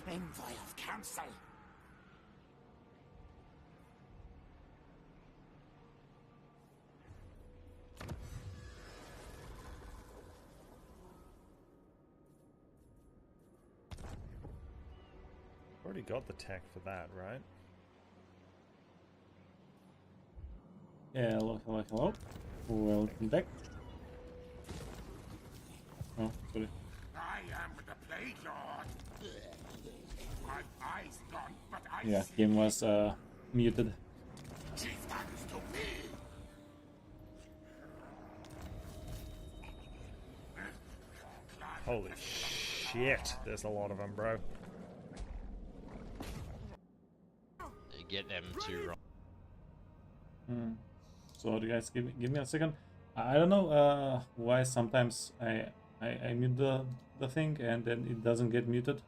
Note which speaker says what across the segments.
Speaker 1: envoy of counsel.
Speaker 2: Already got the tech for that, right?
Speaker 3: Yeah, hello, hello, hello. Welcome back. Oh, sorry.
Speaker 1: I am the Plague Lord. My eyes gone, but I
Speaker 3: Yeah,
Speaker 1: see.
Speaker 3: game was muted.
Speaker 1: Chieftains to me.
Speaker 2: Holy shit, there's a lot of them, bro.
Speaker 4: Get them to
Speaker 3: Sorry guys, give me a second. I don't know why sometimes I mute the thing and then it doesn't get muted.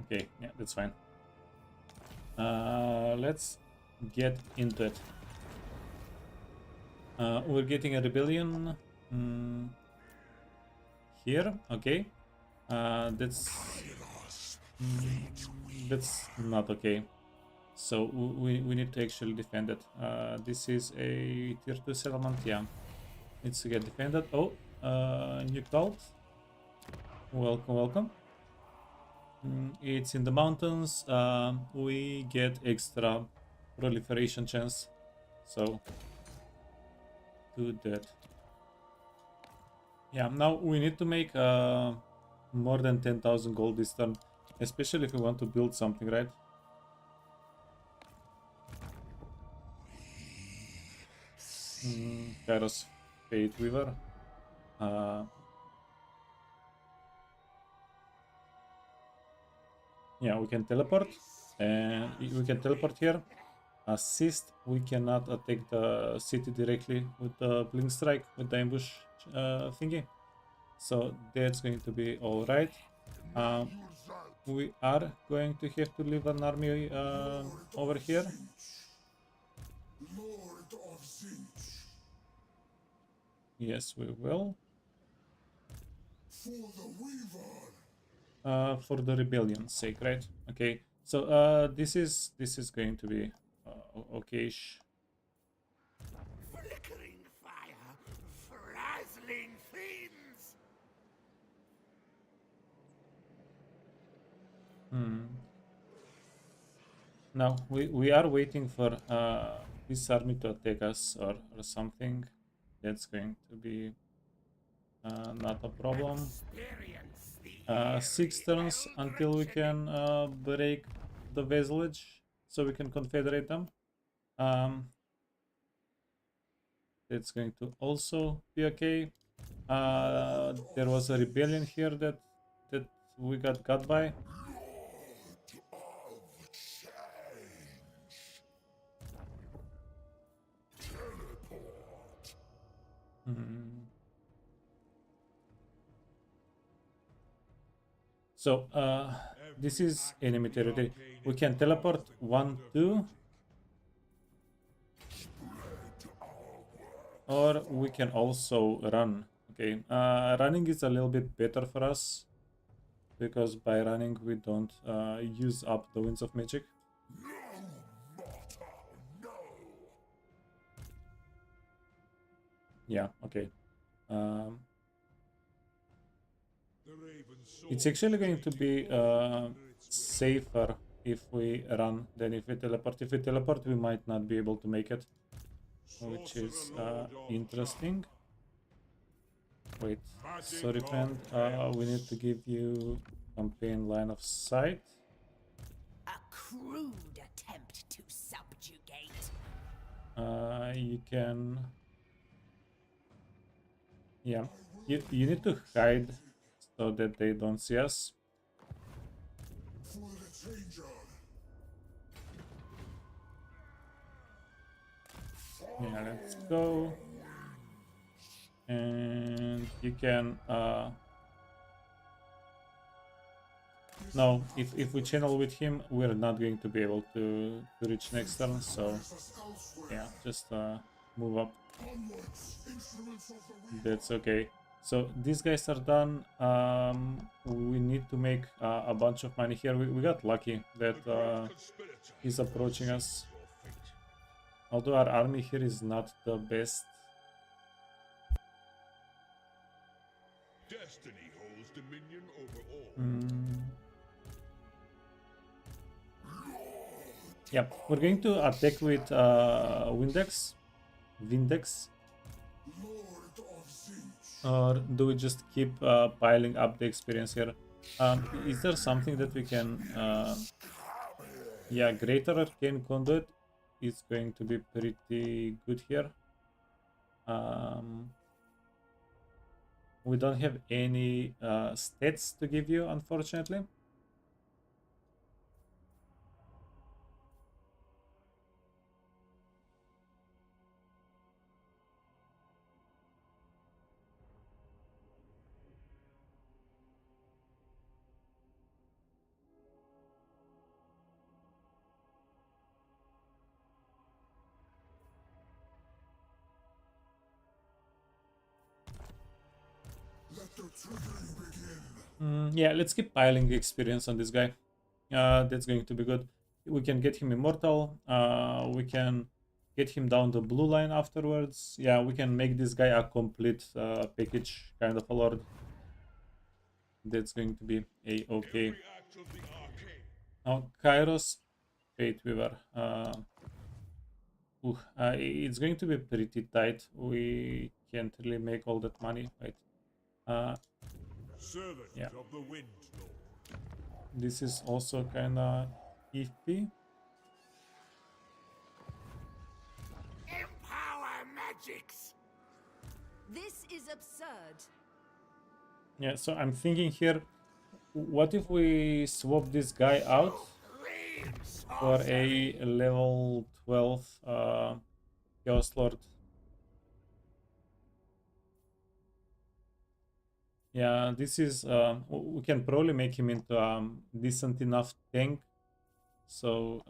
Speaker 3: Okay, yeah, that's fine. Let's get into it. We're getting a rebellion here. Okay, that's not okay. So we need to actually defend it. This is a tier 2 settlement. Yeah, needs to get defended. Oh, new cult. Welcome, welcome. It's in the mountains. We get extra proliferation chance. So do that. Yeah, now we need to make more than 10,000 gold this turn, especially if we want to build something, right? Kairos Fate Weaver. Yeah, we can teleport, and we can teleport here. Assist, we cannot attack the city directly with the blink strike, with the ambush thingy. So that's going to be alright. We are going to have to leave an army over here.
Speaker 1: Lord of Tzeentch.
Speaker 3: Yes, we will.
Speaker 1: For the Weaver.
Speaker 3: For the rebellion's sake, right? Okay. So this is going to be okayish.
Speaker 1: Flickering fire, frazzling fiends.
Speaker 3: Now we are waiting for this army to attack us or something. That's going to be not a problem. 6 turns until we can break the vassalage, so we can confederate them. That's going to also be okay. There was a rebellion here that we got by. So this is enemy territory. We can teleport 1, 2, or we can also run. Okay, running is a little bit better for us because by running we don't use up the winds of magic. Yeah, okay. It's actually going to be safer if we run than if we teleport. If we teleport, we might not be able to make it, which is interesting. Wait, sorry friend, we need to give you campaign line of sight.
Speaker 5: A crude attempt to subjugate.
Speaker 3: You can... Yeah, you need to hide so that they don't see us. Yeah, let's go. And you can... No, if we channel with him, we're not going to be able to reach next turn, so yeah, just move up. That's okay. So these guys are done. We need to make a bunch of money here. We got lucky that he's approaching us. Although our army here is not the best.
Speaker 1: Destiny holds dominion over all.
Speaker 3: Yep, we're going to attack with Windex. Or do we just keep piling up the experience here? Is there something that we can... yeah, Greater Arcane Conduit is going to be pretty good here. We don't have any stats to give you, unfortunately. Yeah, let's keep piling experience on this guy. That's going to be good. We can get him immortal. We can get him down the blue line afterwards. Yeah, we can make this guy a complete package, kind of a lord. That's going to be a-okay. Now, Kairos, Fate Weaver. It's going to be pretty tight. We can't really make all that money. Wait. Yeah.
Speaker 1: Of the wind, Lord.
Speaker 3: This is also kind of iffy.
Speaker 1: Empower magics.
Speaker 5: This is absurd.
Speaker 3: Yeah, so I'm thinking here, what if we swap this guy out for a level 12 Chaos Lord? Yeah, this is we can probably make him into a decent enough tank, so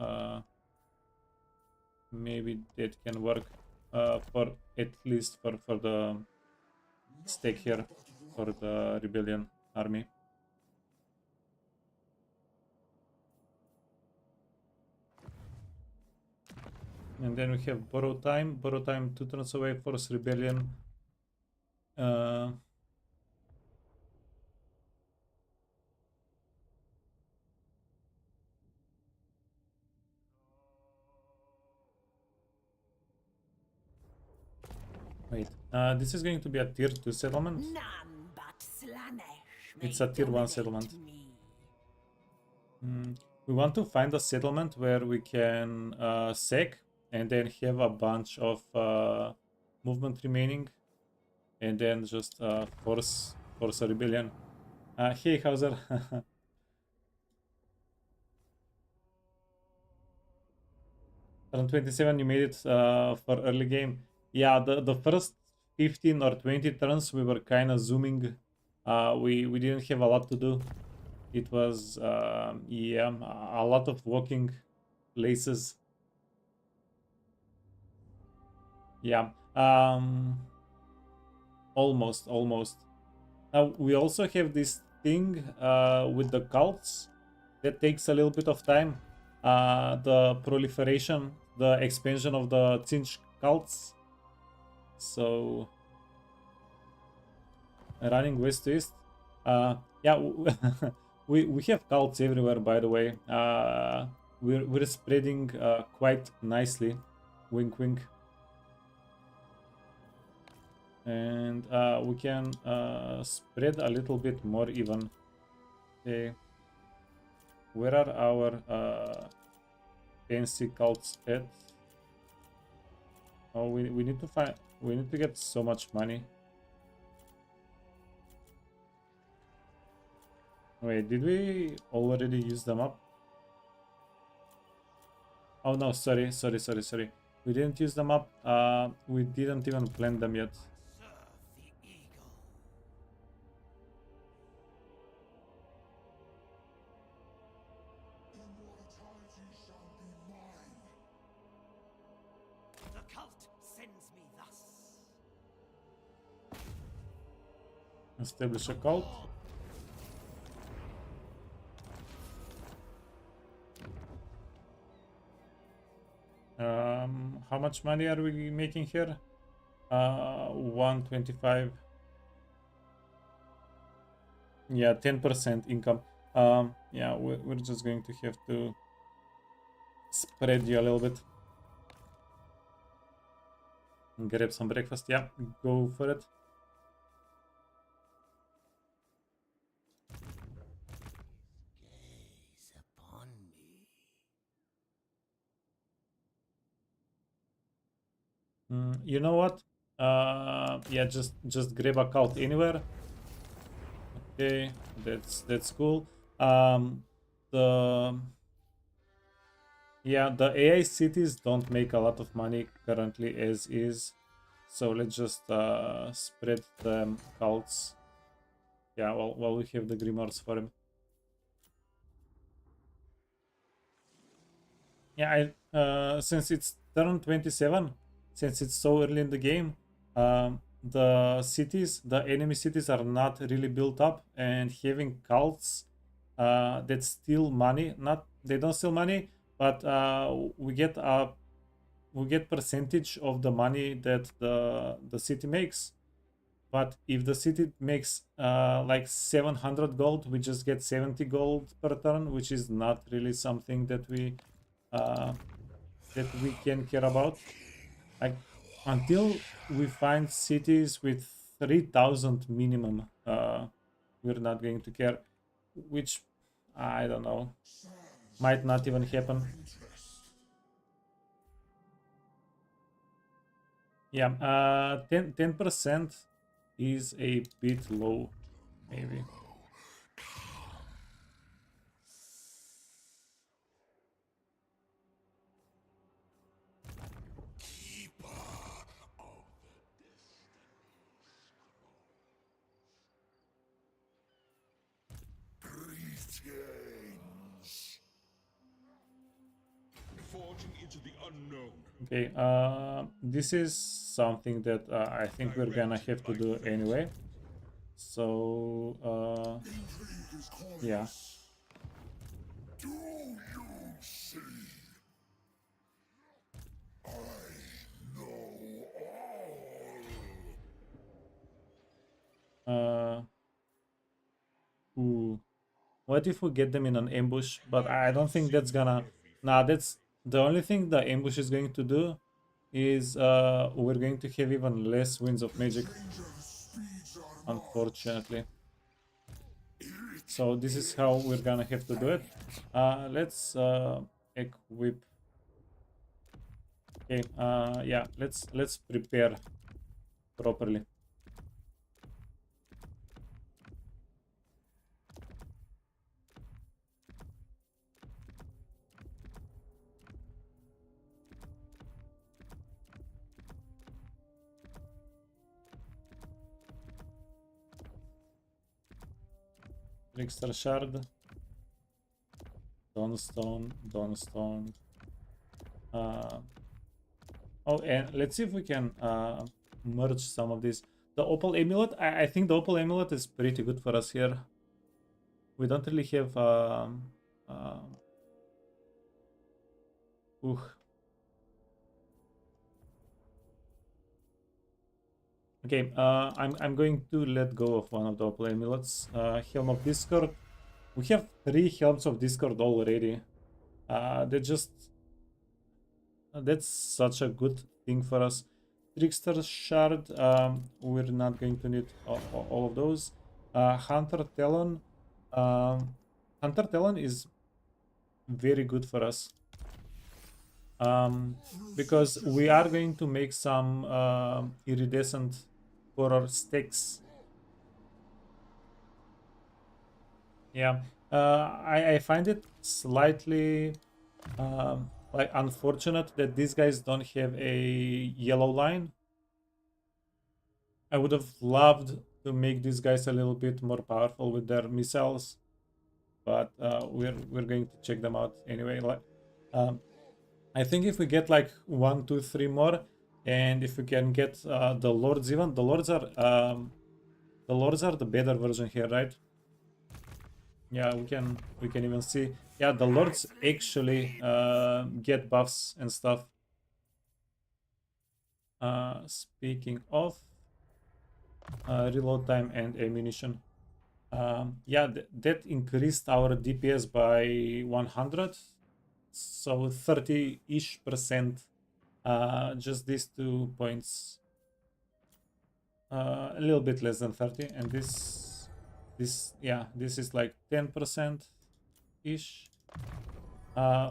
Speaker 3: maybe that can work for at least for the stake here for the rebellion army. And then we have borrow time 2 turns away, force rebellion. Wait, this is going to be a tier 2 settlement.
Speaker 5: None but Slanesh
Speaker 3: It's
Speaker 5: may
Speaker 3: a tier 1
Speaker 5: dominate
Speaker 3: settlement.
Speaker 5: me.
Speaker 3: We want to find a settlement where we can sack and then have a bunch of movement remaining, and then just force a rebellion. Hey Hauser. Turn 27, you made it for early game. Yeah, the first 15 or 20 turns we were kind of zooming. We didn't have a lot to do. It was yeah, a lot of walking places. Yeah, almost. Now we also have this thing with the cults that takes a little bit of time. The proliferation, the expansion of the Tzeentch cults. So running west to east. Yeah, we have cults everywhere, by the way. We're spreading quite nicely. Wink wink. And we can spread a little bit more even. Okay. Where are our fancy cults at? Oh, we need to find. We need to get so much money. Wait, did we already use them up? Oh no, sorry. We didn't use them up. We didn't even plant them yet. Establish a cult. How much money are we making here? 125. Yeah, 10% income. Yeah, we're just going to have to spread you a little bit. Grab some breakfast. Yeah, go for it.
Speaker 1: Gaze upon me.
Speaker 3: You know what? Yeah, just grab a cult anywhere. Okay, that's cool. The Yeah, the AI cities don't make a lot of money currently as is, so let's just spread the cults. Yeah, well, we have the grimoires for him. Yeah, since it's turn 27, since it's so early in the game, the enemy cities are not really built up, and having cults that steal money, not they don't steal money, but we get percentage of the money that the city makes. But if the city makes like 700 gold, we just get 70 gold per turn, which is not really something that we can care about. Like, until we find cities with 3000 minimum, we're not going to care, which I don't know, might not even happen. Yeah, 10% is a bit low, maybe.
Speaker 1: Greetings.
Speaker 6: Forging into the unknown.
Speaker 3: Okay, this is something that I think we're gonna have to do anyway. So, yeah.
Speaker 1: Do you see? I know all.
Speaker 3: Ooh. What if we get them in an ambush? But I don't think that's gonna... Nah, that's... The only thing the ambush is going to do is we're going to have even less winds of magic, unfortunately. So this is how we're gonna have to do it. Let's equip. Okay, yeah, let's prepare properly. Trickster shard, Dawnstone. Oh, and let's see if we can merge some of these. The Opal Amulet, I think the Opal Amulet is pretty good for us here. We don't really have Okay, I'm going to let go of one of the Opal Amulets. Helm of Discord. We have 3 Helms of Discord already. That's such a good thing for us. Trickster Shard, we're not going to need all of those. Hunter Talon. Hunter Talon is very good for us. Because we are going to make some iridescent horror sticks. Yeah, I find it slightly like unfortunate that these guys don't have a yellow line. I would have loved to make these guys a little bit more powerful with their missiles, but we're going to check them out anyway. Like, I think if we get like 1, 2, 3 more, and if we can get the lords, even the lords are The lords are the better version here, right? Yeah, we can even see. Yeah, the lords actually get buffs and stuff. Speaking of reload time and ammunition, yeah, that increased our DPS by 100, so 30-ish%. Just these 2 points, a little bit less than 30, and this yeah, this is like 10% ish.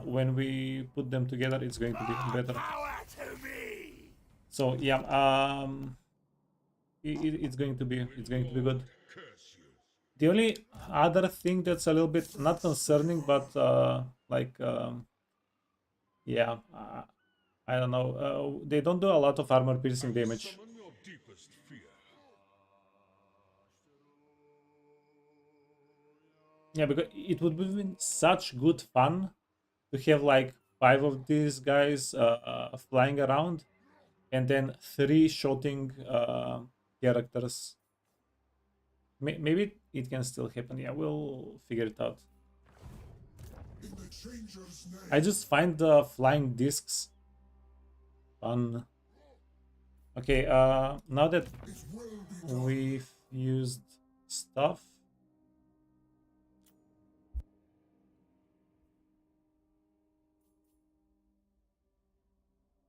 Speaker 3: When we put them together, it's going to be better.
Speaker 1: Power to me!
Speaker 3: So yeah, it's going to be good.
Speaker 6: Curse you.
Speaker 3: The only other thing that's a little bit not concerning, but like yeah, I don't know. They don't do a lot of armor piercing damage.
Speaker 6: Summon your deepest fear.
Speaker 3: Yeah, because it would have been such good fun to have like 5 of these guys flying around, and then 3 shooting characters. Maybe it can still happen. Yeah, we'll figure it out. I just find the flying discs fun. Okay, now that we've used stuff,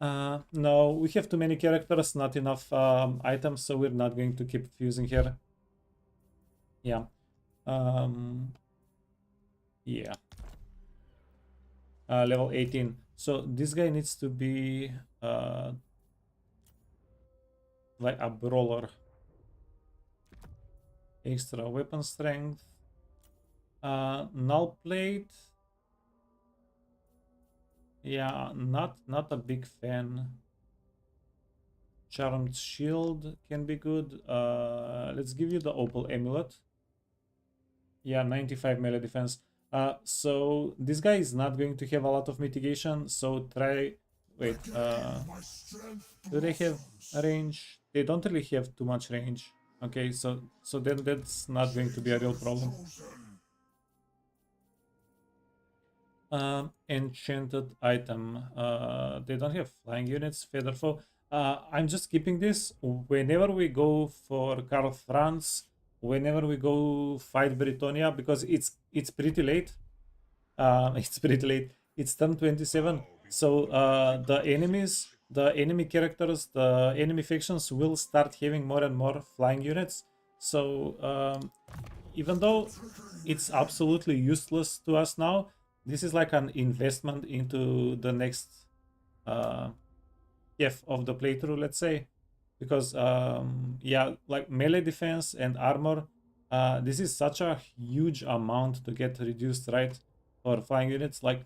Speaker 3: no, we have too many characters, not enough items, so we're not going to keep fusing here. Yeah. Yeah. Level 18. So this guy needs to be like a brawler. Extra weapon strength. Null plate. Yeah, not a big fan. Charmed shield can be good. Let's give you the opal amulet. Yeah, 95 melee defense. So this guy is not going to have a lot of mitigation, so try... Wait, do they have a range? They don't really have too much range. Okay, so then that's not going to be a real problem. Enchanted item. They don't have flying units, feather foe. I'm just keeping this. Whenever we go for Karl Franz, whenever we go fight Britonia, because it's pretty late. It's pretty late. It's turn 27. So the enemies, the enemy characters, the enemy factions will start having more and more flying units. So even though it's absolutely useless to us now, this is like an investment into the next half of the playthrough, let's say. Because yeah, like melee defense and armor, this is such a huge amount to get reduced, right? For flying units. Like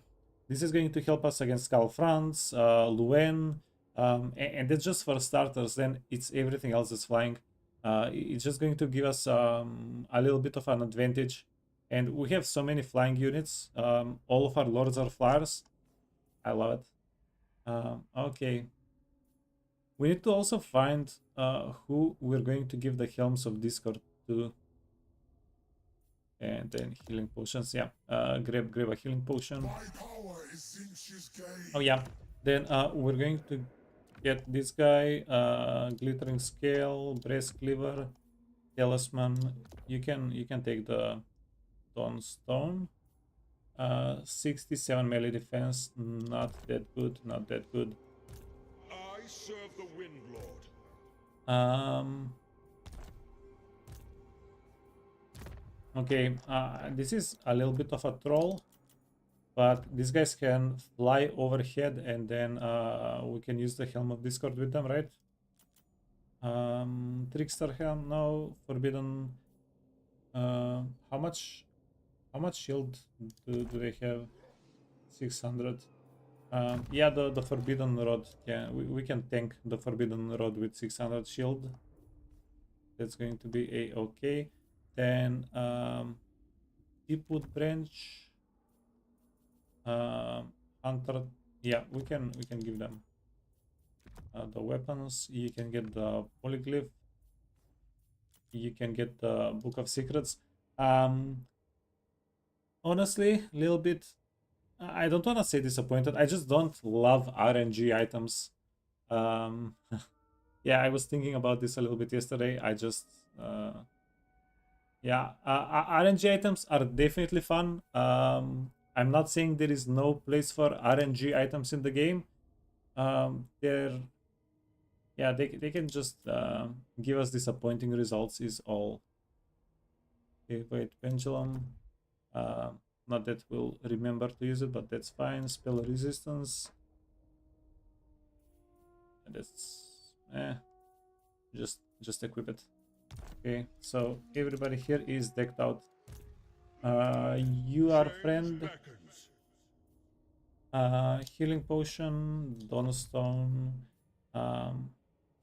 Speaker 3: this is going to help us against Karl Franz, Luen, and that's just for starters. Then it's everything else that's flying. It's just going to give us a little bit of an advantage. And we have so many flying units. All of our lords are flyers. I love it. Okay. We need to also find who we're going to give the Helms of Discord to. And then healing potions. Yeah. Grab a healing potion. Oh yeah. Then we're going to get this guy. Glittering scale, brass cleaver, talisman. You can take the Dawn Stone. 67 melee defense. Not that good. Not that good.
Speaker 6: I serve the Wind Lord.
Speaker 3: Okay, this is a little bit of a troll, but these guys can fly overhead, and then we can use the Helm of Discord with them, right? Trickster Helm, no. Forbidden. How much shield do they have? 600. Yeah, the Forbidden Rod. Yeah, we can tank the Forbidden Rod with 600 shield. That's going to be a-okay. Then Deepwood Branch, Hunter. Yeah, we can give them the weapons. You can get the Polyglyph. you can get the Book of Secrets. Honestly, a little bit, I don't want to say disappointed. I just don't love RNG items. Yeah, I was thinking about this a little bit yesterday. I just, yeah, RNG items are definitely fun. I'm not saying there is no place for RNG items in the game. They're, yeah, they can just give us disappointing results is all. Okay, wait, pendulum. Not that we'll remember to use it, but that's fine. Spell resistance. And that's just equip it. Okay, so everybody here is decked out. You are friend.
Speaker 6: Beckons.
Speaker 3: Healing potion, Dawnstone,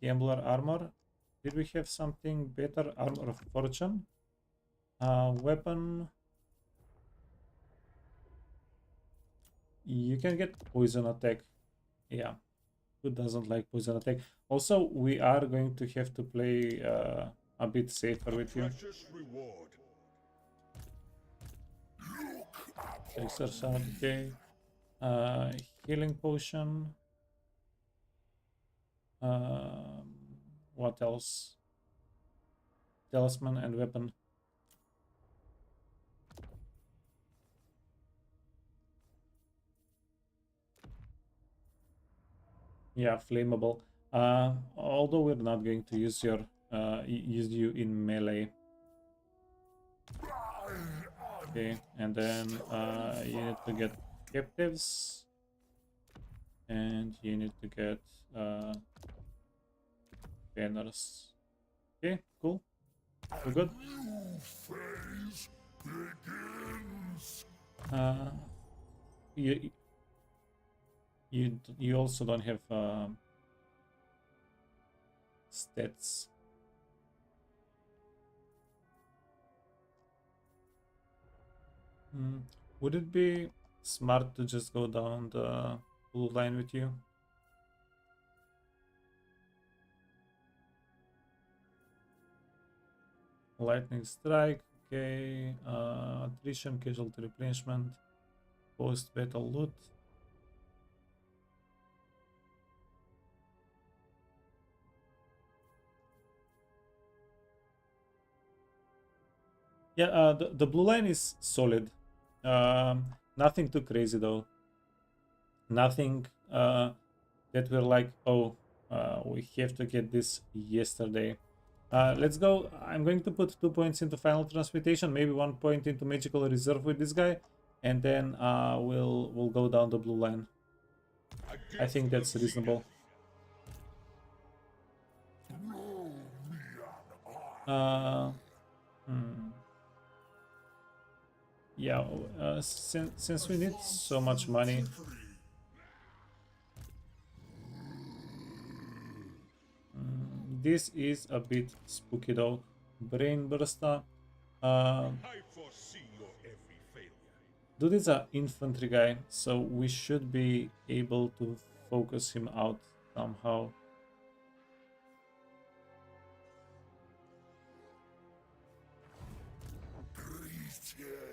Speaker 3: Gambler armor. Did we have something better? Armor of fortune. Weapon. You can get poison attack. Yeah, who doesn't like poison attack? Also, we are going to have to play a bit safer with you.
Speaker 6: Precious reward.
Speaker 3: Exercise, okay. Healing potion. What else? Talisman and weapon. Yeah, flammable. Although we're not going to use your use you in melee. Okay, and then you need to get captives, and you need to get banners. Okay, cool. We're good. You you also don't have stats. Would it be smart to just go down the blue line with you? Lightning strike, okay. Attrition, casualty replenishment, post battle loot. Yeah, the blue line is solid. Nothing too crazy though. Nothing that we're like, oh, we have to get this yesterday. Let's go. I'm going to put 2 points into final transmutation, maybe 1 point into magical reserve with this guy, and then we'll go down the blue line. I think that's reasonable. Yeah, since we need so much money. This is a bit spooky though. Brain burster.
Speaker 6: I foresee your every failure.
Speaker 3: Dude is an infantry guy, so we should be able to focus him out somehow.
Speaker 6: Greetings.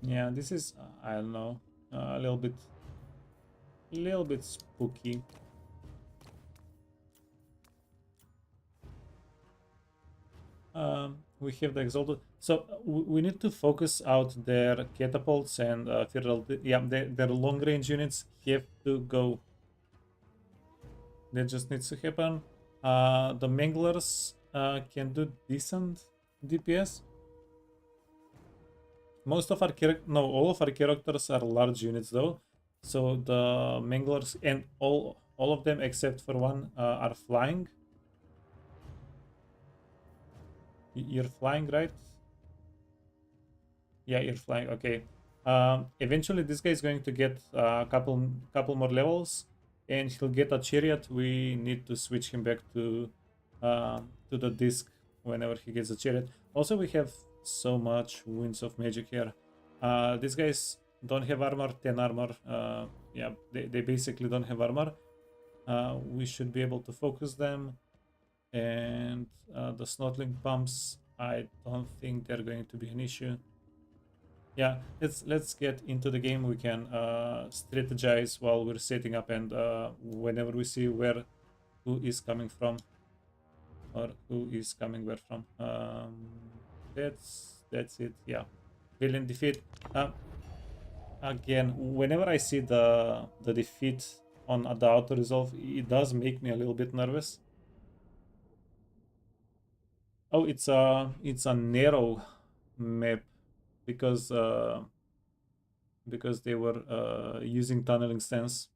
Speaker 3: Yeah, this is I don't know, a little bit spooky. We have the exalted, so we need to focus out their catapults and yeah, their long range units have to go. That just needs to happen. The manglers can do decent DPS. Most of our all of our characters are large units though, so the manglers and all of them except for one are flying. You're flying, right? Yeah, you're flying. Okay. Eventually, this guy is going to get a couple more levels, and he'll get a chariot. We need to switch him back to the disc whenever he gets a chariot. Also, we have so much winds of magic here. These guys don't have armor, 10 armor. Yeah, they basically don't have armor. We should be able to focus them. And the snorkeling pumps, I don't think they're going to be an issue. Yeah, let's get into the game. We can strategize while we're setting up, and whenever we see who is coming from, or who is coming where from. That's it. Yeah, villain defeat. Again, whenever I see the defeat on the auto resolve, it does make me a little bit nervous. Oh, it's a narrow map because they were using tunneling stance.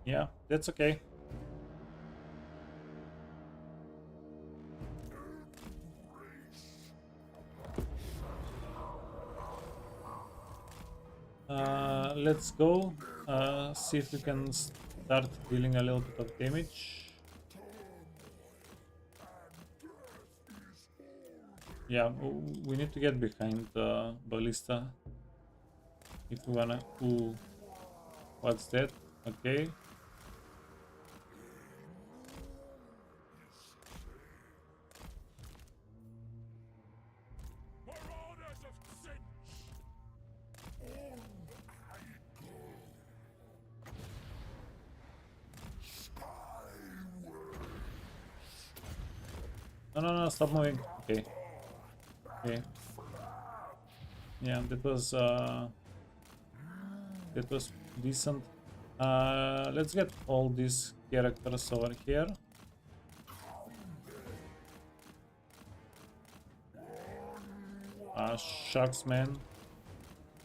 Speaker 3: Yeah, that's okay. Let's go. See if we can start dealing a little bit of damage. Yeah, we need to get behind the ballista if we wanna. Ooh, what's that? Okay.
Speaker 6: For orders of Tzeentch.
Speaker 3: No, stop moving. Okay. Okay. Yeah, that was decent. Let's get all these characters over here. Shucks, man.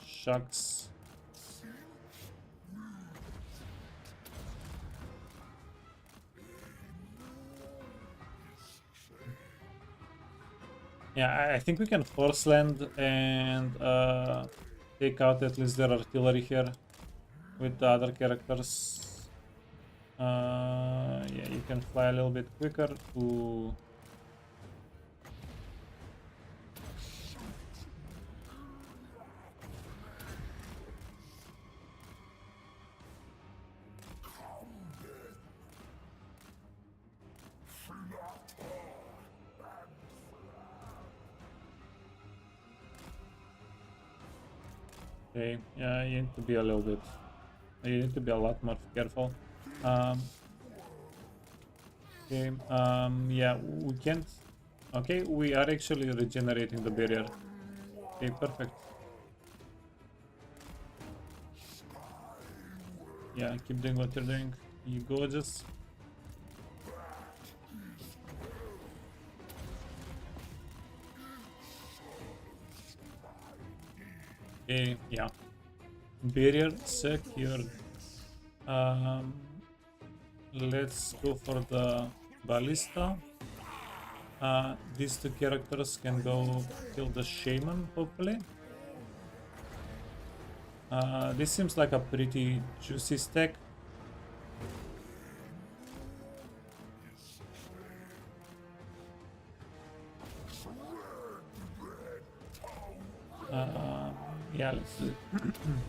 Speaker 3: Shucks. Yeah, I think we can force land and take out at least their artillery here with the other characters. Yeah, you can fly a little bit quicker. Ooh. Okay, yeah, you need to be a little bit. You need to be a lot more careful. Okay, yeah, we can't. Okay, we are actually regenerating the barrier. Okay, perfect. Yeah, keep doing what you're doing. You gorgeous. Okay, yeah. Barrier secured. Let's go for the ballista. These two characters can go kill the shaman, hopefully. This seems like a pretty juicy stack. Yeah, let's do it.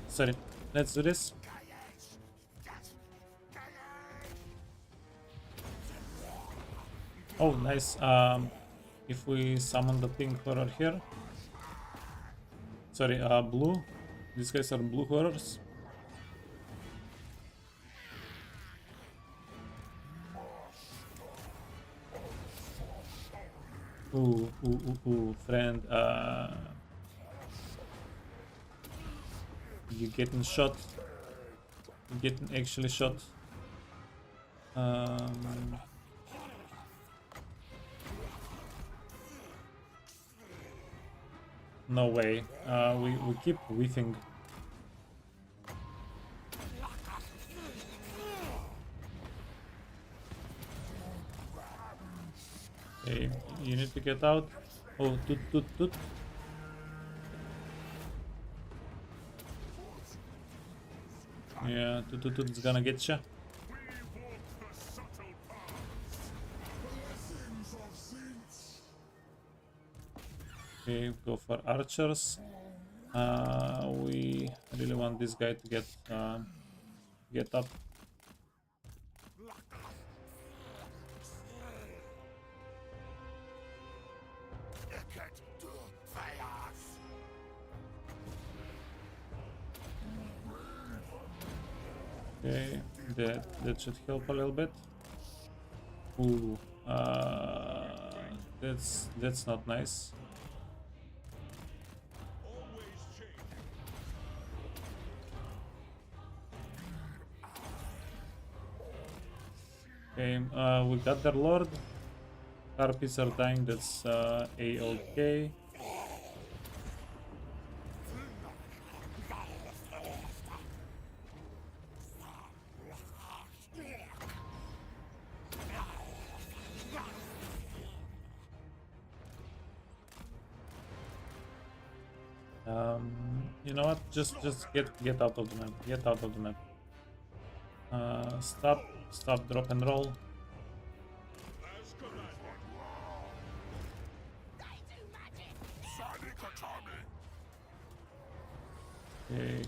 Speaker 3: Sorry, let's do this. Oh, nice. If we summon the pink horror here. Sorry, blue. These guys are blue horrors. Ooh, friend. You getting shot. You getting actually shot. No way. We keep whiffing. Okay, you need to get out. Oh, toot. Yeah, toot is gonna get ya.
Speaker 6: We walk the subtle path.
Speaker 3: Okay, go for archers. We really want this guy to get up. Okay, that should help a little bit. Ooh, that's not nice. Okay, we got their lord. Harpies are dying, that's a-okay. You know what? Just get out of the map. Get out of the map. Stop, drop and roll. Okay.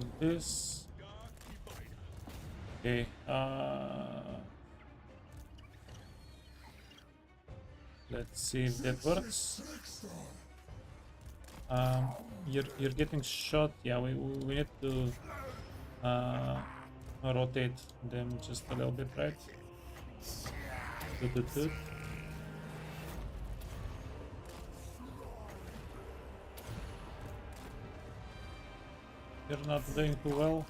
Speaker 3: Do this. Okay. Let's see if that works. You're getting shot. Yeah, we need to rotate them just a little bit, right? Toot. You're not doing too well.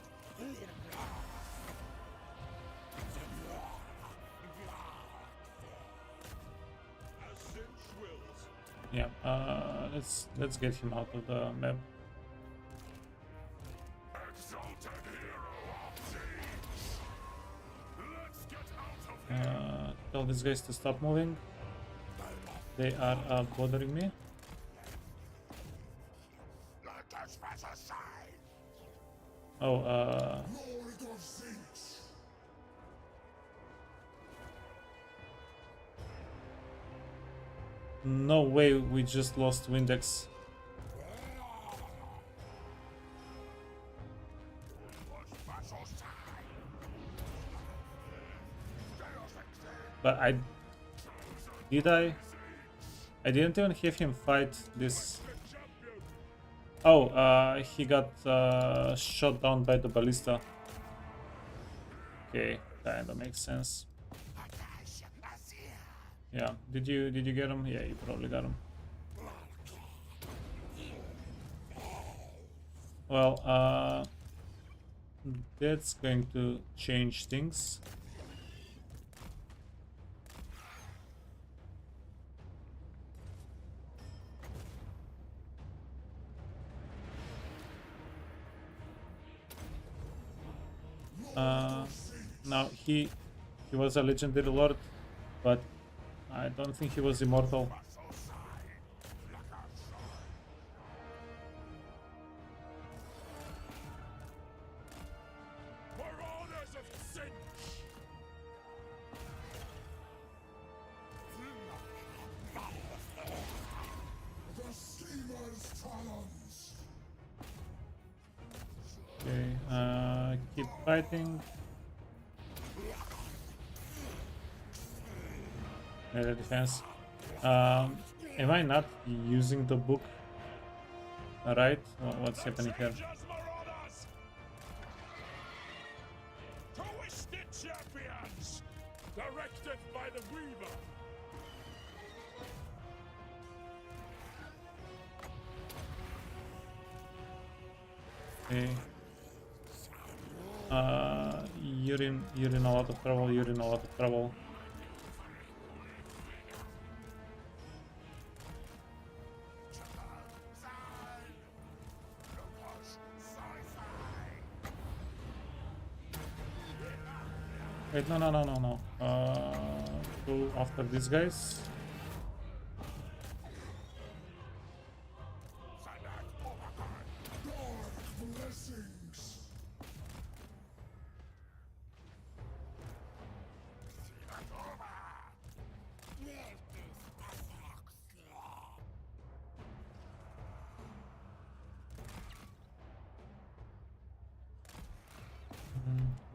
Speaker 3: Yeah, let's get him out of the map. Tell these guys to stop moving. They are bothering me. Oh, no way, we just lost Windex. But I didn't even have him fight this. Oh, he got shot down by the ballista. Okay, kinda makes sense. Yeah, did you get him? Yeah, you probably got him. Well, that's going to change things. Now he was a legendary lord, but I don't think he was immortal. Okay, keep fighting. Melee defense. Am I not using the book right? What's happening here?
Speaker 6: Twisted champions, directed by the Weaver.
Speaker 3: Okay. You're in a lot of trouble. You're in a lot of trouble. Wait, no. Go after these guys.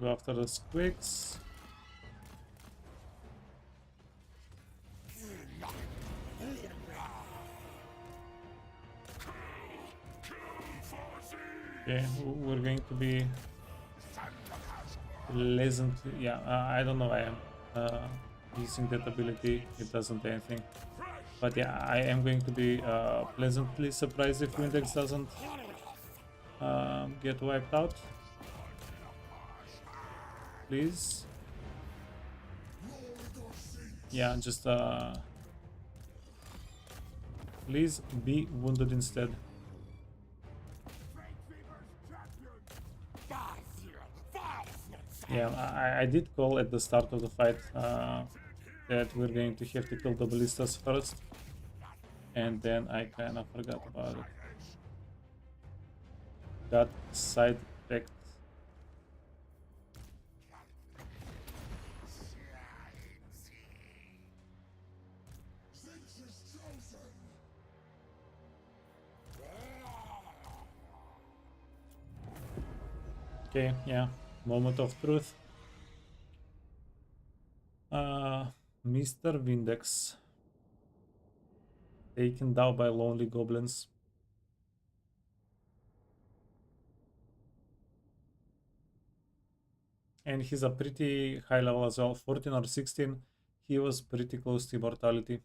Speaker 3: go after the squigs. Okay, we're going to be pleasantly. Yeah, I don't know why I'm using that ability. It doesn't do anything. But yeah, I am going to be pleasantly surprised if Windex doesn't get wiped out. Please. Yeah, just please be wounded instead. Yeah, I did call at the start of the fight that we're going to have to kill the ballistas first, and then I kind of forgot about it. Got sidetracked. Okay, yeah, moment of truth. Mr. Windex taken down by lonely goblins. And he's a pretty high level as well, 14 or 16. He was pretty close to immortality.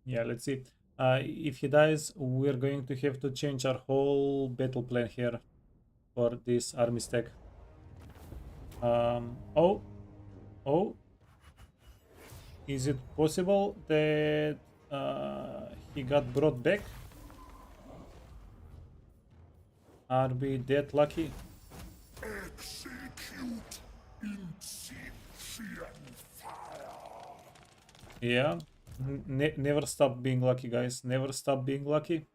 Speaker 3: Yeah, let's see. If he dies, we're going to have to change our whole battle plan here for this army stack. Oh, is it possible that he got brought back? Are we that lucky?
Speaker 1: Execute Inception fire.
Speaker 3: Yeah, never stop being lucky, guys. Never stop being lucky.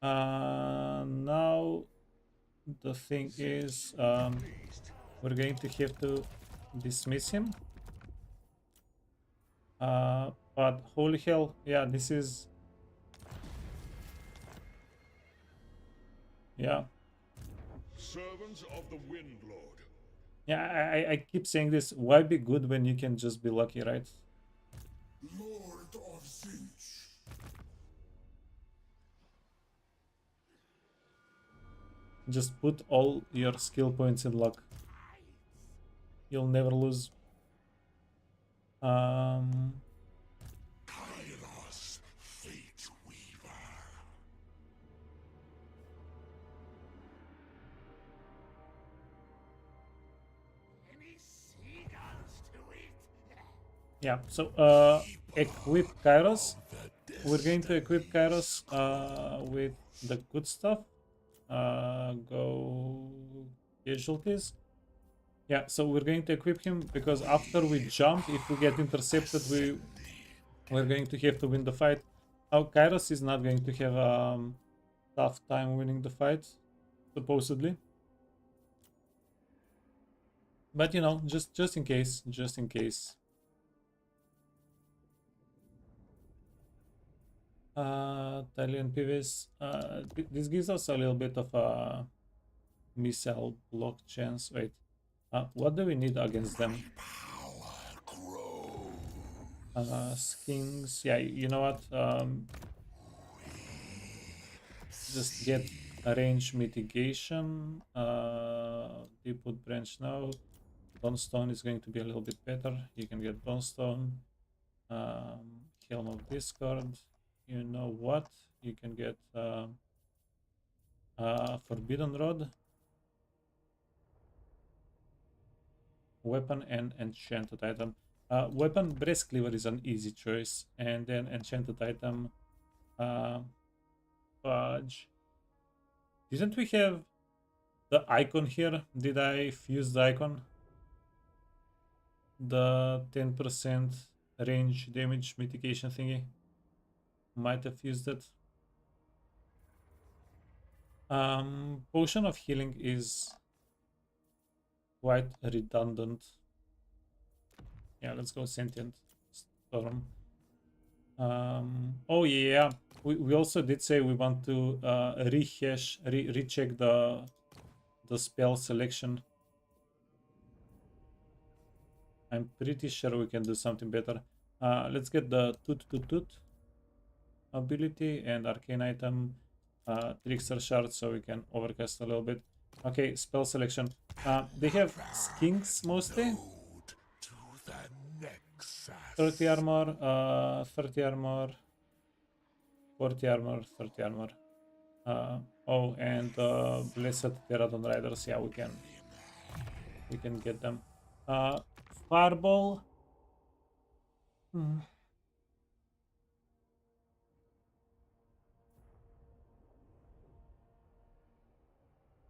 Speaker 3: Now the thing is, we're going to have to dismiss him. But holy hell, yeah, this is... Yeah.
Speaker 6: Servants of the Wind Lord.
Speaker 3: Yeah, I keep saying this. Why be good when you can just be lucky, right?
Speaker 1: Lord of Tzeentch.
Speaker 3: Just put all your skill points in luck. You'll never lose.
Speaker 1: Kairos, Fate Weaver. Any seagulls to eat?
Speaker 3: Yeah, so equip Kairos. We're going to equip Kairos with the good stuff. Go casualties. Yeah, so we're going to equip him because after we jump, if we get intercepted, we're going to have to win the fight. Now Kairos is not going to have tough time winning the fight, supposedly. But you know, just in case, just in case. Thalian PVs. This gives us a little bit of a missile block chance. Wait, what do we need against them? Skins. Yeah, you know what? Just get a range mitigation. Deepwood branch now. Bonestone is going to be a little bit better. You can get Bonestone. Helm of Discord. You know what? You can get Forbidden Rod. Weapon and enchanted item. Weapon, Breast Cleaver is an easy choice. And then enchanted item, Fudge. Didn't we have the icon here? Did I fuse the icon? The 10% range damage mitigation thingy. Might have used it. Potion of healing is quite redundant. Yeah, let's go Sentient Storm. Oh yeah, we also did say we want to recheck the spell selection. I'm pretty sure we can do something better. Let's get the toot ability and arcane item, trickster shard, so we can overcast a little bit. Okay, spell selection. They have skinks mostly.
Speaker 1: To the Nexus.
Speaker 3: 30 armor, 30 armor, 40 armor, 30 armor. Oh, and blessed Pterodon riders. Yeah, we can get them. Fireball.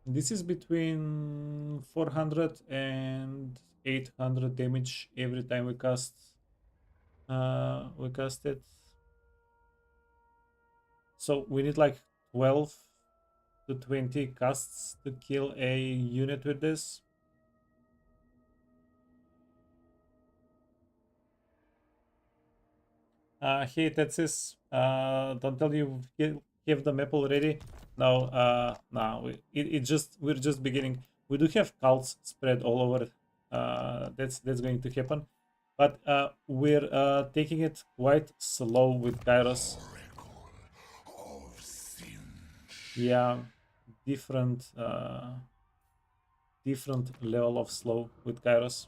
Speaker 3: This is between 400 and 800 damage every time we cast it. So we need like 12 to 20 casts to kill a unit with this. Hey Tetsis, don't tell you have the map already. No, no, we're just beginning. We do have cults spread all over. That's going to happen, but we're taking it quite slow with Kairos.
Speaker 1: Of Tzeentch.
Speaker 3: Yeah, different level of slow with Kairos.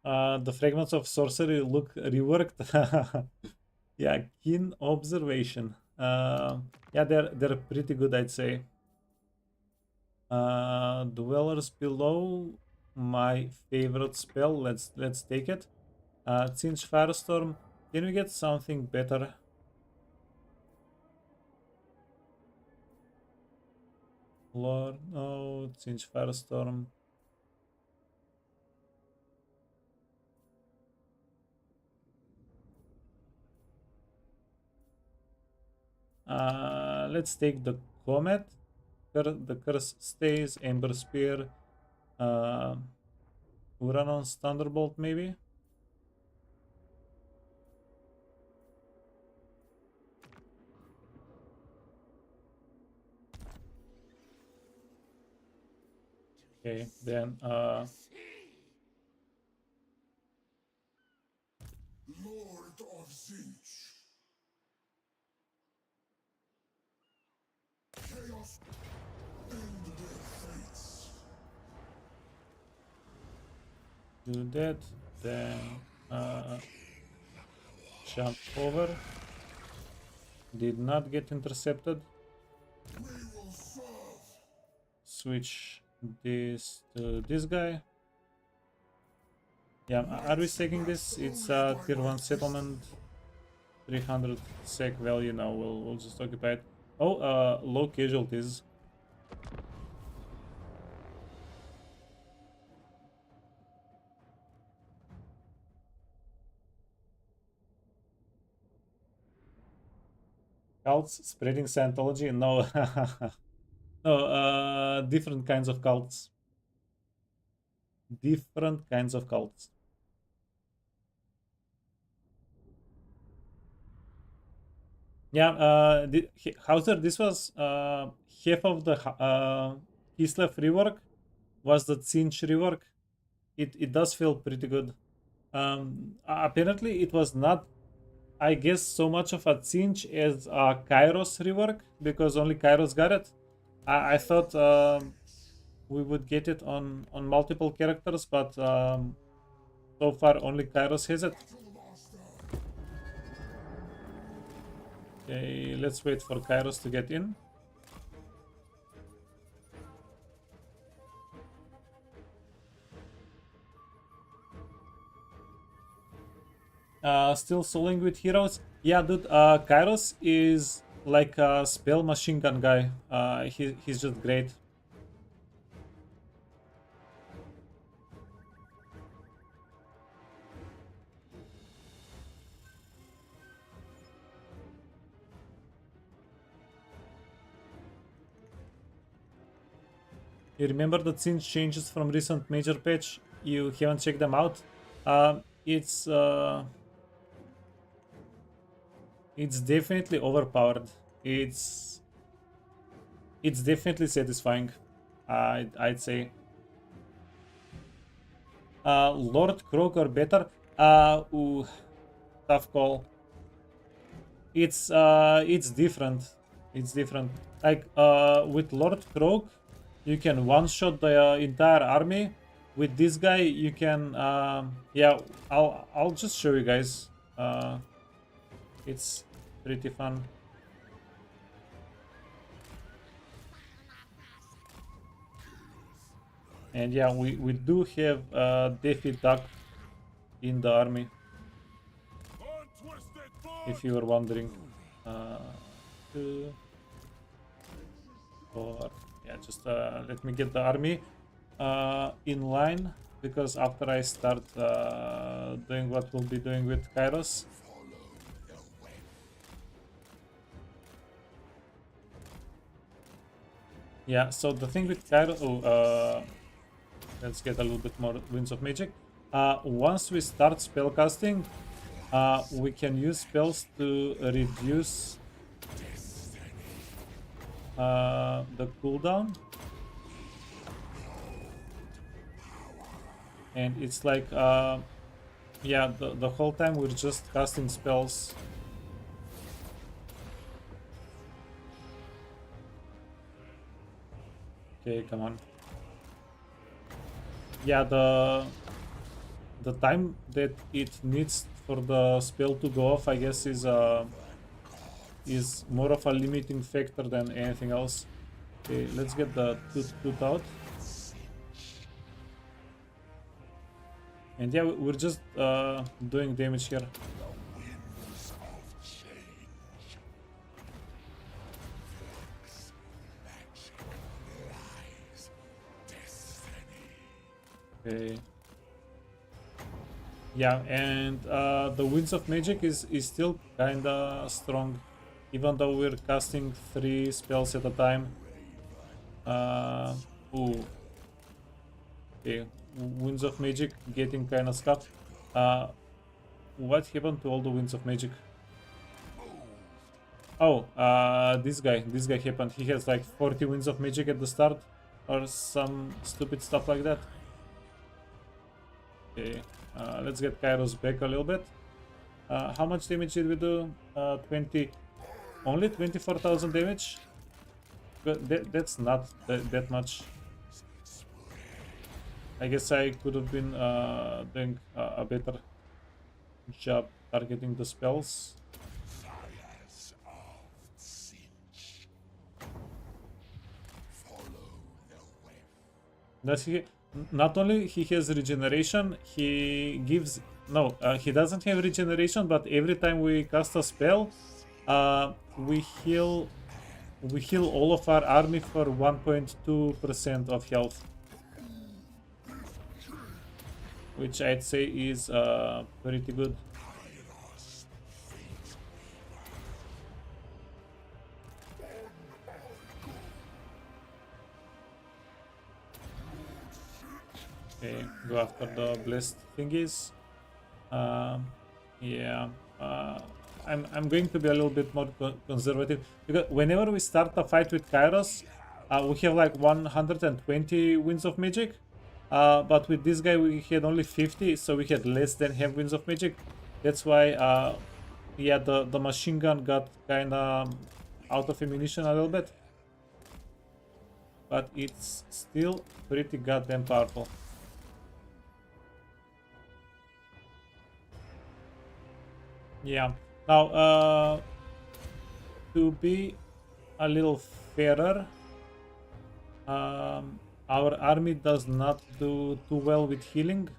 Speaker 3: The fragments of sorcery look reworked. Yeah, keen observation. Yeah, they're pretty good, I'd say. Dwellers below, my favorite spell. Let's take it. Tzeentch Firestorm. Can we get something better? Lord, no. Tzeentch Firestorm. Let's take the Comet. The Curse stays. Ember Spear. Uranon's Thunderbolt, maybe? Okay, then
Speaker 1: Lord of Tzeentch. Chaos. End their fates.
Speaker 3: do that, then jump over. Did not get intercepted.
Speaker 1: We will serve.
Speaker 3: Switch this to this guy. Yeah, are we taking this? It's a tier 1 settlement. 300 sec value now. We'll just occupy it. Oh, low casualties. Cults spreading Scientology? No. No, different kinds of cults. Different kinds of cults. Yeah, Hauser, this was half of the Kislev rework was the Tzeentch rework. It does feel pretty good. Apparently it was not, I guess, so much of a Tzeentch as a Kairos rework, because only Kairos got it. I thought we would get it on multiple characters, but so far only Kairos has it. Okay, let's wait for Kairos to get in. Still soloing with heroes? Yeah, dude, Kairos is like a spell machine gun guy. He's just great. You remember the Tzeentch changes from recent major patch? you haven't checked them out, it's definitely overpowered. It's definitely satisfying. I'd say. Lord Croak or better? Ooh, tough call. It's different. It's different. Like with Lord Croak, you can one-shot the entire army. With this guy, you can yeah. I'll just show you guys. It's pretty fun. And yeah, we do have Daffy Duck in the army, if you were wondering. 2, 4, yeah, just let me get the army in line, because after I start doing what we'll be doing with Kairos. Yeah, so the thing with Kairos, let's get a little bit more Winds of Magic. Once we start spellcasting, we can use spells to reduce the cooldown. And it's like, yeah, the whole time we're just casting spells. Okay, come on. Yeah, the time that it needs for the spell to go off, I guess, is more of a limiting factor than anything else. Okay, let's get the tooth out. And yeah, we're just doing damage here. Okay. Yeah, and the Winds of Magic is still kinda strong, even though we're casting 3 spells at a time. Ooh. Okay, Winds of Magic getting kinda scuffed. What happened to all the Winds of Magic? Oh, this guy happened. He has like 40 Winds of Magic at the start, or some stupid stuff like that. Okay, let's get Kairos back a little bit. How much damage did we do? 20, only 24,000 damage? But that's not that much. I guess I could have been doing a better job targeting the spells. Does he? Not only he has regeneration, he gives... No, he doesn't have regeneration, but every time we cast a spell, we heal all of our army for 1.2% of health. Which I'd say is pretty good. Okay, go after the blessed thingies. Yeah, I'm going to be a little bit more conservative, because whenever we start a fight with Kairos, we have like 120 Winds of Magic, but with this guy we had only 50, so we had less than half Winds of Magic. That's why, yeah, the machine gun got kinda out of ammunition a little bit, but it's still pretty goddamn powerful. Yeah. Now, to be a little fairer, our army does not do too well with healing.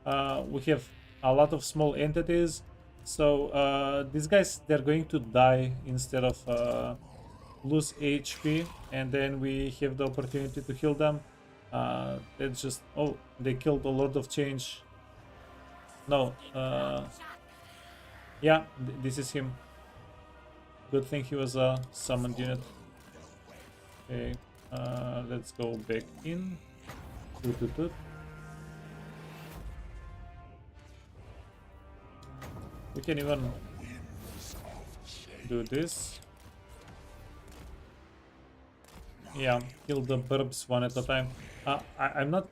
Speaker 3: We have a lot of small entities, so these guys, they're going to die instead of lose HP, and then we have the opportunity to heal them. That's just... Oh, they killed the Lord of Change. No, yeah, this is him. Good thing he was a summoned unit. Okay, let's go back in. We can even do this. Yeah, kill the burbs one at a time. I'm not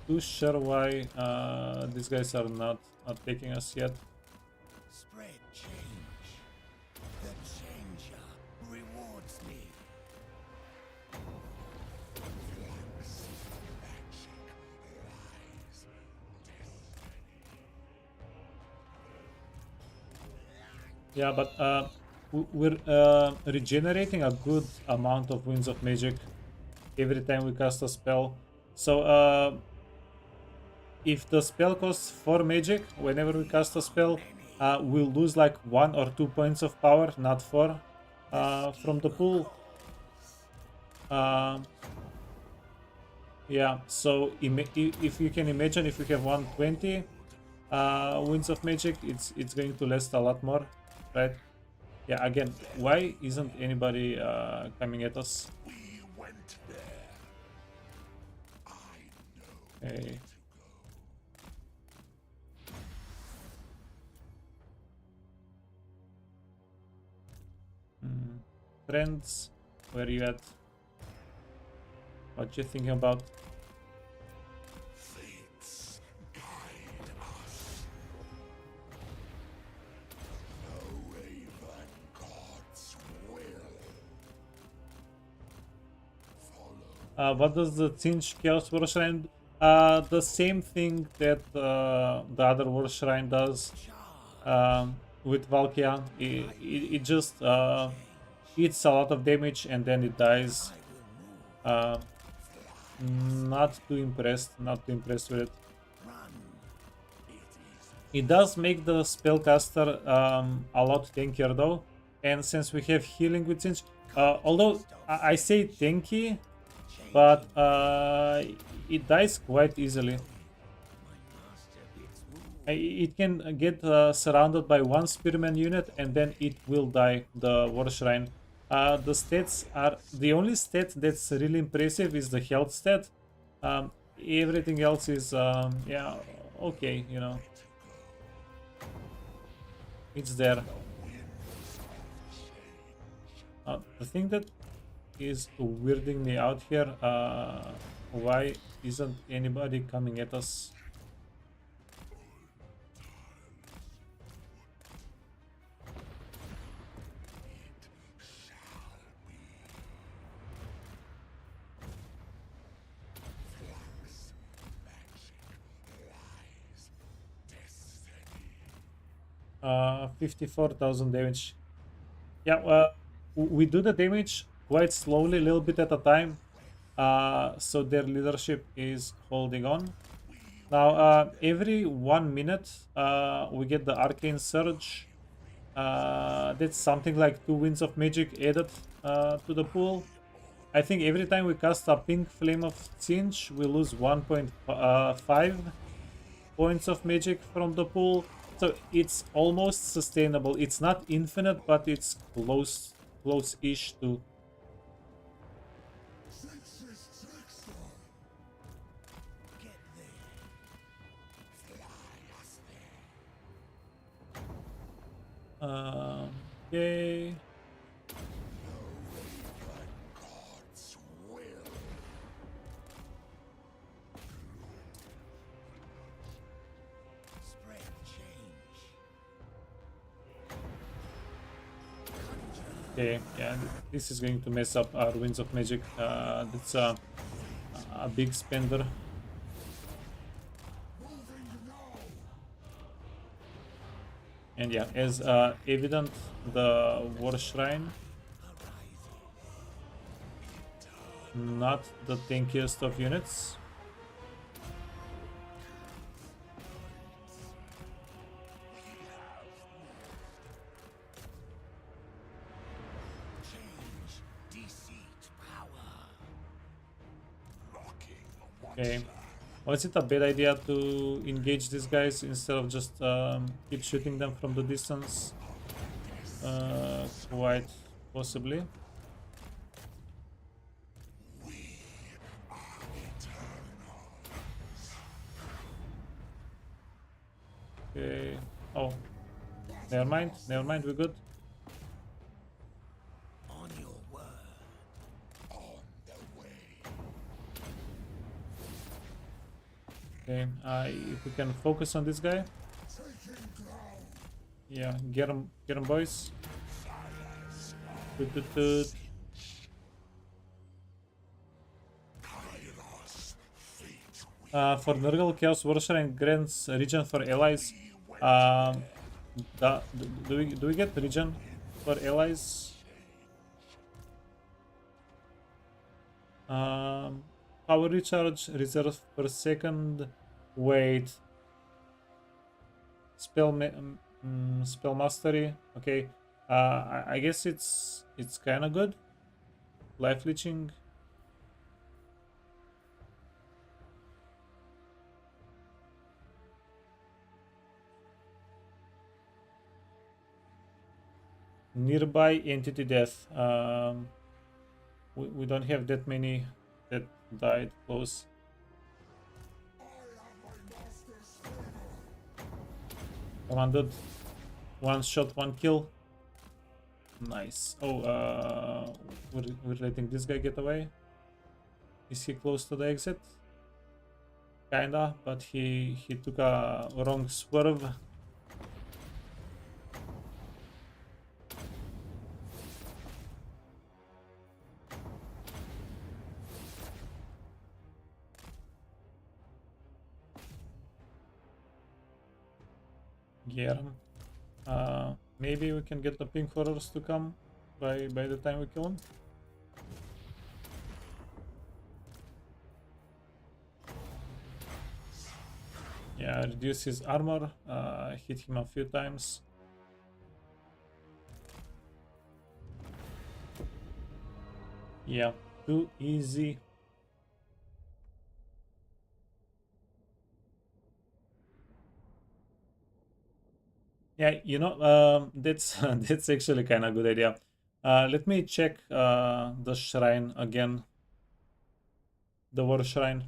Speaker 3: too sure why these guys are not taking us yet.
Speaker 1: Spread change. The changer rewards me.
Speaker 3: Yeah, but we're regenerating a good amount of winds of magic every time we cast a spell. So if the spell costs 4 magic, whenever we cast a spell, we'll lose like 1 or 2 points of power, not 4, from the pool. Yeah, so if you can imagine, if you have 120 winds of magic, it's going to last a lot more, right? Yeah, again, why isn't anybody coming at us?
Speaker 1: We went there. I know.
Speaker 3: Okay. Friends, where you at? What you thinking about?
Speaker 1: Fates guide us. The Raven God's will. Follow.
Speaker 3: What does the Tzeentch Chaos War Shrine do? The same thing that the other War Shrine does with Valkia. It just eats a lot of damage and then it dies. Not too impressed with it. It does make the spellcaster a lot tankier though, and since we have healing with Tzeentch, although I say tanky, but it dies quite easily. It can get surrounded by one spearman unit and then it will die, the War Shrine. The stats are, the only stat that's really impressive is the health stat. Everything else is yeah, okay, you know, it's there. The thing that is weirding me out here, why isn't anybody coming at us? 54,000 damage. Yeah, we do the damage quite slowly, a little bit at a time. So their leadership is holding on. Now, every 1 minute, we get the Arcane Surge. That's something like 2 winds of magic added to the pool. I think every time we cast a Pink Flame of Tzeentch, we lose 1.5 points of magic from the pool. So it's almost sustainable. It's not infinite, but it's close-ish to. Okay. Okay, yeah, this is going to mess up our winds of magic. That's a big spender. And yeah, as evident, the War Shrine, not the tankiest of units. Okay, was it a bad idea to engage these guys instead of just keep shooting them from the distance? Quite possibly. Okay. Oh, Never mind, we're good.
Speaker 1: On your word. On the way.
Speaker 3: Okay, if we can focus on this guy. Yeah, get him, boys. Toot, toot, toot. For Nurgle, Chaos Warshrine grants region for allies. Do we get region for allies? Power recharge, reserve per second. Wait. Spell mastery. Okay. I guess it's kind of good. Life leeching. Nearby entity death. We don't have that many that died close. Come on, dude. One shot, one kill. Nice. Oh, we're letting this guy get away. Is he close to the exit? Kinda, but he took a wrong swerve. Yeah. Maybe we can get the pink horrors to come by the time we kill him. Yeah, reduce his armor, hit him a few times. Yeah, too easy. Yeah, you know, that's that's actually kind of good idea. Let me check the shrine again. The war shrine.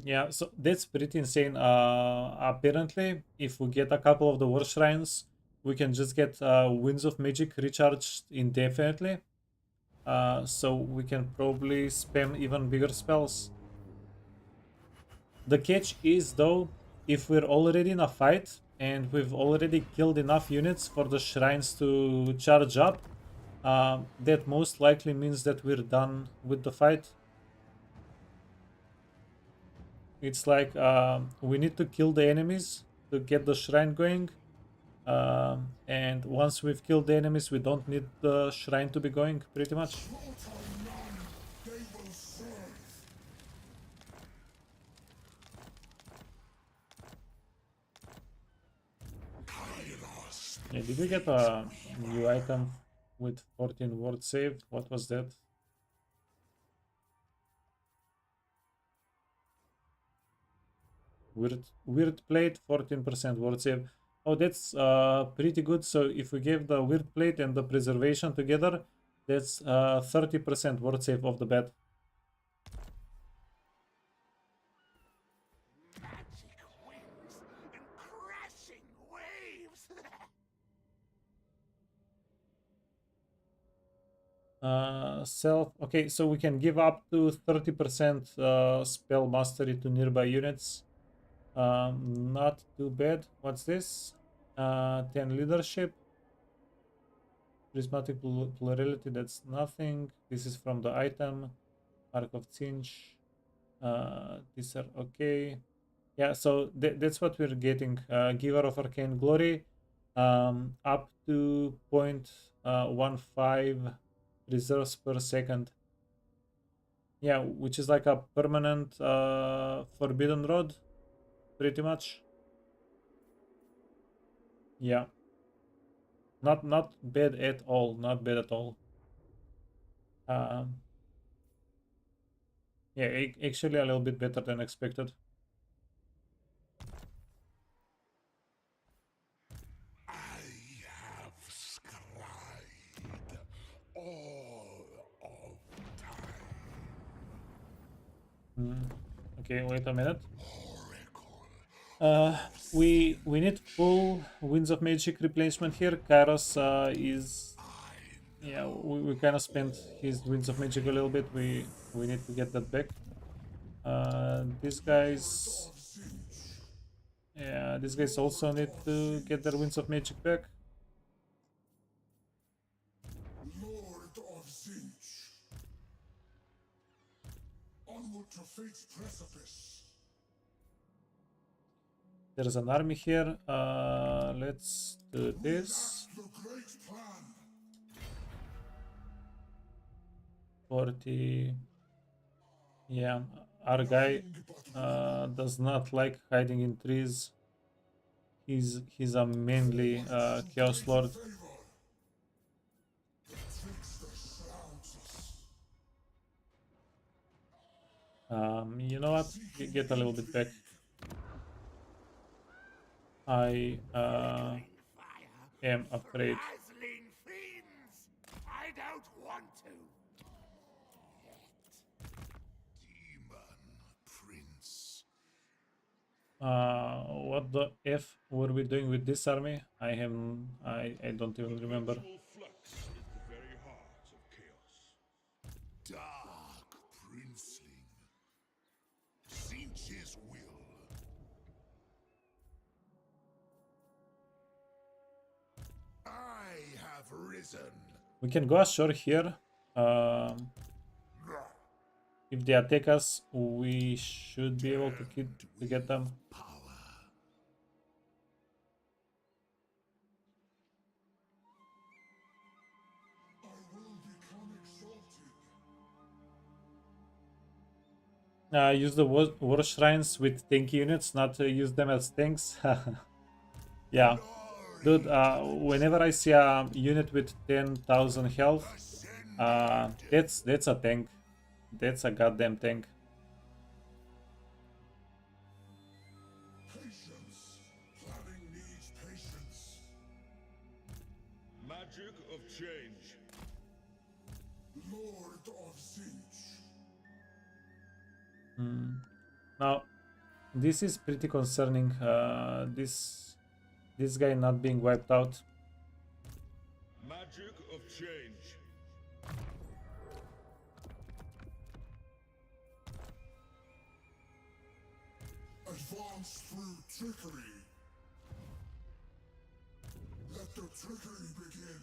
Speaker 3: Yeah, so that's pretty insane. Apparently, if we get a couple of the war shrines, we can just get Winds of Magic recharged indefinitely. So we can probably spam even bigger spells. The catch is, though, if we're already in a fight and we've already killed enough units for the shrines to charge up, that most likely means that we're done with the fight. It's like we need to kill the enemies to get the shrine going. And once we've killed the enemies, we don't need the shrine to be going, pretty much. Yeah, did we get a new item with 14 word save? What was that? Weird plate, 14% word save. Oh, that's pretty good. So if we gave the weird plate and the preservation together, that's 30% word save off the bat.
Speaker 1: Magic winds and crashing waves.
Speaker 3: Okay, so we can give up to 30% spell mastery to nearby units. Not too bad. What's this? 10 leadership. Prismatic plurality, that's nothing. This is from the item. Arc of Tzeentch. These are okay. Yeah, so that's what we're getting. Giver of Arcane Glory. Up to 0.15 reserves per second. Yeah, which is like a permanent Forbidden Rod, pretty much. Yeah. Not bad at all. Not bad at all. Yeah, actually a little bit better than expected.
Speaker 1: I have scribed all of time.
Speaker 3: Okay, wait a minute. We need full Winds of Magic replacement here. Kairos is, yeah, we kind of spent his Winds of Magic a little bit. We need to get that back. These guys, yeah, these guys also need to get their Winds of Magic back.
Speaker 6: Lord of Tzeentch. Onward to fate's precipice.
Speaker 3: There's an army here. Let's do this.
Speaker 6: The great plan.
Speaker 3: 40. Yeah, our guy does not like hiding in trees. He's a mainly Chaos Lord. You know what? Get a little bit back. I am afraid.
Speaker 1: Dazzling fiends! I don't want to.
Speaker 6: Demon Prince.
Speaker 3: What the F were we doing with this army? I don't even remember.
Speaker 6: Flux is the very heart of chaos. Dark Princeling. Tzeentch's will. I have risen.
Speaker 3: We can go ashore here. If they attack us, we should be able to get them. Use the war shrines with tanky units, not use them as tanks. Yeah, dude. Whenever I see a unit with 10,000 health, that's a tank. That's a goddamn tank.
Speaker 6: Patience. Planning needs patience. Magic of change. Lord of Tzeentch.
Speaker 3: Now, this is pretty concerning. This guy not being wiped out.
Speaker 6: Magic of change. Advance through trickery. Let the trickery begin.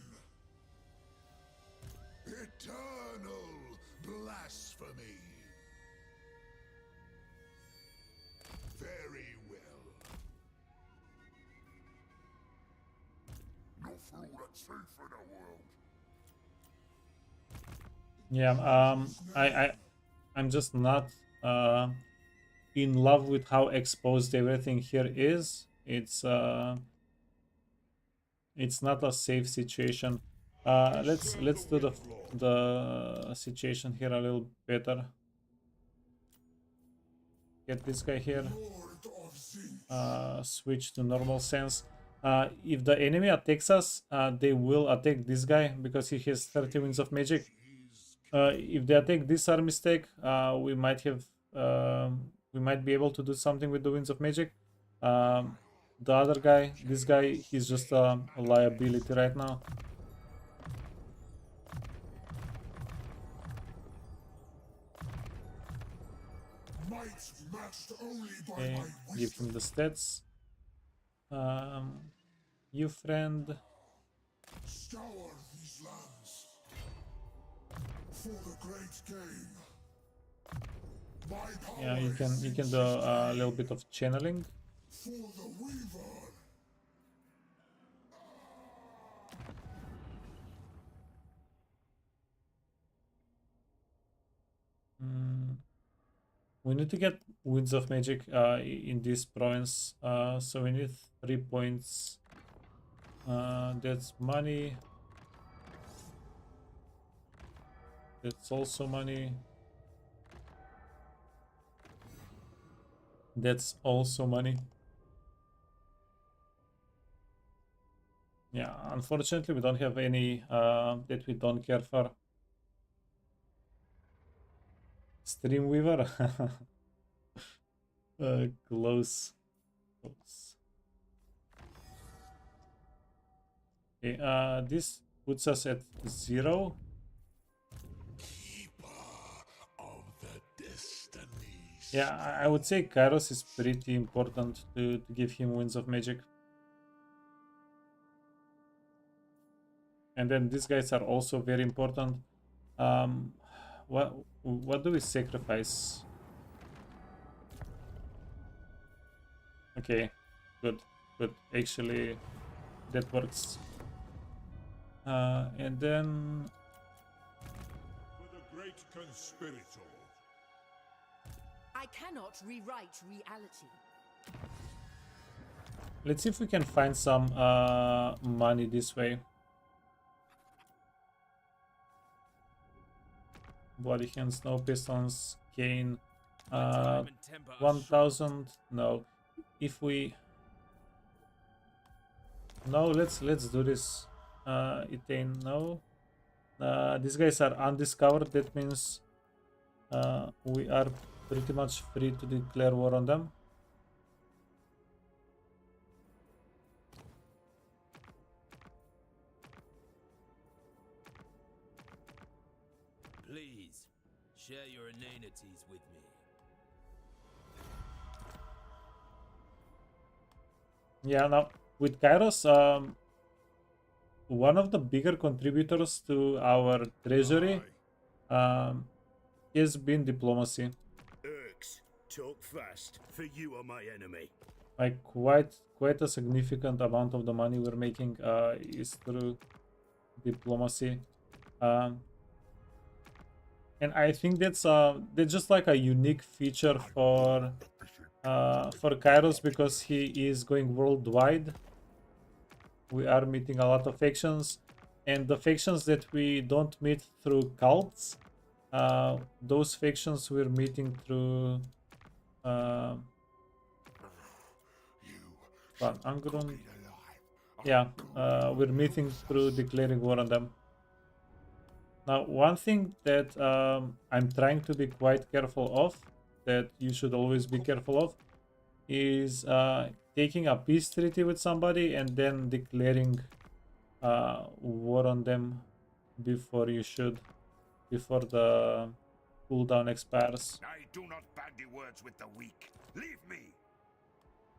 Speaker 6: Eternal blasphemy. Very well. Not for all that's safe in the world.
Speaker 3: Yeah, I'm just not in love with how exposed everything here is. It's not a safe situation. Let's do the situation here a little better. Get this guy here. Switch to normal sense. If the enemy attacks us, they will attack this guy because he has 30 winds of magic. If they attack this army stack, we might be able to do something with the winds of magic. The other guy, this guy, he's just a liability right now.
Speaker 6: Might matched only by
Speaker 3: Okay,
Speaker 6: my
Speaker 3: give him the stats. You friend.
Speaker 6: Scour these lands for the great game. My power
Speaker 3: Yeah, you can do a little bit of channeling.
Speaker 6: for the Weaver.
Speaker 3: We need to get Winds of Magic in this province, so we need 3 points. That's money. That's also money. That's also money. Yeah, unfortunately we don't have any that we don't care for. Streamweaver. Close. Close. Okay, this puts us at 0.
Speaker 6: Keeper of the destinies.
Speaker 3: Yeah, I would say Kairos is pretty important to give him Winds of Magic. And then these guys are also very important. What do we sacrifice? Okay, good. Actually, that works. And then
Speaker 6: For the great conspirator.
Speaker 5: I cannot rewrite reality.
Speaker 3: let's see if we can find some money this way. Bloody hands, no pistons, gain 1000. No, if we no, let's do this. Ethane, no. These guys are undiscovered. That means we are pretty much free to declare war on them.
Speaker 7: Please, share your inanities with me.
Speaker 3: Yeah, now with Kairos, one of the bigger contributors to our treasury has been diplomacy.
Speaker 8: Urks, talk fast, for you are my enemy.
Speaker 3: Like quite a significant amount of the money we're making is through diplomacy. And I think that's just like a unique feature for Kairos, because he is going worldwide. We are meeting a lot of factions, and the factions that we don't meet through cults, those factions we're meeting through Angrun. Yeah, we're meeting through declaring war on them. Now, one thing that I'm trying to be quite careful of, that you should always be careful of, is taking a peace treaty with somebody and then declaring war on them before you should, before the cooldown expires.
Speaker 1: I do not bandy words with the weak. Leave me.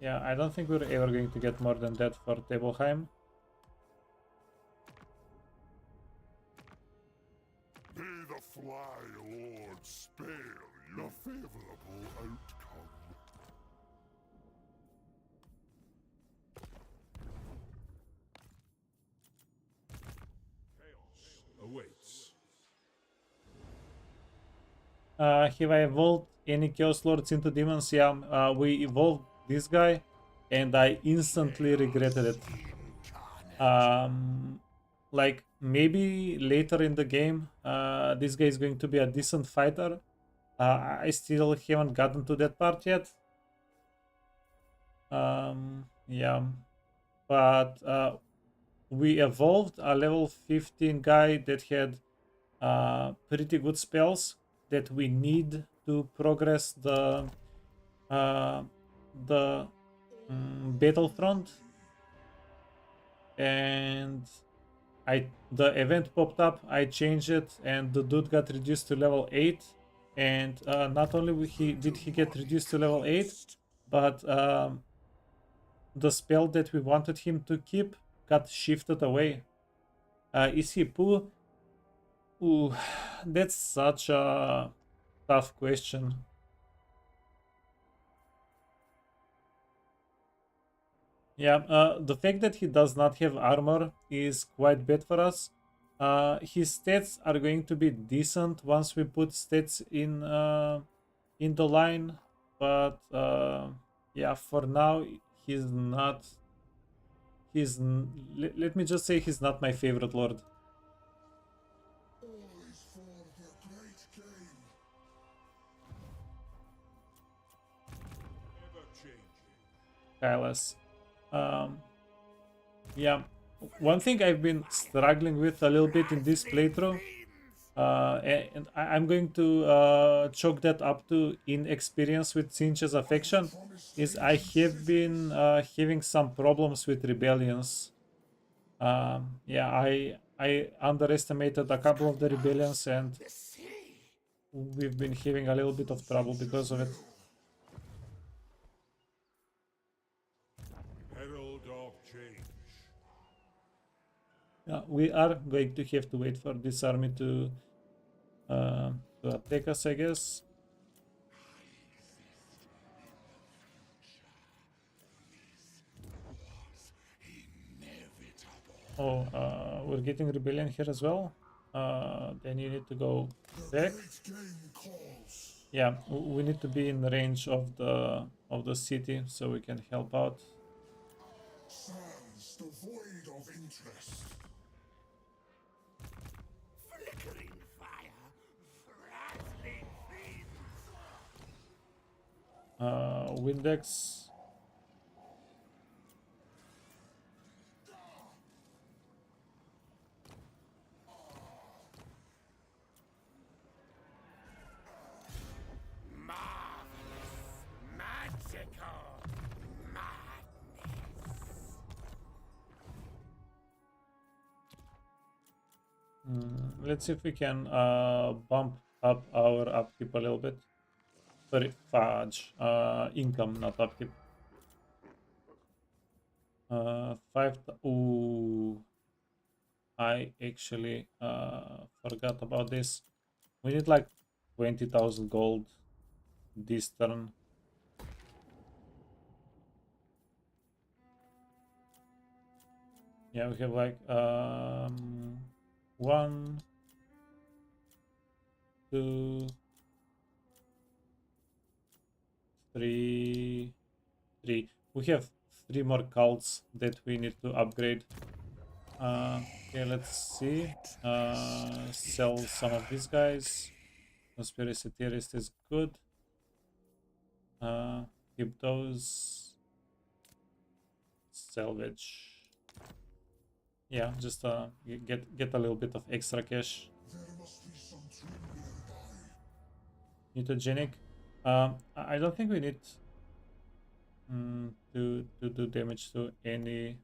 Speaker 3: Yeah, I don't think we're ever going to get more than that for Tableheim.
Speaker 6: May the Fly Lord spare your favorable outcome. Chaos awaits.
Speaker 3: Have I evolved any Chaos Lords into demons? Yeah, we evolved this guy, and I instantly regretted it. Like, maybe later in the game, this guy is going to be a decent fighter. I still haven't gotten to that part yet. Yeah, but we evolved a level 15 guy that had pretty good spells that we need to progress the battlefront, and the event popped up, I changed it, and the dude got reduced to level 8. And not only did he get reduced to level 8, but the spell that we wanted him to keep got shifted away. Is he Pooh? Ooh, that's such a tough question. Yeah, the fact that he does not have armor is quite bad for us. His stats are going to be decent once we put stats in the line, but yeah, for now he's not. Let me just say he's not my favorite lord.
Speaker 6: All is for the great game. Ever changing.
Speaker 3: Kairos. Yeah, one thing I've been struggling with a little bit in this playthrough And I'm going to chalk that up to inexperience with Tzeentch's affection. Is I have been having some problems with rebellions. Yeah, I underestimated a couple of the rebellions, and we've been having a little bit of trouble because of it.
Speaker 6: Herald of change.
Speaker 3: Yeah, we are going to have to wait for this army to attack us, I guess. Oh, we're getting rebellion here as well. Then you need to go back. Yeah, we need to be in range of the city so we can help out.
Speaker 6: Sands devoid of interest.
Speaker 1: Flickering fire, rattling fiends.
Speaker 3: Windex.
Speaker 1: Magical madness.
Speaker 3: Let's see if we can bump up our upkeep a little bit. Sorry, fudge. Income, not upkeep. 5. Ooh, I actually forgot about this. We need like 20,000 gold this turn. Yeah, we have like 1, 2, 3. We have 3 more cults that we need to upgrade. Okay, let's see. Sell some of these guys. Conspiracy theorist is good. Keep those. Salvage. Yeah, just get a little bit of extra cash. Mutagenic. I don't think we need to do damage to any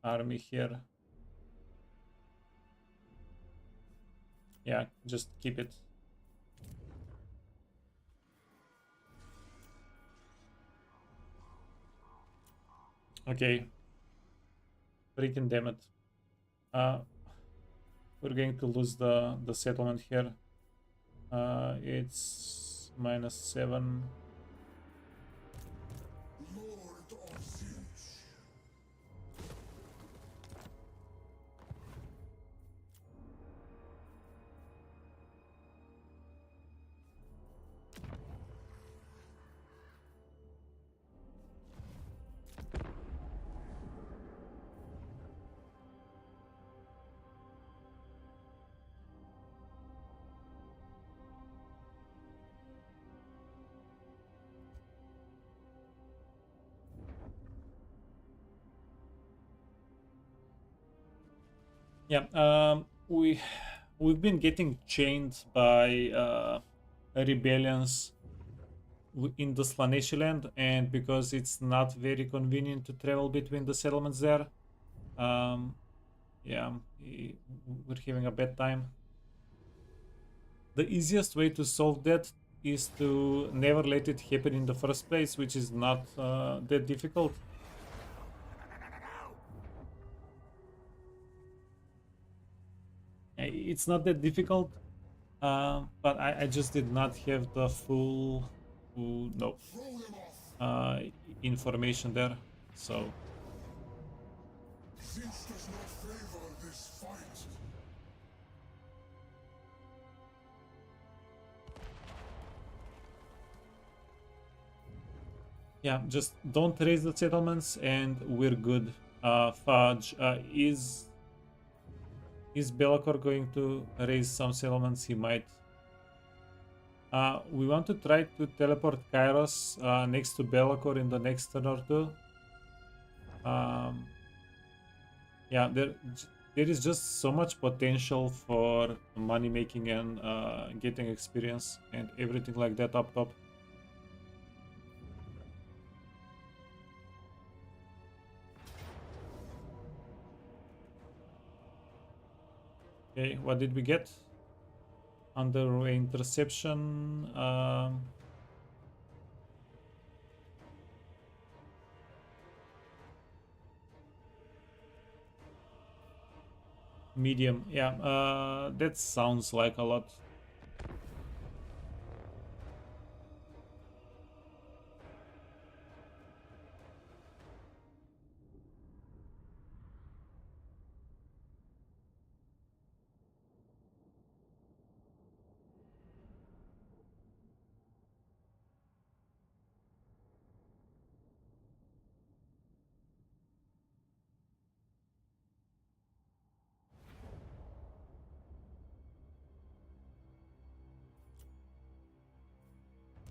Speaker 3: army here. Yeah, just keep it. Okay. Freaking damn it. We're going to lose the settlement here. It's -7.
Speaker 6: Lord of Tzeentch.
Speaker 3: Yeah, we've been getting chained by rebellions in the Slaneshi land, and because it's not very convenient to travel between the settlements there, yeah, we're having a bad time. The easiest way to solve that is to never let it happen in the first place, which is not that difficult. It's not that difficult, but I just did not have the full information there, so
Speaker 6: Tzeentch does not favor this fight.
Speaker 3: yeah, just don't raise the settlements and we're good. Fudge, is Belacor going to raise some settlements? He might. We want to try to teleport Kairos next to Belacor in the next turn or two. Yeah, there is just so much potential for money making and getting experience and everything like that up top. Okay, what did we get? Underway interception. Medium, yeah, that sounds like a lot.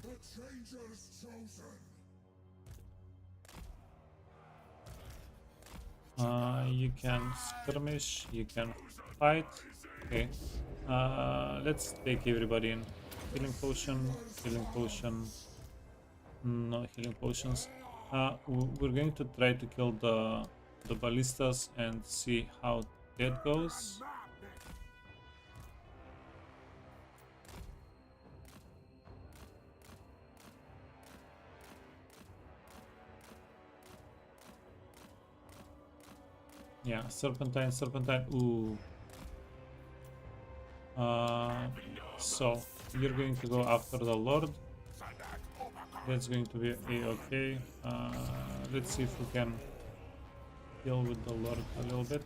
Speaker 6: The changer's chosen.
Speaker 3: You can skirmish, you can fight. Okay, let's take everybody in. Healing potion, no healing potions. We're going to try to kill the ballistas and see how that goes. Yeah, serpentine. Ooh. So you're going to go after the Lord. That's going to be a-okay. Let's see if we can deal with the Lord a little bit.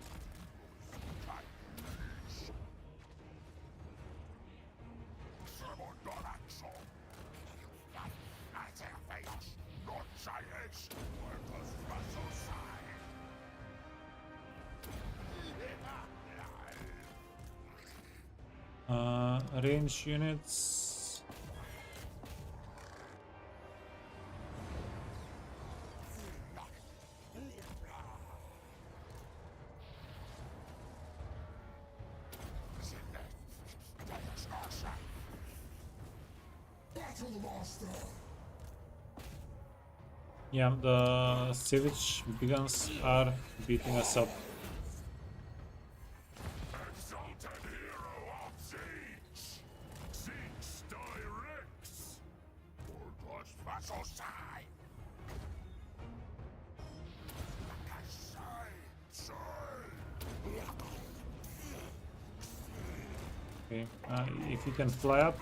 Speaker 3: Range units. Yeah, the savage beacons are beating us up.
Speaker 6: Exalted hero of Tzeentch. Tzeentch directs. Ordos Vasosai.
Speaker 3: Okay, if you can fly up,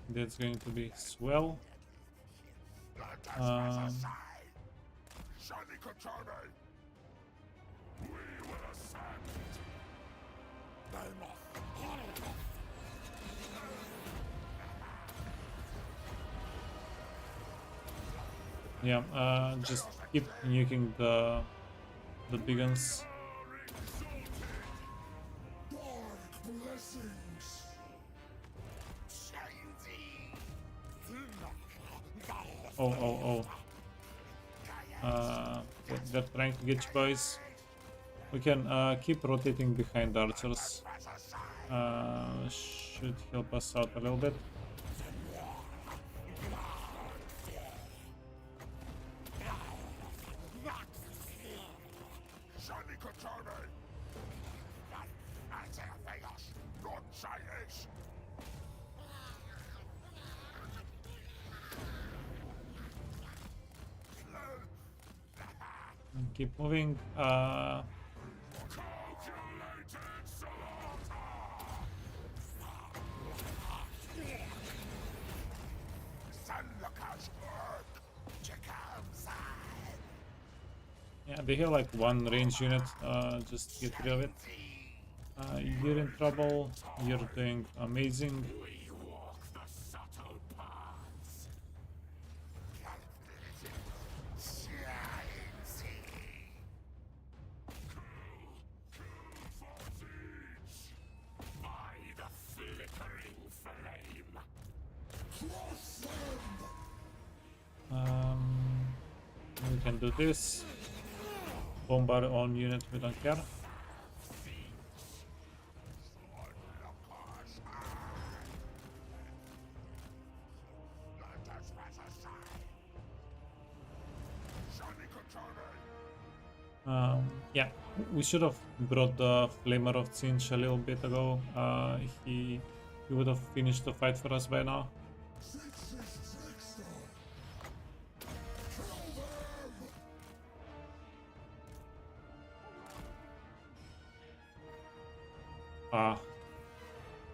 Speaker 3: that's going to be swell. Yeah, just keep nuking the beacons. Oh. They're trying to get you boys. We can keep rotating behind archers. Should help us out a little bit. Keep moving. Yeah, they have like one range unit. Just get rid of it. You're in trouble. You're doing amazing. We can do this. Bombard on unit, we don't care. Yeah, we should have brought the Flamer of Tzeentch a little bit ago. He would have finished the fight for us by now.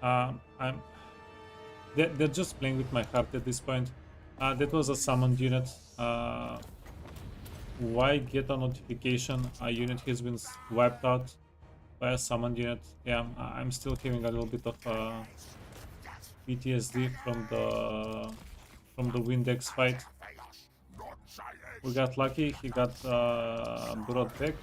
Speaker 3: I'm. They're just playing with my heart at this point. That was a summoned unit. Why get a notification a unit has been wiped out by a summoned unit? Yeah, I'm still having a little bit of PTSD from the Windex fight. We got lucky. He got brought back.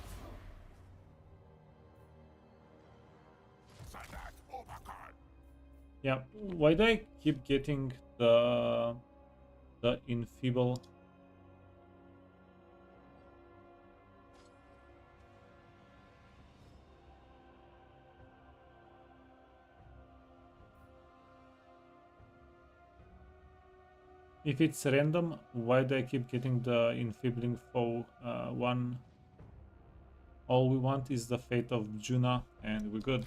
Speaker 3: Yeah, why do I keep getting the enfeeble? If it's random, why do I keep getting the enfeebling foe one? All we want is the fate of Juna, and we're good.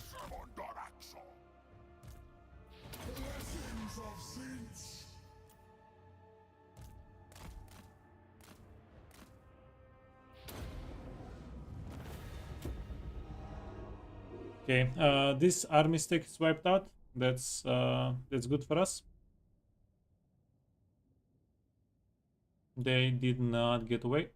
Speaker 3: Okay, this army stack is wiped out. That's good for us. They did not get away.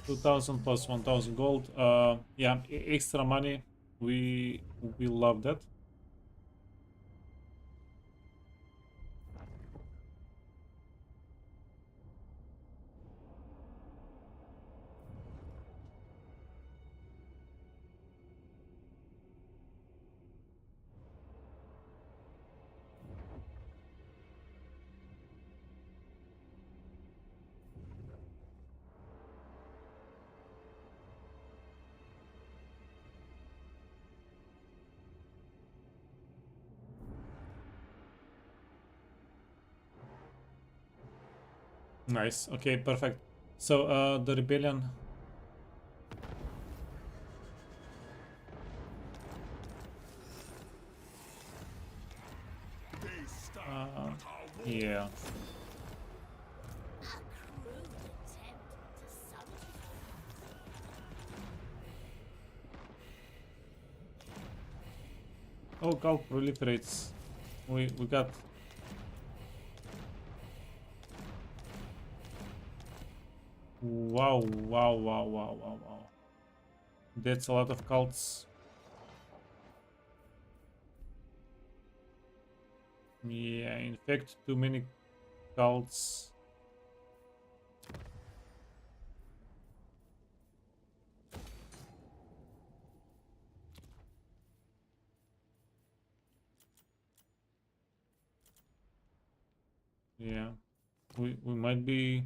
Speaker 3: $2,000 plus 1,000 gold. Yeah, extra money. We love that. Nice. Okay, perfect. So the rebellion. Yeah. Oh, cult proliferates. We got. Wow, wow, wow, wow, wow, wow. That's a lot of cults. Yeah, in fact, too many cults. Yeah, we might be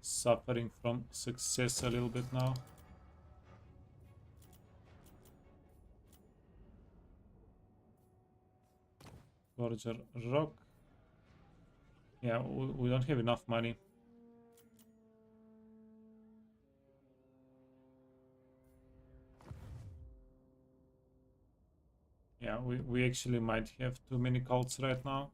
Speaker 3: suffering from success a little bit now. Forger rock. Yeah, we don't have enough money. Yeah, we actually might have too many cults right now.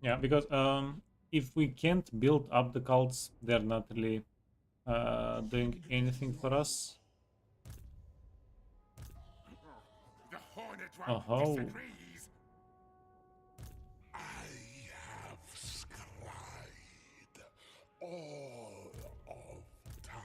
Speaker 3: Yeah, because if we can't build up the cults, they're not really doing anything for us.
Speaker 1: The Hornet
Speaker 3: Oh,
Speaker 1: disagrees.
Speaker 6: I have scried all of time.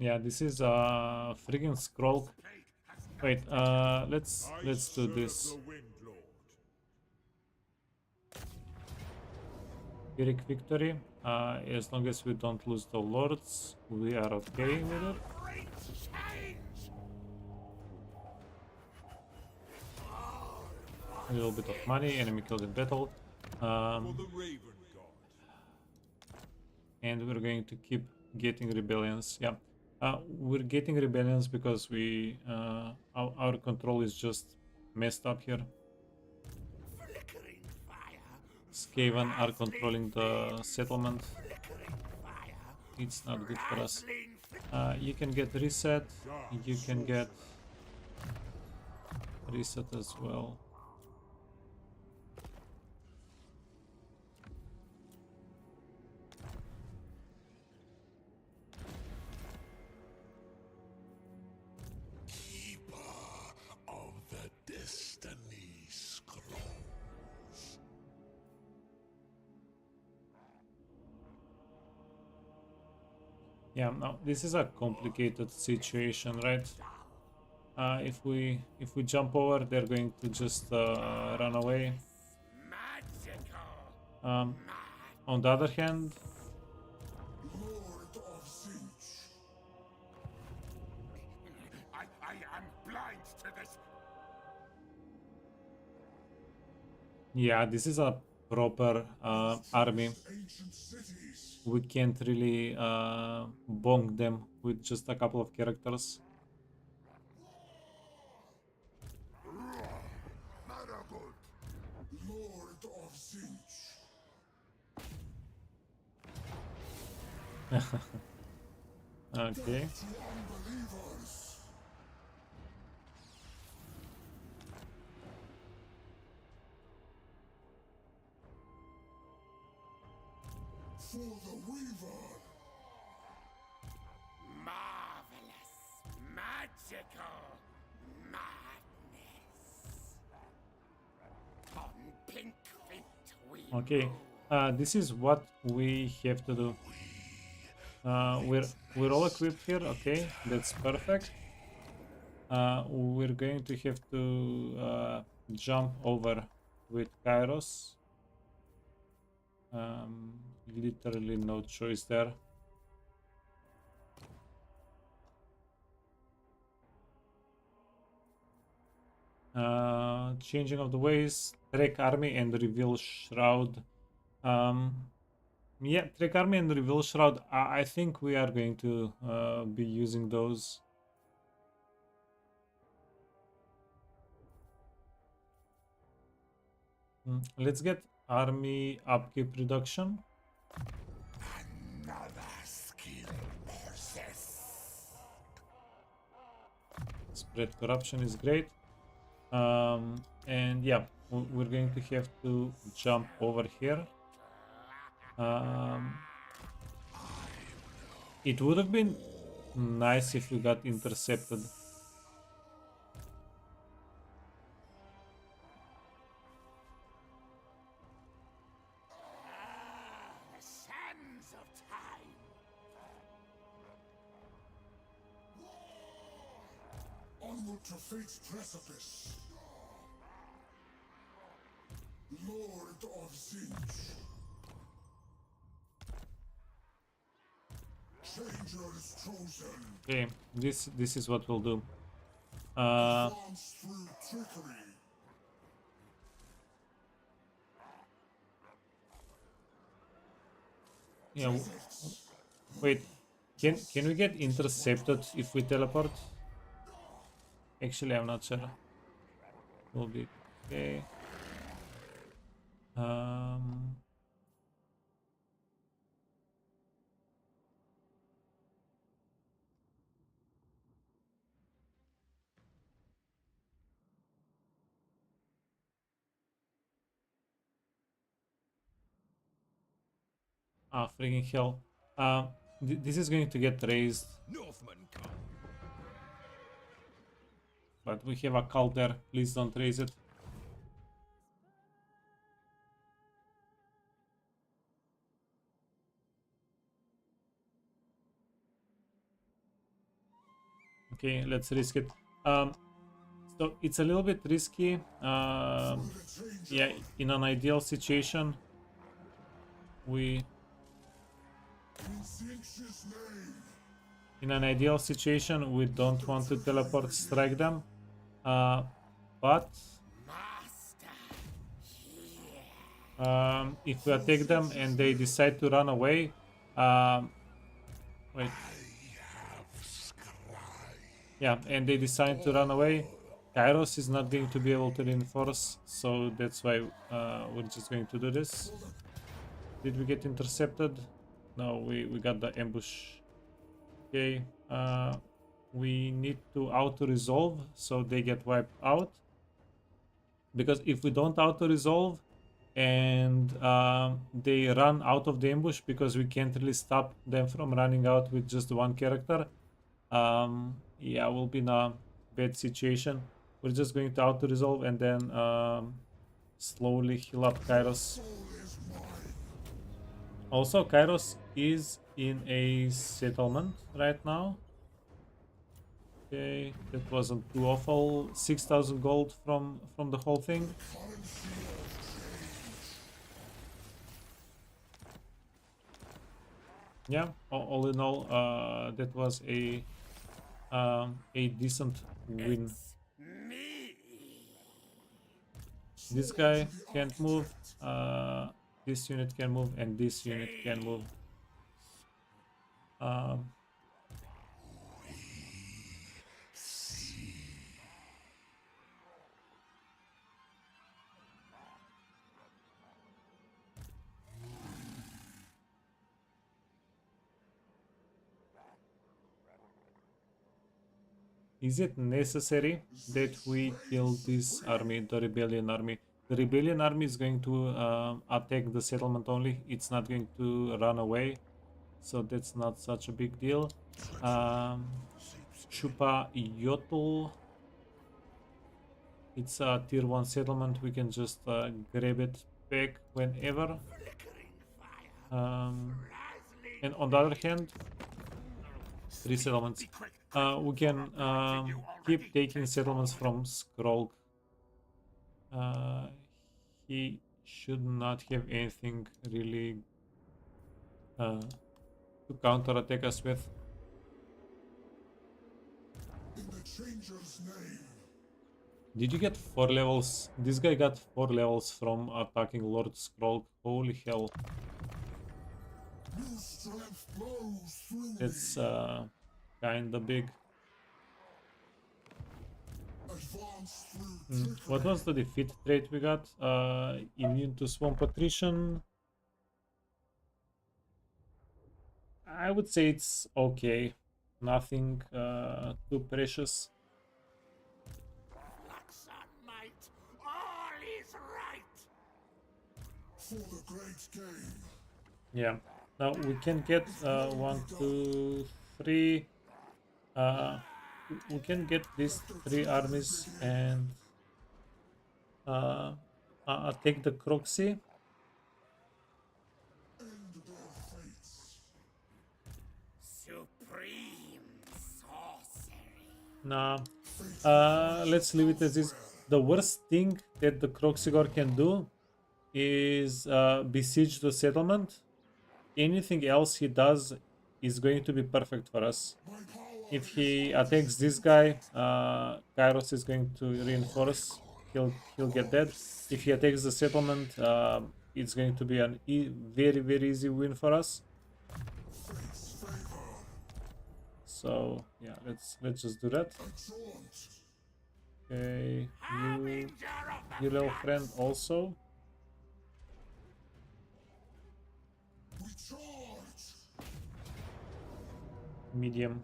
Speaker 3: Yeah, this is a freaking scroll. Wait, let's do
Speaker 6: serve
Speaker 3: this.
Speaker 6: the Wind Lord.
Speaker 3: Pyrrhic victory. As long as we don't lose the lords, we are okay with it. A little bit of money, enemy killed in battle.
Speaker 6: For the Raven God.
Speaker 3: And we're going to keep getting rebellions. Yeah, we're getting rebellions because we our control is just messed up here. Skaven are controlling the settlement. It's not good for us. You can get reset. You can get reset as well.
Speaker 6: Keeper of the Destiny Scrolls.
Speaker 3: Yeah, now this is a complicated situation, right? If we jump over, they're going to just run away. On the other hand,
Speaker 6: Lord of Tzeentch.
Speaker 1: I am blind to this.
Speaker 3: yeah, this is a proper army.
Speaker 6: Ancient cities.
Speaker 3: We can't really bonk them with just a couple of characters.
Speaker 6: Maragot. Lord of Tzeentch.
Speaker 3: Okay.
Speaker 6: To unbelievers. For the Weaver.
Speaker 1: Marvelous, magical madness. On pink feet we
Speaker 3: Okay. This is what we have to do. We're all equipped here. Okay, that's perfect. We're going to have to jump over with Kairos. Literally no choice there. Changing of the ways, Trek Army and Reveal Shroud. Yeah, Trek Army and Reveal Shroud. I think we are going to be using those. Let's get army upkeep reduction.
Speaker 6: Another skill possessed.
Speaker 3: Spread corruption is great. And yeah, we're going to have to jump over here. It would have been nice if we got intercepted.
Speaker 1: the sands of time.
Speaker 6: Onward to fate's precipice. Lord of Tzeentch. Changers chosen.
Speaker 3: Okay, this is what we'll do.
Speaker 6: Advance through trickery.
Speaker 3: Yeah. Wait, can we get intercepted if we teleport? Actually, I'm not sure. Will be okay. Freaking hell. This is going to get raised.
Speaker 7: Northmen come.
Speaker 3: But we have a cult there. Please don't raise it. Okay, let's risk it. So it's a little bit risky. Yeah, in an ideal situation, we don't want to teleport strike them. But if we attack them and they decide to run away, wait. Yeah, and they decide to run away, Kairos is not going to be able to reinforce, so that's why we're just going to do this. Did we get intercepted? No, we got the ambush. Okay, we need to auto-resolve so they get wiped out. Because if we don't auto-resolve and they run out of the ambush, because we can't really stop them from running out with just one character, yeah, we'll be in a bad situation. We're just going to auto-resolve and then slowly heal up Kairos. Also, Kairos is in a settlement right now. Okay, that wasn't too awful. 6,000 gold from the whole thing. Yeah, all in all, that was a decent win. This guy can't move. This unit can move, and this unit can move. Is it necessary that we kill this army, the rebellion army? The rebellion army is going to attack the settlement only. It's not going to run away, so that's not such a big deal. Chupa Yotl. It's a tier 1 settlement. We can just grab it back whenever. And on the other hand, 3 settlements. We can keep taking settlements from Skrolg. He should not have anything really to counter-attack us with.
Speaker 6: In the Changer's name.
Speaker 3: Did you get 4 levels? This guy got 4 levels from attacking Lord Skrolg. Holy hell.
Speaker 6: New strength flows through
Speaker 3: It's
Speaker 6: me.
Speaker 3: kinda big.
Speaker 6: Advance through
Speaker 3: What was the defeat trait we got? Immune to swamp attrition. I would say it's okay. Nothing too precious.
Speaker 1: Black Sun might. All is right.
Speaker 6: for the great game.
Speaker 3: Yeah. Now we can get 1, 2, 3. We can get these 3 armies and take the Croxy.
Speaker 1: Supreme sorcery.
Speaker 3: Nah. Let's leave it as is. The worst thing that the Croxigor can do is besiege the settlement. Anything else he does is going to be perfect for us. If he attacks this guy, Kairos is going to reinforce. He'll get dead. If he attacks the settlement, it's going to be a very easy win for us. So yeah, let's just do that. Okay, you little friend also. Medium.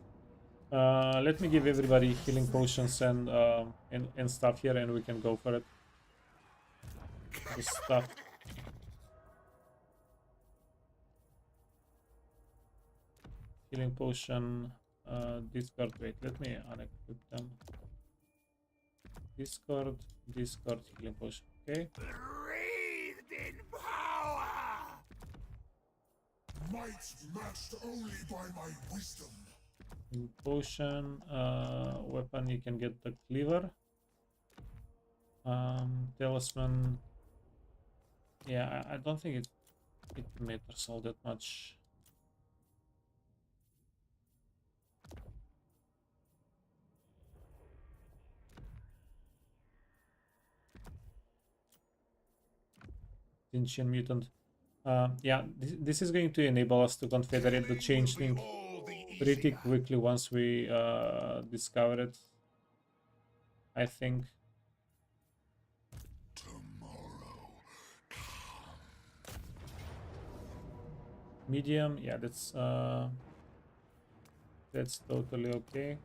Speaker 3: Let me give everybody healing potions and stuff here, and we can go for it. The stuff. Healing potion. Discard. Wait, let me unequip them. Discord, healing potion. Okay.
Speaker 1: Breathed in power.
Speaker 6: Might matched only by my wisdom.
Speaker 3: Healing potion. weapon, you can get the cleaver. Talisman. Yeah, I don't think it matters all that much. Tzeentch mutant. Yeah, this is going to enable us to confederate the changeling pretty quickly once we discover it, I think. Medium, yeah, that's totally okay.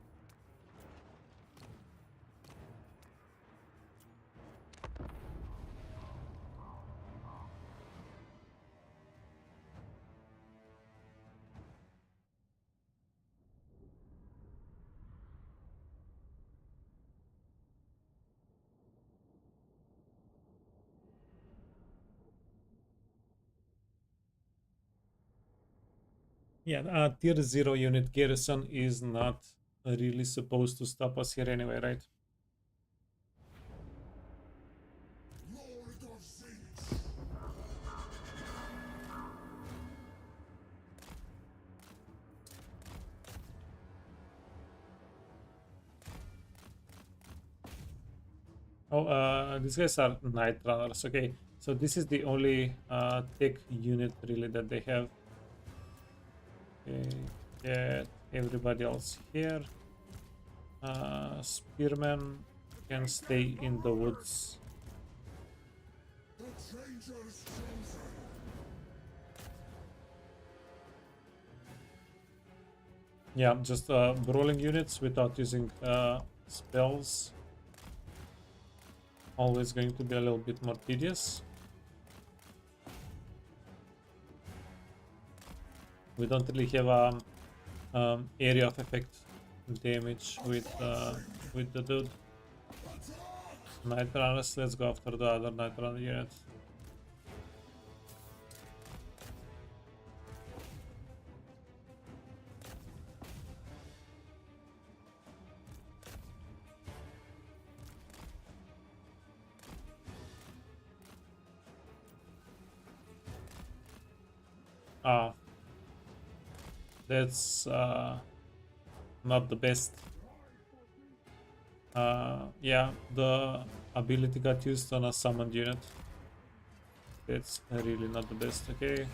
Speaker 3: Yeah, tier 0 unit garrison is not really supposed to stop us here anyway, right?
Speaker 6: Lord of Tzeentch.
Speaker 3: Oh, these guys are Night Runners. Okay, so this is the only tech unit really that they have. Okay, get everybody else here. Spearmen can stay in the woods.
Speaker 6: The Changer's chosen.
Speaker 3: Yeah, just brawling units without using spells. Always going to be a little bit more tedious. We don't really have area of effect damage with the dude. Night Runners, let's go after the other Night Runner unit. That's not the best. Yeah, the ability got used on a summoned unit. That's really not the best. Okay.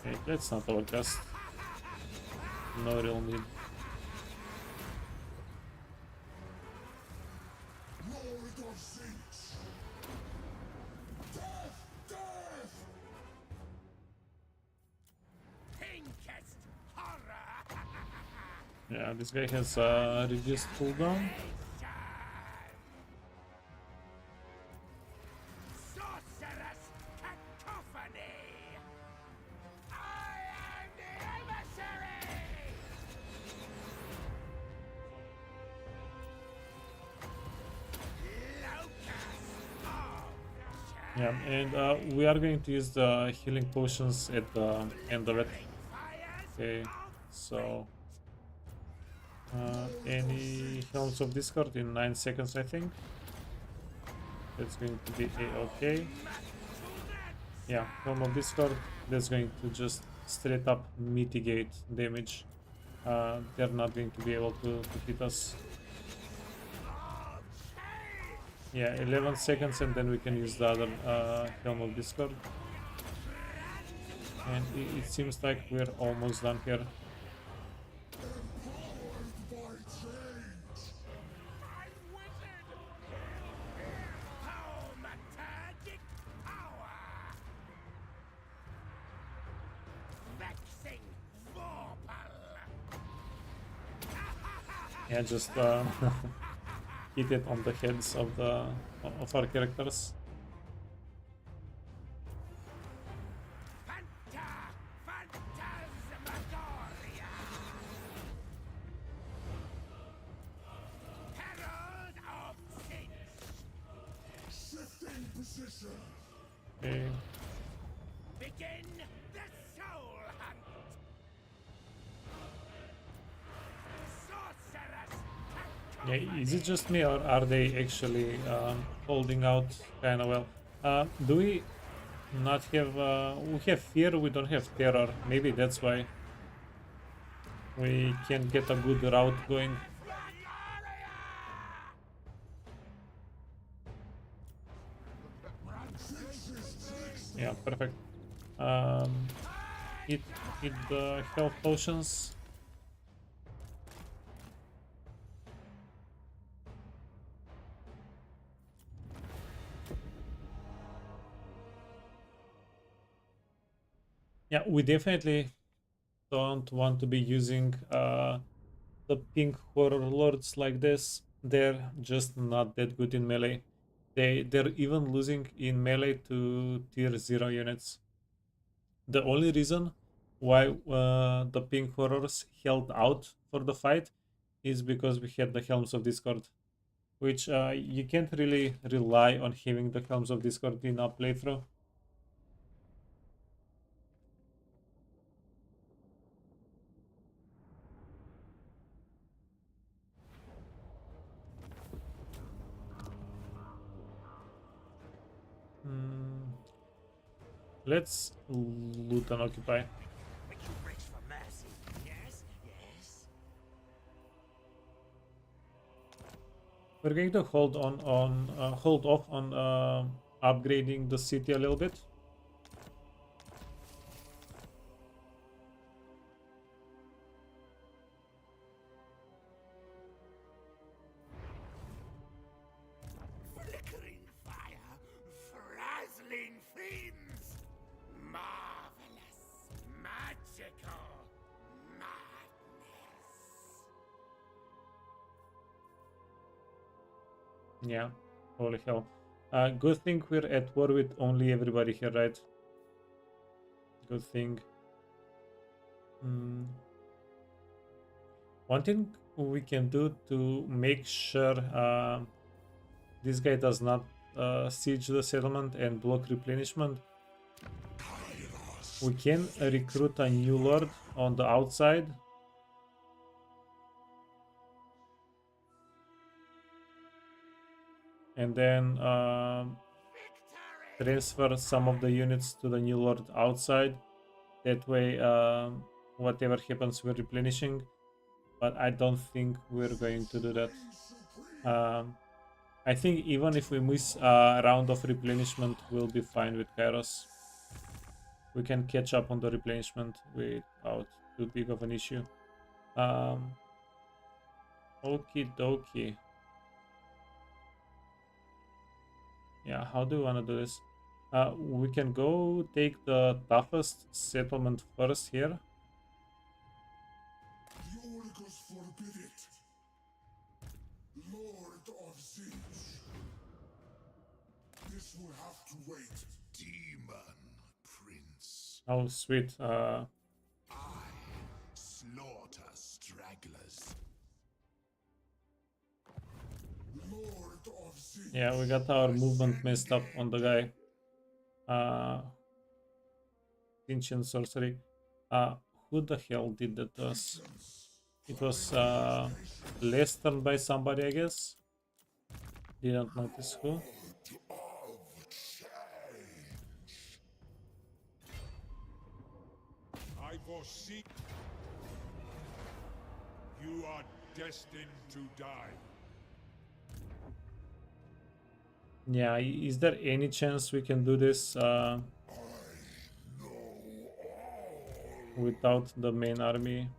Speaker 3: Okay, let's not overcast. No real need.
Speaker 6: Lord of Tzeentch. Death! Death!
Speaker 1: Pinkest horror!
Speaker 3: Yeah, this guy has reduced cooldown.
Speaker 1: Sorcerous cacophony! I am the emissary!
Speaker 3: Yeah, and we are going to use the healing potions at the end of it. Okay, so any Helms of Discord in 9 seconds, I think. That's going to be a-okay. Yeah, Helm of Discord, that's going to just straight up mitigate damage. They're not going to be able to hit us. Yeah, 11 seconds and then we can use the other Helm of Discord. And it seems like we're almost done here.
Speaker 6: Empowered by change.
Speaker 1: Thaumaturgic power! Vexing Vorpal!
Speaker 3: Yeah, just hit it on the heads of our characters.
Speaker 1: Fanta
Speaker 3: Okay.
Speaker 8: Begin the soul hunt. Sorceress,
Speaker 3: Yeah, is it just me or are they actually holding out kind of well? Do we not have... we have fear, we don't have terror. Maybe that's why we can't get a good route going. Yeah, perfect. Eat, eat the health potions. Yeah, we definitely don't want to be using the pink horror lords like this. They're just not that good in melee. They're even losing in melee to tier 0 units. The only reason why the pink horrors held out for the fight is because we had the Helms of Discord, which you can't really rely on having the Helms of Discord in a playthrough. Let's loot and occupy.
Speaker 8: make you brace for mercy. Yes, yes.
Speaker 3: We're going to hold off on upgrading the city a little bit.
Speaker 8: Flickering fire, frazzling fiends. Marvelous, magical madness.
Speaker 3: Yeah, holy hell. Good thing we're at war with only everybody here, right? Good thing. One thing we can do to make sure this guy does not siege the settlement and block replenishment, we can recruit a new lord on the outside. And then transfer some of the units to the new lord outside. That way, whatever happens, we're replenishing. But I don't think we're going to do that. I think even if we miss a round of replenishment, we'll be fine with Kairos. We can catch up on the replenishment without too big of an issue. Okie dokie. Yeah, how do we want to do this? We can go take the toughest settlement first here.
Speaker 6: The oracles forbid it. Lord of Tzeentch. This will have to wait. Demon Prince.
Speaker 3: Oh, sweet.
Speaker 6: I slaughter stragglers. Lord of Tzeentch.
Speaker 3: Yeah, we got our movement messed up on the guy. Ancient sorcery. Who the hell did that to us? It was last turn by somebody, I guess. Didn't notice who.
Speaker 6: I foresee you are destined to die.
Speaker 3: Yeah, is there any chance we can do this without the main army?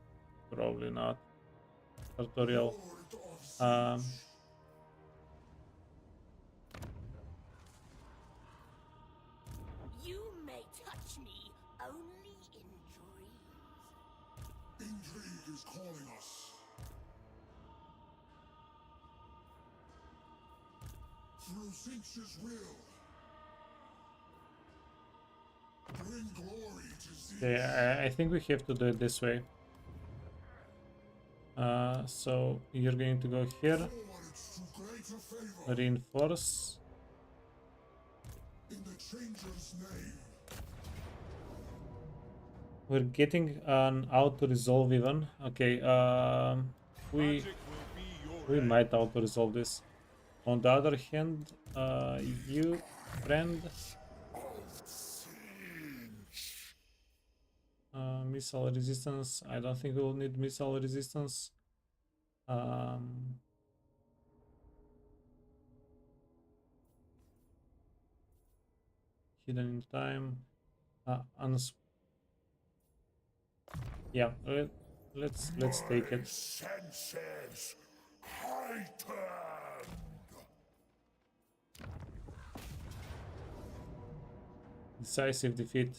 Speaker 3: Probably not. Tutorial.
Speaker 5: You may touch me only in dreams.
Speaker 6: Intrigue is calling us. Through Tzeentch's will. Bring glory to Tzeentch.
Speaker 3: Yeah, I think we have to do it this way. So you're going to go here,
Speaker 6: Forwards to greater favor.
Speaker 3: reinforce.
Speaker 6: In the stranger's name.
Speaker 3: We're getting an auto-resolve even. Okay, we might auto-resolve this. On the other hand, you, friend, missile resistance. I don't think we'll need missile resistance. Hidden in time. Yeah, let's take it.
Speaker 6: Senses heightened.
Speaker 3: Decisive defeat.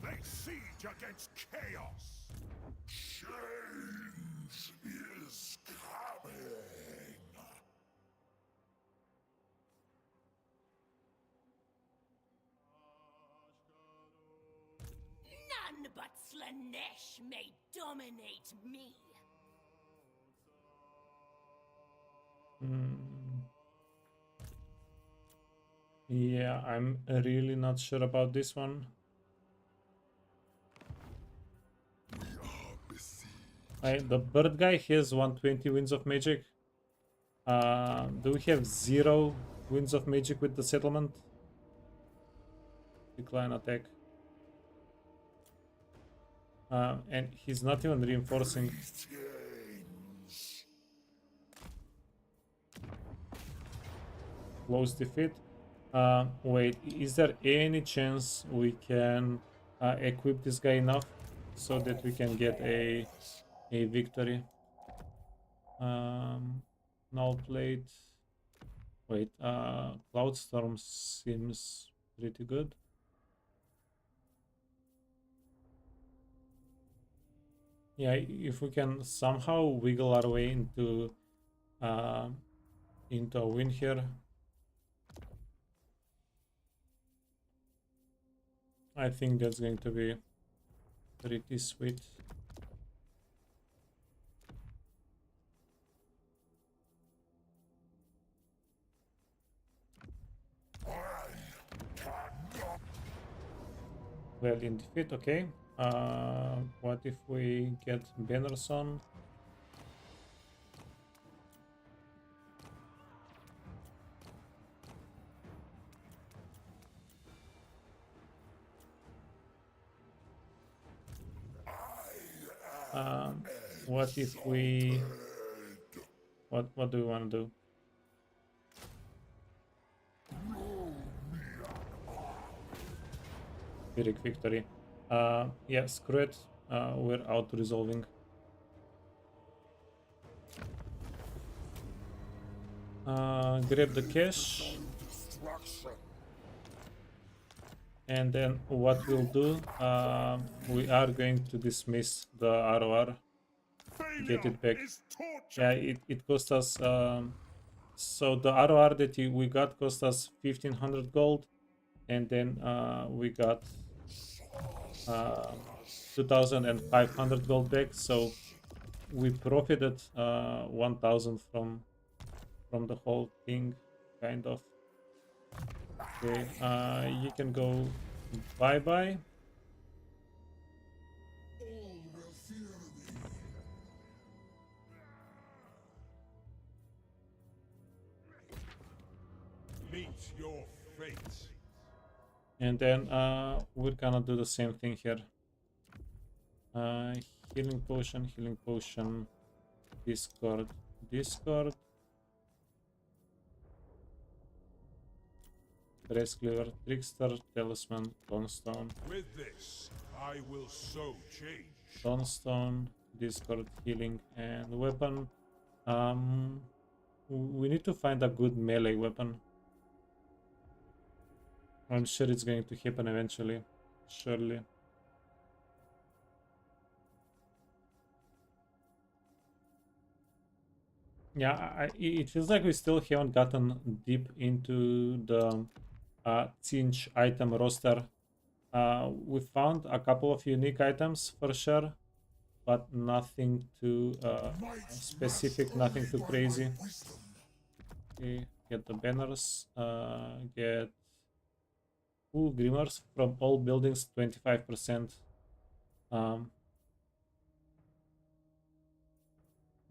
Speaker 6: Lay siege against chaos. Change is coming.
Speaker 5: None but Slanesh may dominate me.
Speaker 3: Yeah, I'm really not sure about this one. The bird guy has 120 winds of magic. Do we have 0 winds of magic with the settlement? Decline attack. And he's not even reinforcing. Close defeat. Wait, is there any chance we can equip this guy enough so that we can get a victory? Null plate. Wait, Cloud Storm seems pretty good. Yeah, if we can somehow wiggle our way into a win here. I think that's going to be pretty sweet. Well, in defeat, okay. What if we get banners on? What if we... What do we want to do? Pyrrhic victory. Yeah, screw it. We're auto-resolving. Grab the cash. And then what we'll do, we are going to dismiss the ROR. Get it back. Yeah, it cost us... so the ROR that we got cost us 1500 gold. And then we got 2500 gold back, so we profited 1000 from the whole thing, kind of. Okay, you can go bye-bye.
Speaker 6: Meet your fate.
Speaker 3: And then we're gonna do the same thing here. Healing potion, discord. Press cleaver, trickster, talisman, tombstone.
Speaker 6: With this, I will so change.
Speaker 3: Tombstone, discord, healing, and weapon. We need to find a good melee weapon. I'm sure it's going to happen eventually, surely. Yeah, it feels like we still haven't gotten deep into the Tzeentch item roster. We found a couple of unique items for sure, but nothing too specific, nothing too crazy. Okay, get the banners, get Grimoires from all buildings, 25%.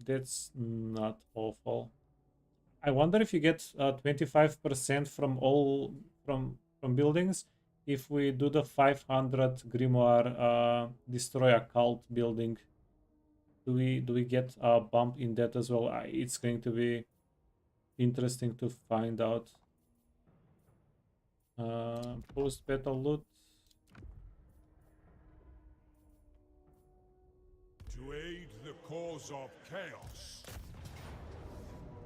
Speaker 3: That's not awful. I wonder if you get 25% from all from buildings if we do the 500 Grimoire destroy a cult building. Do we get a bump in that as well? It's going to be interesting to find out. Post battle loot.
Speaker 6: To aid the cause of chaos.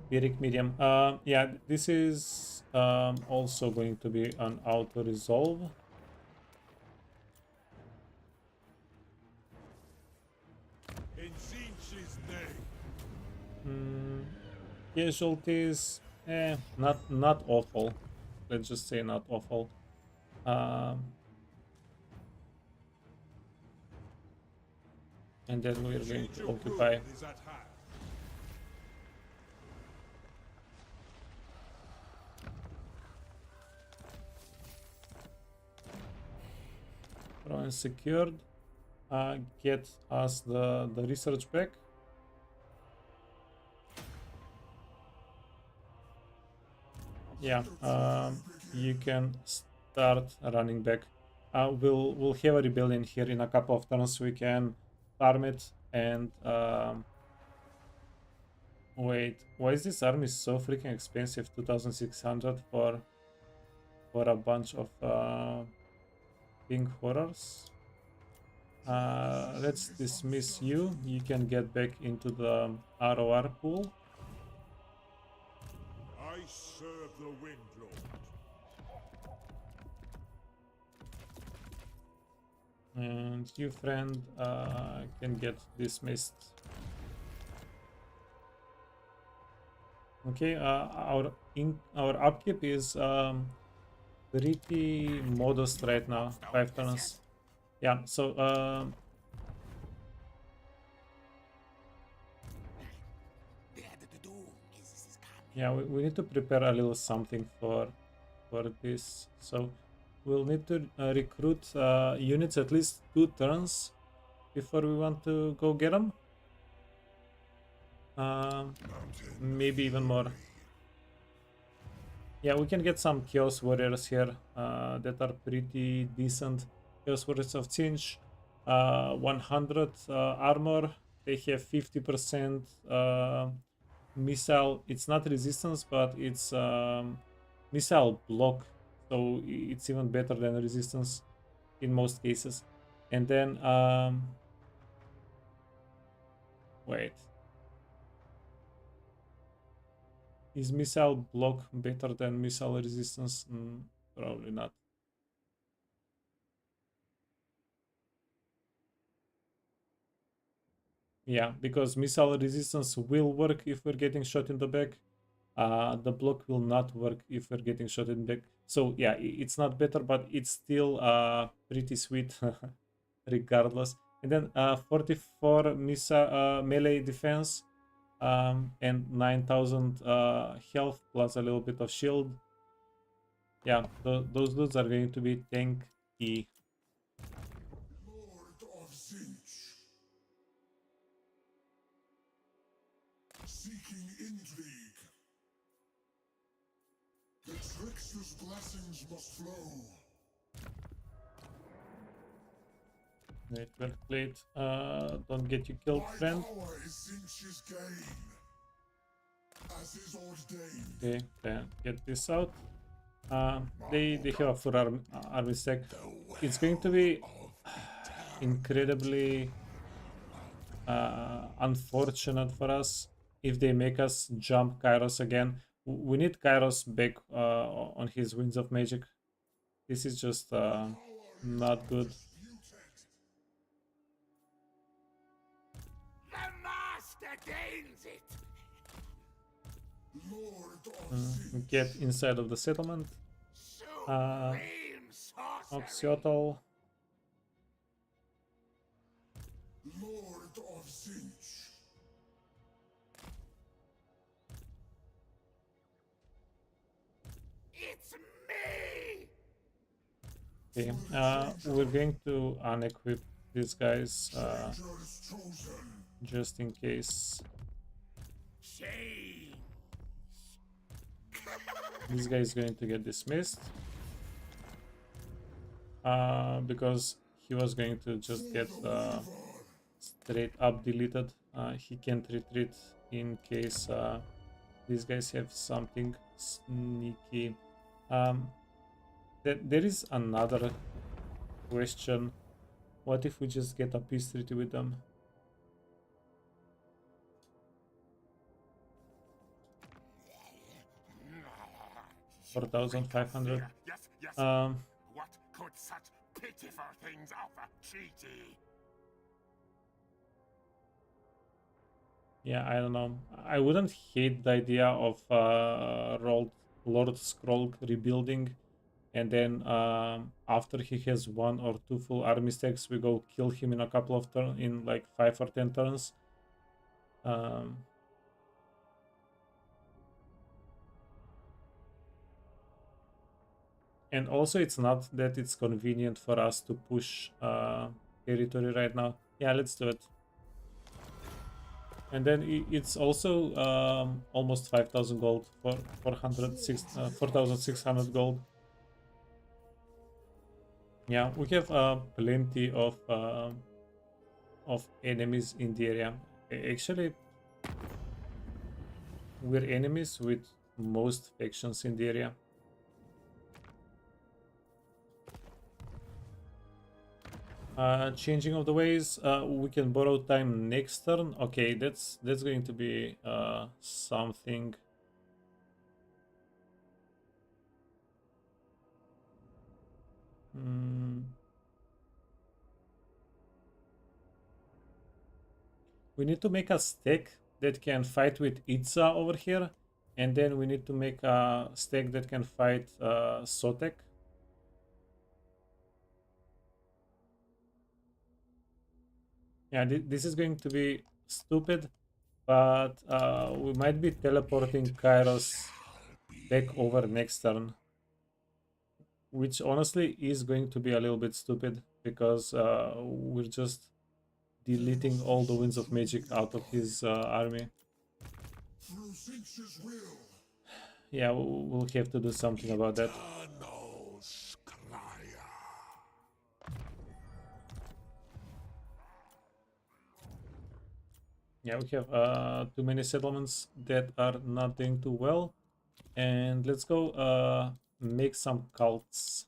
Speaker 3: Pyrrhic medium. Yeah, this is also going to be an auto resolve.
Speaker 6: In Tzeentch's name.
Speaker 3: Casualties, not awful. Let's just say not awful. And then we're going to occupy.
Speaker 6: Is at hand.
Speaker 3: Province secured. Get us the research back. Yeah, you can start running back. We'll have a rebellion here in a couple of turns. We can farm it and wait. Why is this army so freaking expensive? 2,600 for a bunch of pink horrors. Let's dismiss you. You can get back into the ROR pool.
Speaker 6: I serve the Wind Lord.
Speaker 3: And you, friend, can get dismissed. Okay, our upkeep is pretty modest right now. 5 turns. Yeah, so yeah, we need to prepare a little something for this. So we'll need to recruit units at least 2 turns before we want to go get them. Maybe even more. Yeah, we can get some Chaos Warriors here that are pretty decent. Chaos Warriors of Tzeentch, 100 armor. They have 50% missile. It's not resistance, but it's missile block. So it's even better than resistance in most cases. And then, wait. Is missile block better than missile resistance? Probably not. Yeah, because missile resistance will work if we're getting shot in the back. The block will not work if we're getting shot in the back. So yeah, it's not better, but it's still pretty sweet regardless. And then 44 missile melee defense. And 9,000 health plus a little bit of shield. Yeah, those dudes are going to be tanky.
Speaker 6: Lord of Tzeentch. Seeking intrigue. The trickster's blessings must flow.
Speaker 3: Wait, well played. Don't get you killed,
Speaker 6: My
Speaker 3: friend.
Speaker 6: power is Tzeentch's gain. As is ordained.
Speaker 3: Okay, then get this out. They have a full army stack. It's going to be incredibly unfortunate for us if they make us jump Kairos again. We need Kairos back on his Winds of Magic. This is just not good.
Speaker 1: The master gains it.
Speaker 6: Lord of Tzeentch.
Speaker 3: Get inside of the settlement.
Speaker 1: Supreme sorcery.
Speaker 3: Oxyotl.
Speaker 6: Lord of Tzeentch.
Speaker 1: It's me!
Speaker 3: Okay, we're going to unequip these guys
Speaker 6: Rangers chosen.
Speaker 3: just in case.
Speaker 1: Change!
Speaker 3: This guy is going to get dismissed because he was going to just get straight up deleted. He can't retreat in case these guys have something sneaky. There is another question. What if we just get a peace treaty with them? $4,500.
Speaker 1: Yes, yes. What could such pitiful things offer, treaty?
Speaker 3: Yeah, I don't know. I wouldn't hate the idea of Lord Scroll rebuilding, and then after he has 1 or 2 full army stacks, we go kill him in a couple of turns, in like 5 or 10 turns. And also, it's not that it's convenient for us to push territory right now. Yeah, let's do it. And then it's also almost 5,000 gold for 4,600 gold. Yeah, we have plenty of enemies in the area. Actually, we're enemies with most factions in the area. Changing of the ways, we can borrow time next turn. Okay, that's going to be something. We need to make a stack that can fight with Itza over here, and then we need to make a stack that can fight Sotek. Yeah, this is going to be stupid, but we might be teleporting Kairos back over next turn, which honestly is going to be a little bit stupid because we're just deleting all the winds of magic out of his army.
Speaker 6: Through Tzeentch's will.
Speaker 3: Yeah, we'll have to do something about that. Yeah, we have too many settlements that are not doing too well. And let's go make some cults.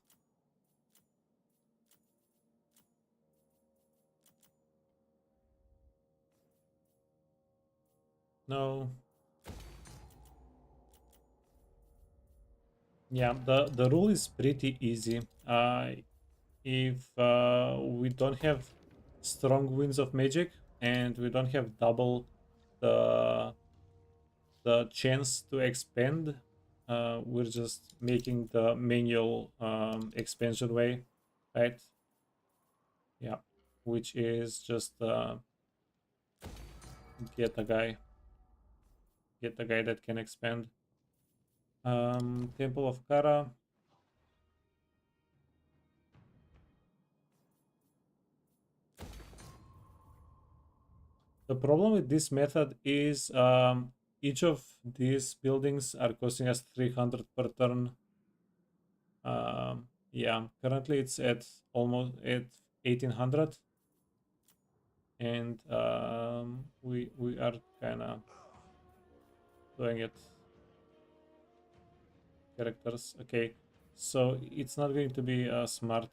Speaker 3: No. Yeah, the rule is pretty easy. If we don't have strong winds of magic and we don't have double the chance to expand, we're just making the manual expansion way, right? Yeah, which is just get a guy that can expand. Temple of Kara. The problem with this method is each of these buildings are costing us 300 per turn. Yeah, currently it's at almost at 1800, and we are kind of doing it. Characters, okay. So it's not going to be a smart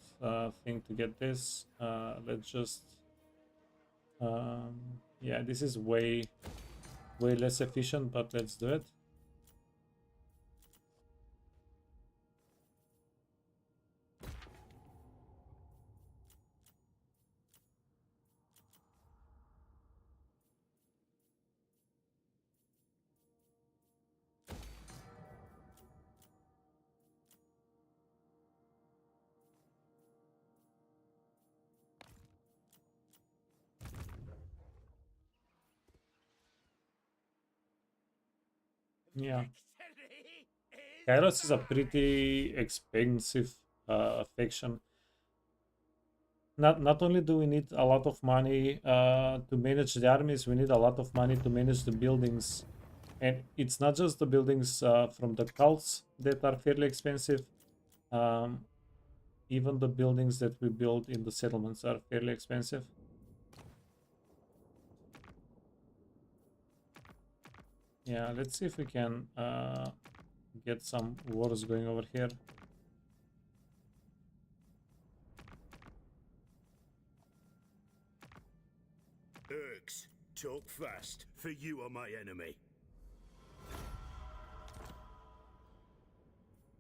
Speaker 3: thing to get this. Let's just yeah, this is way less efficient, but let's do it. Yeah. Kairos is a pretty expensive faction. Not only do we need a lot of money to manage the armies, we need a lot of money to manage the buildings. And it's not just the buildings from the cults that are fairly expensive. Even the buildings that we build in the settlements are fairly expensive. Yeah, let's see if we can get some wars going over here.
Speaker 8: Urks, talk fast, for you are my enemy.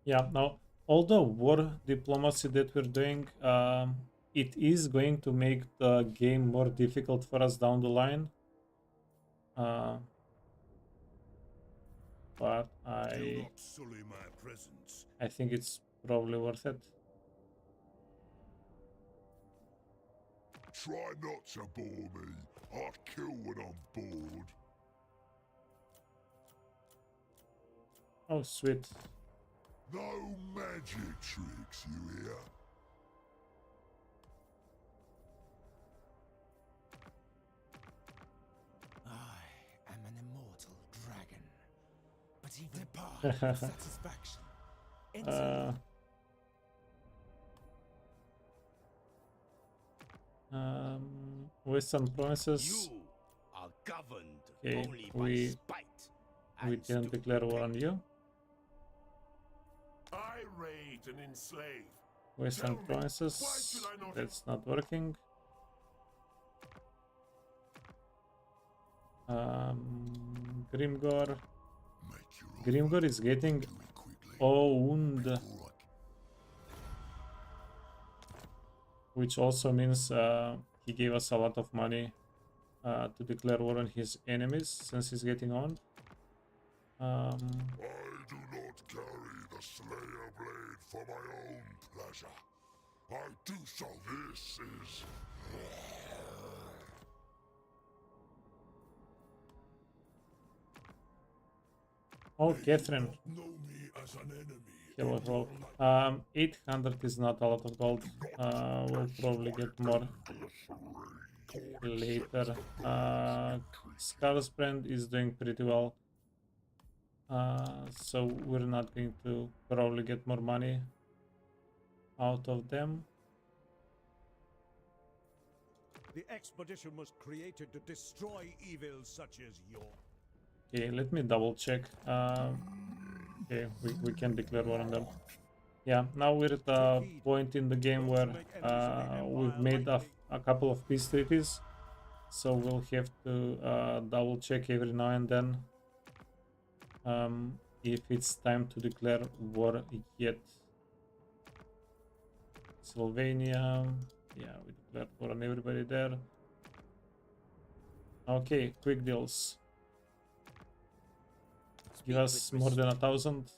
Speaker 3: Yeah, now all the war diplomacy that we're doing, it is going to make the game more difficult for us down the line. But
Speaker 6: Do not sully my presence.
Speaker 3: I think it's probably worth it.
Speaker 6: Try not to bore me. I kill when I'm bored.
Speaker 3: Oh, sweet.
Speaker 6: No magic tricks, you hear?
Speaker 7: I am an immortal dragon. But even depart with satisfaction.
Speaker 3: Western provinces.
Speaker 8: You are governed
Speaker 3: Okay,
Speaker 8: only by
Speaker 3: we
Speaker 8: spite.
Speaker 3: didn't declare war on you.
Speaker 6: I raid and enslave.
Speaker 3: Western
Speaker 6: Tell me,
Speaker 3: provinces.
Speaker 6: why should I not-
Speaker 3: That's not working. Grimgor.
Speaker 6: Make your own
Speaker 3: Grimgor is getting
Speaker 6: do it quickly.
Speaker 3: owned,
Speaker 6: Alright.
Speaker 3: which also means he gave us a lot of money to declare war on his enemies since he's getting owned.
Speaker 6: I do not carry the Slayer blade for my own pleasure. I do so. This is...
Speaker 3: Oh, Catherine.
Speaker 6: Know me as an enemy.
Speaker 3: Hello, hello. 800 is not a lot of gold. We'll probably get more later. Scarsbrand is doing pretty well. So we're not going to probably get more money out of them.
Speaker 8: The expedition was created to destroy evils such as yours.
Speaker 3: Okay, let me double check. Okay, we can declare war on them. Yeah, now we're at the point in the game where we've made a couple of peace treaties. So we'll have to double check every now and then if it's time to declare war yet. Sylvania, yeah, we declared war on everybody there. Okay, quick deals. Give us more than 1,000.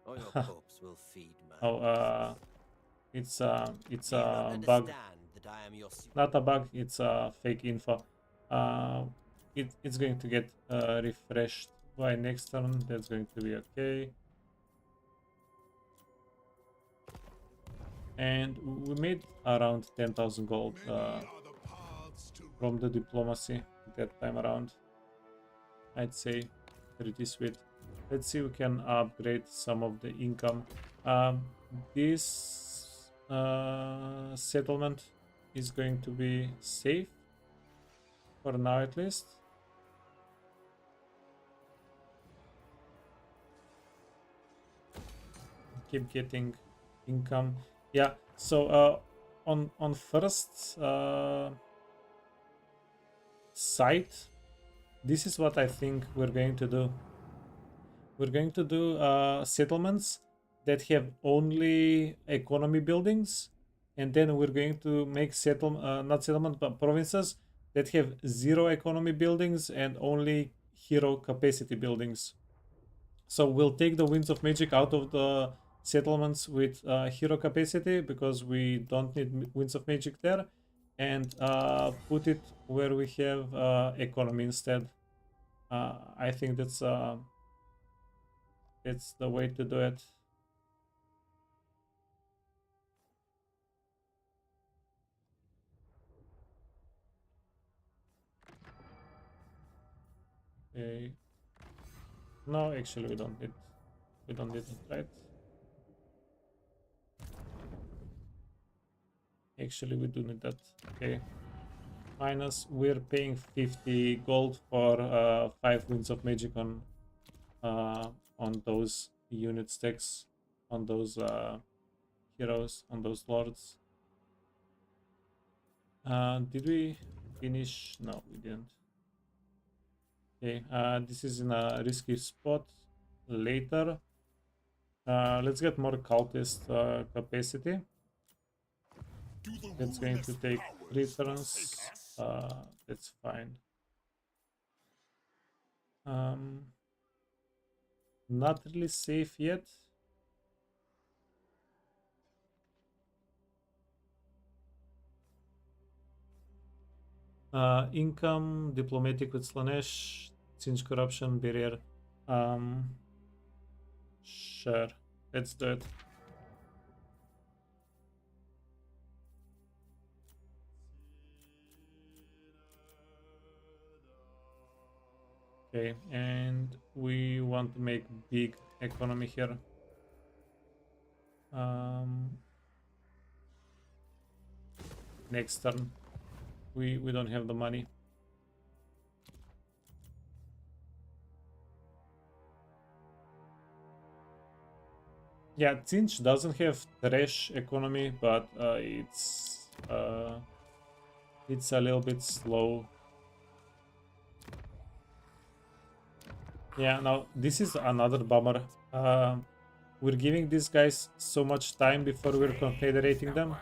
Speaker 9: Or your corpse will feed man.
Speaker 3: Oh, it's a
Speaker 9: Do you not
Speaker 3: bug.
Speaker 9: understand that I am your
Speaker 3: Not a bug. It's a fake info. It's going to get refreshed by next turn. That's going to be okay. And we made around 10,000 gold
Speaker 6: Many are the paths to
Speaker 3: from the diplomacy that time around. I'd say pretty sweet. Let's see if we can upgrade some of the income. This settlement is going to be safe for now, at least. Keep getting income. Yeah. So on first sight, this is what I think we're going to do. We're going to do settlements that have only economy buildings, and then we're going to make not settlement but provinces that have 0 economy buildings and only hero capacity buildings. So we'll take the Winds of Magic out of the settlements with hero capacity because we don't need Winds of Magic there, and put it where we have economy instead. I think that's It's the way to do it. Okay. No, actually we don't need it, right? Actually we do need that. Okay. Minus, we're paying 50 gold for 5 Winds of Magic on those unit stacks, on those heroes, on those lords. Did we finish? No, we didn't. Okay, this is in a risky spot. Later, let's get more cultist capacity. That's going to take 3 turns. That's fine. Not really safe yet. Income, diplomatic with Slanesh, Tzeentch corruption, barrier. Sure, let's do it. Okay, and we want to make big economy here. Next turn, we don't have the money. Yeah, Tzeentch doesn't have trash economy, but it's a little bit slow. Yeah, now this is another bummer. We're giving these guys so much time before we're confederating them.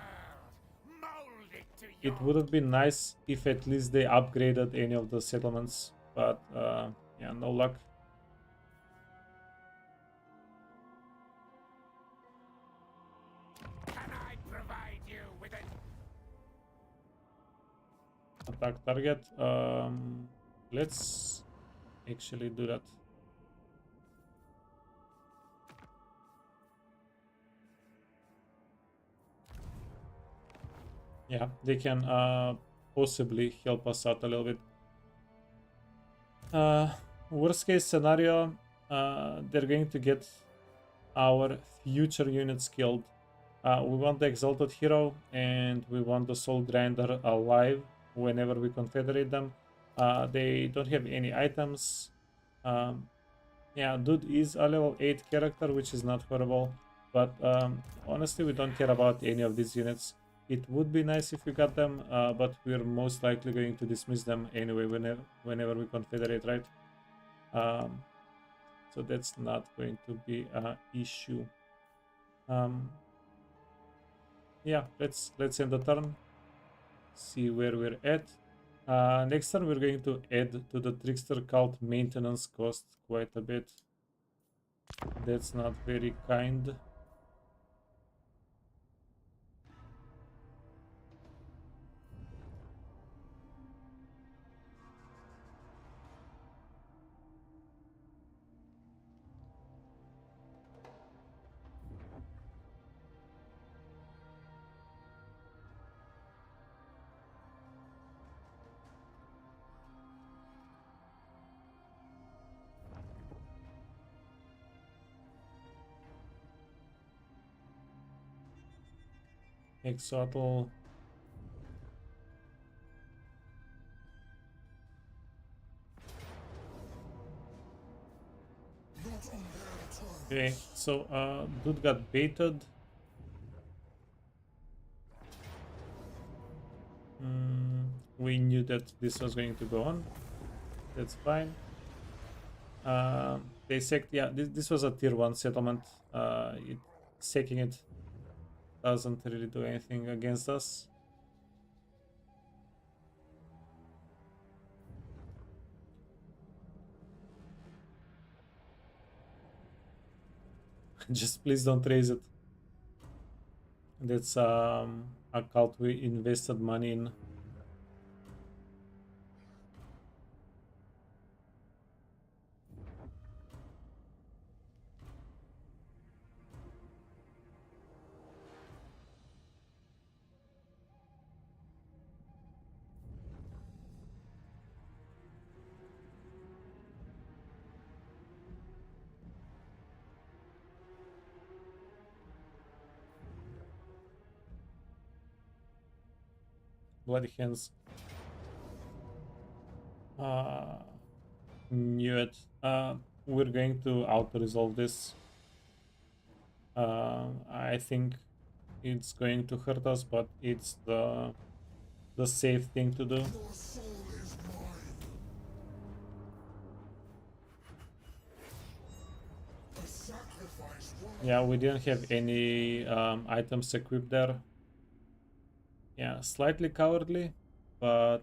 Speaker 3: It would have been nice if at least they upgraded any of the settlements, but yeah, no luck.
Speaker 1: Can I provide you with it?
Speaker 3: Attack target. Let's actually do that. Yeah, they can possibly help us out a little bit. Worst case scenario, they're going to get our future units killed. We want the Exalted Hero and we want the Soul Grinder alive whenever we confederate them. They don't have any items. Yeah, dude is a level 8 character, which is not horrible, but honestly we don't care about any of these units. It would be nice if we got them, but we're most likely going to dismiss them anyway whenever we confederate, right? So that's not going to be an issue. Yeah, let's end the turn, see where we're at. Next turn we're going to add to the Trickster cult maintenance cost quite a bit. That's not very kind. Exotl. Okay, so dude got baited. We knew that this was going to go on. That's fine. They sacked. Yeah, this was a tier 1 settlement. Sacking it doesn't really do anything against us. Just please don't raise it. That's a cult we invested money in. bloody hands. Knew it. We're going to auto-resolve this. I think it's going to hurt us, but it's the safe thing to do.
Speaker 6: Your soul is mine. A sacrifice worth
Speaker 3: Yeah, we didn't have any items equipped there. Yeah, slightly cowardly, but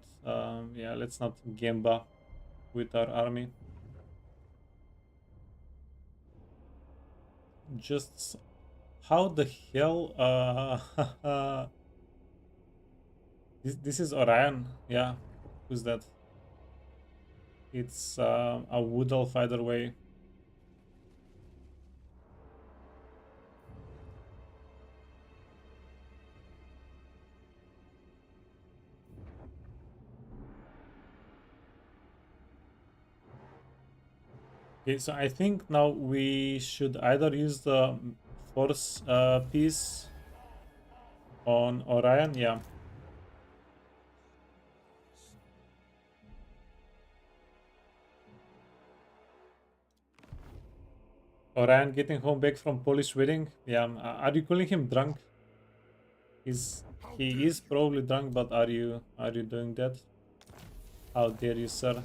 Speaker 3: yeah, let's not gamba with our army. Just how the hell this is Orion. Yeah, who's that? It's a wood elf either way. Okay, so I think now we should either use the force piece on Orion. Yeah. Orion getting home back from Polish wedding. Yeah. Are you calling him drunk? He is probably drunk, but are you doing that? How dare you, sir?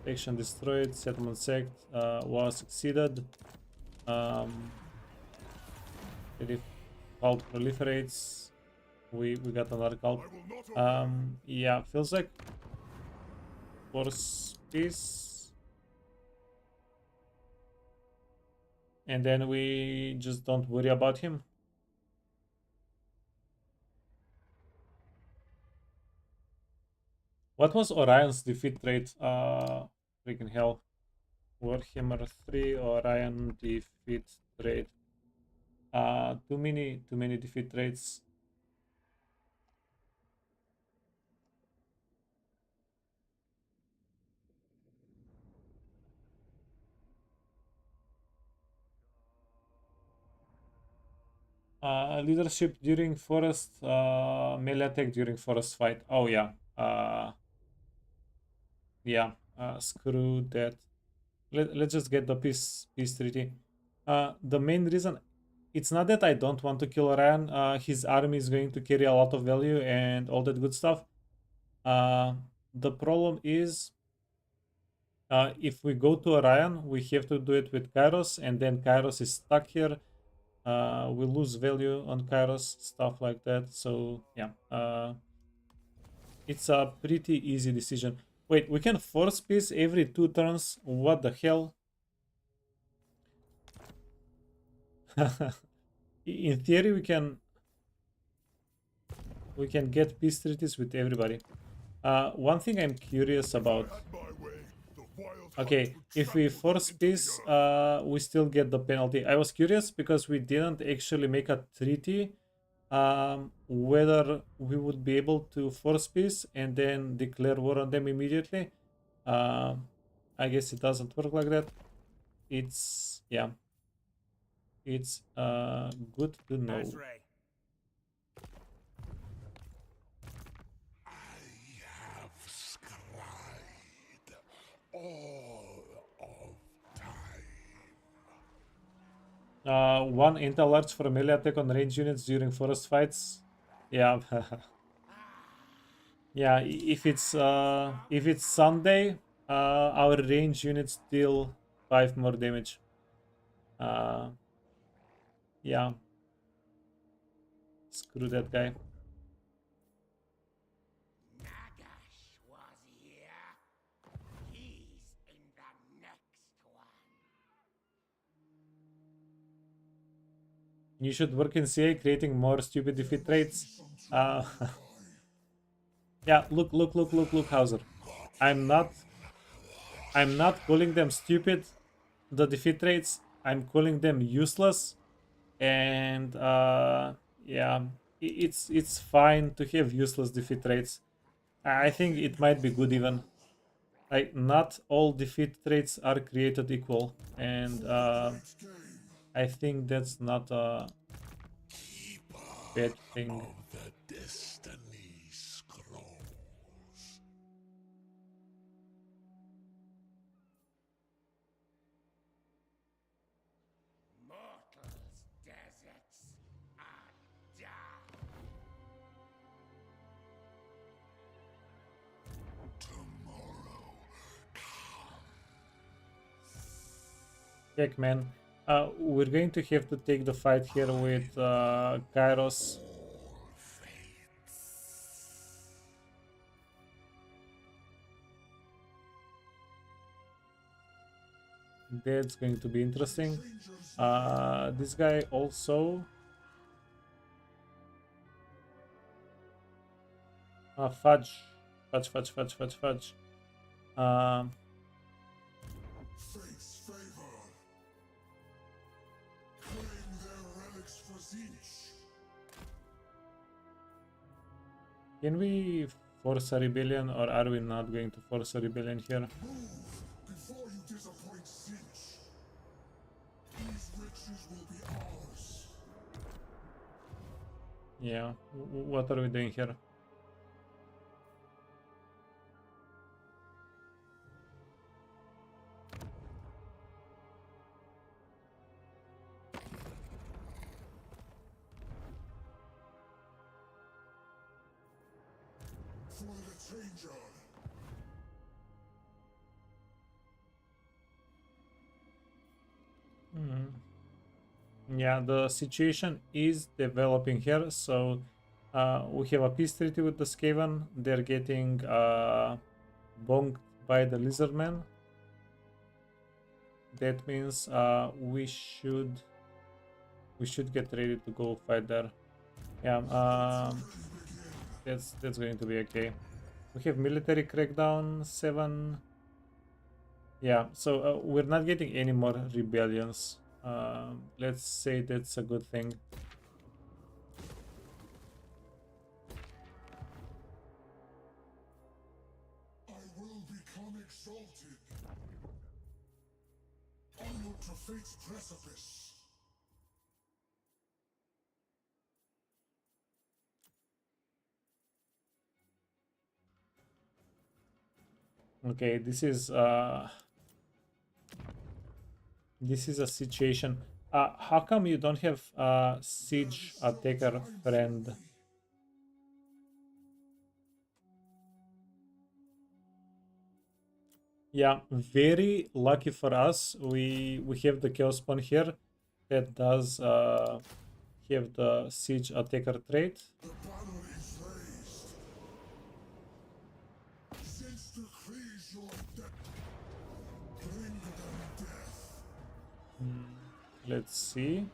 Speaker 3: Faction destroyed, settlement sacked, war succeeded. If cult proliferates, we got another cult. Yeah, feels like force peace, and then we just don't worry about him. What was Orion's defeat rate? Freaking hell. Warhammer 3 Orion defeat rate. Too many defeat rates. Leadership during forest, melee attack during forest fight. Oh yeah. Yeah. Screw that. Let's just get the peace treaty. The main reason, it's not that I don't want to kill Orion. His army is going to carry a lot of value and all that good stuff. The problem is, if we go to Orion, we have to do it with Kairos, and then Kairos is stuck here. We lose value on Kairos, stuff like that. So yeah, it's a pretty easy decision. Wait, we can force peace every 2 turns. What the hell? In theory, we can get peace treaties with everybody. One thing I'm curious about. Okay, if we force peace, we still get the penalty. I was curious because we didn't actually make a treaty. Whether we would be able to force peace and then declare war on them immediately. I guess it doesn't work like that. It's yeah. It's good to know.
Speaker 6: I have scried all of time.
Speaker 3: 1 intel large for melee attack on range units during forest fights. Yeah. Yeah, if it's Sunday, our range units deal 5 more damage. Yeah. Screw that guy.
Speaker 1: Nagash was here. He's in the next one.
Speaker 3: You should work in CA creating more stupid defeat rates. Yeah, look, Hauser. I'm not calling them stupid, the defeat rates. I'm calling them useless. And yeah, it's fine to have useless defeat rates. I think it might be good even. Like, not all defeat rates are created equal, and I think that's not a bad thing.
Speaker 6: The destiny scroll.
Speaker 3: Heck, man. We're going to have to take the fight here with Kairos. That's going to be interesting. This guy also... fudge. Fudge.
Speaker 6: Fate's favor. Claim their relics for Tzeentch.
Speaker 3: Can we force a rebellion, or are we not going to force a rebellion here?
Speaker 6: Move before you disappoint Tzeentch. These riches will be ours.
Speaker 3: Yeah, what are we doing here?
Speaker 6: For the Tzeentch.
Speaker 3: Yeah, the situation is developing here. So we have a peace treaty with the Skaven. They're getting bonked by the Lizardmen. That means we should get ready to go fight there. Yeah, that's going to be okay. We have military crackdown 7. Yeah, so we're not getting any more rebellions. Let's say that's a good thing.
Speaker 6: I will become exalted. Onward to fate's precipice.
Speaker 3: Okay, this is a situation. How come you don't have siege attacker friend? Yeah, very lucky for us. We have the Chaos Spawn here that does have the siege attacker trait.
Speaker 6: The banner is raised. Since decrees your death, bring them death.
Speaker 3: Let's see.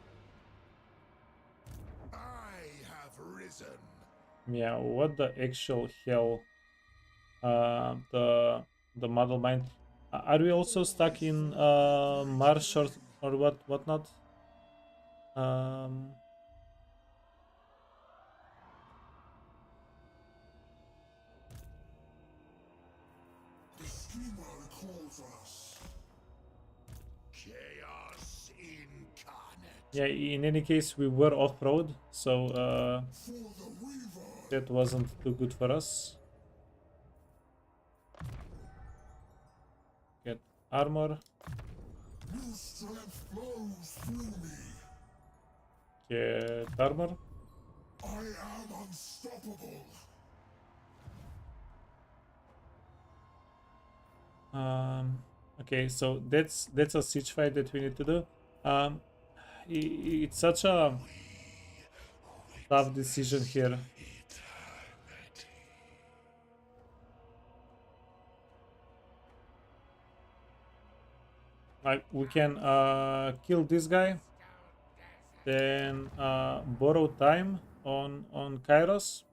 Speaker 6: I have risen.
Speaker 3: Yeah, what the actual hell? The model mine. Are we also stuck in Mars or whatnot?
Speaker 6: The schemer calls us.
Speaker 1: Chaos incarnate.
Speaker 3: Yeah, in any case, we were off-road, so
Speaker 6: For the Weaver.
Speaker 3: that wasn't too good for us. Get armor.
Speaker 6: New strength flows through me.
Speaker 3: Get armor.
Speaker 6: I am unstoppable.
Speaker 3: Okay, so that's a siege fight that we need to do. It's such a tough decision here. Like, we can kill this guy, then borrow time on Kairos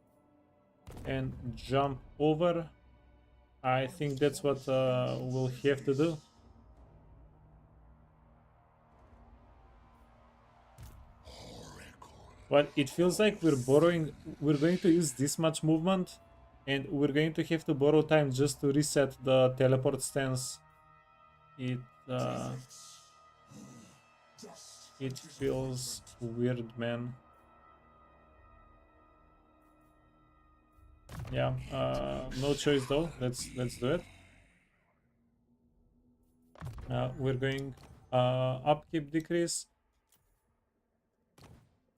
Speaker 3: and jump over. I think that's what we'll have to do. But it feels like we're going to use this much movement, and we're going to have to borrow time just to reset the teleport stance. It feels weird, man. Yeah, no choice though. Let's do it. We're going upkeep decrease.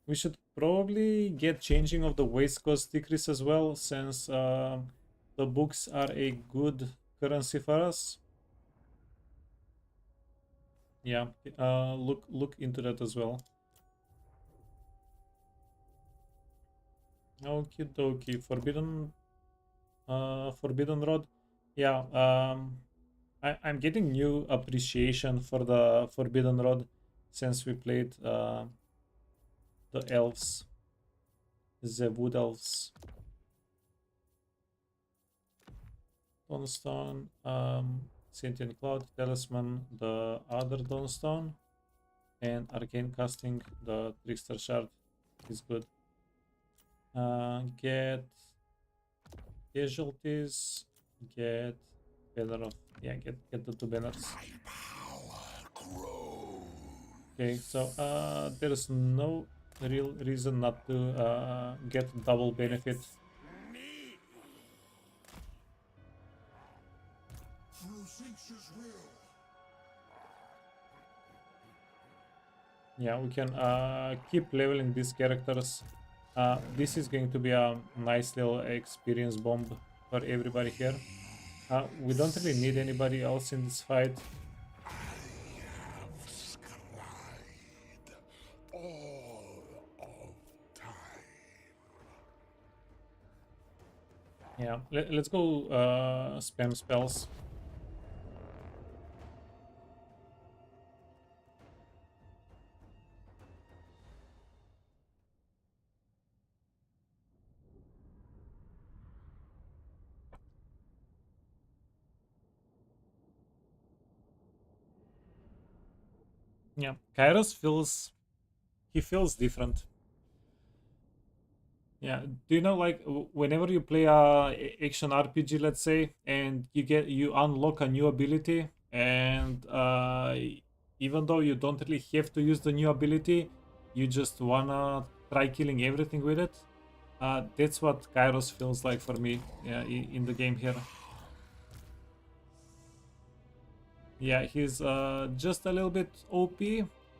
Speaker 3: We should probably get changing of the waste cost decrease as well, since the books are a good currency for us. Yeah, look into that as well. Okie dokie, Forbidden Road. Yeah, I'm getting new appreciation for the Forbidden Road since we played the elves, the wood elves. Dawnstone, Sentient Cloud, Talisman, the other Dawnstone, and Arcane Casting, the Trickster Shard is good. Get Casualties, get Banner of, yeah, get the 2 banners. Okay, so there's no real reason not to get double benefit. Yeah, we can keep leveling these characters. This is going to be a nice little experience bomb for everybody here. We don't really need anybody else in this fight. Yeah, let's go spam spells. Yeah, Kairos feels different. Yeah, do you know, like whenever you play a action RPG, let's say, and you unlock a new ability, and even though you don't really have to use the new ability, you just wanna try killing everything with it. That's what Kairos feels like for me, yeah, in the game here. Yeah, he's just a little bit OP,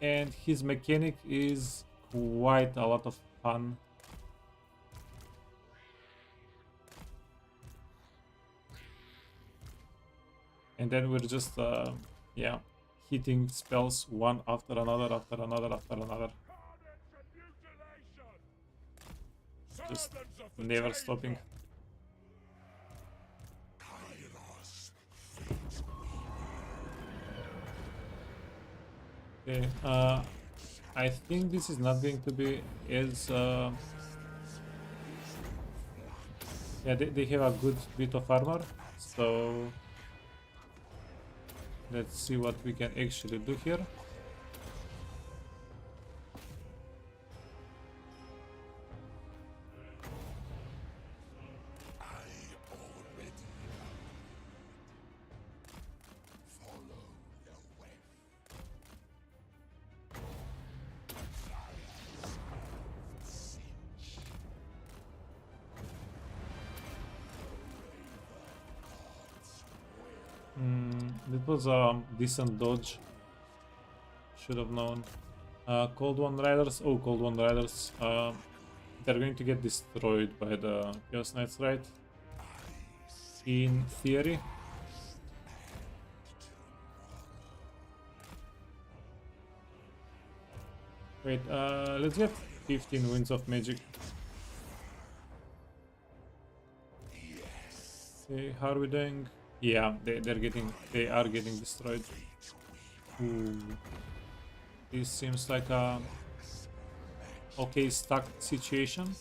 Speaker 3: and his mechanic is quite a lot of fun. And then we're just yeah, hitting spells one after another after another after another, just never stopping. Okay, I think this is not going to be as yeah, they have a good bit of armor, so let's see what we can actually do here. That was a decent dodge. Should have known. Cold One Riders. Oh, Cold One Riders. They're going to get destroyed by the Chaos Knights, right? In theory. Wait, let's get 15 Winds of Magic. Okay, how are we doing? Yeah, they are getting destroyed. Ooh. This seems like a okay stuck situation.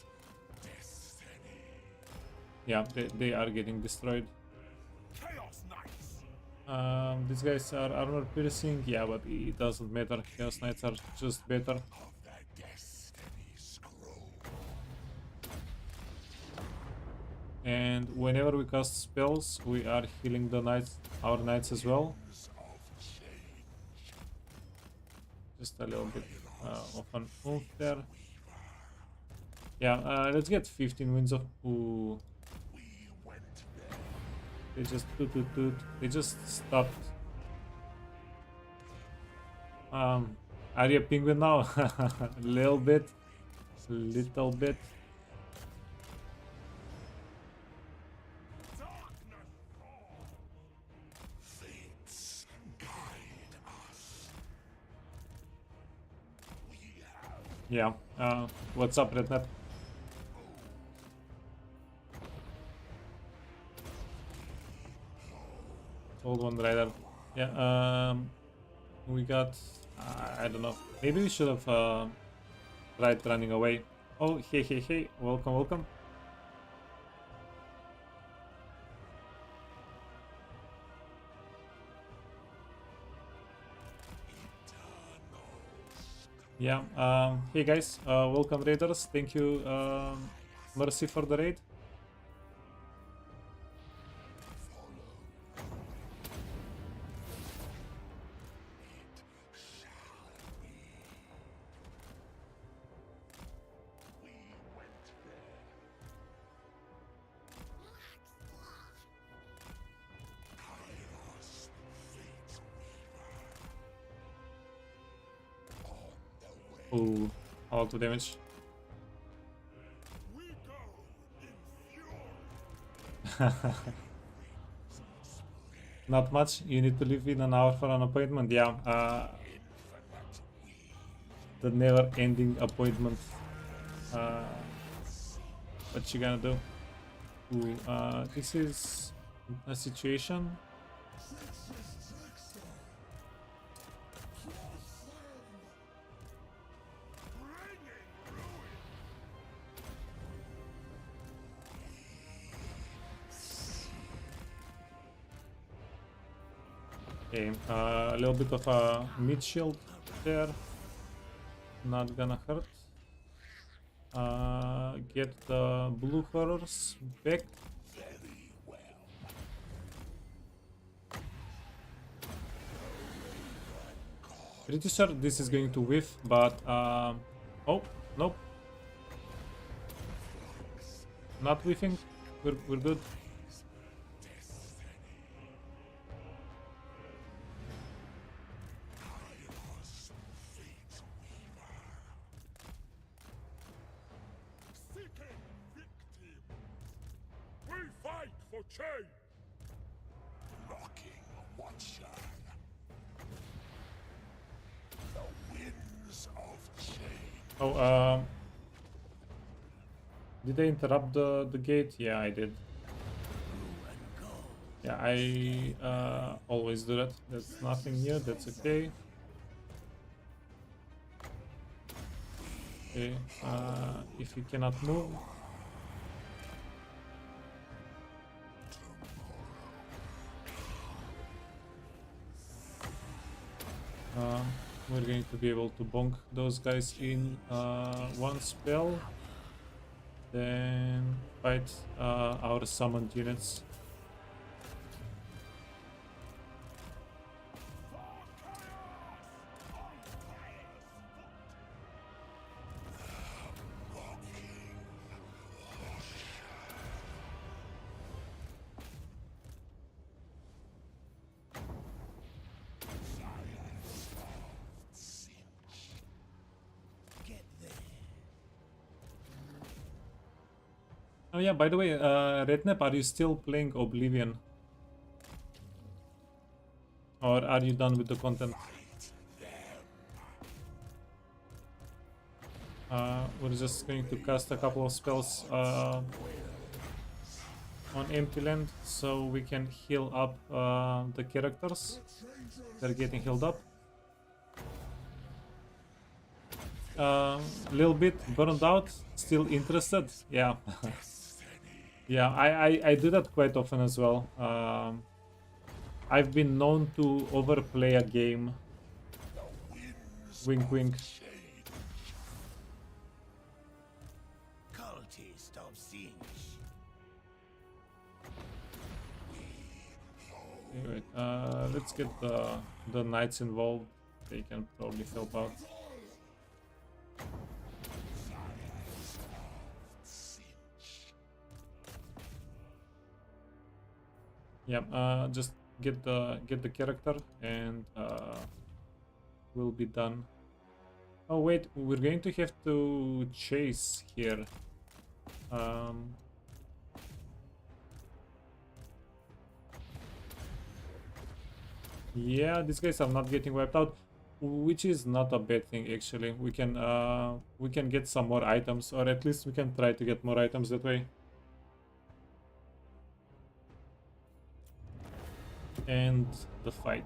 Speaker 3: Yeah, they are getting destroyed. These guys are armor piercing, yeah, but it doesn't matter. Chaos Knights are just better. And whenever we cast spells, we are healing the knights, our knights as well. Just a little bit of an oomph there. Yeah, let's get 15 Winds of... Ooh. They just they just stopped. Are you a penguin now? Little bit. Little bit. Yeah. What's up, Rednet? Old one rider. Yeah. We got. I don't know. Maybe we should have tried running away. Oh, hey, hey, hey! Welcome, welcome. Yeah. Hey guys. Welcome, raiders. Thank you, Mercy, for the raid. Ooh, a lot of damage. Not much. You need to leave in an hour for an appointment. Yeah. The never-ending appointment. What you gonna do? Ooh, this is a situation. Okay, a little bit of a mid shield there. Not gonna hurt. Get the blue horrors back. Pretty sure this is going to whiff, but oh, nope. Not whiffing. We're good.
Speaker 6: We fight for change. Locking Watcher. The winds of change.
Speaker 3: Oh, did I interrupt the gate? Yeah, I did. Yeah, I always do that. That's nothing new. That's okay. Okay. If you cannot move. We're going to be able to bonk those guys in one spell. Then fight our summoned units. Oh yeah, by the way, Rednep, are you still playing Oblivion? Or are you done with the content? We're just going to cast a couple of spells on empty land so we can heal up the characters. They're getting healed up. Little bit burned out, still interested? Yeah. Yeah, I do that quite often as well. I've been known to overplay a game. Wink wink.
Speaker 7: Cultist of Tzeentch.
Speaker 3: Anyway, let's get the knights involved. They can probably help out. Yeah, just get the character and we'll be done. Oh wait, we're going to have to chase here. Yeah, these guys are not getting wiped out. which is not a bad thing actually. We can get some more items, or at least we can try to get more items that way. And the fight.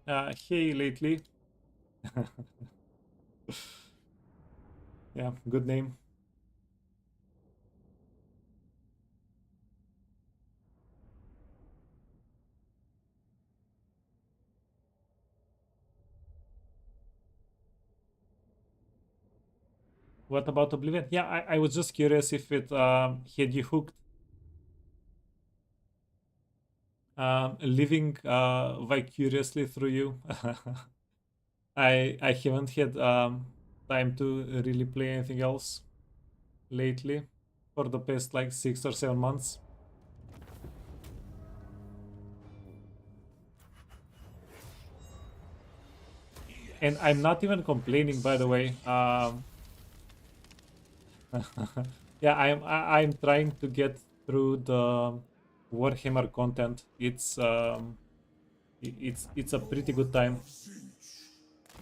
Speaker 3: Hey, lately. Yeah, good name. What about Oblivion? Yeah, I was just curious if it had you hooked. Living vicariously through you. I haven't had time to really play anything else lately for the past like 6 or 7 months. And I'm not even complaining, by the way. Yeah, I'm trying to get through the Warhammer content. It's a pretty good time.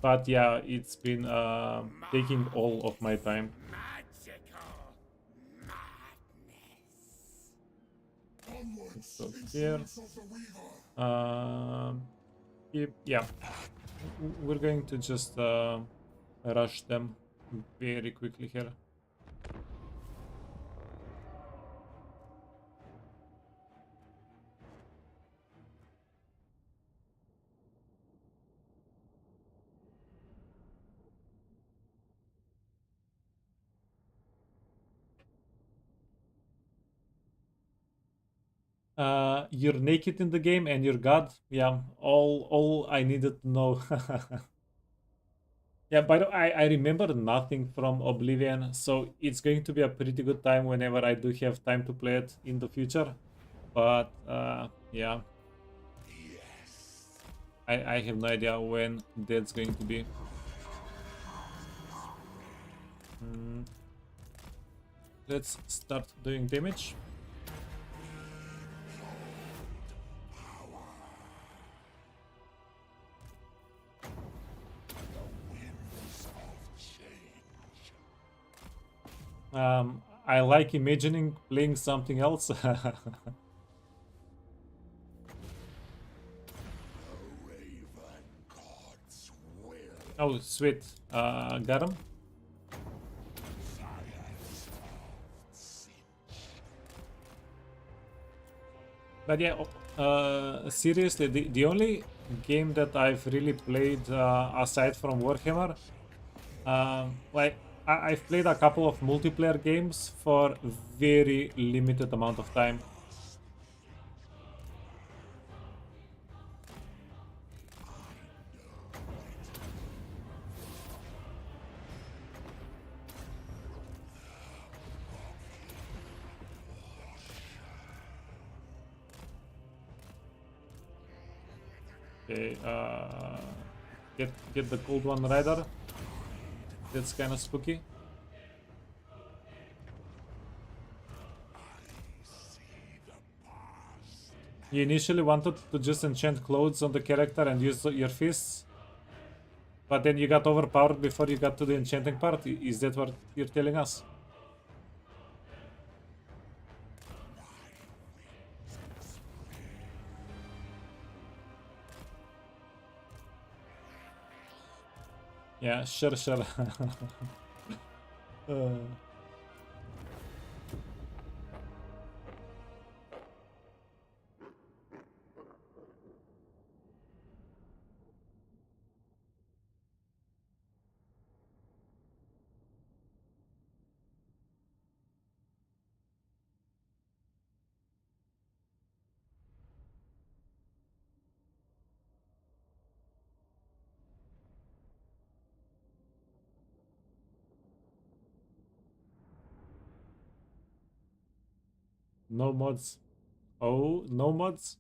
Speaker 3: But yeah, it's been taking all of my time.
Speaker 1: Magical madness.
Speaker 3: So here, yeah, we're going to just rush them very quickly here. You're naked in the game and you're God. Yeah, all I needed to know. Yeah, by the way, I remember nothing from Oblivion, so it's going to be a pretty good time whenever I do have time to play it in the future. But yeah, I have no idea when that's going to be. Let's start doing damage. I like imagining playing something else. Oh, sweet. Got him. But yeah, seriously, the only game that I've really played aside from Warhammer, like I've played a couple of multiplayer games for very limited amount of time. Okay, get the cold one rider. That's kind of spooky. You initially wanted to just enchant clothes on the character and use your fists, but then you got overpowered before you got to the enchanting part. Is that what you're telling us? Yeah, sure. No mods. Oh, no mods?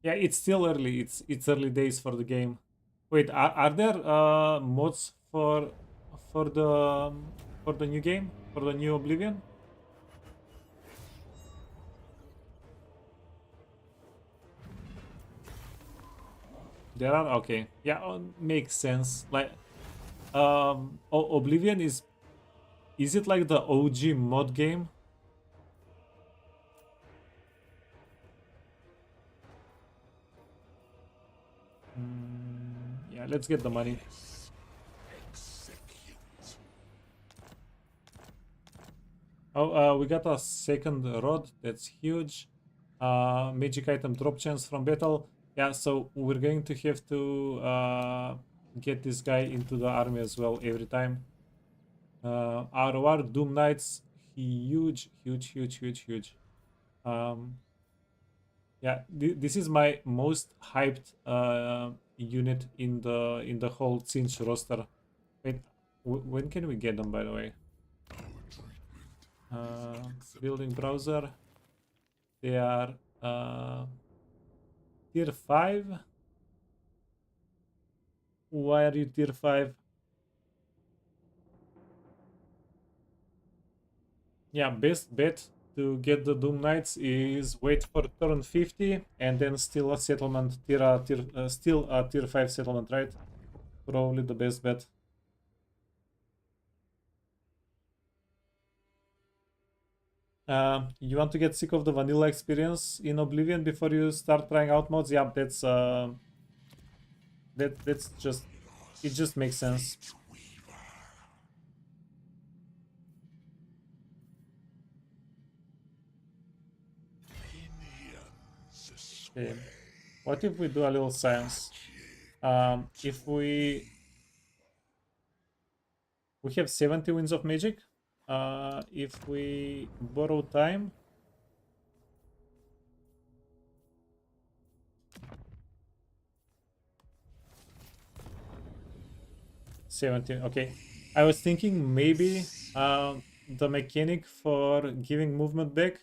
Speaker 3: Yeah, it's still early. It's early days for the game. Wait, are there mods for the new game? For the new Oblivion? There are, okay. Yeah, makes sense. Like, Oblivion is it like the OG mod game? Yeah, let's get the money. Oh, we got a second rod. That's huge. Magic item drop chance from battle. Yeah, so we're going to have to get this guy into the army as well every time. ROR Doom Knights, huge. Yeah, this is my most hyped unit in the whole Tzeentch roster. Wait, when can we get them, by the way? Building browser. They are tier 5. Why are you tier 5? Yeah, best bet to get the Doom Knights is wait for turn 50 and then still a settlement still a tier 5 settlement, right? Probably the best bet. You want to get sick of the vanilla experience in Oblivion before you start trying out mods? Yeah, that's just, it just makes sense. Okay. What if we do a little science? If we have 70 winds of magic. If we borrow time, okay. I was thinking maybe the mechanic for giving movement back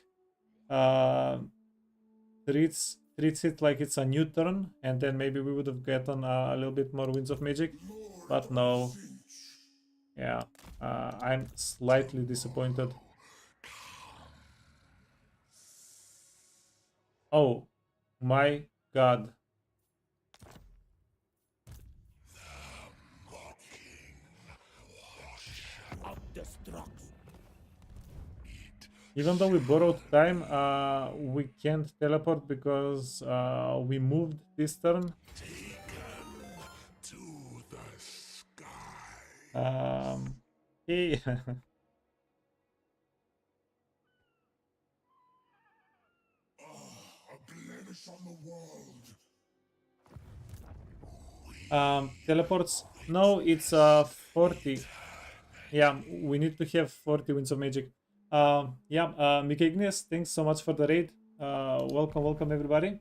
Speaker 3: treats it like it's a new turn, and then maybe we would have gotten a little bit more winds of magic, but no. Yeah, I'm slightly disappointed. Oh my god. Even though we borrowed time, we can't teleport because we moved this turn. Hey. Teleports. No, it's 40. Yeah, we need to have 40 winds of magic. Yeah, Mika Ignis, thanks so much for the raid. Welcome everybody.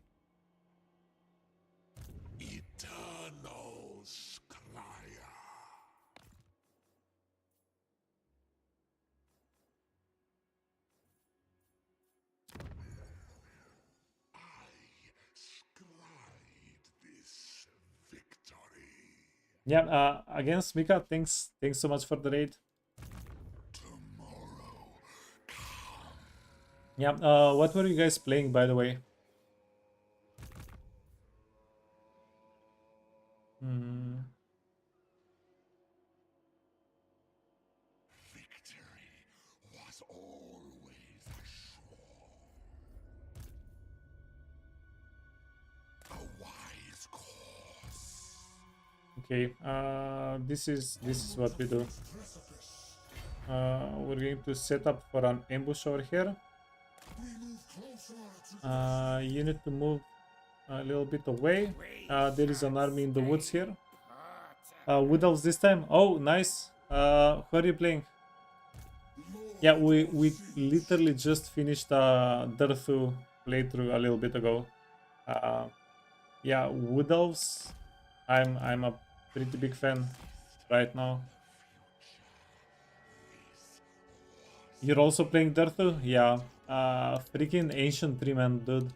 Speaker 3: Yeah, against Mika, thanks so much for the raid. Yeah, what were you guys playing, by the way? Okay, this is what we do. We're going to set up for an ambush over here. You need to move a little bit away. There is an army in the woods here. Wood elves this time. Oh, nice. Who are you playing? Yeah, we literally just finished Durthu playthrough a little bit ago. Yeah, Wood elves. I'm a pretty big fan right now. You're also playing Durthu? Yeah. Freaking ancient tree man, dude.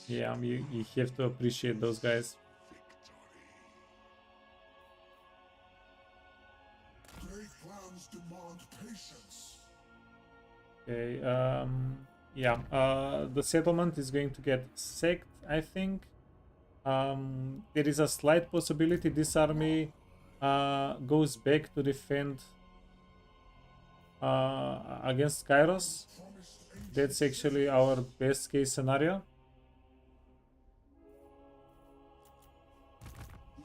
Speaker 3: Yeah, you have to appreciate those guys.
Speaker 6: Great cloud demand patience.
Speaker 3: Okay, yeah, the settlement is going to get sacked, I think. There is a slight possibility this army goes back to defend against Kairos. That's actually our best case scenario.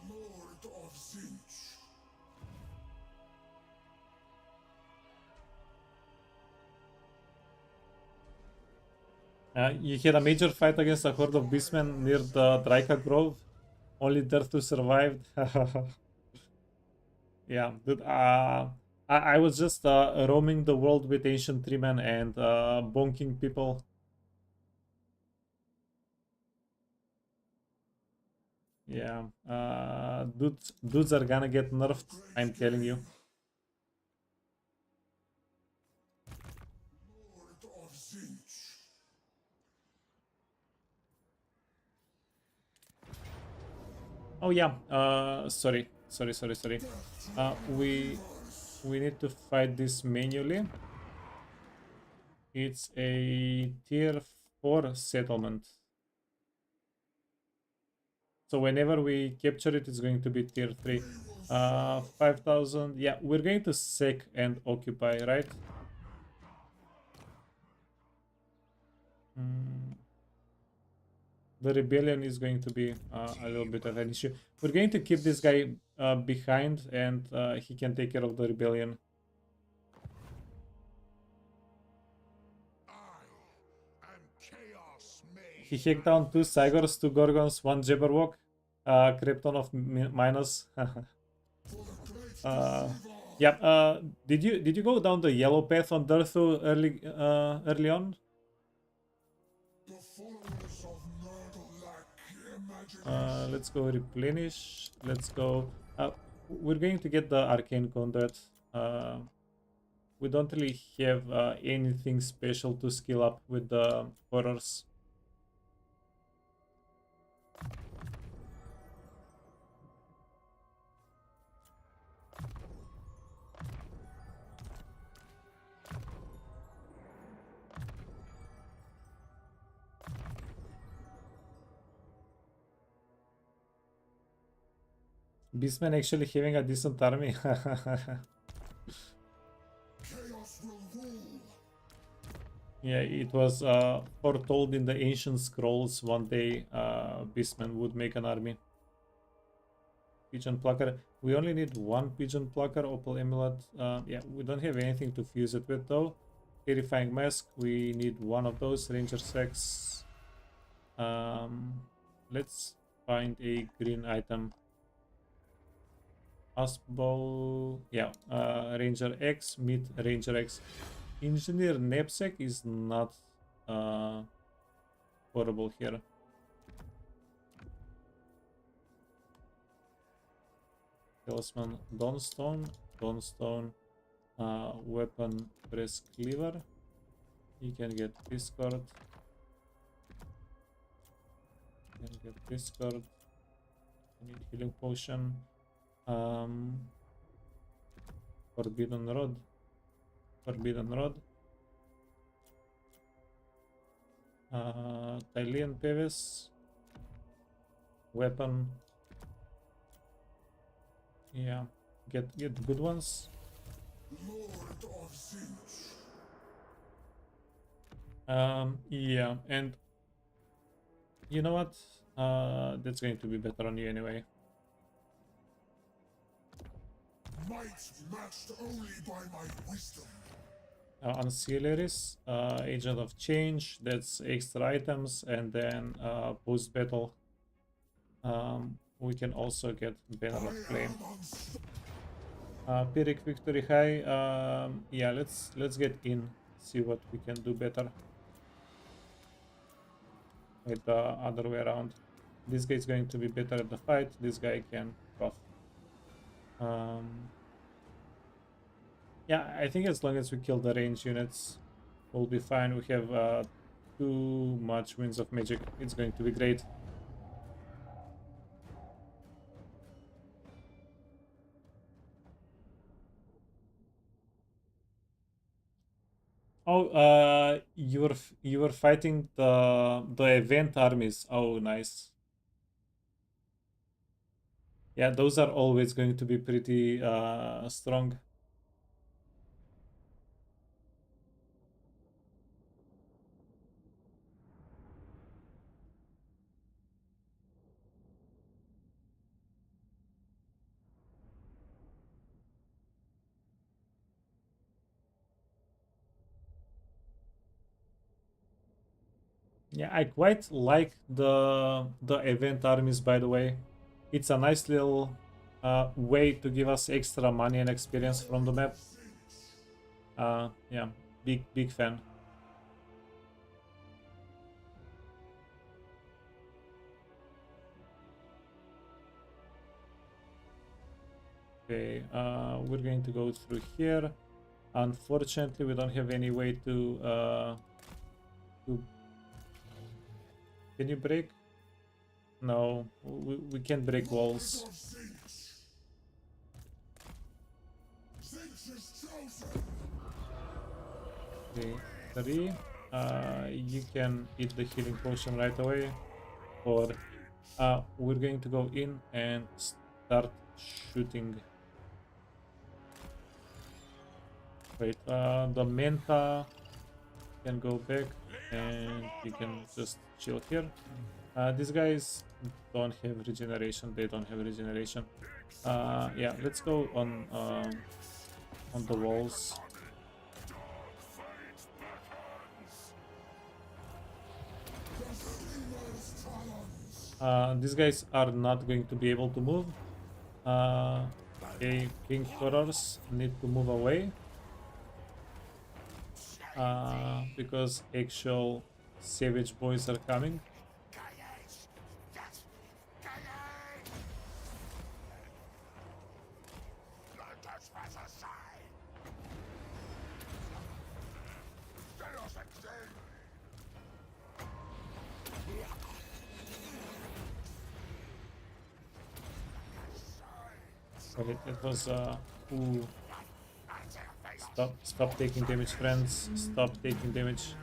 Speaker 6: Lord of Tzeentch.
Speaker 3: You had a major fight against a horde of beastmen near the Draika Grove. Only there to survive. Yeah, dude, I was just roaming the world with ancient treemen and bonking people. Yeah, dudes are gonna get nerfed, I'm telling you.
Speaker 6: Lord of Tzeentch.
Speaker 3: Oh yeah, sorry. We need to fight this manually. It's a tier 4 settlement. So whenever we capture it, it's going to be tier 3. 5,000. Yeah, we're going to sack and occupy, right? The rebellion is going to be a little bit of an issue. We're going to keep this guy behind, and he can take care of the rebellion.
Speaker 6: I am chaos made.
Speaker 3: He hacked down 2 Cygors, 2 Gorgons, 1 Jabberwock, Krypton of Minos. Yeah. Did you go down the yellow path on Durthu early on?
Speaker 6: The followers of Nurgle lack imagination.
Speaker 3: Let's go replenish. Let's go. We're going to get the arcane conduit. We don't really have anything special to skill up with the horrors. Beastman actually having a decent army.
Speaker 6: Chaos will rule.
Speaker 3: Yeah, it was foretold in the ancient scrolls one day Beastman would make an army. Pigeon Plucker. We only need 1 Pigeon Plucker, Opal Amulet. Yeah, we don't have anything to fuse it with though. Terrifying Mask. We need 1 of those. Ranger Sex. Let's find a green item. Asbol. Yeah, Ranger X. Meet Ranger X. Engineer Knapsack is not horrible here. Talisman Dawnstone. Weapon Press Cleaver. You can get Discord. You can get Discord. I need Healing Potion. Forbidden Rod. Tylian Pevis. Weapon. Yeah, get good ones.
Speaker 6: Lord of Tzeentch.
Speaker 3: Yeah, and you know what? That's going to be better on you anyway.
Speaker 6: Might matched only by my wisdom.
Speaker 3: Ancillaries, Agent of Change, that's extra items, and then post battle. We can also get Banner of Flame. Pyrrhic Victory High. Yeah, let's get in, see what we can do better. With the other way around. This guy is going to be better at the fight. This guy can buff. Yeah, I think as long as we kill the range units, we'll be fine. We have too much Winds of Magic. It's going to be great. Oh, you were fighting the event armies. Oh, nice. Yeah, those are always going to be pretty strong. Yeah, I quite like the event armies, by the way. It's a nice little way to give us extra money and experience from the map. Yeah, big fan. Okay, we're going to go through here. Unfortunately, we don't have any way to. Can you break? No, we can't break walls. Okay, 3. You can eat the healing potion right away, or we're going to go in and start shooting. Wait, the Menta can go back, and you can just chill here. These guys don't have regeneration. They don't have regeneration. Yeah, let's go on the walls. These guys are not going to be able to move. Okay, King Horrors need to move away. Because actual savage boys are coming. Okay, it was ooh. Stop taking damage, friends. Stop taking damage.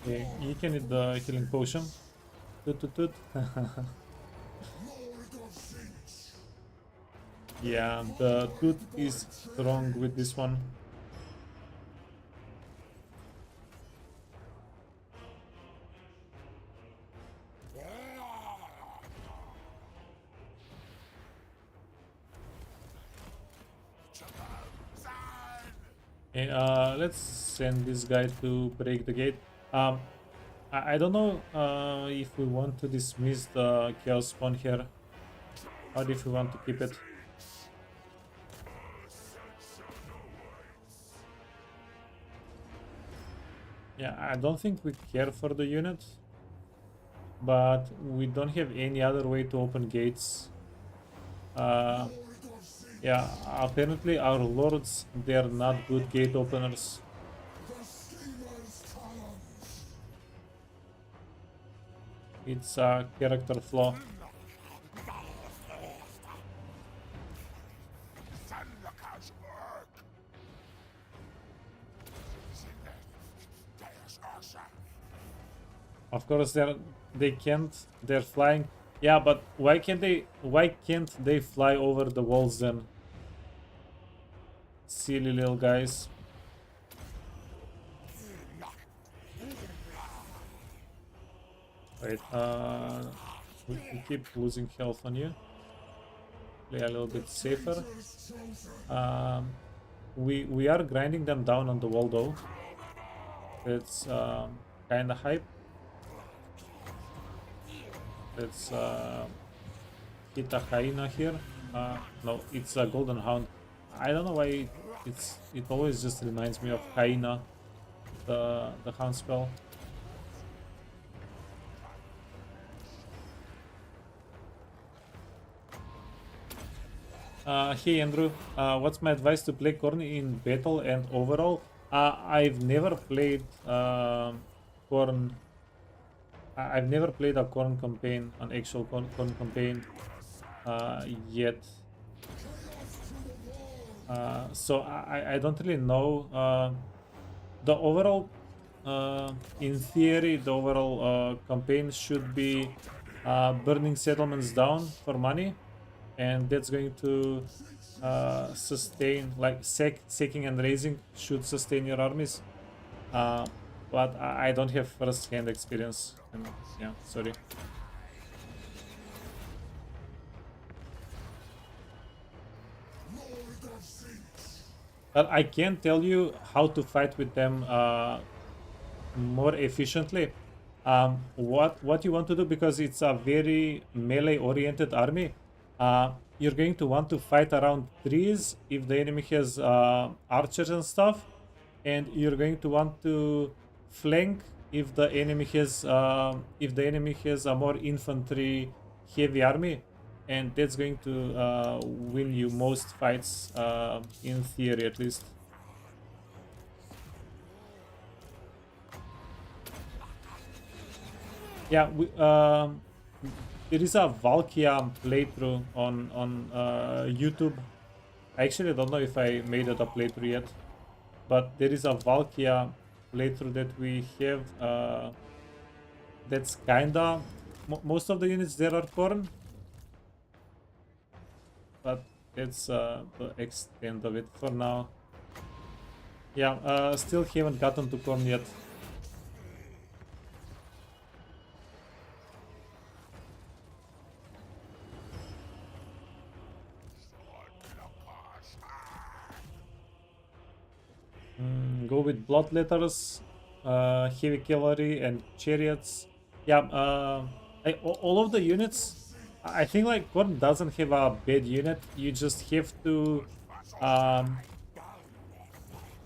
Speaker 3: Okay, you can eat the healing potion. Toot. Yeah, the tooth is strong with this one. Okay, let's send this guy to break the gate. I don't know if we want to dismiss the chaos spawn here, or if we want to keep it. Yeah, I don't think we care for the unit, but we don't have any other way to open gates. Yeah, apparently our lords, they're not good gate openers. It's a character flaw. Of course they can't. They're flying. Yeah, but why can't they fly over the walls then? Silly little guys. Wait, we keep losing health on you. Play a little bit safer. We are grinding them down on the wall though. That's kinda hype. Let's hit a hyena here. No, it's a golden hound. I don't know why it always just reminds me of hyena, the hound spell. Hey Andrew, what's my advice to play Korn in battle and overall? I've never played Korn. I've never played a Korn campaign, an actual Korn campaign yet. So I don't really know. The overall, in theory, the overall campaign should be burning settlements down for money, and that's going to sustain, like sacking and raising should sustain your armies. But I don't have first-hand experience, and yeah, sorry. But I can tell you how to fight with them more efficiently. What you want to do, because it's a very melee-oriented army, you're going to want to fight around trees if the enemy has archers and stuff, and you're going to want to flank if the enemy has a more infantry-heavy army, and that's going to win you most fights, in theory at least. Yeah, there is a Valkia playthrough on YouTube. I actually don't know if I made it a playthrough yet, but there is a Valkia playthrough that we have. That's kinda most of the units there are Korn, but that's the extent of it for now. Yeah, still haven't gotten to Korn yet. Go with bloodletters, heavy cavalry, and chariots. Yeah, all of the units. I think like Korn doesn't have a bad unit. You just have to,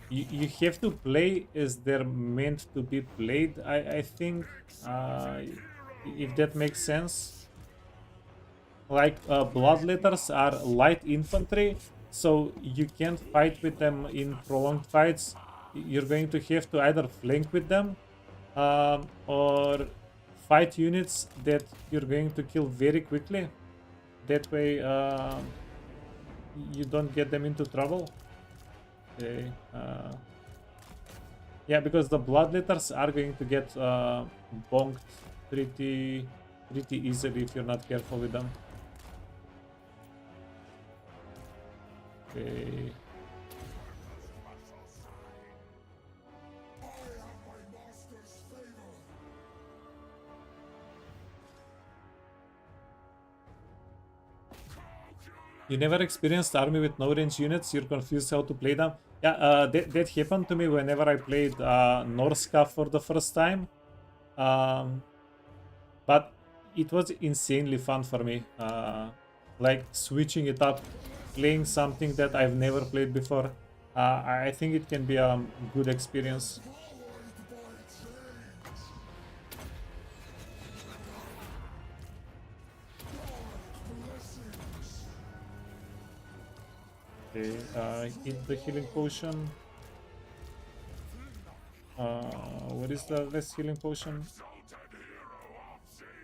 Speaker 3: you have to play as they're meant to be played. I think, if that makes sense. Like bloodletters are light infantry, so you can't fight with them in prolonged fights. You're going to have to either flank with them, or fight units that you're going to kill very quickly. That way you don't get them into trouble. Okay. Yeah, because the bloodletters are going to get bonked pretty easily if you're not careful with them. Okay. You never experienced army with no range units, you're confused how to play them. Yeah, that happened to me whenever I played Norska for the first time. But it was insanely fun for me. Like switching it up, playing something that I've never played before. I think it can be a good experience. Okay, hit the healing potion. What is the last healing potion?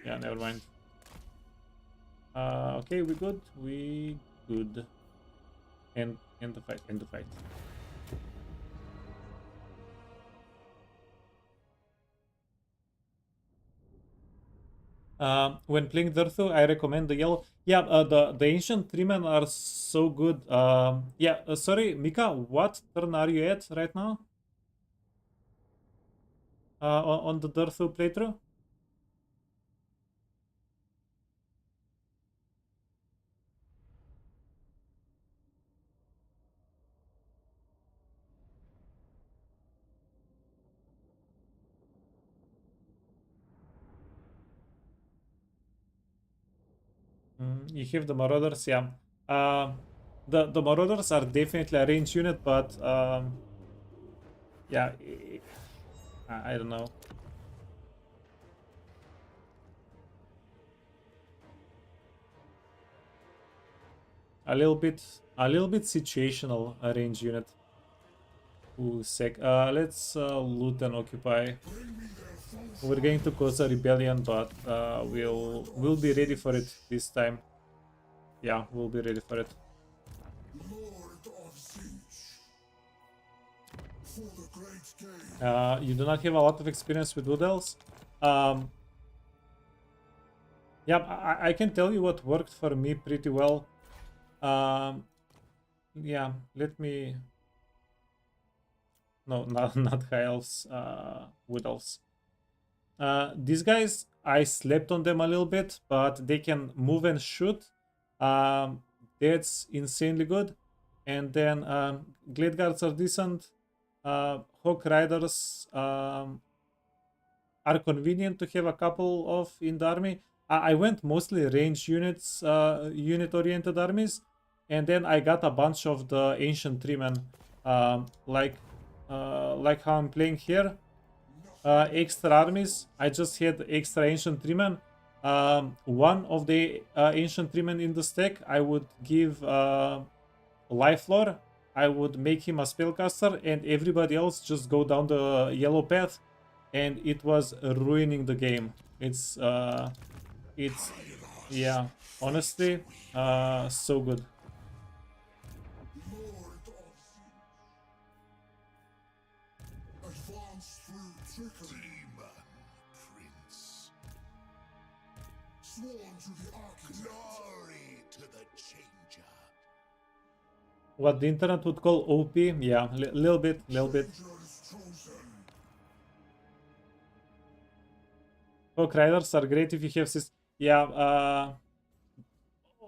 Speaker 3: Yeah, never mind. Okay, we good. We good. End the fight. End the fight. When playing Durthu, I recommend the yellow. Yeah, the ancient treemen are so good. Yeah, sorry, Mika, what turn are you at right now? On the Durthu playthrough? You have the Marauders, yeah. The Marauders are definitely a range unit, but yeah, I don't know. a little bit situational range unit. Ooh, sec. Let's loot and occupy. We're going to cause a rebellion, but we'll be ready for it this time. Yeah, we'll be ready for it.
Speaker 6: Lord of Tzeentch. For the great game.
Speaker 3: You do not have a lot of experience with Wood Elves. Yeah, I can tell you what worked for me pretty well. Yeah, let me... No, not High Elves, Wood Elves. These guys, I slept on them a little bit, but they can move and shoot. That's insanely good. And then Glade Guards are decent. Hawk Riders are convenient to have a couple of in the army. I went mostly range units, unit-oriented armies, and then I got a bunch of the Ancient Treemen, like how I'm playing here. Extra armies. I just had extra Ancient Treemen. One of the Ancient Treemen in the stack, I would give Life Lore. I would make him a spellcaster, and everybody else just go down the yellow path, and it was ruining the game. It's yeah, honestly, so good.
Speaker 6: Lord of Tzeentch. Advance through trickery. Demon Prince. Sworn to the Architect. Glory to the Changer.
Speaker 3: What the internet would call OP, yeah, little bit.
Speaker 6: Changer's chosen.
Speaker 3: Hawk Riders are great if you have this. Yeah,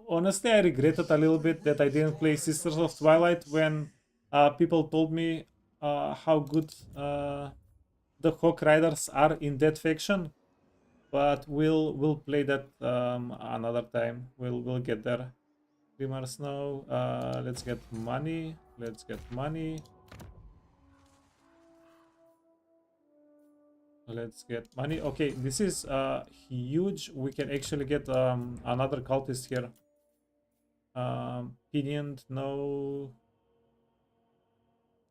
Speaker 3: honestly, I regretted a little bit that I didn't play Sisters of Twilight when people told me how good the Hawk Riders are in that faction. But we'll play that another time. We'll get there. Grimar Snow. Let's get money. Let's get money. Let's get money. Okay, this is huge. We can actually get another cultist here. Pinioned, no.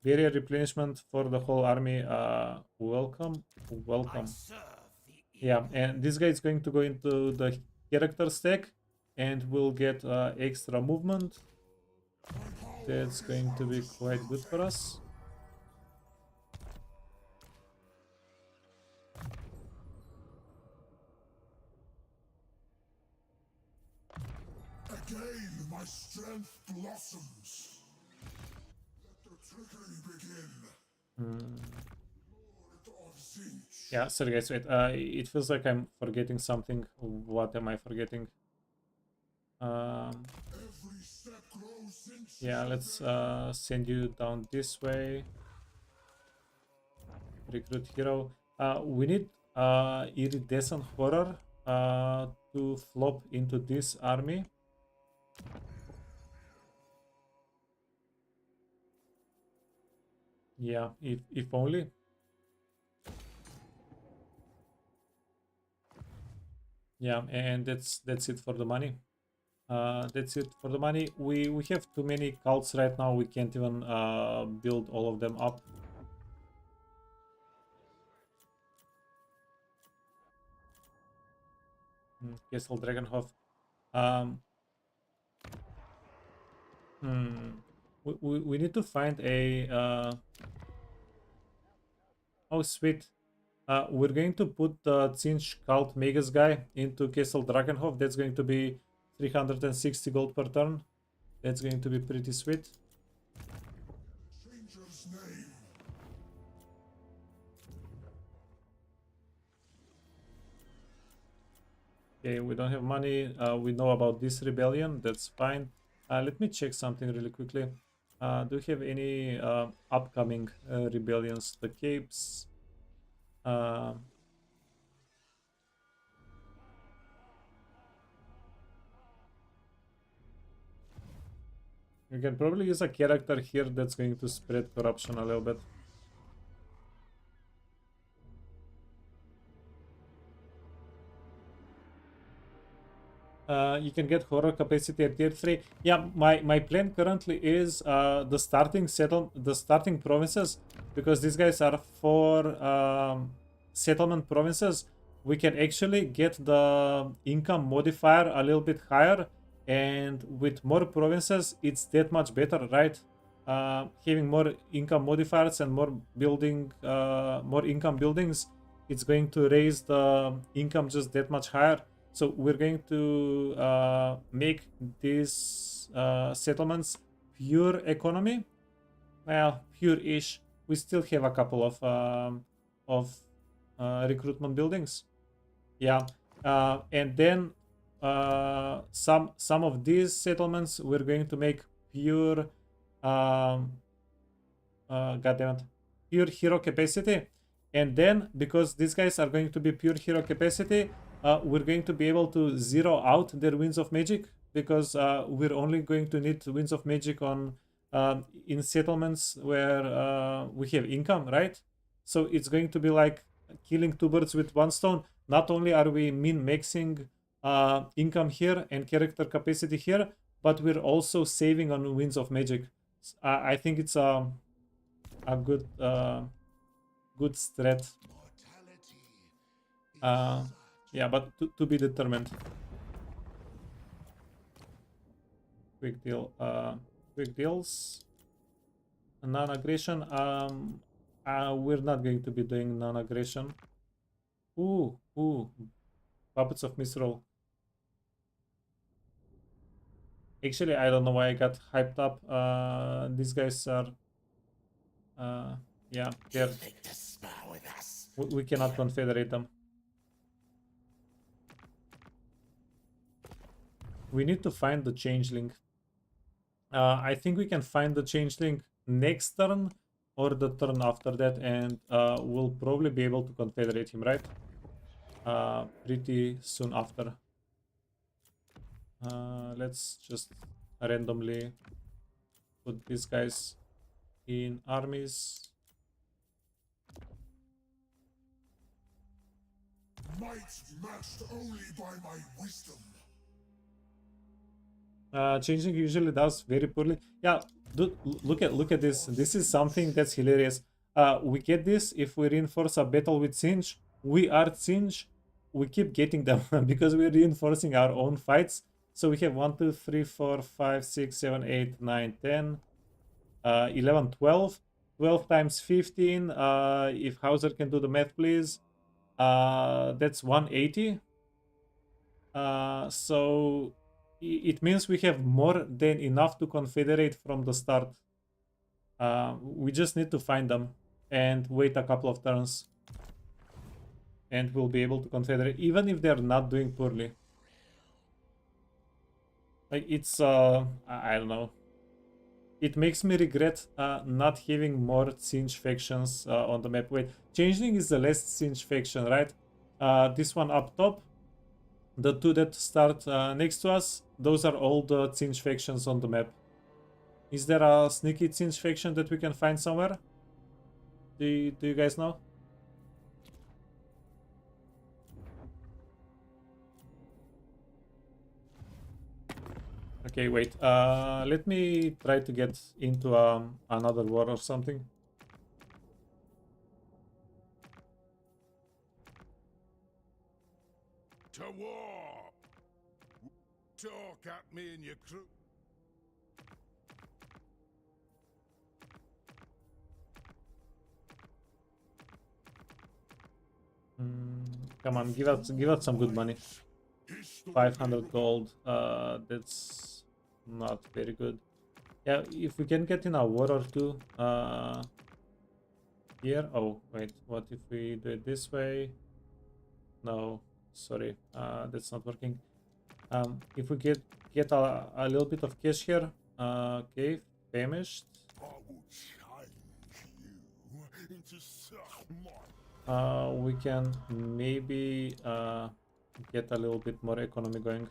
Speaker 3: Barrier replenishment for the whole army. Welcome. Yeah, and this guy is going to go into the character stack, and we'll get extra movement. That's going to be quite good for us.
Speaker 6: Again, my strength blossoms. Let the trickery begin. Lord of Tzeentch.
Speaker 3: Yeah, sorry guys, wait. It feels like I'm forgetting something. What am I forgetting?
Speaker 6: Every step grows Tzeentch.
Speaker 3: Yeah, let's send you down this way. Recruit hero. We need iridescent horror to flop into this army. Yeah, if only. Yeah, and that's it for the money. That's it for the money. We have too many cults right now. We can't even build all of them up. Castle Dragonhof. We need to find a oh sweet. We're going to put the Tzeentch cult Magus guy into Castle Dragonhof. That's going to be 360 gold per turn. That's going to be pretty sweet.
Speaker 6: Changer's name.
Speaker 3: Okay, we don't have money. We know about this rebellion. That's fine. Let me check something really quickly. Do we have any upcoming rebellions? The Capes. You can probably use a character here that's going to spread corruption a little bit. You can get horror capacity at tier 3. Yeah, my plan currently is the starting provinces, because these guys are 4 settlement provinces. We can actually get the income modifier a little bit higher, and with more provinces it's that much better, right? Having more income modifiers and more income buildings, it's going to raise the income just that much higher. So we're going to make these settlements pure economy. Well, pure-ish. We still have a couple of recruitment buildings. Yeah, and then some of these settlements we're going to make pure, goddammit, pure hero capacity. And then, because these guys are going to be pure hero capacity, we're going to be able to zero out their winds of magic, because we're only going to need winds of magic on in settlements where we have income, right? So it's going to be like killing 2 birds with 1 stone. Not only are we min-maxing income here and character capacity here, but we're also saving on winds of magic. I think it's a good good strat. Yeah, but to be determined. Quick deal. Quick deals. Non-aggression. We're not going to be doing non-aggression. Ooh. Puppets of Misrule. Actually, I don't know why I got hyped up. These guys are... yeah, we cannot confederate them. We need to find the changeling. I think we can find the changeling next turn or the turn after that, and we'll probably be able to confederate him, right? Pretty soon after. Let's just randomly put these guys in armies.
Speaker 6: Might matched only by my wisdom.
Speaker 3: Changing usually does very poorly. Yeah, dude, look at this. This is something that's hilarious. We get this if we reinforce a battle with Tzeentch. We are Tzeentch. We keep getting them because we're reinforcing our own fights. So we have 1, 2, 3, 4, 5, 6, 7, 8, 9, 10, 11, 12. 12 times 15. If Hauser can do the math, please. That's 180. So it means we have more than enough to confederate from the start. We just need to find them and wait a couple of turns, and we'll be able to confederate, even if they're not doing poorly. Like, it's I don't know. It makes me regret not having more Tzeentch factions on the map. Wait, Changeling is the last Tzeentch faction, right? This one up top, the 2 that start next to us, those are all the Tzeentch factions on the map. Is there a sneaky Tzeentch faction that we can find somewhere? Do you guys know? Okay, wait. Let me try to get into another war or something.
Speaker 6: To war! Talk at me and your crew.
Speaker 3: Come on, give out some good money. 500 gold. That's not very good. Yeah, if we can get in a war or two here. Oh wait, what if we do it this way? No, sorry, that's not working. If we get a little bit of cash here. Okay, famished.
Speaker 6: I will challenge you into such
Speaker 3: We can maybe get a little bit more economy going.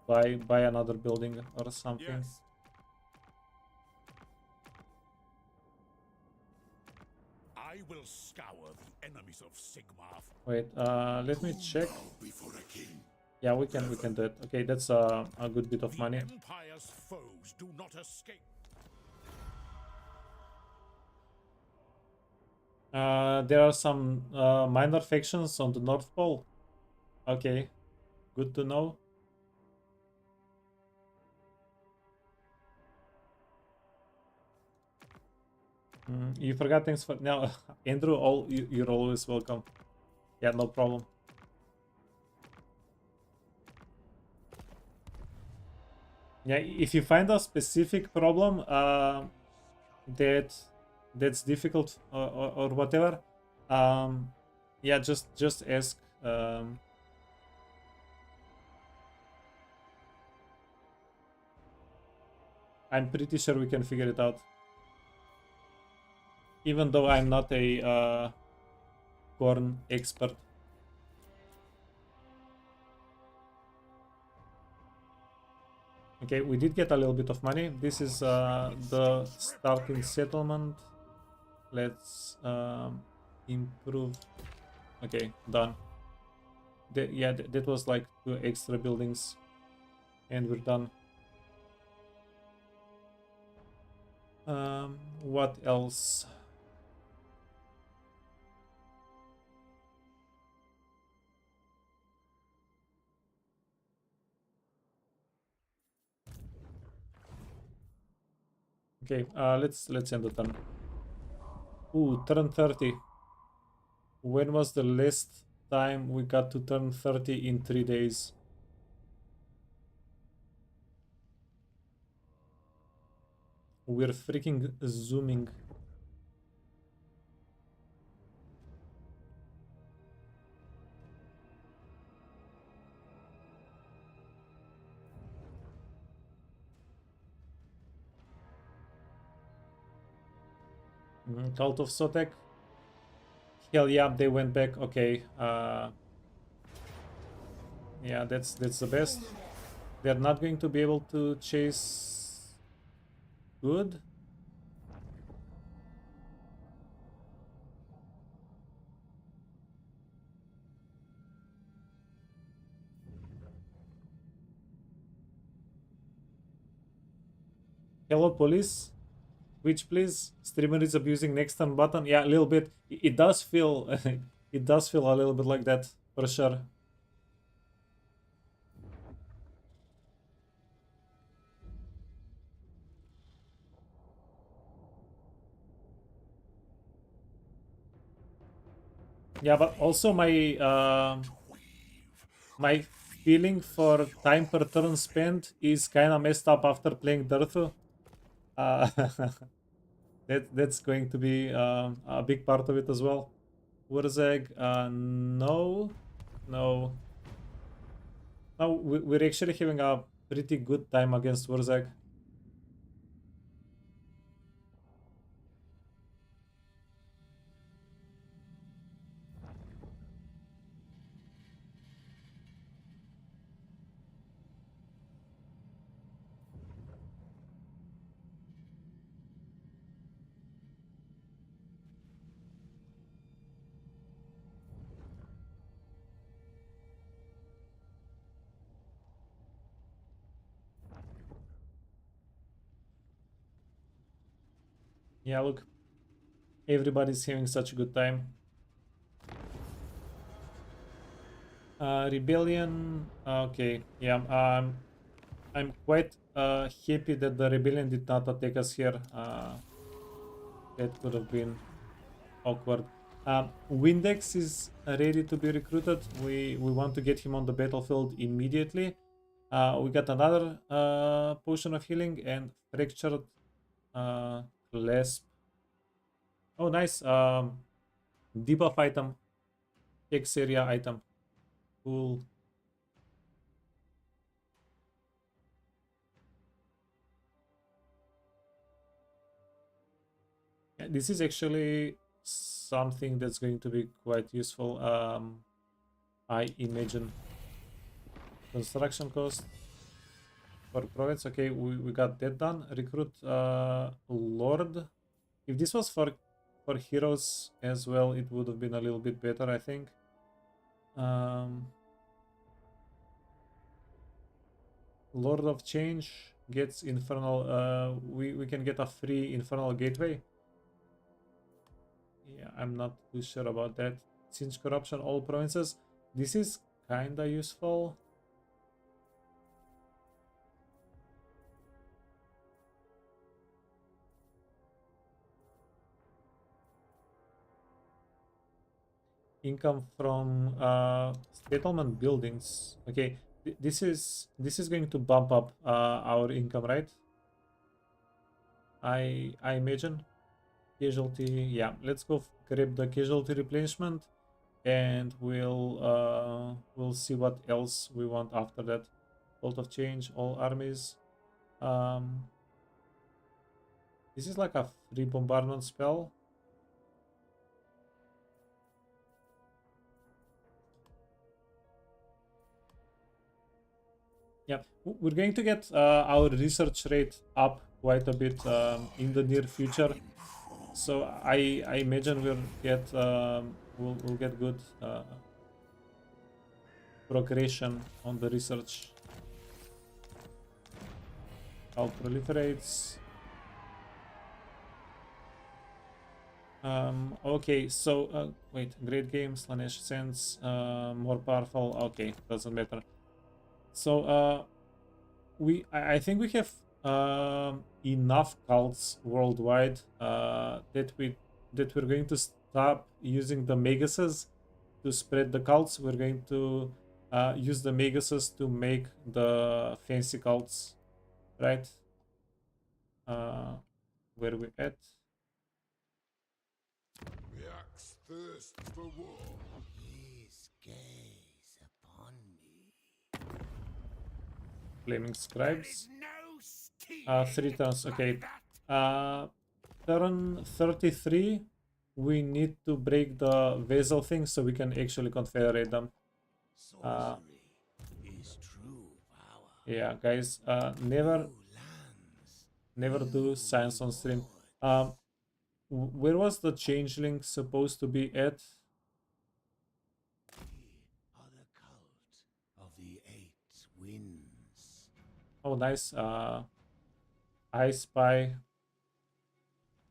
Speaker 3: Buy another building or something.
Speaker 6: Yes. I will scour the enemies of Sigmar.
Speaker 3: Wait, let me check.
Speaker 6: Before a king.
Speaker 3: Yeah, we can do it. Okay, that's a good bit of
Speaker 8: The
Speaker 3: money.
Speaker 8: Empire's foes do not escape.
Speaker 3: There are some minor factions on the North Pole. Okay, good to know. You forgot things for now. Andrew, you're always welcome. Yeah, no problem. Yeah, if you find a specific problem that's difficult or whatever, yeah, just ask. I'm pretty sure we can figure it out. Even though I'm not a corn expert. Okay, we did get a little bit of money. This is the starting settlement. Let's improve. Okay, done. Yeah, that was like 2 extra buildings, and we're done. What else? Okay, let's end the turn. Ooh, turn 30. When was the last time we got to turn 30 in 3 days? We're freaking zooming. Cult of Sotek. Hell yeah, they went back. Okay. Yeah, that's the best. They're not going to be able to chase good. Hello, police. Which please? Streamer is abusing next turn button. Yeah, a little bit. It does feel it does feel a little bit like that for sure. Yeah, but also my feeling for time per turn spent is kind of messed up after playing Durthu. That's going to be a big part of it as well. Wurzeg, no. No, we're actually having a pretty good time against Wurzeg. Yeah, look, everybody's having such a good time. Rebellion, okay, yeah, I'm quite happy that the rebellion did not attack us here. That could have been awkward. Windex is ready to be recruited. We want to get him on the battlefield immediately. We got another potion of healing and fractured clasp. Oh, nice. Debuff item, X area item. Cool. Yeah, this is actually something that's going to be quite useful. I imagine. Construction cost for province. Okay, we got that done. Recruit Lord. If this was for heroes as well, it would have been a little bit better, I think. Lord of Change gets infernal. We can get a free infernal gateway. Yeah, I'm not too sure about that. Tzeentch corruption all provinces. This is kinda useful. Income from settlement buildings. Okay, this is going to bump up our income, right? I imagine. Casualty. Yeah, let's go grab the casualty replenishment, and we'll see what else we want after that. Bolt of Change, all armies. This is like a free bombardment spell. Yeah, we're going to get our research rate up quite a bit in the near future. So I imagine we'll get good progression on the research. How proliferates. Okay, so wait, great game, Slanesh Sense, more powerful. Okay, doesn't matter. So I think we have enough cults worldwide that we're going to stop using the Megases to spread the cults. We're going to use the Megases to make the fancy cults, right? Where we at?
Speaker 6: The axe thirsts for war.
Speaker 7: Please gaze upon me.
Speaker 3: Flaming Scribes.
Speaker 1: No steam
Speaker 3: 3 turns. Okay.
Speaker 1: that.
Speaker 3: Turn 33. We need to break the vessel thing so we can actually confederate them.
Speaker 7: Sorcery is true power.
Speaker 3: Yeah, guys. Never
Speaker 7: Lands.
Speaker 3: do science on stream. Where was the changeling supposed to be at?
Speaker 7: Are the cult of the 8 winds.
Speaker 3: Oh, nice. I spy.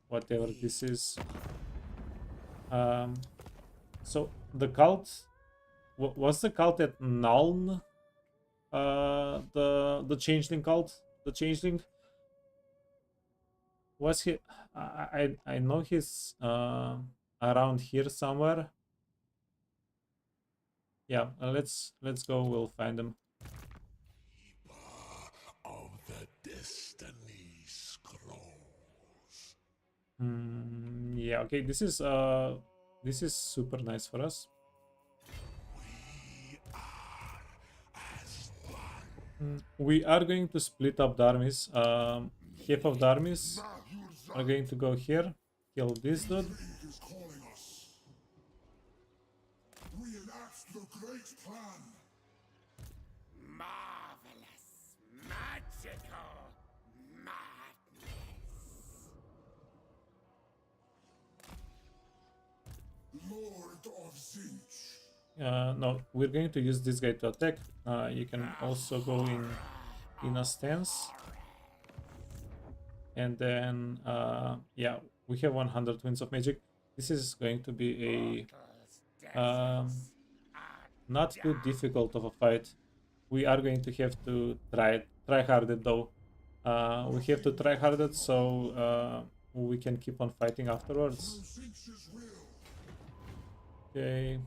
Speaker 3: Whatever this is. So the cult was the cult at Nuln. The changeling cult. The changeling. Was he? I know he's around here somewhere. Yeah, let's go. We'll find him.
Speaker 6: Of the Destiny Scrolls.
Speaker 3: Yeah. Okay. This is super nice for us.
Speaker 6: We are as one.
Speaker 3: We are going to split up the armies. Half of the armies are going to go here, kill this dude.
Speaker 6: League is calling us. Reenact the great plan.
Speaker 1: Marvelous, magical madness.
Speaker 6: Lord of Tzeentch.
Speaker 3: No, we're going to use this guy to attack. You can also go in a stance. And then, yeah, we have 100 Winds of Magic. This is going to be a not too difficult of a fight. We are going to have to try hard it though. We have to try hard it so we can keep on fighting afterwards. Okay,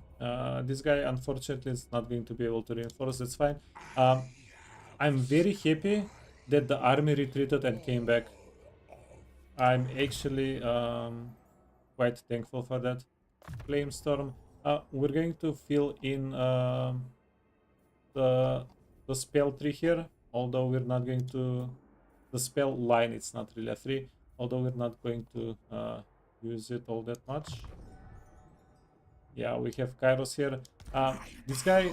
Speaker 3: this guy unfortunately is not going to be able to reinforce. That's fine. I'm very happy that the army retreated and came back. I'm actually quite thankful for that. Flamestorm. We're going to fill in the spell tree here, although we're not going to. The spell line, it's not really a tree, although we're not going to use it all that much. Yeah, we have Kairos here. This guy.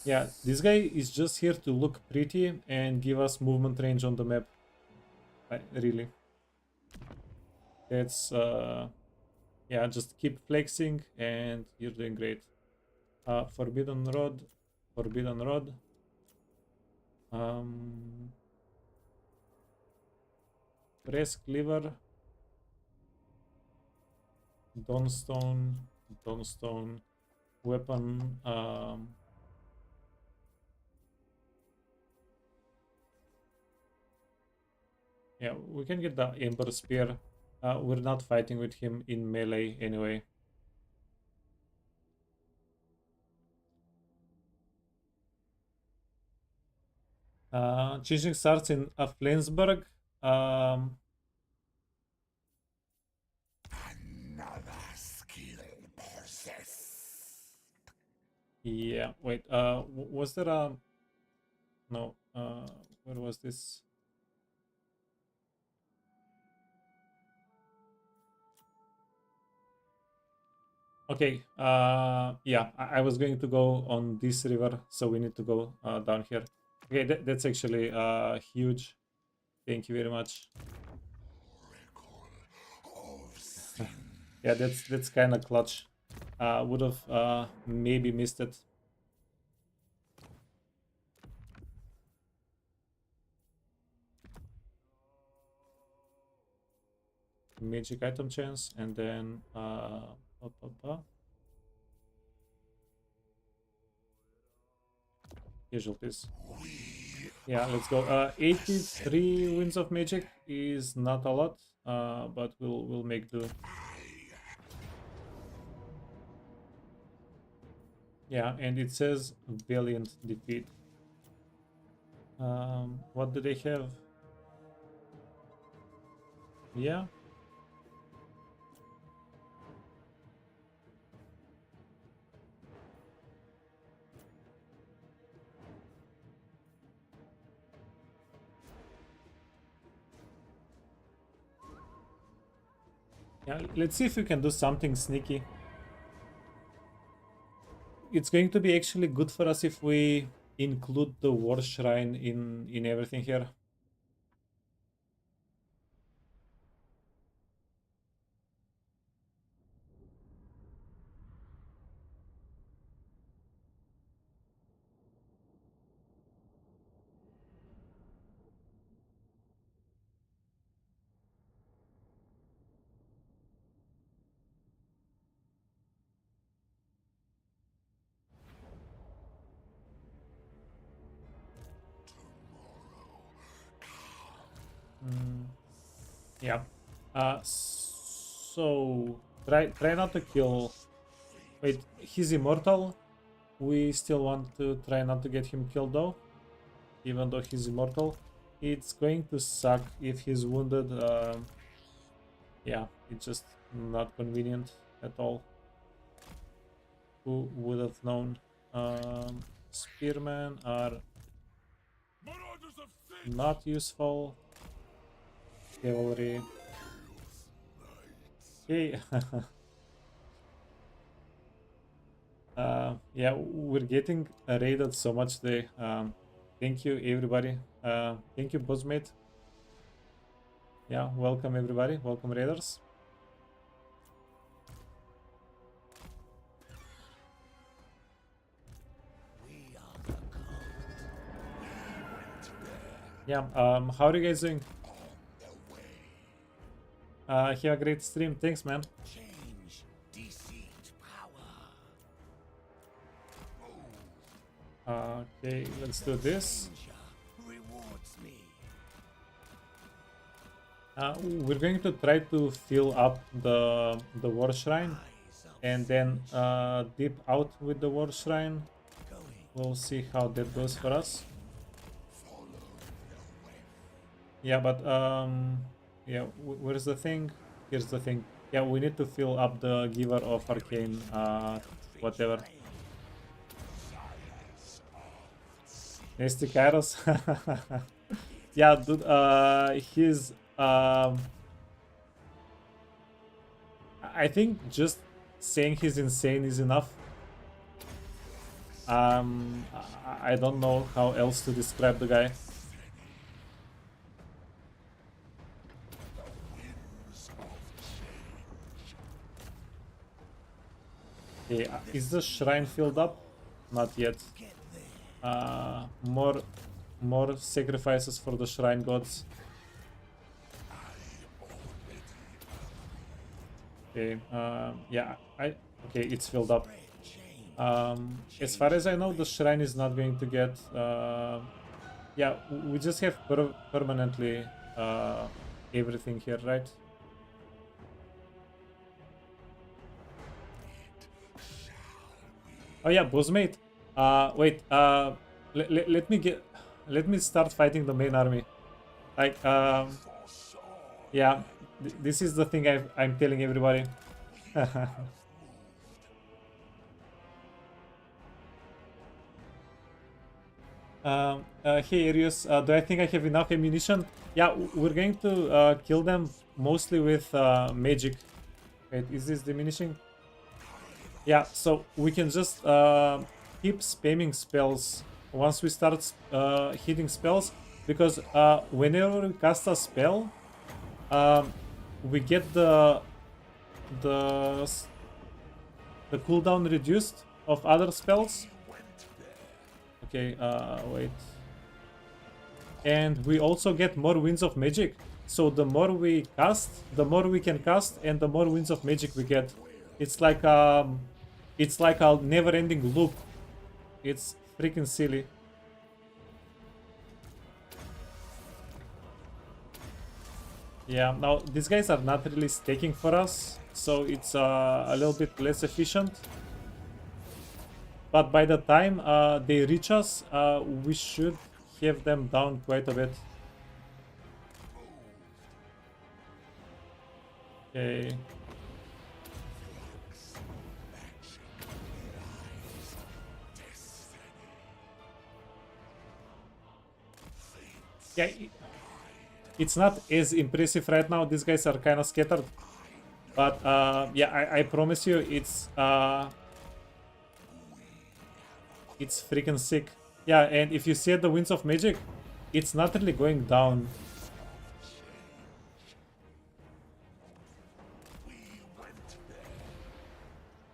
Speaker 3: Yeah, this guy is just here to look pretty and give us movement range on the map. Really. That's yeah, just keep flexing and you're doing great. Forbidden Rod. Press cleaver. Dawnstone. Dawnstone. Weapon. Yeah, we can get the Ember Spear. We're not fighting with him in melee anyway. Tzeentch starts in Flensburg.
Speaker 6: Another skill possessed.
Speaker 3: Yeah, wait, was there a... No, where was this? Okay, yeah, I was going to go on this river, so we need to go down here. Okay, that's actually huge. Thank you very much. Yeah, that's kind of clutch. Would have maybe missed it. Magic item chance, and then casualties. Yeah, let's go. 83 winds of magic is not a lot, but we'll make do. Yeah, and it says valiant defeat. What do they have? Yeah. Yeah, let's see if we can do something sneaky. It's going to be actually good for us if we include the war shrine in everything here. Yeah. So try not to kill. Wait, he's immortal. We still want to try not to get him killed though, even though he's immortal. It's going to suck if he's wounded. Yeah, it's just not convenient at all. Who would have known? Spearmen are not useful. Cavalry. Okay. Yeah, we're getting raided so much today. Thank you, everybody. Thank you, Bossmate. Yeah, welcome, everybody. Welcome, raiders. Yeah, how are you guys doing? Have a great stream. Thanks, man.
Speaker 7: Change, deceit, power.
Speaker 3: Okay, let's do this.
Speaker 7: Rewards me.
Speaker 3: We're going to try to fill up the war shrine and then dip out with the war shrine. We'll see how that goes for us. Yeah, but yeah, where's the thing? Here's the thing. Yeah, we need to fill up the giver of arcane whatever. Nasty Kairos. Yeah, dude, he's I think just saying he's insane is enough. I don't know how else to describe the guy. Okay, is the shrine filled up? Not yet. More more sacrifices for the shrine gods. Okay, yeah, okay, it's filled up. As far as I know, the shrine is not going to get, yeah, we just have permanently everything here, right? Oh yeah, bossmate. Wait, let me start fighting the main army. Like, yeah, this is the thing I'm telling everybody. Hey Arius, do I think I have enough ammunition? Yeah, we're going to kill them mostly with magic. Wait, is this diminishing? Yeah, so we can just keep spamming spells once we start hitting spells, because whenever we cast a spell, we get the cooldown reduced of other spells. Okay, wait. And we also get more winds of magic. So the more we cast, the more we can cast, and the more winds of magic we get. It's like a never-ending loop. It's freaking silly. Yeah, now these guys are not really staking for us, so it's a little bit less efficient. But by the time they reach us, we should have them down quite a bit. Okay. Yeah, it's not as impressive right now. These guys are kind of scattered. But yeah, I promise you, it's freaking sick. Yeah, and if you see the winds of magic, it's not really going down.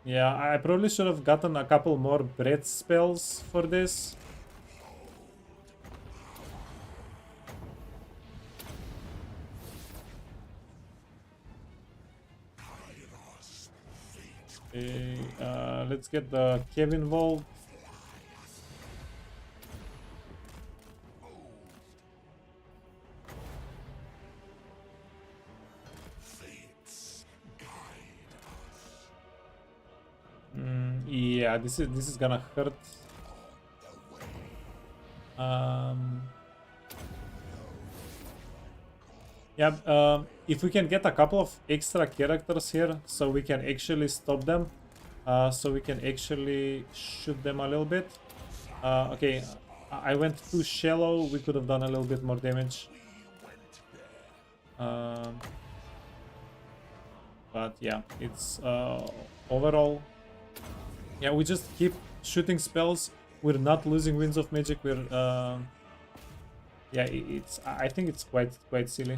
Speaker 3: Yeah, I probably should have gotten a couple more breath spells for this. Okay, let's get the cave involved. Yeah, this is gonna hurt. Yeah, if we can get a couple of extra characters here, so we can actually stop them, so we can actually shoot them a little bit. Okay, I went too shallow. We could have done a little bit more damage. But yeah, it's overall. Yeah, we just keep shooting spells. We're not losing winds of magic. We're yeah, it's. I think it's quite silly.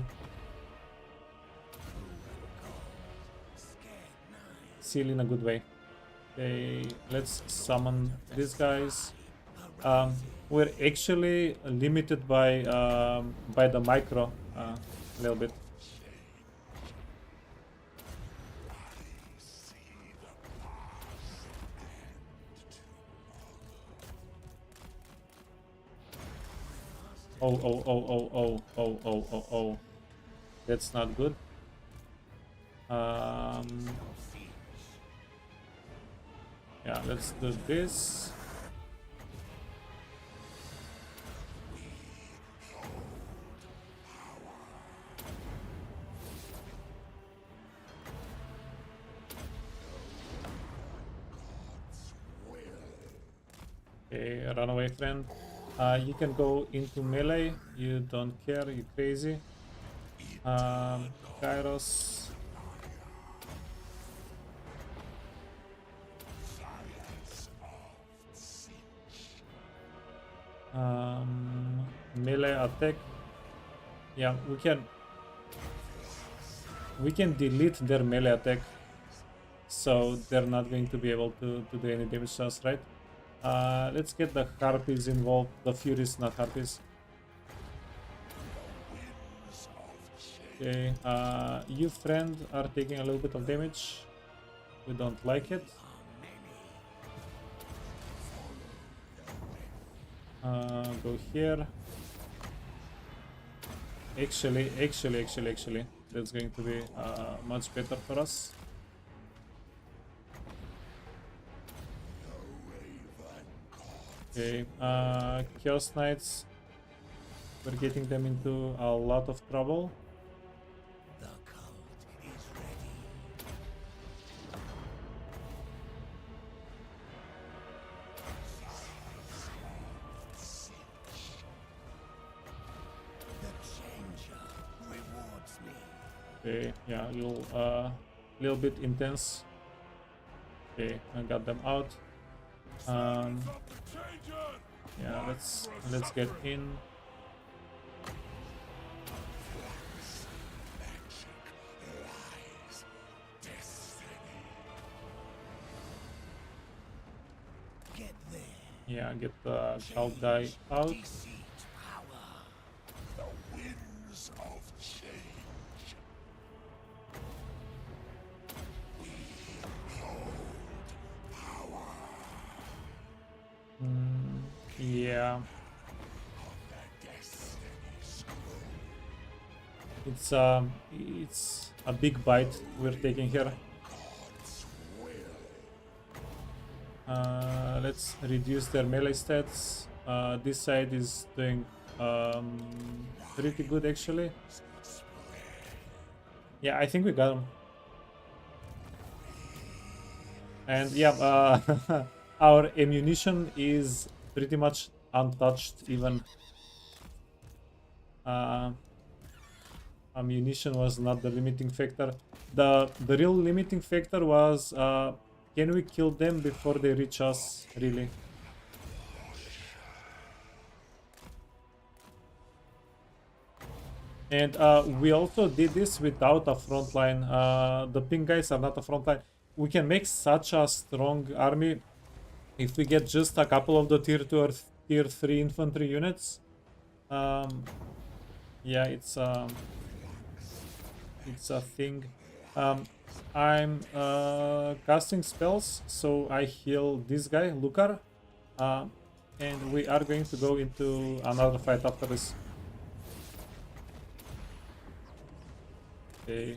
Speaker 3: Silly in a good way. Okay, let's summon these guys. We're actually limited by the micro a little bit. Oh. That's not good. Yeah, let's do this. Okay, run away, friend. You can go into melee. You don't care. You crazy. Kairos. Melee attack. Yeah, we can delete their melee attack, so they're not going to be able to do any damage to us, right? Let's get the harpies involved. The furies, not harpies. Okay, you friend are taking a little bit of damage. We don't like it. Go here. Actually, that's going to be much better for us. Okay, Chaos Knights. We're getting them into a lot of trouble.
Speaker 7: The cult is ready. The changer rewards me.
Speaker 3: Okay, yeah, little bit intense. Okay, I got them out. Yeah, let's get in.
Speaker 7: Get there.
Speaker 3: Yeah, get the cult guy out.
Speaker 7: Deceit power.
Speaker 6: The winds of change. We hold power.
Speaker 3: Yeah,
Speaker 6: The destiny scroll.
Speaker 3: it's a big bite we're taking here.
Speaker 6: God's will.
Speaker 3: Let's reduce their melee stats. This side is doing pretty good actually. Yeah, I think we got him. And yeah, our ammunition is pretty much untouched even. Ammunition was not the limiting factor. The real limiting factor was can we kill them before they reach us, really? And we also did this without a front line. The pink guys are not a front line. We can make such a strong army if we get just a couple of the tier 2 or tier 3 infantry units. Yeah, it's a thing. I'm casting spells, so I heal this guy, Lukar, and we are going to go into another fight after this. Okay.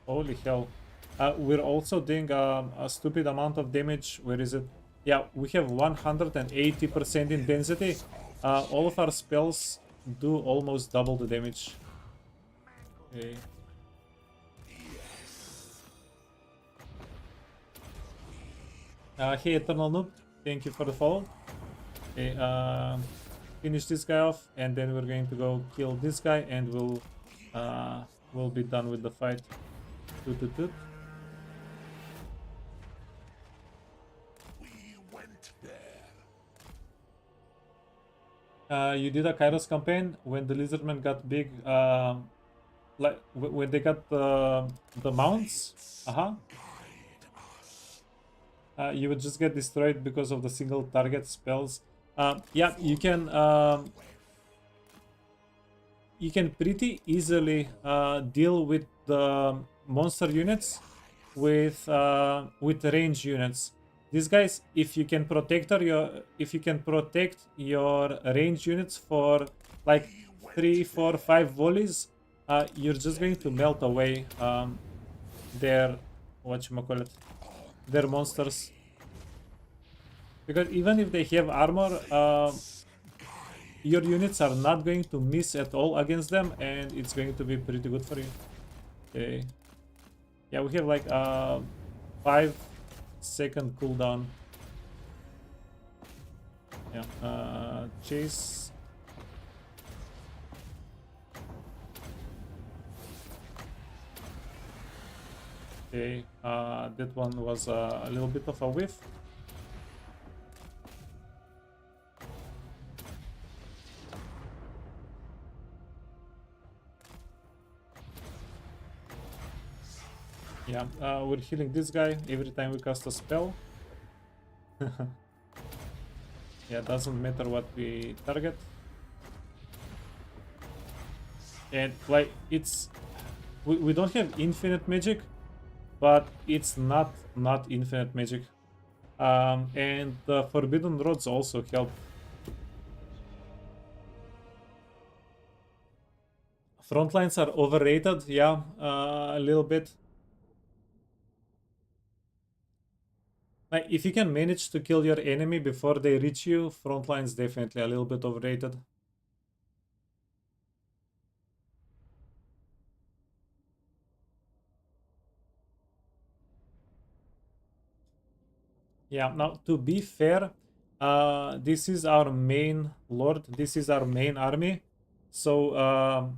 Speaker 3: Holy hell. We're also doing a stupid amount of damage. Where is it? Yeah, we have 180% intensity. All of our spells do almost double the damage. Okay. Hey Eternal Noob, thank you for the follow. Okay, finish this guy off, and then we're going to go kill this guy, and we'll be done with the fight. Toot toot toot.
Speaker 6: We went there.
Speaker 3: You did a Kairos campaign when the lizardmen got big, like when they got the mounts. You would just get destroyed because of the single target spells. Yeah, you can pretty easily deal with the monster units with range units. These guys, if you can protect your range units for like 3, 4, 5 volleys, you're just going to melt away their their monsters. Because even if they have armor, your units are not going to miss at all against them, and it's going to be pretty good for you. Okay. Yeah, we have like 5-second cooldown. Yeah. Chase. Okay. That one was a little bit of a whiff. Yeah, we're healing this guy every time we cast a spell. Yeah, doesn't matter what we target. And like it's we don't have infinite magic, but it's not infinite magic. And the forbidden rods also help. Front lines are overrated, yeah, a little bit. Like if you can manage to kill your enemy before they reach you, front lines definitely a little bit overrated. Yeah, now to be fair, this is our main lord, this is our main army. So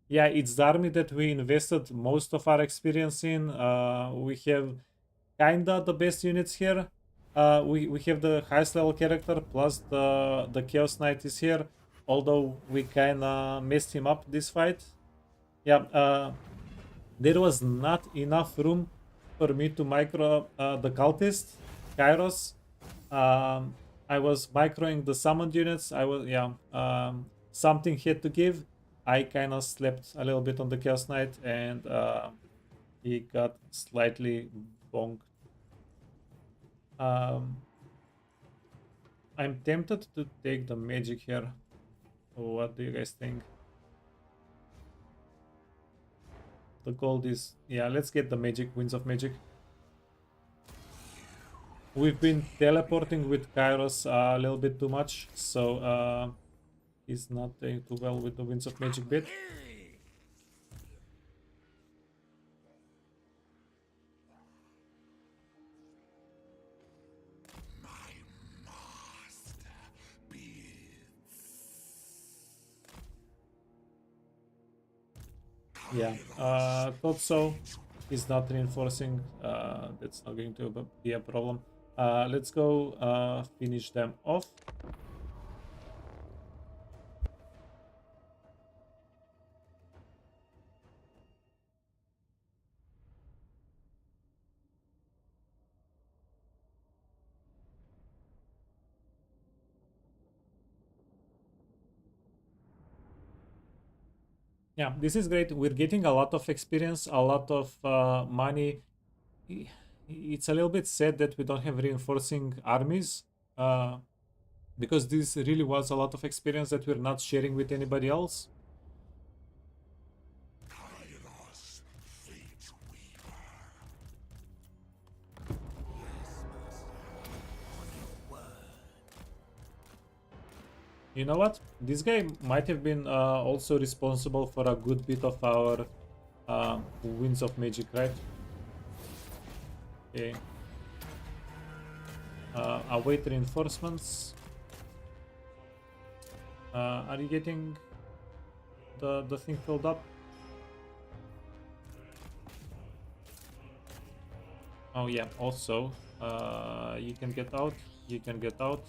Speaker 3: yeah, it's the army that we invested most of our experience in. We have kinda the best units here. We have the highest level character, plus the Chaos Knight is here, although we kinda messed him up this fight. Yeah, there was not enough room for me to micro the cultist, Kairos. I was microing the summoned units. I was, yeah, something had to give. I kind of slept a little bit on the Chaos Knight, and he got slightly bonked. I'm tempted to take the magic here. What do you guys think? The gold is, yeah, let's get the magic, Winds of Magic. We've been teleporting with Kairos a little bit too much, so he's not doing too well with the Winds of Magic bit. Yeah, thought so. He's not reinforcing. That's not going to be a problem. Let's go finish them off. Yeah, this is great. We're getting a lot of experience, a lot of money. It's a little bit sad that we don't have reinforcing armies, because this really was a lot of experience that we're not sharing with anybody else.
Speaker 6: Kairos, fate weaver.
Speaker 3: You know what? This guy might have been also responsible for a good bit of our Winds of Magic, right? Okay. Await reinforcements. Are you getting the thing filled up? Oh yeah, also, you can get out, you can get out.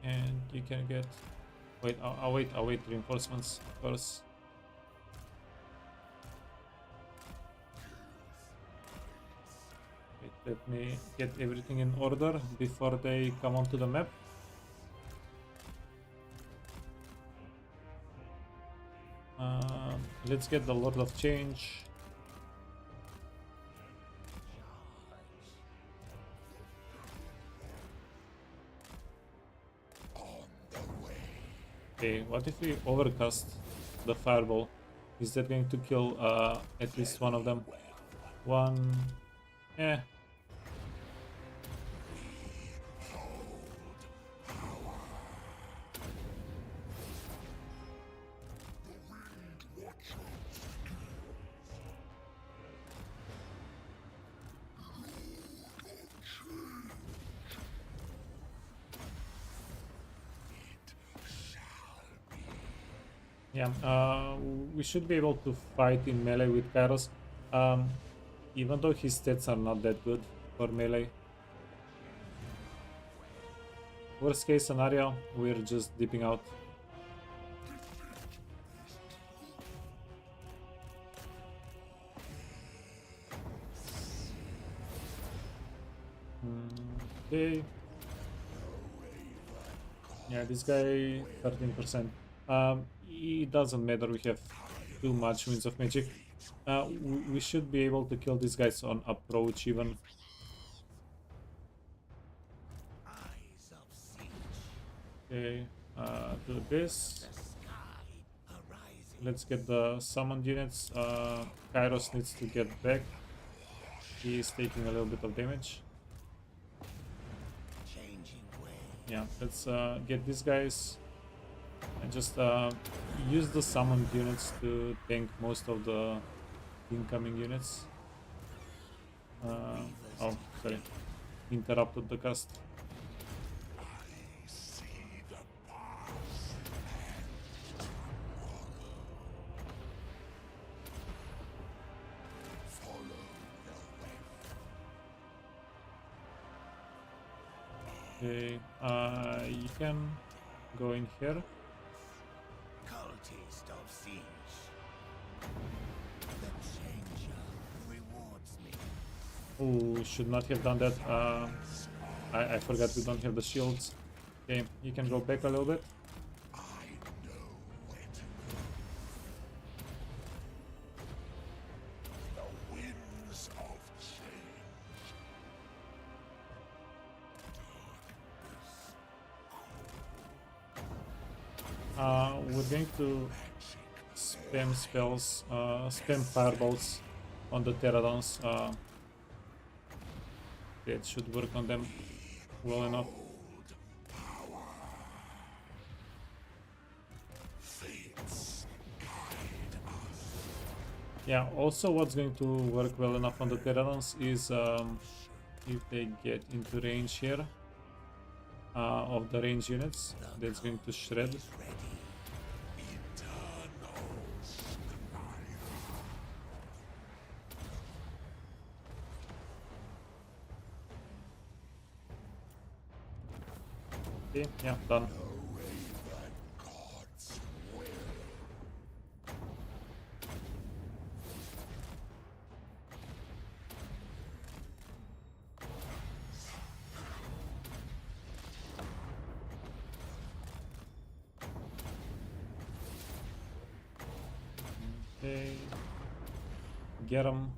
Speaker 3: And you can get, wait, I'll wait reinforcements first. Wait, let me get everything in order before they come onto the map. Let's get the Lord of Change. Okay, what if we overcast the fireball? Is that going to kill at least one of them? One... eh. Yeah, we should be able to fight in melee with Kairos, even though his stats are not that good for melee. Worst case scenario, we're just dipping out. Okay. Yeah, this guy 13%. It doesn't matter, we have too much Winds of Magic. We should be able to kill these guys on approach even.
Speaker 7: Eyes of Tzeentch.
Speaker 3: Okay, do this.
Speaker 7: The sky arising.
Speaker 3: Let's get the summoned units. Kairos needs to get back. He is taking a little bit of damage.
Speaker 7: Changing way.
Speaker 3: Yeah, let's get these guys and just use the summoned units to tank most of the incoming units. Oh, sorry. Interrupted the cast. Okay, you can go in here.
Speaker 7: Cultist of Tzeentch. The changer rewards me.
Speaker 3: Oh, should not have done that. I forgot we don't have the shields. Okay, you can go back a little bit. We're going to spam spells, spam fireballs on the pterodons. That should work on them well enough. Yeah, also what's going to work well enough on the pterodons is if they get into range here of the range units, that's going to shred. Okay, yeah, done. Okay, get him.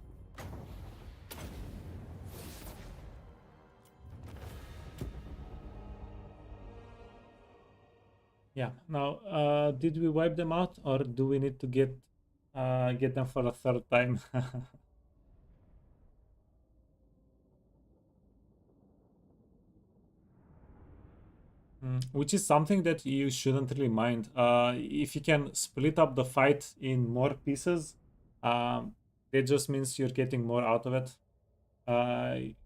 Speaker 3: Yeah. Now, did we wipe them out, or do we need to get them for a third time? Which is something that you shouldn't really mind. If you can split up the fight in more pieces, that just means you're getting more out of it.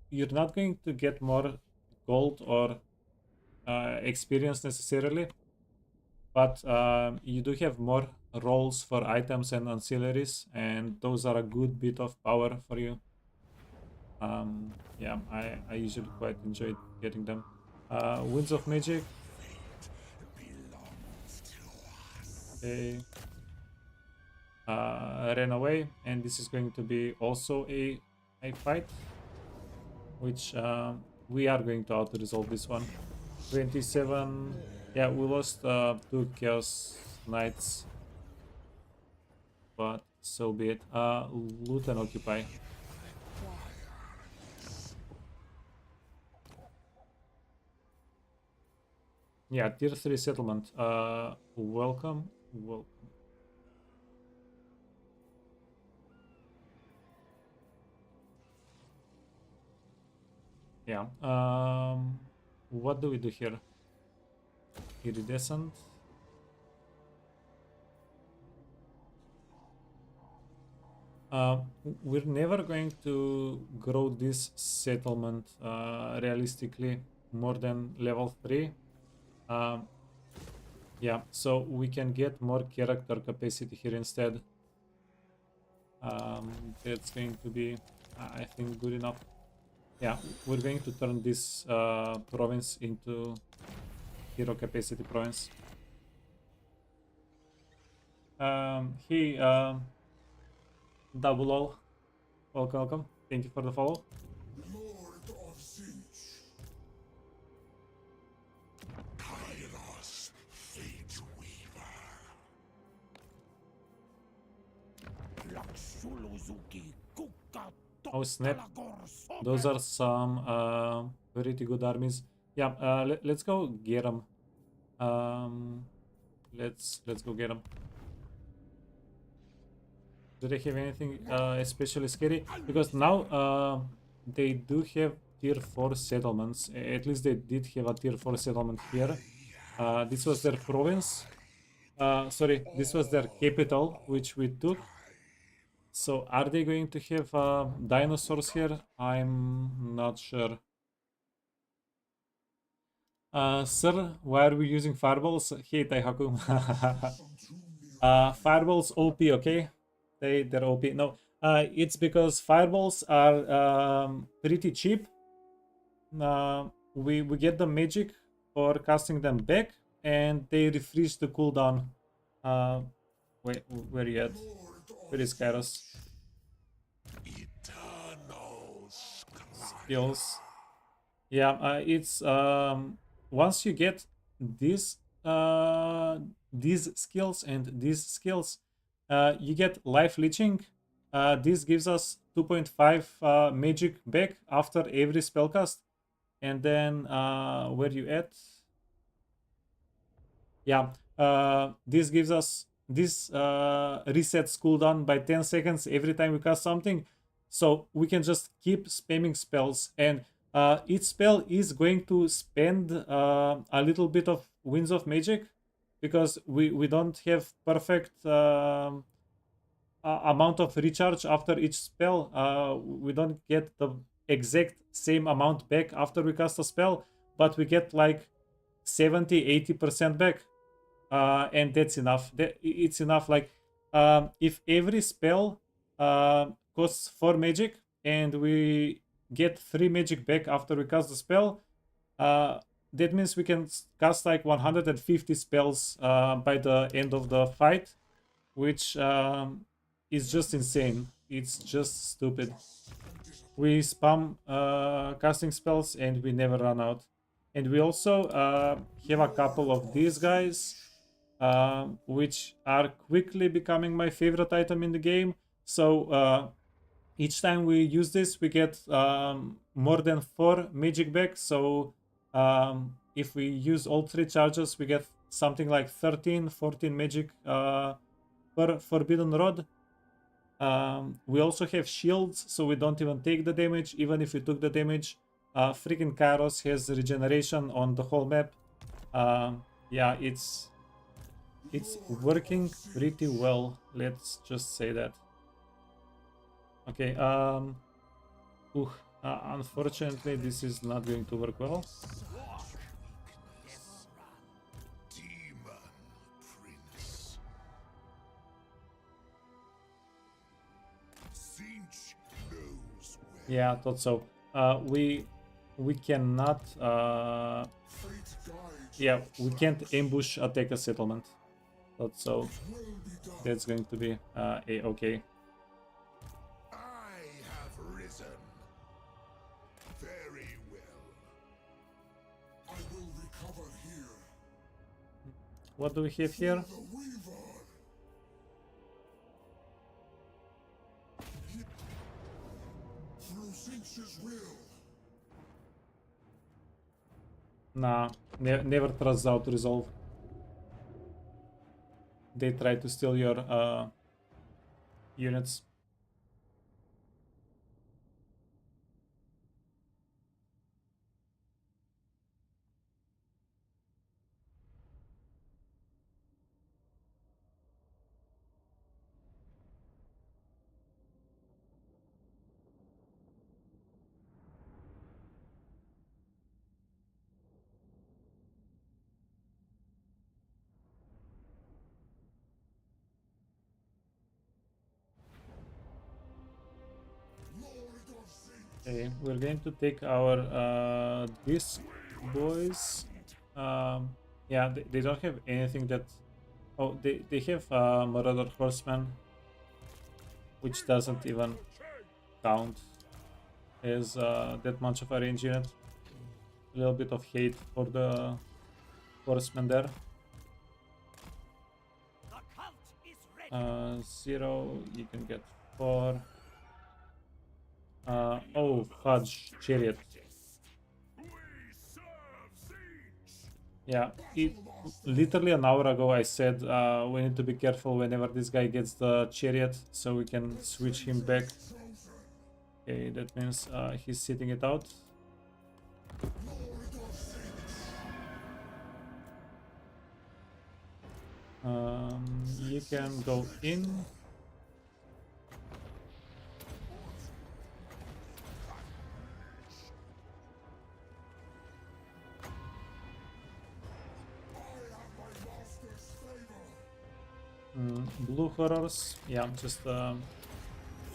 Speaker 3: You're not going to get more gold or experience necessarily, but you do have more rolls for items and ancillaries, and those are a good bit of power for you. Yeah, I usually quite enjoy getting them. Winds of Magic. Okay. Ran away, and this is going to be also a fight, which we are going to auto-resolve this one. 27. Yeah, we lost 2 Chaos Knights, but so be it. Loot and occupy. Yeah, tier 3 settlement. Welcome. Yeah. What do we do here? Iridescent. We're never going to grow this settlement realistically more than level 3. Yeah, so we can get more character capacity here instead. That's going to be, I think, good enough. Yeah, we're going to turn this province into hero capacity province. Hey, Double O, welcome. Thank you for the follow.
Speaker 6: Lord of Tzeentch,
Speaker 3: Oh snap. Those are some pretty good armies. Yeah, let's go get them. Let's go get them. Do they have anything especially scary? Because now they do have tier 4 settlements. At least they did have a tier 4 settlement here. This was their province. Sorry, this was their capital, which we took. So are they going to have dinosaurs here? I'm not sure. Sir, why are we using fireballs? Hey, Taihaku. Fireballs OP, okay? They're OP. No, it's because fireballs are pretty cheap. We get the magic for casting them back, and they refresh the cooldown. Wait, where are you at? Where is Kairos? Skills. Yeah, it's once you get these skills and these skills, you get life leeching. This gives us 2.5 magic back after every spellcast. And then where you at? Yeah, this gives us this resets cooldown by 10 seconds every time we cast something. So we can just keep spamming spells, and each spell is going to spend a little bit of winds of magic, because we don't have perfect amount of recharge after each spell. We don't get the exact same amount back after we cast a spell, but we get like 70-80% back, and that's enough. It's enough. Like if every spell costs 4 magic and we get 3 magic back after we cast the spell, that means we can cast like 150 spells by the end of the fight, which is just insane. It's just stupid. We spam casting spells and we never run out. And we also have a couple of these guys, which are quickly becoming my favorite item in the game. So each time we use this, we get more than 4 magic back. So if we use all 3 charges, we get something like 13-14 magic per forbidden rod. We also have shields, so we don't even take the damage. Even if we took the damage, freaking Kairos has regeneration on the whole map. Yeah, it's working pretty well. Let's just say that. Okay. Unfortunately, this is not going to work well. Yeah, I thought so. We cannot. Yeah, we can't ambush attack a settlement. Thought so. That's going to be a-okay.
Speaker 6: I have risen. Very well. I will recover here.
Speaker 3: What do we have here?
Speaker 6: The Weaver. Through Tzeentch's will.
Speaker 3: Nah, never trust out resolve. They try to steal your units. Okay, we're going to take our these boys. Yeah, they don't have anything that. Oh, they have Marauder Horseman, which doesn't even count as that much of a range unit. A little bit of hate for the horseman there.
Speaker 5: The cult is ready.
Speaker 3: 0, you can get 4. Oh, fudge, chariot.
Speaker 6: We serve Tzeentch.
Speaker 3: Yeah, literally an hour ago I said we need to be careful whenever this guy gets the chariot, so we can switch him back. Okay, that means he's sitting it out. You can go in. Blue horrors, yeah, just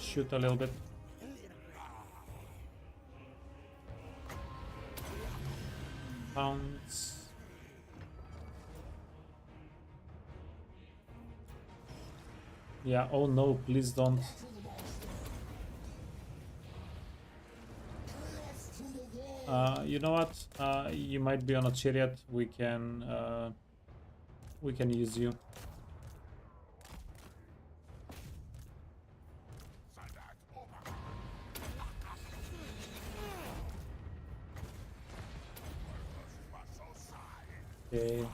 Speaker 3: shoot a little bit. Pounds. Yeah, oh no, please don't. You know what? You might be on a chariot. We can use you. Okay,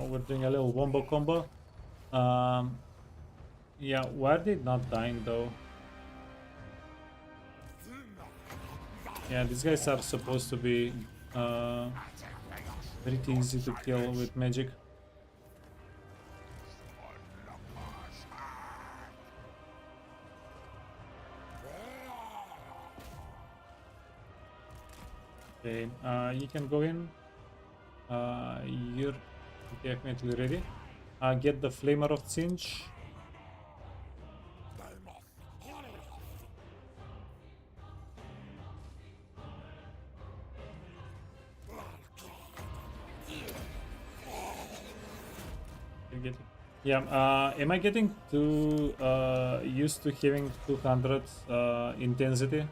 Speaker 3: we're doing a little wombo combo. Yeah, why are they not dying though? Yeah, these guys are supposed to be pretty easy to kill with magic. Okay, you can go in. You're definitely ready. Get the Flamer of Tzeentch. Yeah, am I getting too used to having 200 intensity?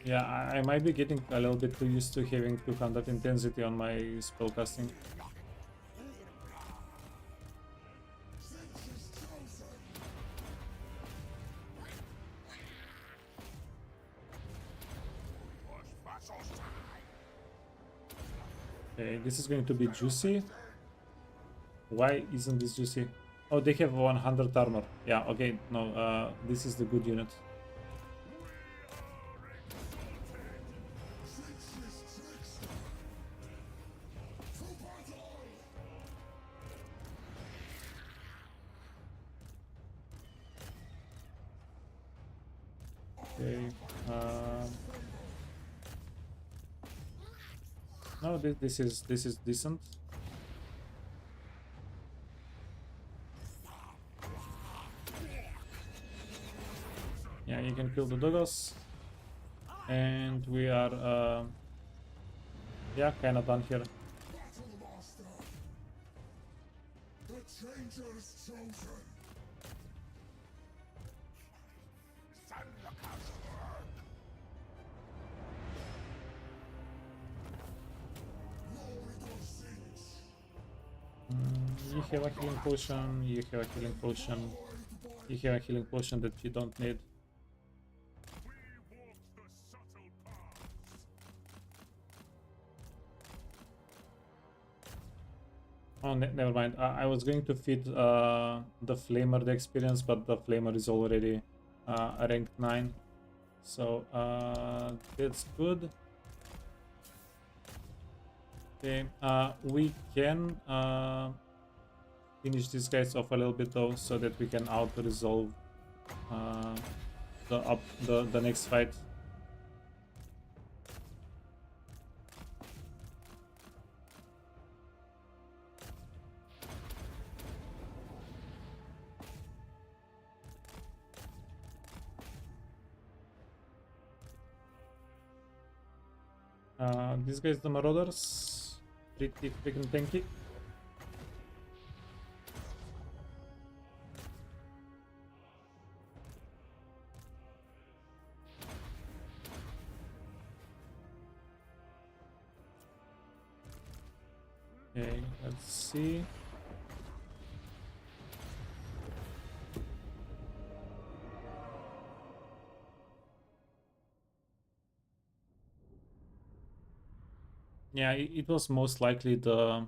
Speaker 3: Yeah, I might be getting a little bit too used to having 200 intensity on my spellcasting. Okay, this is going to be juicy. Why isn't this juicy? Oh, they have 100 armor. Yeah, okay, no, this is the good unit. Okay, no, this is decent. Yeah, you can kill the doggos, and we are yeah, kind of done here. You have a healing potion, you have a healing potion, you have a healing potion that you don't need. Oh, never mind. I was going to feed the Flamer the experience, but the Flamer is already rank 9. So that's good. Okay, we can finish these guys off a little bit though, so that we can auto-resolve the next fight. These guys, the Marauders, pretty freaking tanky. Okay, let's see. Yeah, it was most likely the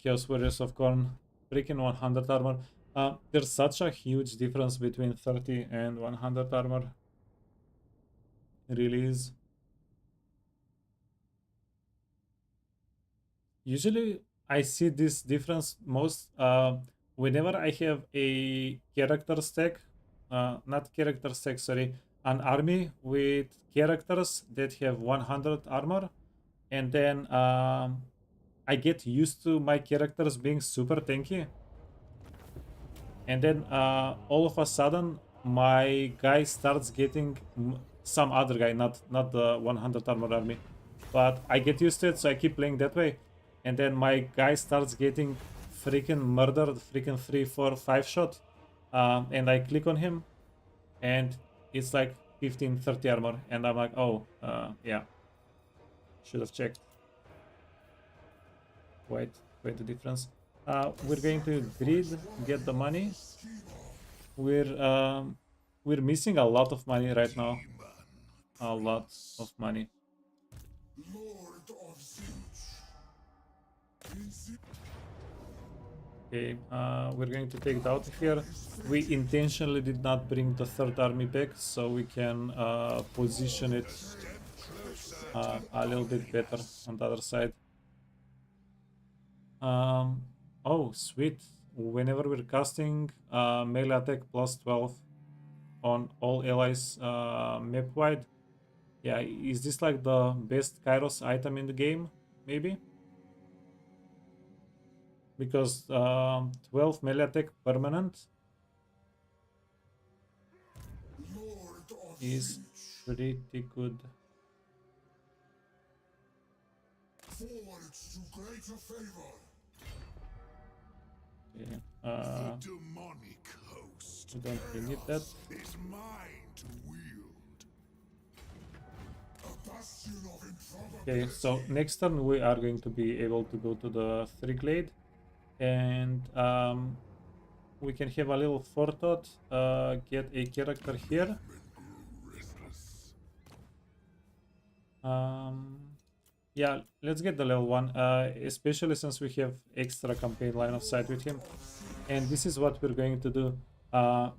Speaker 3: Chaos Warriors of Khorne, freaking 100 armor. There's such a huge difference between 30 and 100 armor. It really is. Usually, I see this difference most whenever I have a character stack, not character stack, sorry, an army with characters that have 100 armor, and then I get used to my characters being super tanky, and then all of a sudden my guy starts getting some other guy, not the 100 armor army, but I get used to it, so I keep playing that way, and then my guy starts getting freaking murdered, freaking 3, 4, 5 shot, and I click on him, and it's like 15, 30 armor, and I'm like, oh, yeah, should have checked. Quite the difference. We're going to grid, get the money. We're missing a lot of money right now. A lot of money.
Speaker 6: Lord of Tzeentch.
Speaker 3: Okay, we're going to take it out of here. We intentionally did not bring the third army back, so we can position it a little bit better on the other side. Oh, sweet. Whenever we're casting melee attack plus 12 on all allies map wide. Yeah, is this like the best Kairos item in the game? Maybe? Because 12 melee attack permanent is pretty good.
Speaker 6: Forwards to greater favor.
Speaker 3: Okay,
Speaker 6: The demonic host
Speaker 3: we don't really need that.
Speaker 6: is mine to wield. A bastion of improbability.
Speaker 3: Okay, so next turn we are going to be able to go to the 3 glade, and we can have a little forethought, get a character here. Yeah, let's get the level 1, especially since we have extra campaign line of sight with him. And this is what we're going to do.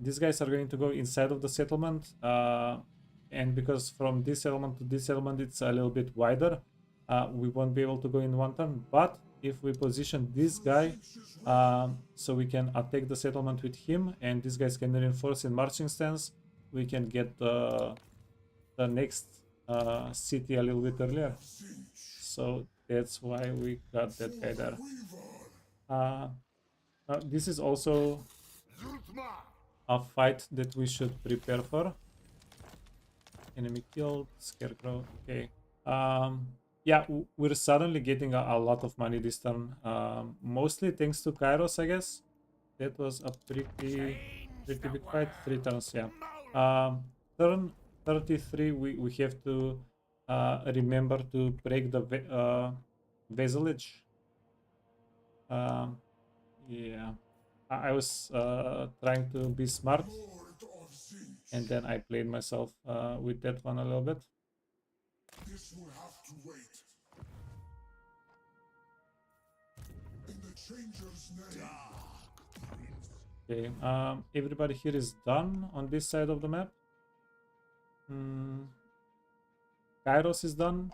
Speaker 3: These guys are going to go inside of the settlement, and because from this settlement to this settlement it's a little bit wider, we won't be able to go in one turn. But if we position this guy, so we can attack the settlement with him, and these guys can reinforce in marching stance, we can get the next city a little bit earlier. So that's why we got that guy there. This is also a fight that we should prepare for. Enemy killed, scarecrow. Okay. Yeah, we're suddenly getting a lot of money this turn. Mostly thanks to Kairos, I guess. That was a pretty big fight. 3 turns, yeah. Turn 33, we have to remember to break the vassalage. Yeah, I was trying to be smart, and then I played myself with that one a little bit.
Speaker 6: This will have to wait. In the changer's name.
Speaker 3: Okay, everybody here is done on this side of the map. Kairos is done.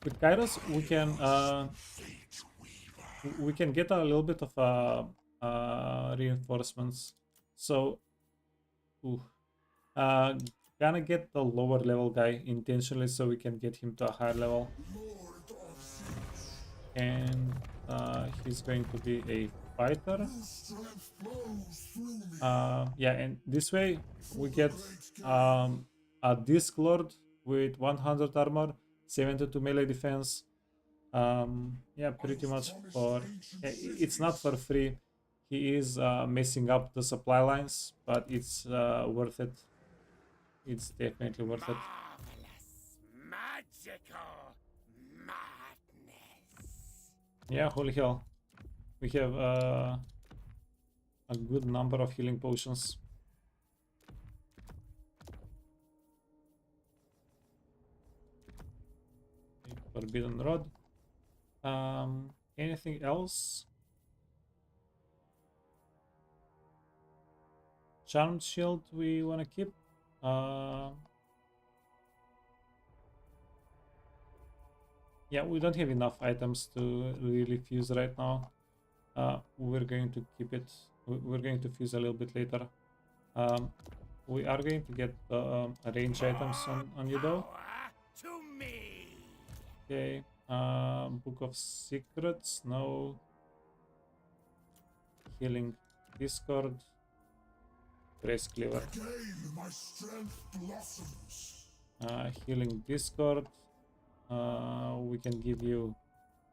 Speaker 3: With Kairos, we can get a little bit of reinforcements. So, gonna get the lower level guy intentionally so we can get him to a higher level. And he's going to be a fighter. Yeah, and this way we get a Disc Lord with 100 armor, 72 melee defense. Yeah, pretty much for... it's not for free. He is messing up the supply lines, but it's worth it. It's definitely worth it.
Speaker 1: Marvelous, magical, mad.
Speaker 3: Yeah, holy hell. We have a good number of healing potions. Forbidden Rod. Anything else? Charmed Shield we want to keep. Yeah, we don't have enough items to really fuse right now. We're going to keep it. We're going to fuse a little bit later. We are going to get range items on you though.
Speaker 1: To me.
Speaker 3: Okay. Book of Secrets. No. Healing Discord. Grace Cleaver.
Speaker 6: Again, my strength blossoms.
Speaker 3: Healing Discord. We can give you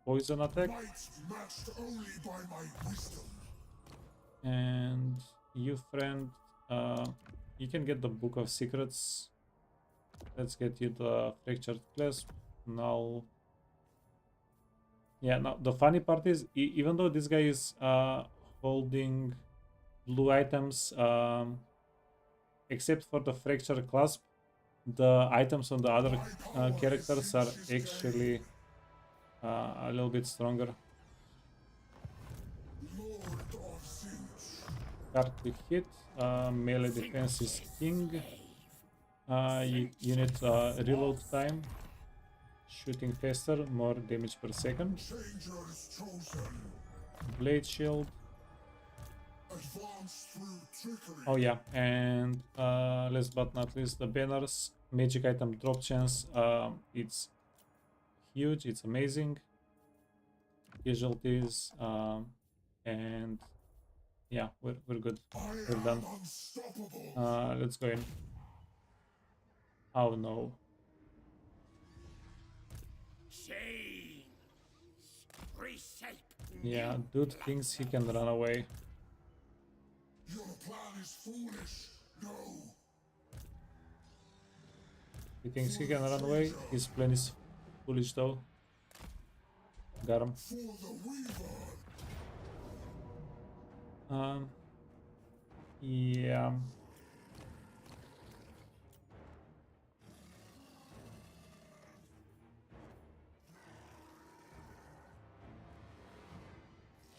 Speaker 3: poison attack.
Speaker 6: Might matched only by my wisdom.
Speaker 3: And you, friend, you can get the Book of Secrets. Let's get you the Fractured Clasp. Now, yeah, now the funny part is, even though this guy is holding blue items, except for the Fractured Clasp, the items on the other characters are actually a little bit stronger.
Speaker 6: Lord of Tzeentch.
Speaker 3: Hard to hit, melee defense is king. You need reload time, shooting faster, more damage per second.
Speaker 6: Changer is chosen.
Speaker 3: Blade shield.
Speaker 6: Advance through trickery.
Speaker 3: Oh yeah, and last but not least, the banners. Magic item drop chance. It's huge. It's amazing. Casualties. And yeah, we're good. We're done.
Speaker 6: Unstoppable.
Speaker 3: Let's go in. Oh no.
Speaker 1: Chains. Reshape.
Speaker 3: Yeah, dude thinks he can run away.
Speaker 6: Your plan is foolish. No.
Speaker 3: He thinks he can run away. His plan is foolish though. Got him.
Speaker 6: For the Weaver.
Speaker 3: Yeah.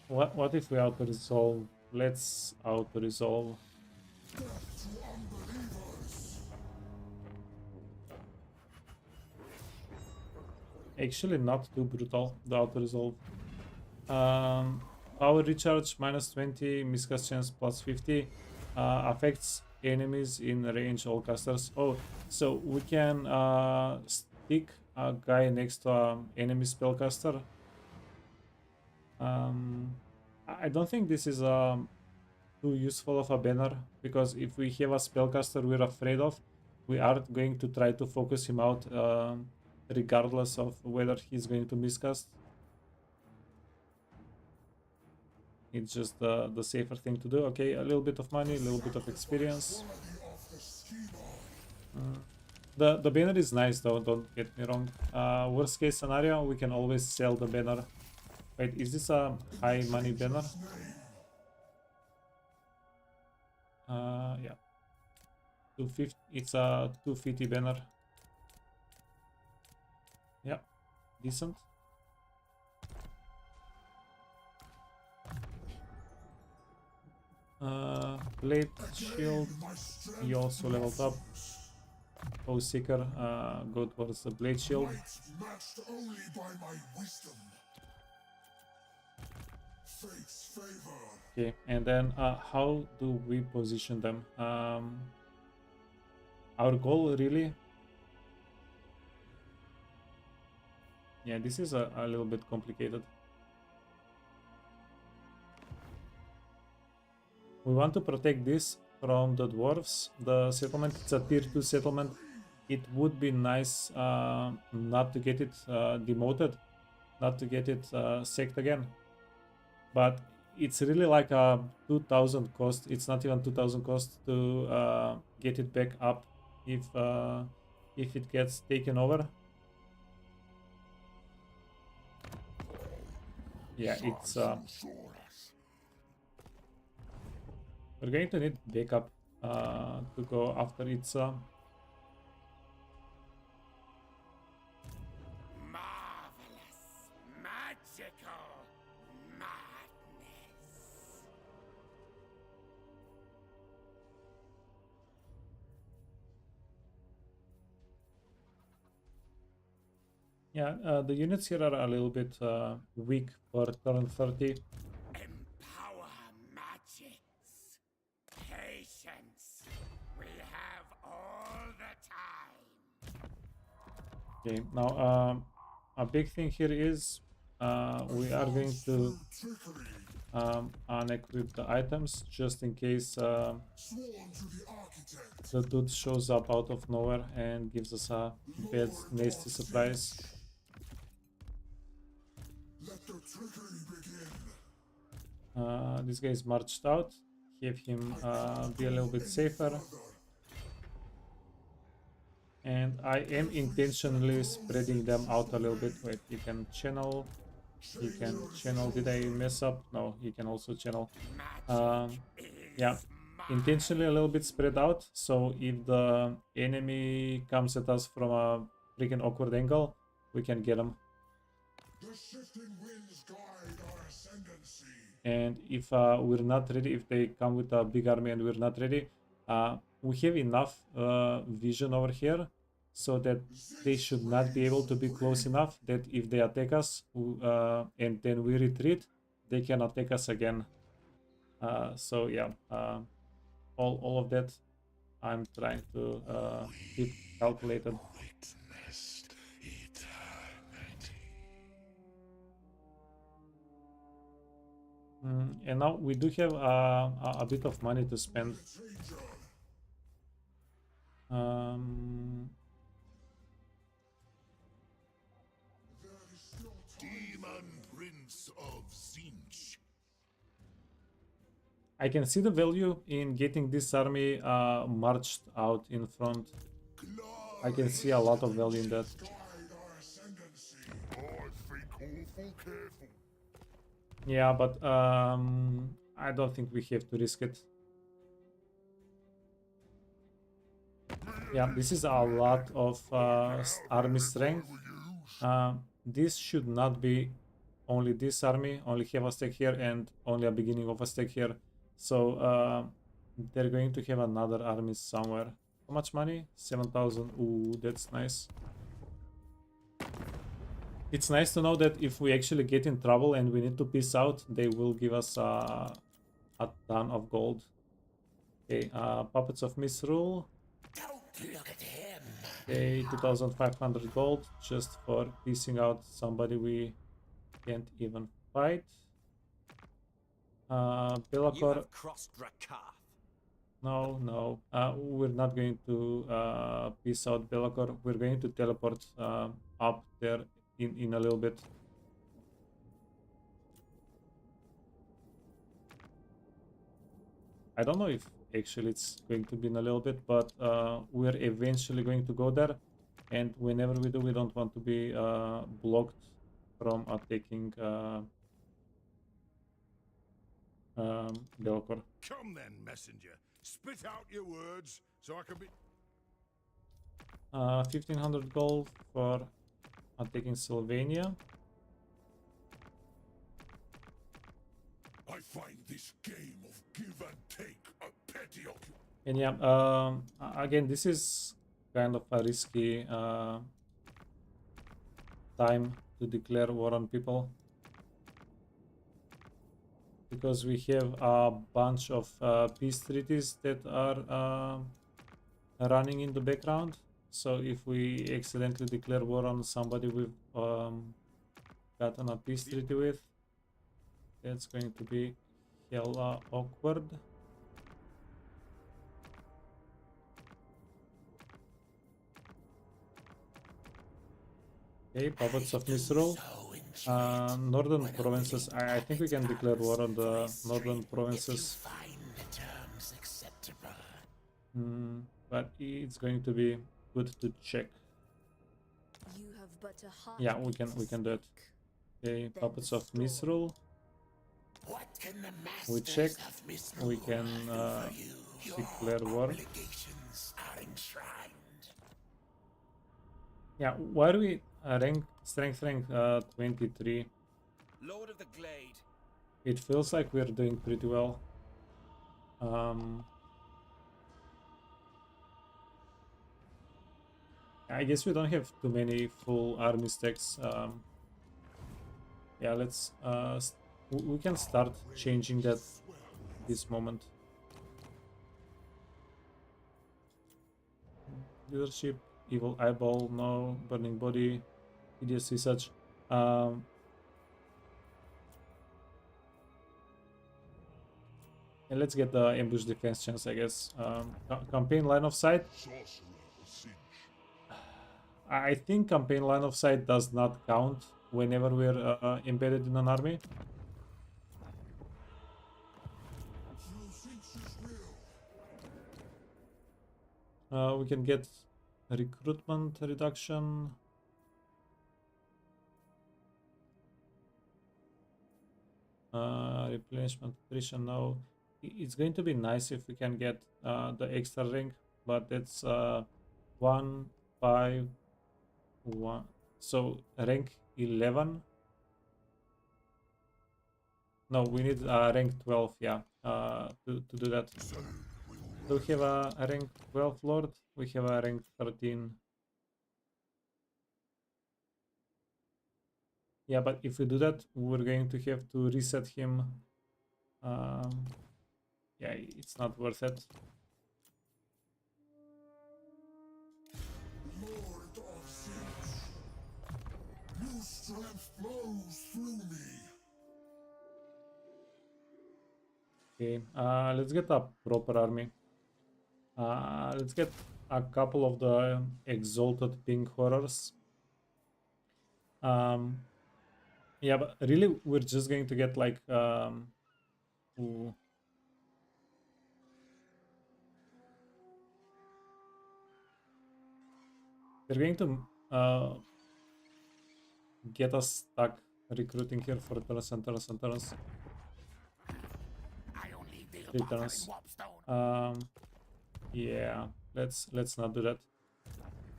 Speaker 3: What if we auto resolve? Let's auto resolve.
Speaker 6: Death to unbelievers.
Speaker 3: Actually, not too brutal. The auto resolve. Power recharge -20, miscast chance +50. Affects enemies in range, all casters. Oh, so we can stick a guy next to an enemy spellcaster. I don't think this is too useful of a banner, because if we have a spellcaster we're afraid of, we are going to try to focus him out regardless of whether he's going to miscast. It's just the safer thing to do. Okay, a little bit of money, a little bit of experience. The banner is nice though, don't get me wrong. Worst case scenario, we can always sell the banner. Wait, is this a high money banner? Yeah. 250. It's a 250 banner. Yeah, decent. Blade shield. He also leveled up. Oh, Seeker, go towards the blade shield.
Speaker 6: Matched only by my wisdom. Fate's favor.
Speaker 3: Okay, and then how do we position them? Our goal really, yeah, this is a little bit complicated. We want to protect this from the dwarves. The settlement, it's a tier 2 settlement. It would be nice not to get it demoted, not to get it sacked again. But it's really like a 2,000 cost. It's not even 2,000 cost to get it back up if it gets taken over. yeah, it's we're going to need backup to go after its
Speaker 1: Marvelous, magical madness.
Speaker 3: yeah, the units here are a little bit weak for turn 30.
Speaker 1: Empower magics. Patience. We have all the time.
Speaker 3: Okay, now a big thing here is we are going to unequip the items just in case
Speaker 6: Sworn to the architect.
Speaker 3: the dude shows up out of nowhere and gives us a bad nasty surprise.
Speaker 6: Let the trickery begin.
Speaker 3: This guy is marched out. Have him be a little bit safer. And I am intentionally spreading them out a little bit. Wait, you can channel. You can channel. Did I mess up? No, you can also channel. Yeah, intentionally a little bit spread out. So if the enemy comes at us from a freaking awkward angle, we can get them.
Speaker 6: The shifting winds guide our ascendancy.
Speaker 3: And if we're not ready, if they come with a big army and we're not ready, we have enough vision over here so that they should not be able to be close enough that if they attack us and then we retreat, they can attack us again. So yeah, all of that I'm trying to keep calculated.
Speaker 6: Witnessed eternity.
Speaker 3: And now we do have a bit of money to spend.
Speaker 6: Demon Prince of Tzeentch.
Speaker 3: I can see the value in getting this army marched out in front. I can see a lot of value in that.
Speaker 6: Guide our ascendancy. I think awful careful.
Speaker 3: Yeah, but I don't think we have to risk it. Yeah, this is a lot of army strength. This should not be only this army, only have a stack here and only a beginning of a stack here. So they're going to have another army somewhere. How much money? 7,000. Ooh, that's nice. It's nice to know that if we actually get in trouble and we need to peace out, they will give us a ton of gold. Okay, Puppets of Misrule.
Speaker 1: Don't look at him.
Speaker 3: Okay, 2,500 gold just for piecing out somebody we can't even fight.
Speaker 9: You
Speaker 3: Belacor.
Speaker 9: have crossed Rakath.
Speaker 3: No. We're not going to piece out Belacor. We're going to teleport up there in a little bit. I don't know if actually it's going to be in a little bit, but we're eventually going to go there. And whenever we do, we don't want to be blocked from attacking Belacor.
Speaker 8: Come then, messenger. Spit out your words so I can be.
Speaker 3: 1,500 gold for attacking Sylvania.
Speaker 6: I find this game of give and take a petty occupation.
Speaker 3: And yeah, again, this is kind of a risky time to declare war on people, because we have a bunch of peace treaties that are running in the background. So if we accidentally declare war on somebody we've gotten a peace treaty with, that's going to be hella awkward. Okay, Puppets of Misrule. Northern provinces. I think we can declare war on the northern provinces. But it's going to be good to check.
Speaker 5: You have but a heart
Speaker 3: Yeah, we can do it. Okay, Puppets of Misrule.
Speaker 6: What can the
Speaker 3: We
Speaker 6: masters
Speaker 3: check.
Speaker 6: of Misrule
Speaker 3: We can
Speaker 6: do for you? Your
Speaker 3: declare war.
Speaker 6: obligations are enshrined.
Speaker 3: Yeah, why do we rank strength 23?
Speaker 9: Lord of the Glade.
Speaker 3: It feels like we're doing pretty well. I guess we don't have too many full army stacks. Yeah, let's we can start changing that this moment. Leadership, evil eyeball, no, burning body, idiocy such. And let's get the ambush defense chance, I guess. Campaign line of sight.
Speaker 6: Sorcerer Tzeentch.
Speaker 3: I think campaign line of sight does not count whenever we're embedded in an army. We can get recruitment reduction. Replenishment attrition now. It's going to be nice if we can get the extra rank, but it's 1, 5, 1. So rank 11. No, we need rank 12, yeah, to do that. So we have a rank 12 lord, we have a rank 13. Yeah, but if we do that, we're going to have to reset him. Yeah, it's not worth it.
Speaker 6: Lord of Tzeentch. New strength flows through me.
Speaker 3: Okay, let's get a proper army. Let's get a couple of the exalted pink horrors. Yeah, but really, we're just going to get like ooh. They're going to get us stuck recruiting here for turns and turns and turns.
Speaker 1: I only build
Speaker 3: 3
Speaker 1: butter in
Speaker 3: turns.
Speaker 1: Wobstone.
Speaker 3: Yeah, let's not do that.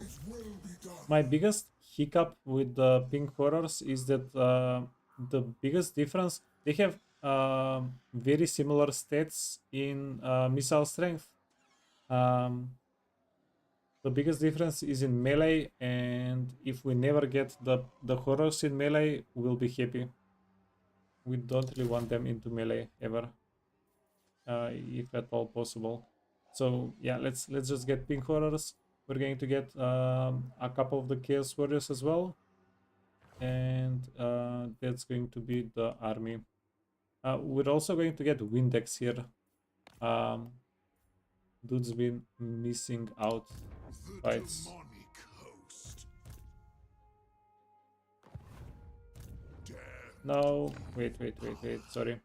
Speaker 6: It will be done.
Speaker 3: My biggest hiccup with the pink horrors is that the biggest difference, they have very similar stats in missile strength. The biggest difference is in melee, and if we never get the horrors in melee, we'll be happy. We don't really want them into melee ever, if at all possible. So yeah, let's just get pink horrors. We're going to get a couple of the chaos warriors as well, and that's going to be the army. We're also going to get Windex here. Dude's been missing out fights.
Speaker 6: Demonic host.
Speaker 3: No, wait, sorry.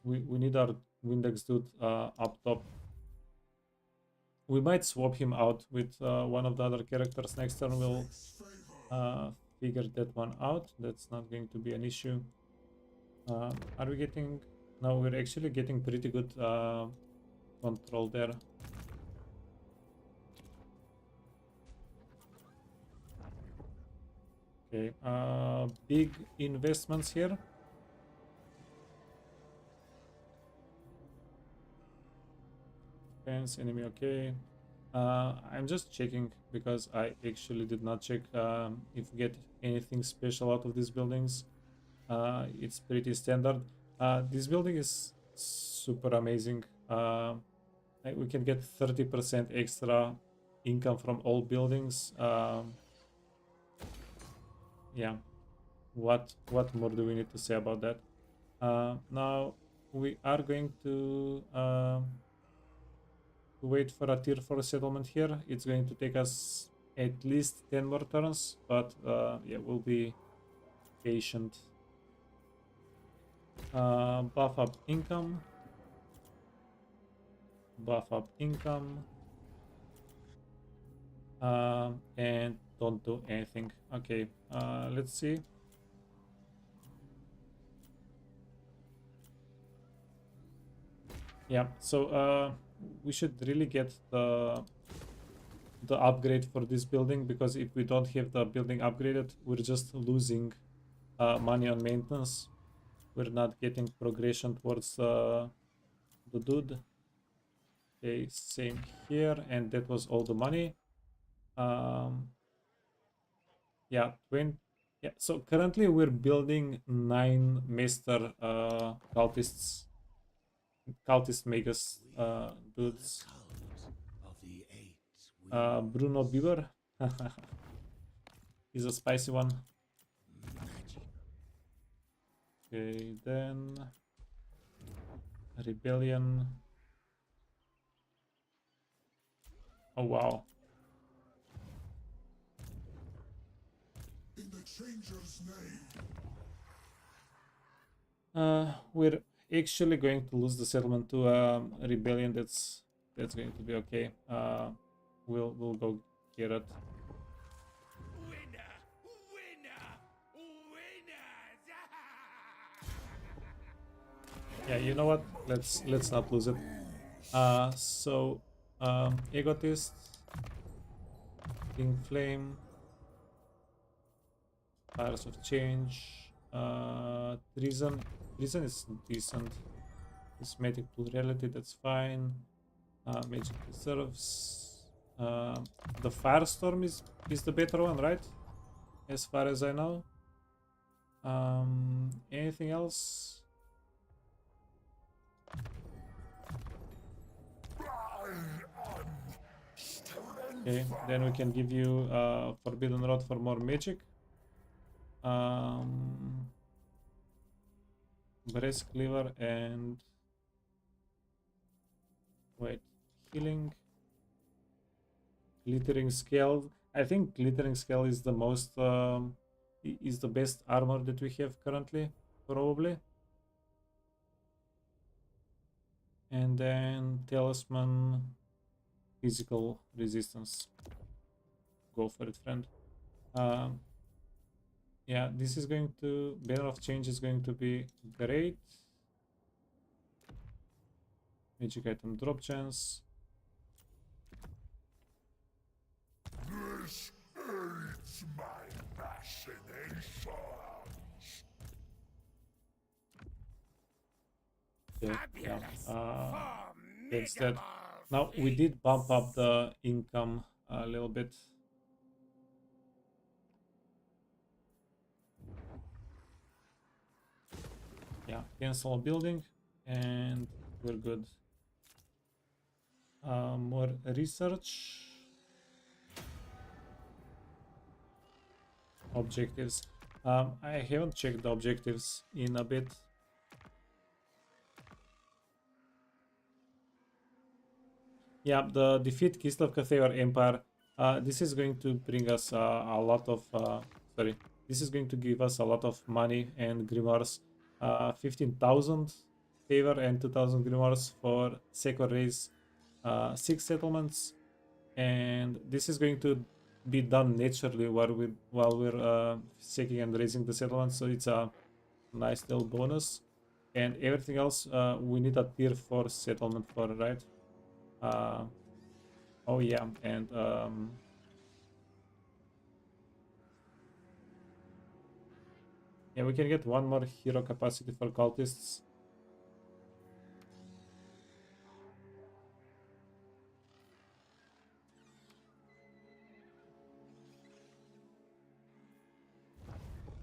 Speaker 3: We need our Windex dude up top. We might swap him out with one of the other characters. Next turn we'll figure that one out. That's not going to be an issue. Are we getting... No, we're actually getting pretty good control there. Okay, big investments here. Fence, enemy, okay. I'm just checking because I actually did not check if we get anything special out of these buildings. It's pretty standard. This building is super amazing. We can get 30% extra income from all buildings. Yeah, what more do we need to say about that? Now we are going to wait for a tier 4 settlement here. It's going to take us at least 10 more turns, but yeah, we'll be patient. Buff up income. Buff up income. And don't do anything. Okay, let's see. Yeah, so we should really get the upgrade for this building, because if we don't have the building upgraded, we're just losing money on maintenance. We're not getting progression towards the dude. Okay, same here, and that was all the money. Yeah, 20. Yeah, so currently we're building 9 master cultist magus dudes.
Speaker 7: Of the eight
Speaker 3: Bruno Bieber. He's a spicy one. Okay, then rebellion. Oh wow.
Speaker 6: In the changer's name.
Speaker 3: We're actually going to lose the settlement to rebellion. That's going to be okay. We'll go get it.
Speaker 1: Winner! Winner! Winners!
Speaker 3: Yeah, you know what? Let's not lose it. So egotist, King Flame, Fires of Change, treason. Treason is decent. Cosmetic plurality, that's fine. Magic reserves. The Firestorm is the better one, right? As far as I know. Anything else? Okay, then we can give you Forbidden Rod for more magic. Brace Cleaver and wait, healing. Glittering Scale. I think Glittering Scale is the most is the best armor that we have currently, probably. And then Talisman, Physical Resistance. Go for it, friend. Yeah, this is going to... Banner of Change is going to be great. Magic item drop chance.
Speaker 6: This aids my machinations.
Speaker 3: Okay, yeah. That's that. Now, we did bump up the income a little bit. Yeah, cancel building, and we're good. More research. Objectives. I haven't checked the objectives in a bit. Yeah, the defeat Kislev Cathedral Empire. This is going to bring us a lot of... sorry. This is going to give us a lot of money and grimoires. 15,000 favor and 2,000 grimoires for second raise. 6 settlements. And this is going to be done naturally while we're seeking and raising the settlements. So it's a nice little bonus. And everything else we need a tier 4 settlement for, right? Oh yeah, and yeah, we can get one more hero capacity for cultists.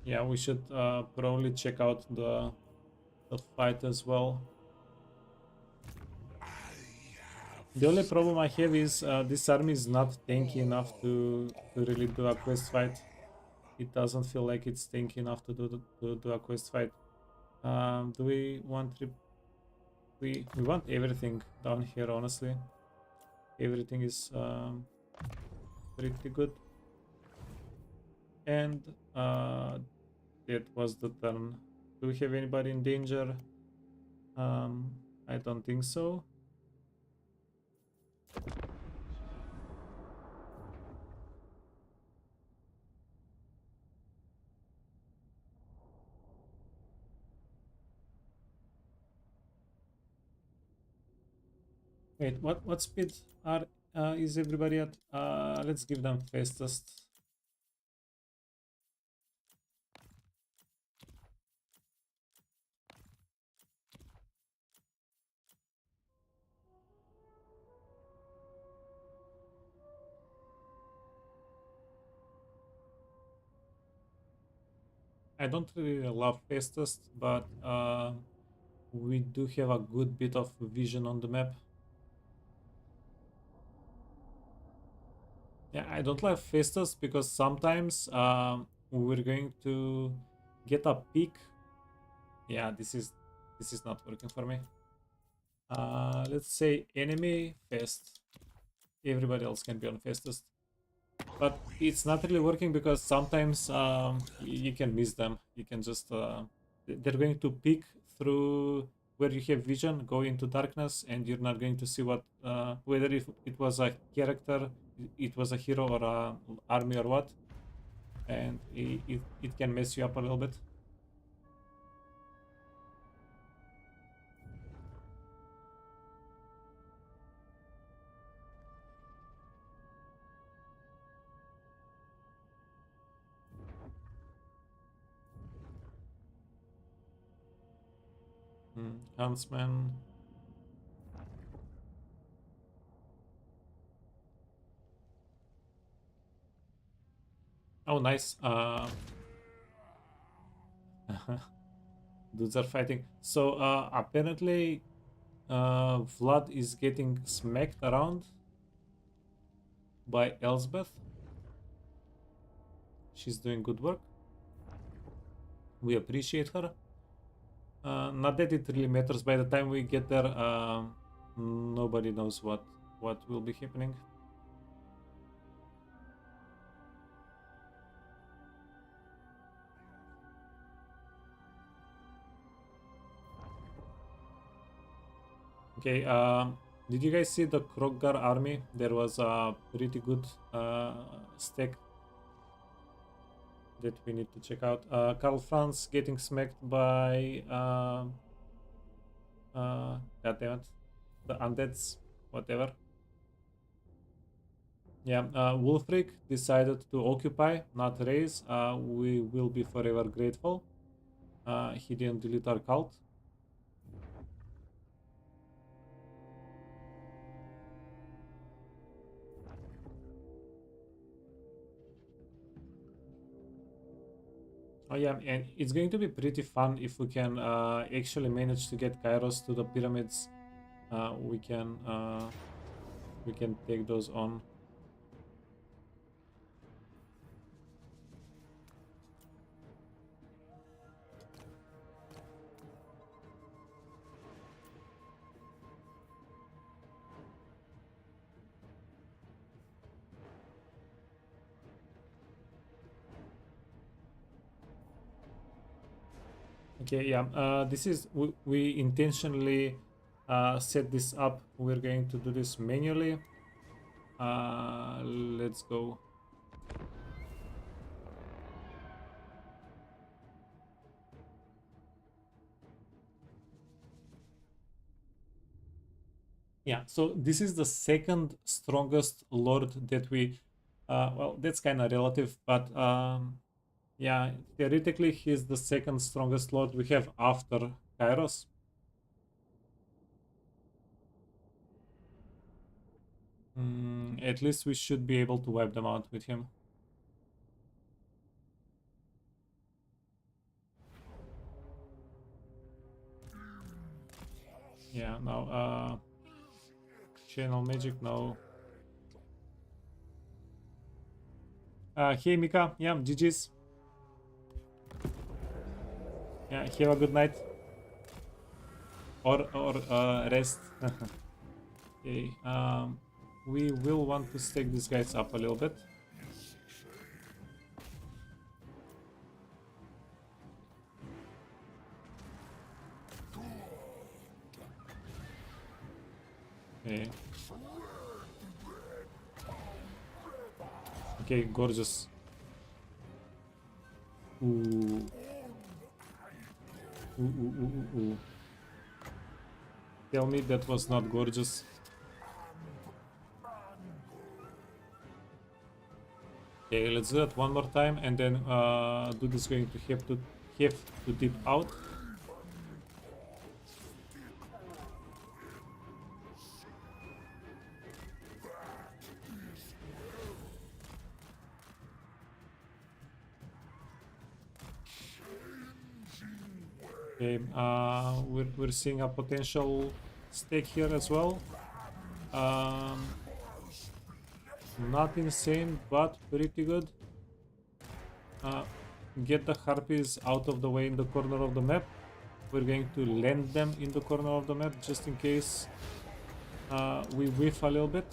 Speaker 3: Yeah, we should probably check out the fight as well. The only problem I have is this army is not tanky enough to really do a quest fight. It doesn't feel like it's tanky enough to do a quest fight. Do we want... We want everything down here, honestly. Everything is pretty good. And that was the turn. Do we have anybody in danger? I don't think so. Wait, what speed are is everybody at? Let's give them fastest. I don't really love fastest, but we do have a good bit of vision on the map. Yeah, I don't like fastest because sometimes we're going to get a peak. Yeah, this is not working for me. Let's say enemy fast. Everybody else can be on fastest. But it's not really working because sometimes you can miss them. You can just they're going to peek through where you have vision, go into darkness, and you're not going to see what whether if it was a character, it was a hero or a army or what, and it can mess you up a little bit. Huntsman. Oh, nice. Dudes are fighting. So apparently Vlad is getting smacked around by Elsbeth. She's doing good work. We appreciate her. Not that it really matters. By the time we get there, nobody knows what will be happening. Okay, did you guys see the Krogar army? There was a pretty good stack that we need to check out. Karl Franz getting smacked by goddammit, the undeads, whatever. Yeah, Wulfric decided to occupy, not raise. We will be forever grateful. He didn't delete our cult. Oh yeah, and it's going to be pretty fun if we can actually manage to get Kairos to the pyramids. We can take those on. Okay, yeah, this is, we intentionally set this up. We're going to do this manually. Let's go. Yeah, so this is the second strongest lord that we, well, that's kind of relative, but yeah, theoretically he's the second strongest lord we have after Kairos. At least we should be able to wipe them out with him. Yeah, now, channel magic, no. Hey Mika, yeah, GG's. Yeah, have a good night. Or rest. Okay, we will want to stack these guys up a little bit. Okay. Okay, gorgeous. Ooh. Ooh. Tell me that was not gorgeous. Okay, let's do that one more time, and then dude is going to have to dip out. Okay, we're seeing a potential stake here as well. Not insane, but pretty good. Get the harpies out of the way in the corner of the map. We're going to land them in the corner of the map just in case we whiff a little bit.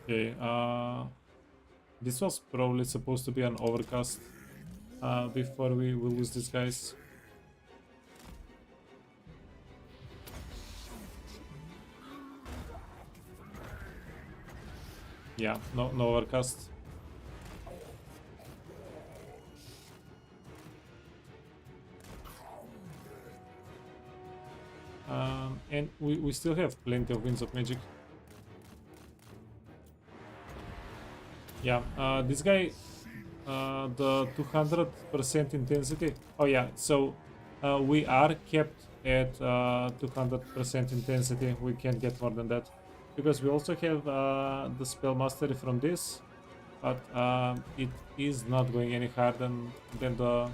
Speaker 3: Okay, this was probably supposed to be an overcast before we will lose these guys. Yeah, no overcast. And we still have plenty of winds of magic. Yeah, this guy, the 200% intensity. Oh yeah, so we are kept at 200% intensity. We can't get more than that because we also have the spell mastery from this, but it is not going any higher than the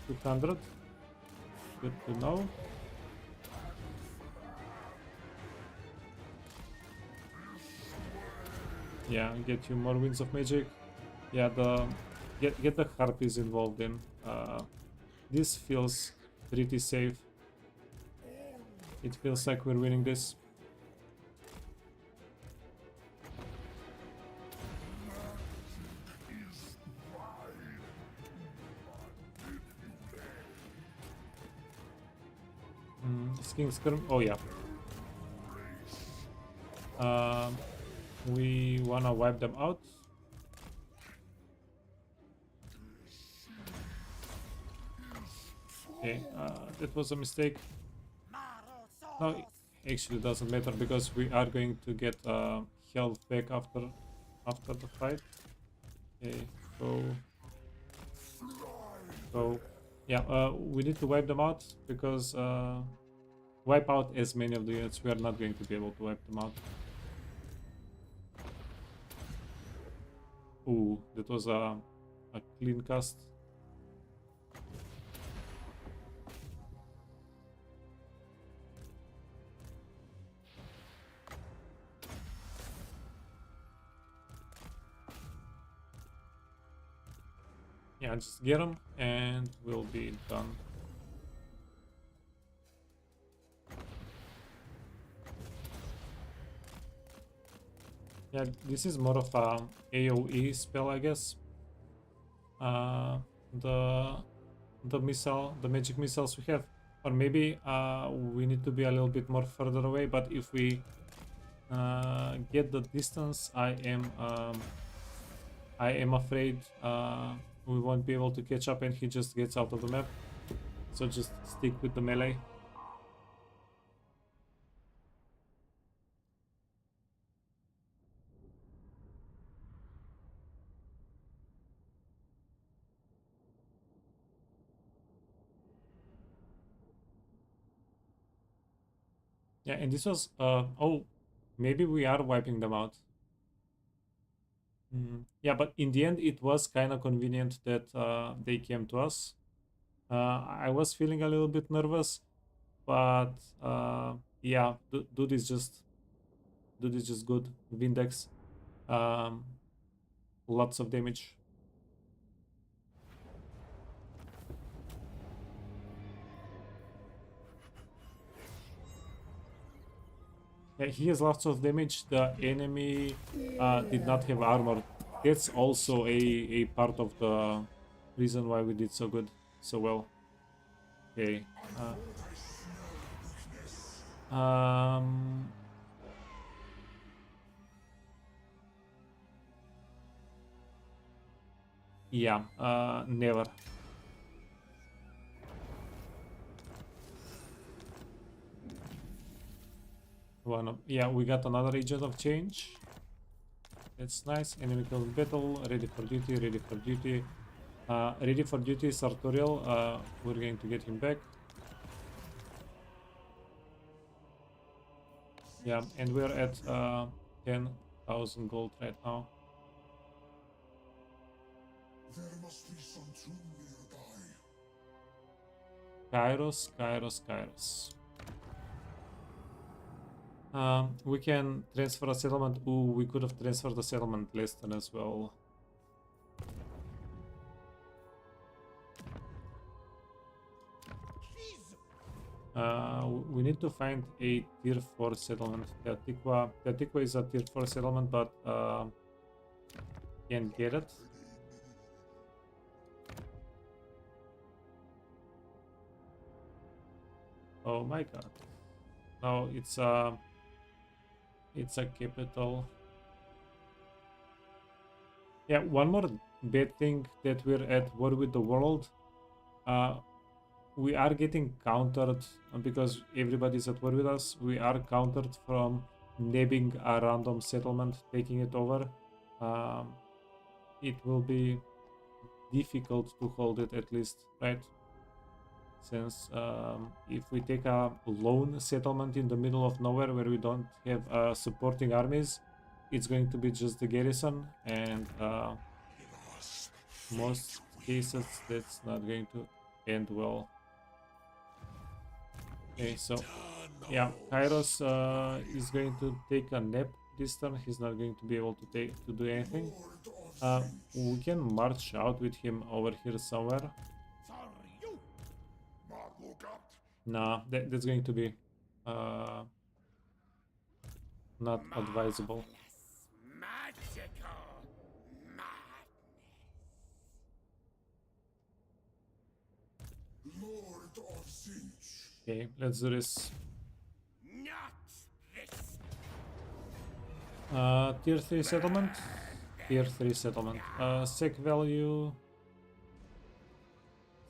Speaker 3: 200. Good to know. Yeah, get you more winds of magic. Yeah, get the harpies involved in. This feels pretty safe. It feels like we're winning this. King Skirm. Oh yeah. We wanna wipe them out. Okay, that was a mistake. No, it actually doesn't matter because we are going to get health back after the fight. Okay, so yeah, we need to wipe them out because wipe out as many of the units. We are not going to be able to wipe them out. Ooh, that was a clean cast. Yeah, just get them and we'll be done. Yeah, this is more of a AoE spell, I guess. The missile, the magic missiles we have, or maybe we need to be a little bit more further away. But if we get the distance, I am afraid we won't be able to catch up, and he just gets out of the map. So just stick with the melee. Yeah, and this was oh, maybe we are wiping them out. Yeah, but in the end it was kind of convenient that they came to us. I was feeling a little bit nervous, but yeah, dude is just good. Vindex, lots of damage. Yeah, he has lots of damage. The enemy did not have armor. That's also a part of the reason why we did so well. Okay. Yeah, never. Yeah, we got another agent of change. That's nice. Enemy killed battle. Ready for duty. Ready for duty. Ready for duty. Sartorial. We're going to get him back. Yeah, and we're at 10,000 gold right now.
Speaker 6: There must be some tomb nearby.
Speaker 3: Kairos, Kairos, Kairos. We can transfer a settlement. Ooh, we could have transferred the settlement less than as well. We need to find a tier 4 settlement. Teotihuacan is a tier 4 settlement, but can't get it. Oh my god. No, it's a capital. Yeah, one more bad thing that we're at war with the world. We are getting countered because everybody's at war with us. We are countered from nabbing a random settlement, taking it over. It will be difficult to hold it, at least, right? Since if we take a lone settlement in the middle of nowhere where we don't have supporting armies, it's going to be just the garrison, and most cases that's not going to end well. Okay, so yeah, Kairos is going to take a nap this turn. He's not going to be able to do anything. We can march out with him over here somewhere. Nah, that's going to be not advisable.
Speaker 1: Magical madness.
Speaker 6: Lord of Tzeentch.
Speaker 3: Okay, let's do this.
Speaker 1: Not this.
Speaker 3: Tier 3 settlement. Tier 3 settlement. Sec value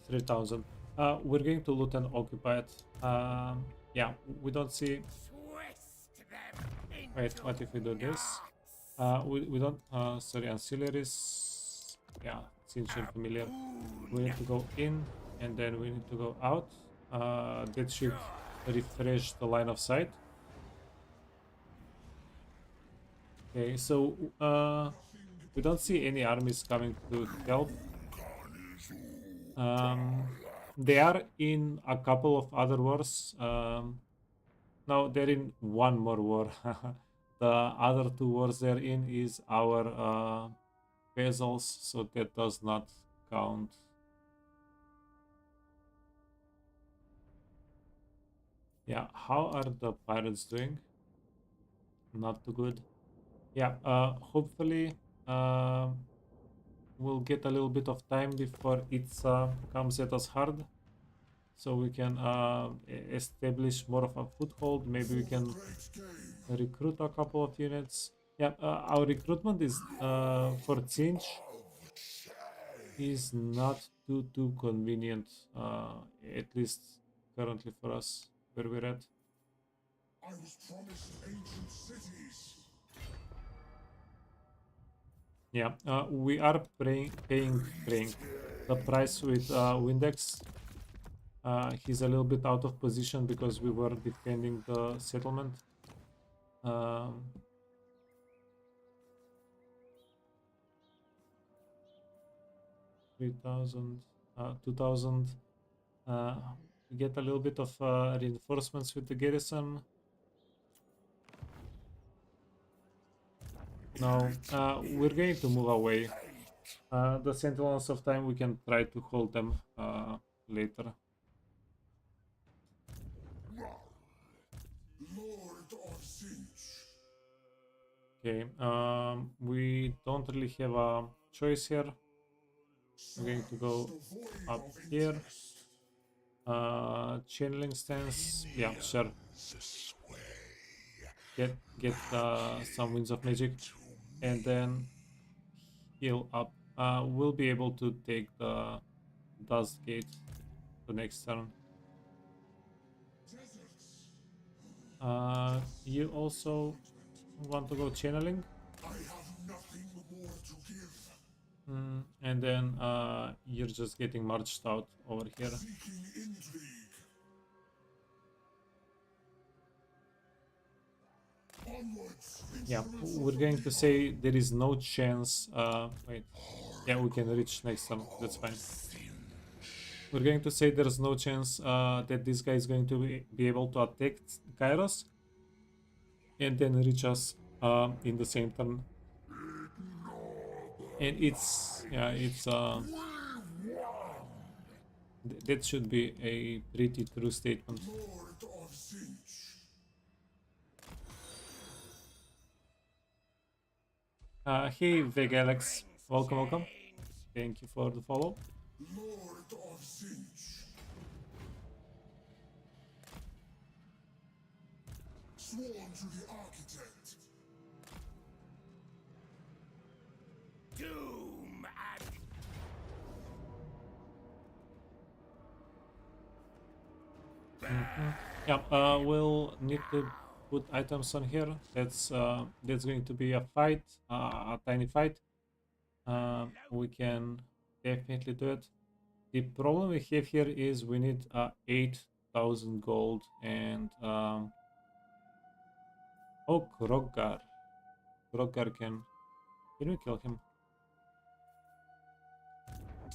Speaker 3: 3000. We're going to loot and occupy it. Yeah, we don't see.
Speaker 1: Twist them into
Speaker 3: Wait, what if we do this? We don't. Sorry, ancillaries. Yeah, Tzeentch and familiar. We need to go in and then we need to go out. That should refresh the line of sight. Okay, so we don't see any armies coming to help. They are in a couple of other wars. No, they're in one more war. The other two wars they're in is our vessels, so that does not count. Yeah, how are the pirates doing? Not too good. Yeah, hopefully we'll get a little bit of time before it comes at us hard, so we can establish more of a foothold. Maybe we can recruit a couple of units. Yeah, our recruitment is for Tzeentch is not too convenient, at least currently for us where we're at.
Speaker 6: I was promised ancient cities.
Speaker 3: Yeah, we are paying the price with Windex. He's a little bit out of position because we were defending the settlement. 3,000, 2,000. We get a little bit of reinforcements with the garrison. No, we're going to move away. The Sentinels of Time, we can try to hold them later.
Speaker 6: Lord of Tzeentch.
Speaker 3: Okay, we don't really have a choice here. I'm going to go up here. Channeling stance, yeah, sure. Get some winds of magic, and then heal up. We'll be able to take the dust gate the next turn. You also want to go channeling?
Speaker 6: I have nothing more to give.
Speaker 3: And then you're just getting marched out over here.
Speaker 6: Seeking intrigue. Onwards.
Speaker 3: Yeah, we're going to say there is no chance. Wait, yeah, we can reach next turn. That's fine. We're going to say there's no chance that this guy is going to be able to attack Kairos and then reach us in the same turn. And it's that should be a pretty true statement.
Speaker 6: Lord of Tzeentch.
Speaker 3: Hey Vegalex, welcome. Thank you for the follow.
Speaker 6: Lord of Tzeentch. Sworn to the architect.
Speaker 1: Doom and
Speaker 3: Yeah, we'll need to put items on here. That's going to be a fight, a tiny fight. We can definitely do it. The problem we have here is we need 8,000 gold and oh, Krogar. Can we kill him?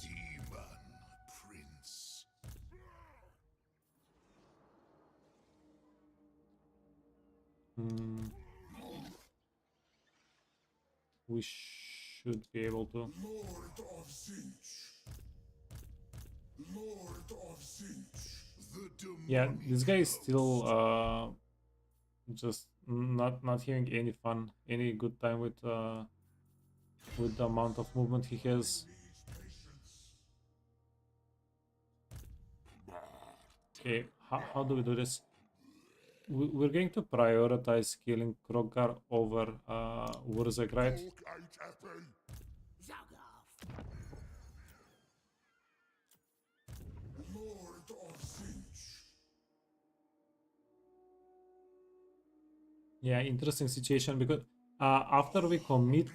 Speaker 6: Demon Prince.
Speaker 3: We should be able to.
Speaker 6: Lord of Tzeentch. Lord of Tzeentch. The
Speaker 3: Yeah,
Speaker 6: demonic
Speaker 3: this guy is still just not having any fun, any good time with the amount of movement he has. Okay, how do we do this? We're going to prioritize killing Krogar over Wurzek, right?
Speaker 6: Pork ate apple.
Speaker 5: Zog off.
Speaker 6: Lord of Tzeentch.
Speaker 3: Yeah, interesting situation because after we commit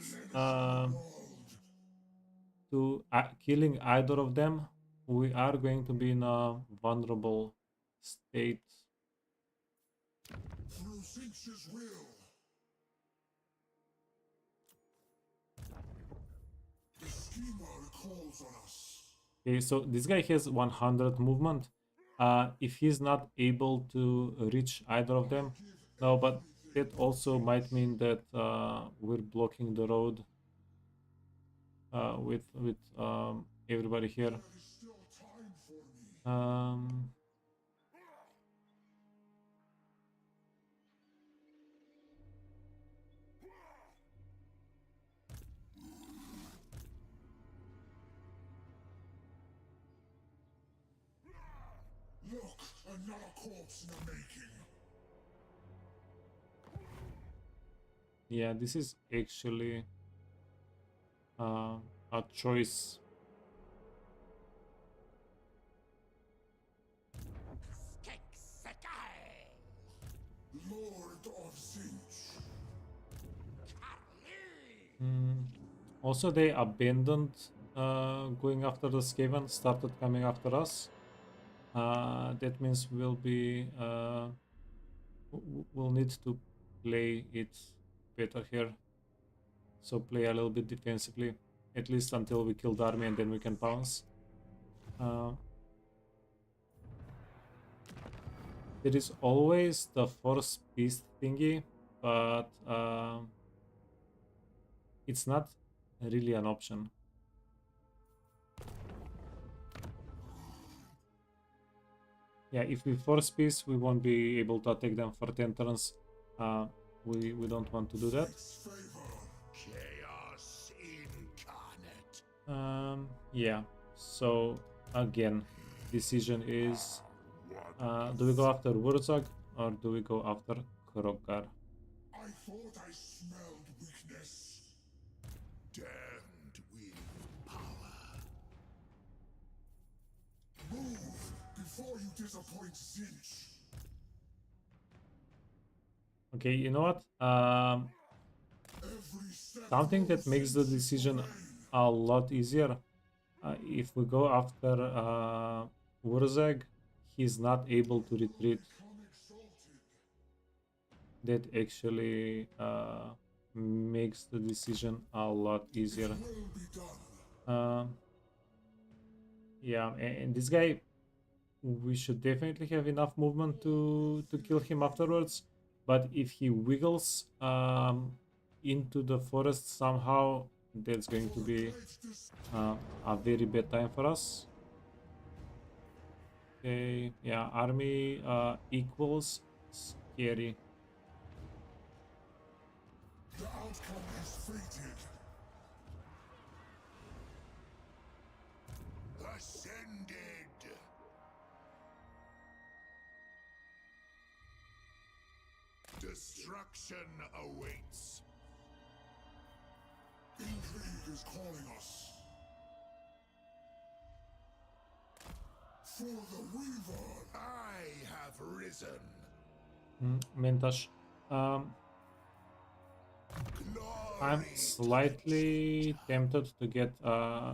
Speaker 3: to killing either of them, we are going to be in a vulnerable state.
Speaker 6: Through Tzeentch's will. The schemer calls on us.
Speaker 3: Okay, so this guy has 100 movement. If he's not able to reach either of them, no, but that also might mean that we're blocking the road with everybody here.
Speaker 6: There is still time for me. Look, another corpse in the making.
Speaker 3: Yeah, this is actually a choice.
Speaker 6: Lord of Tzeentch.
Speaker 3: Also, they abandoned going after the Skaven, started coming after us. That means we'll need to play it better here. So play a little bit defensively, at least until we kill the army and then we can pounce. There is always the force beast thingy, but it's not really an option. Yeah, if we force peace, we won't be able to attack them for 10 turns. We don't want to do that.
Speaker 6: Chaos incarnate.
Speaker 3: Yeah, so again, decision is do we go after Wurzag or do we go after Krogar?
Speaker 6: I thought I smelled weakness. Damned with power. Move before you disappoint Tzeentch.
Speaker 3: Okay, you know what? Something that makes the decision a lot easier. If we go after Wurzag, he's not able to retreat. That actually makes the decision a lot easier. Yeah, and this guy, we should definitely have enough movement to kill him afterwards. But if he wiggles into the forest somehow, that's going to be a very bad time for us. Okay, yeah, army equals scary.
Speaker 6: The outcome is fated. Ascended. Destruction awaits. Intrigue is calling us. For the Weaver, I have risen.
Speaker 3: Mentash. I'm slightly tempted to get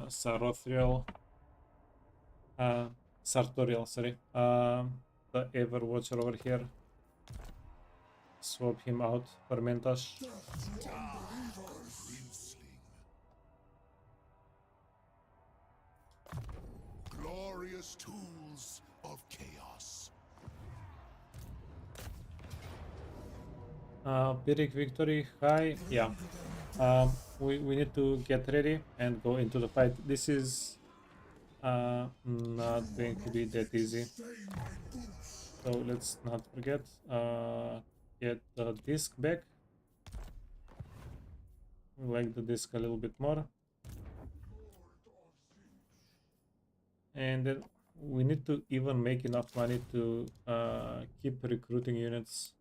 Speaker 3: Sartorial, sorry, the Ever Watcher over here. Swap him out for Mentash.
Speaker 6: Glorious tools of chaos.
Speaker 3: Pyrrhic victory high. Yeah. We need to get ready and go into the fight. This is not going to be that easy. So let's not forget get the disc back. We like the disc a little bit more. And then we need to even make enough money to keep recruiting units.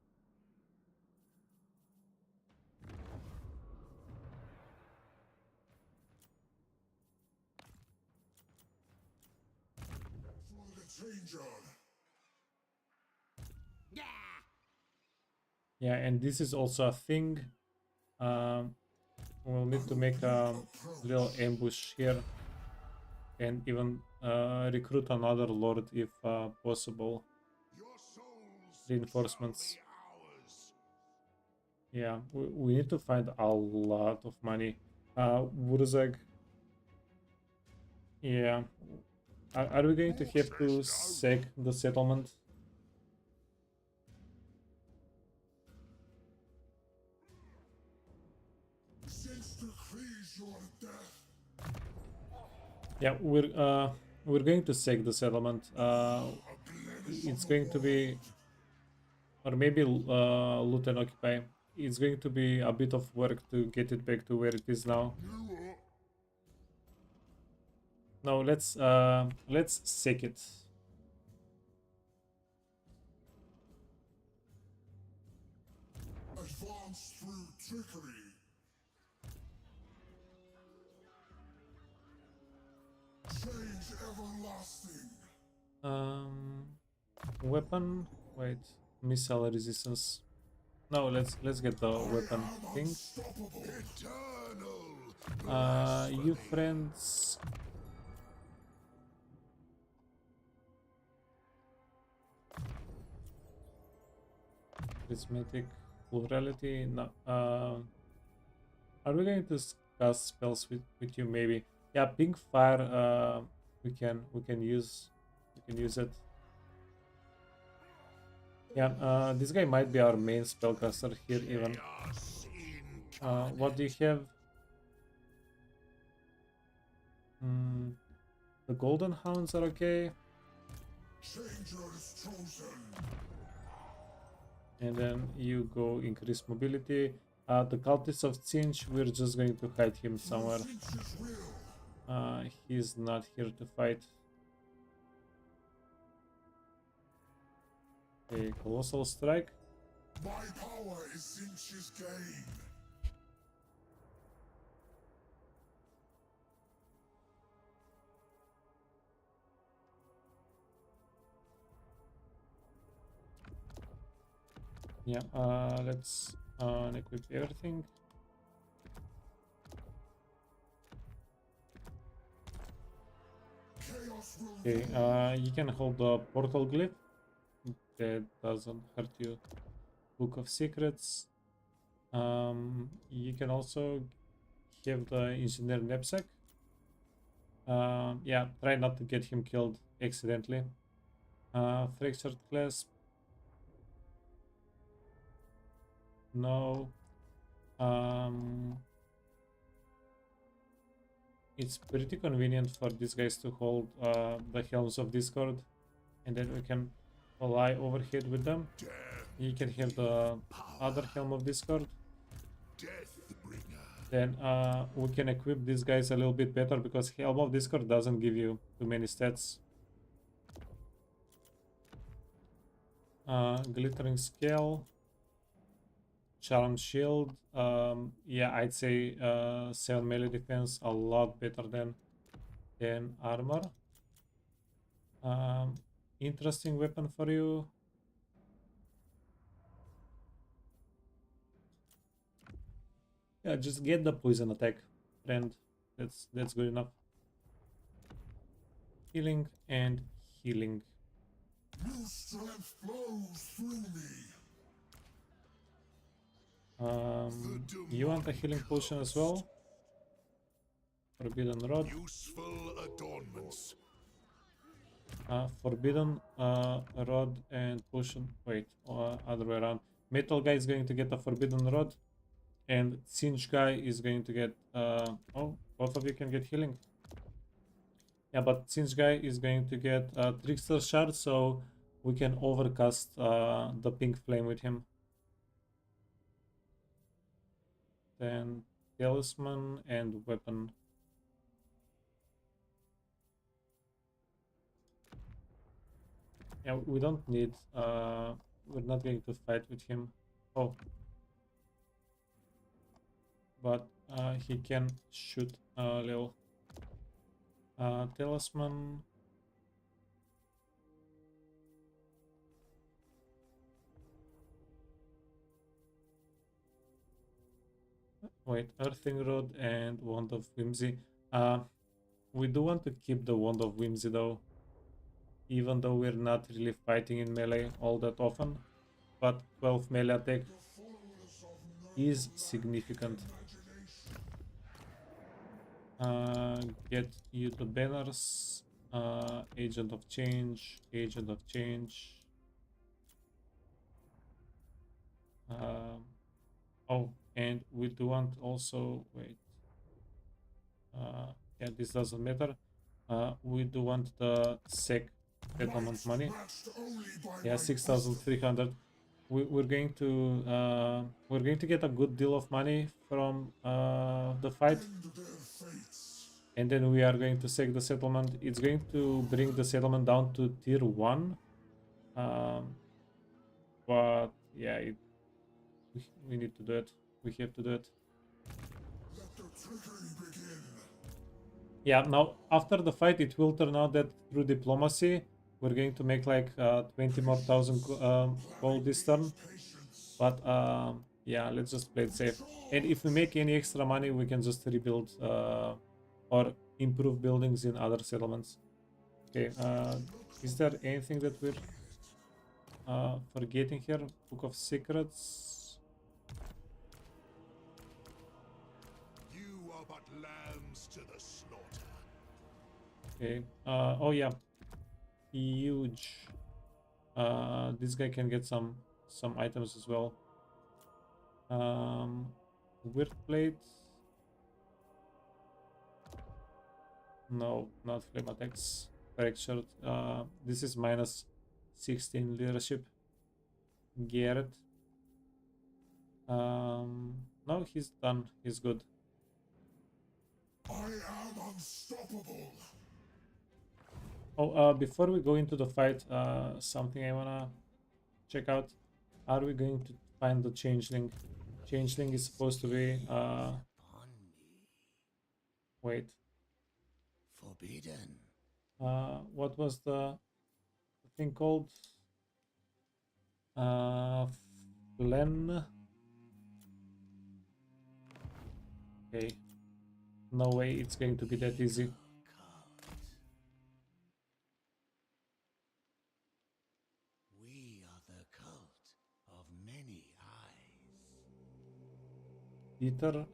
Speaker 3: Yeah, and this is also a thing. We'll need to make a little ambush here and even recruit another lord if possible. Reinforcements. Yeah, we need to find a lot of money. Wurzag. Yeah. Are we going to have to sack the settlement? Yeah, we're going to sack the settlement. It's going to be, or maybe loot and occupy. It's going to be a bit of work to get it back to where it is now. No, let's sack it.
Speaker 6: Advance through trickery. Change everlasting.
Speaker 3: Weapon. Wait, missile resistance. No, let's get the weapon thing. You friends. Prismatic plurality. No. Are we going to cast spells with you? Maybe. Yeah, pink fire. We can use it. Yeah. This guy might be our main spellcaster here even. What do you have? The golden hounds are okay. And then you go increase mobility. The cultist of Tzeentch, we're just going to hide him somewhere. He's not here to fight. A colossal strike.
Speaker 6: My power is Tzeentch's gain.
Speaker 3: Yeah, let's equip everything. Okay, you can hold the portal glyph. That doesn't hurt you. Book of Secrets. You can also have the engineer knapsack. Yeah, try not to get him killed accidentally. Fractured clasp. No. It's pretty convenient for these guys to hold the helms of Discord, and then we can fly overhead with them. You can have the other helm of Discord. Then we can equip these guys a little bit better, because helm of Discord doesn't give you too many stats. Glittering scale. Charm shield. Yeah, I'd say 7 melee defense, a lot better than armor. Interesting weapon for you. Yeah, just get the poison attack, friend. That's good enough. Healing and healing.
Speaker 6: New strength flows through me.
Speaker 3: You want a healing potion as well? Forbidden rod.
Speaker 6: Useful adornments.
Speaker 3: Forbidden rod and potion. Wait, other way around. Metal guy is going to get a forbidden rod, and Tzeentch guy is going to get. Oh, both of you can get healing. Yeah, but Tzeentch guy is going to get trickster shard, so we can overcast the pink flame with him. Then talisman and weapon. Yeah, we don't need, we're not going to fight with him. Oh. But he can shoot a little. Talisman. Wait, Earthing Rod and Wand of Whimsy. We do want to keep the Wand of Whimsy though, even though we're not really fighting in melee all that often. But 12 melee attack is significant. Get you the banners. Agent of Change, Agent of Change. Oh, and we do want also, wait. Yeah, this doesn't matter. We do want the SEC settlement money. Yeah, 6,300. We're going to get a good deal of money from the fight, and then we are going to SEC the settlement. It's going to bring the settlement down to tier 1. But yeah, we need to do it. We have to do it. Yeah, now after the fight it will turn out that through diplomacy we're going to make like 20 more thousand gold this turn. But yeah, let's just play it safe. And if we make any extra money, we can just rebuild or improve buildings in other settlements. Okay, is there anything that we're forgetting here? Book of Secrets.
Speaker 6: You are but lambs to the slaughter.
Speaker 3: Okay, oh yeah, huge. This guy can get some items as well. Weird plate. No, not flame attacks. Fractured. This is minus 16 leadership. Garrett. No, he's done. He's good.
Speaker 6: I am unstoppable.
Speaker 3: Oh, before we go into the fight, something I wanna check out. Are we going to find the changeling? Changeling is supposed to be wait.
Speaker 7: Forbidden.
Speaker 3: What was the thing called? Glen. Okay. No way it's going to be that easy.
Speaker 7: We are the cult of many eyes.
Speaker 3: Peter,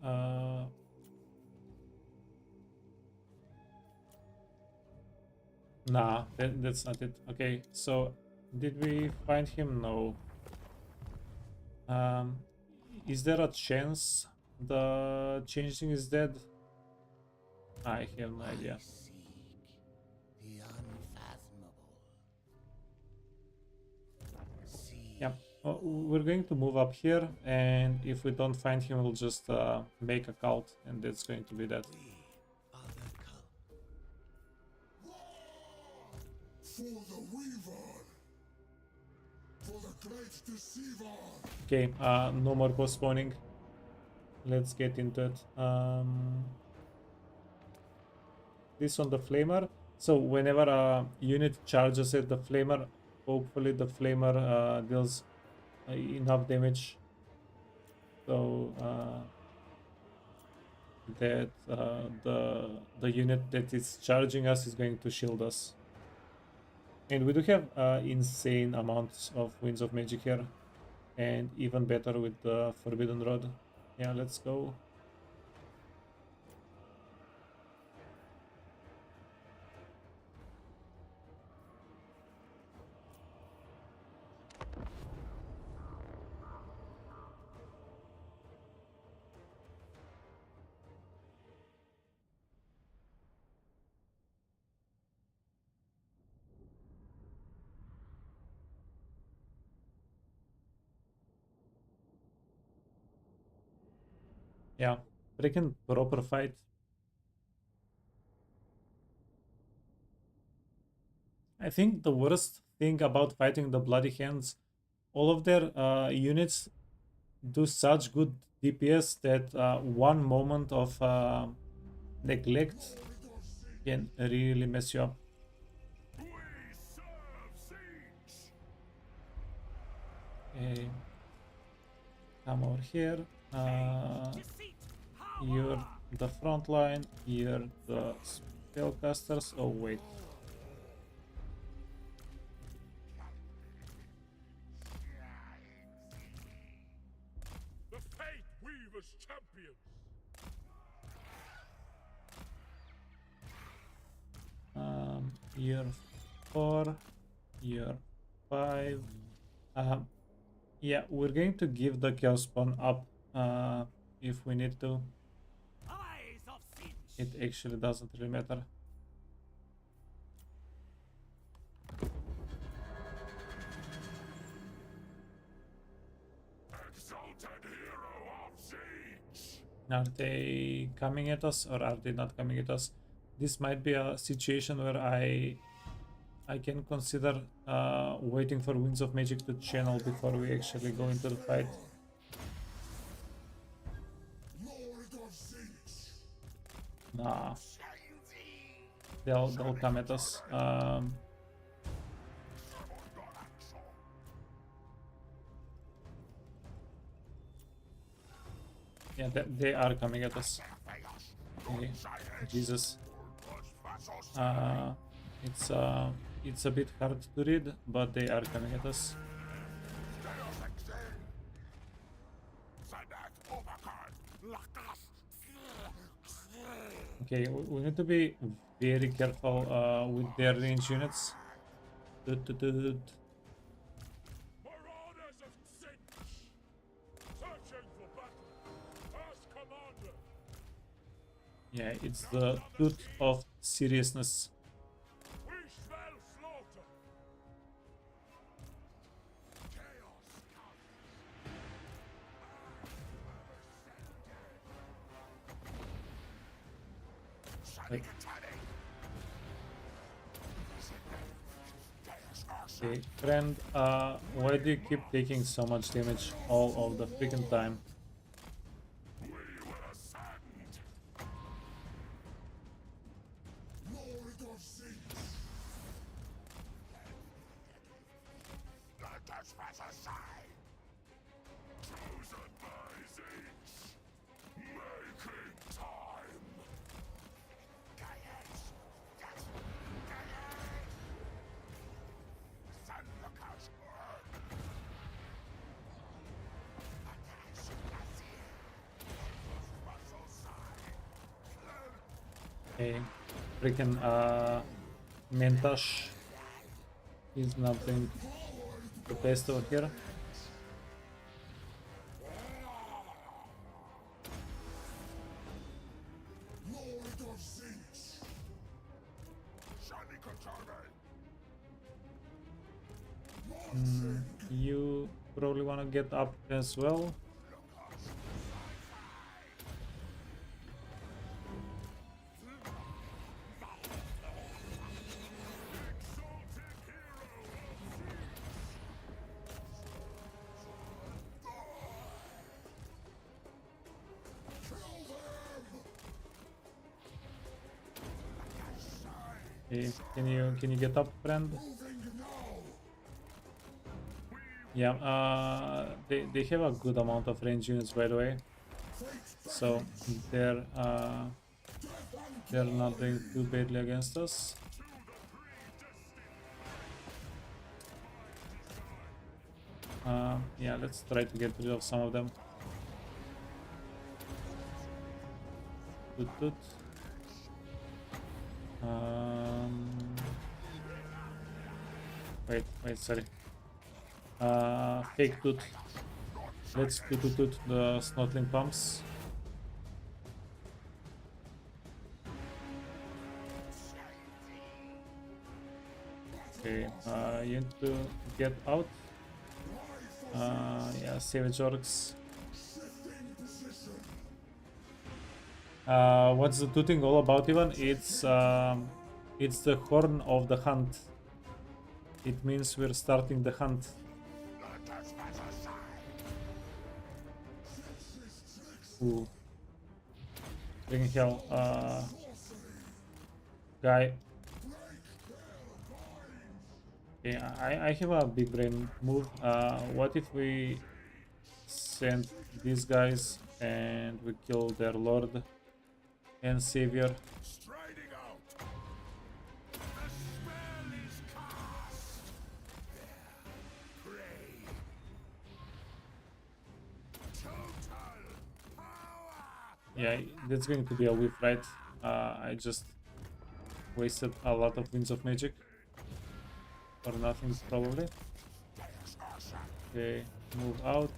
Speaker 3: nah, that's not it. Okay, so did we find him? No. Is there a chance the changeling is dead? I have no idea.
Speaker 7: Seek the unfathomable. See
Speaker 3: Yeah, we're going to move up here, and if we don't find him, we'll just make a cult, and that's going to be that.
Speaker 7: we are the cult.
Speaker 6: For the Weaver! For the great deceiver!
Speaker 3: Okay, no more postponing. Let's get into it. This on the flamer. So whenever a unit charges at the flamer, hopefully the flamer deals enough damage so that the unit that is charging us is going to shield us. And we do have insane amounts of Winds of Magic here, and even better with the Forbidden Rod. Yeah, let's go. Yeah, freaking proper fight. I think the worst thing about fighting the Bloody Hands, all of their units do such good DPS that one moment of neglect can really mess you up.
Speaker 6: We serve Tzeentch!
Speaker 3: Okay. Come over here. You're the front line, you're the spellcasters. Oh, wait.
Speaker 6: The Fate Weaver's champions!
Speaker 3: Year 4, year 5. Yeah, we're going to give the Chaos Spawn up if we need to.
Speaker 8: Eyes of Tzeentch.
Speaker 3: It actually doesn't really matter.
Speaker 6: Exalted hero of Tzeentch!
Speaker 3: Are they coming at us or are they not coming at us? This might be a situation where I can consider waiting for Winds of Magic to channel before we actually go into the fight.
Speaker 6: Lord of Tzeentch!
Speaker 3: Nah, they'll come at us. Yeah, they are coming at us. Okay. Jesus. It's a bit hard to read, but they are coming at us. Okay, we need to be very careful with their range units.
Speaker 6: Marauders of Tzeentch! Searching for battle! First commander!
Speaker 3: Yeah, it's the tooth of seriousness.
Speaker 6: We smell slaughter!
Speaker 3: Okay, friend, why do you keep taking so much damage all of the freaking time?
Speaker 6: We will ascend! Lord of Tzeentch! Let us pass aside!
Speaker 3: Okay. Freaking Mentosh is not doing the best over here.
Speaker 6: Lord of Tzeentch.
Speaker 3: You probably want to get up as well. Okay, can you get up, friend? Yeah, they have a good amount of range units, by the way, so they're not doing too badly against us. Yeah, let's try to get rid of some of them. Toot toot. Wait, sorry. Fake toot. Let's toot the snotling pumps. Okay, you need to get out. Yeah, savage orcs. What's the tooting all about, Ivan? It's the horn of the hunt. It means we're starting the hunt. Ooh. Freaking hell. Guy. Okay, I have a big brain move. What if we send these guys and we kill their lord and savior?
Speaker 6: Striding out. The spell is cast. Pray. Total power.
Speaker 3: Yeah, that's going to be a whiff, right? I just wasted a lot of winds of magic for nothing, probably. Okay, move out.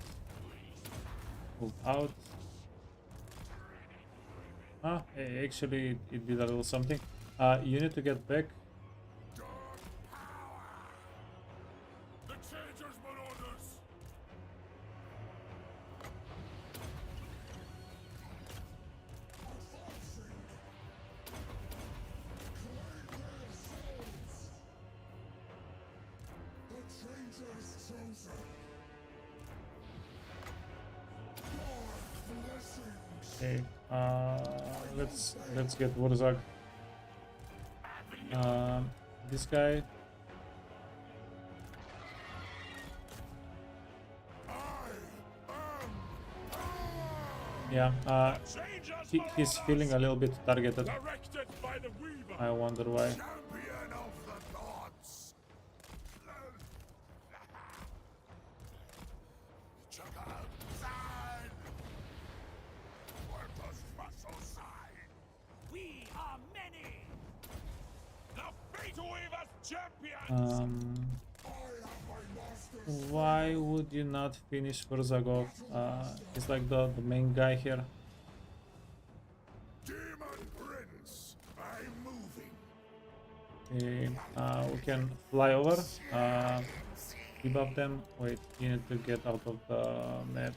Speaker 3: Move out. Actually, it did a little something. You need to get back.
Speaker 6: The Tzeentch's marauders.
Speaker 3: Okay, let's get Warzag. This guy. Yeah, he's feeling a little bit targeted.
Speaker 6: Directed by the Weaver.
Speaker 3: I wonder why.
Speaker 6: Champion of the gods. Check out side. Purpose muscle side.
Speaker 9: We are many. The Fate Weaver's champions.
Speaker 6: I have my master's
Speaker 3: Why would you not finish Warzagov? He's like the main guy here.
Speaker 6: demon prince. I'm moving.
Speaker 3: Okay, we can fly over. Debuff them. Wait, you need to get out of the map.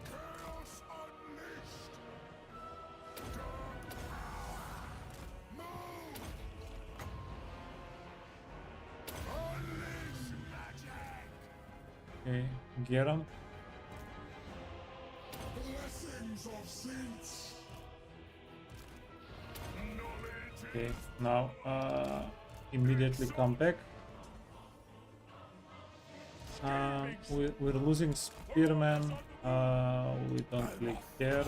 Speaker 6: Chaos unleashed. Move. Unleash magic.
Speaker 3: Okay, get him.
Speaker 6: Blessings of Tzeentch.
Speaker 3: Okay, now immediately come back. We're losing Spearman. We don't really care.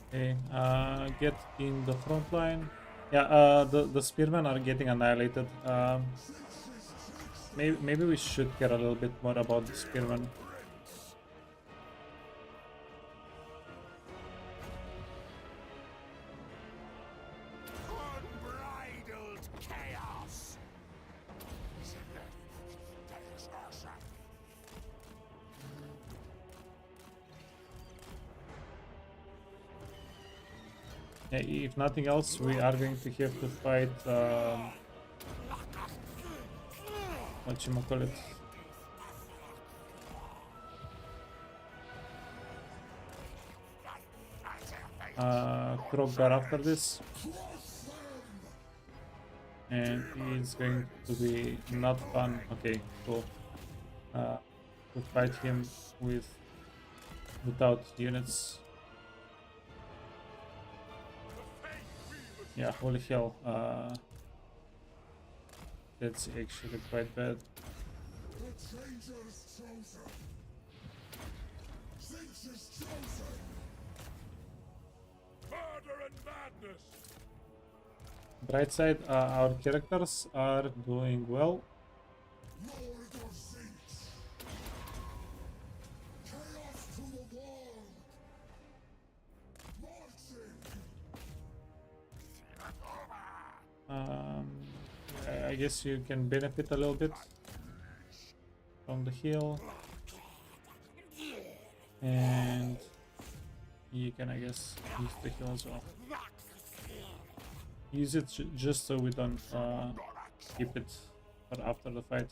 Speaker 3: Okay, get in the front line. Yeah, the spearmen are getting annihilated. Maybe we should care a little bit more about the spearmen.
Speaker 1: Unbridled chaos.
Speaker 3: Yeah, if nothing else, we are going to have to fight. Whatchamacallit? Krogar after this, and it's going to be not fun. Okay, cool. To fight him without units. Yeah, holy hell. That's actually quite bad.
Speaker 6: The changer's chosen. Tzeentch is chosen.
Speaker 9: Murder and madness.
Speaker 3: Bright side, our characters are doing well.
Speaker 6: Lord of Tzeentch. Chaos to the wall. Marching.
Speaker 3: I guess you can benefit a little bit from the heal, and you can, I guess, use the heal as well. Use it just so we don't keep it for after the fight.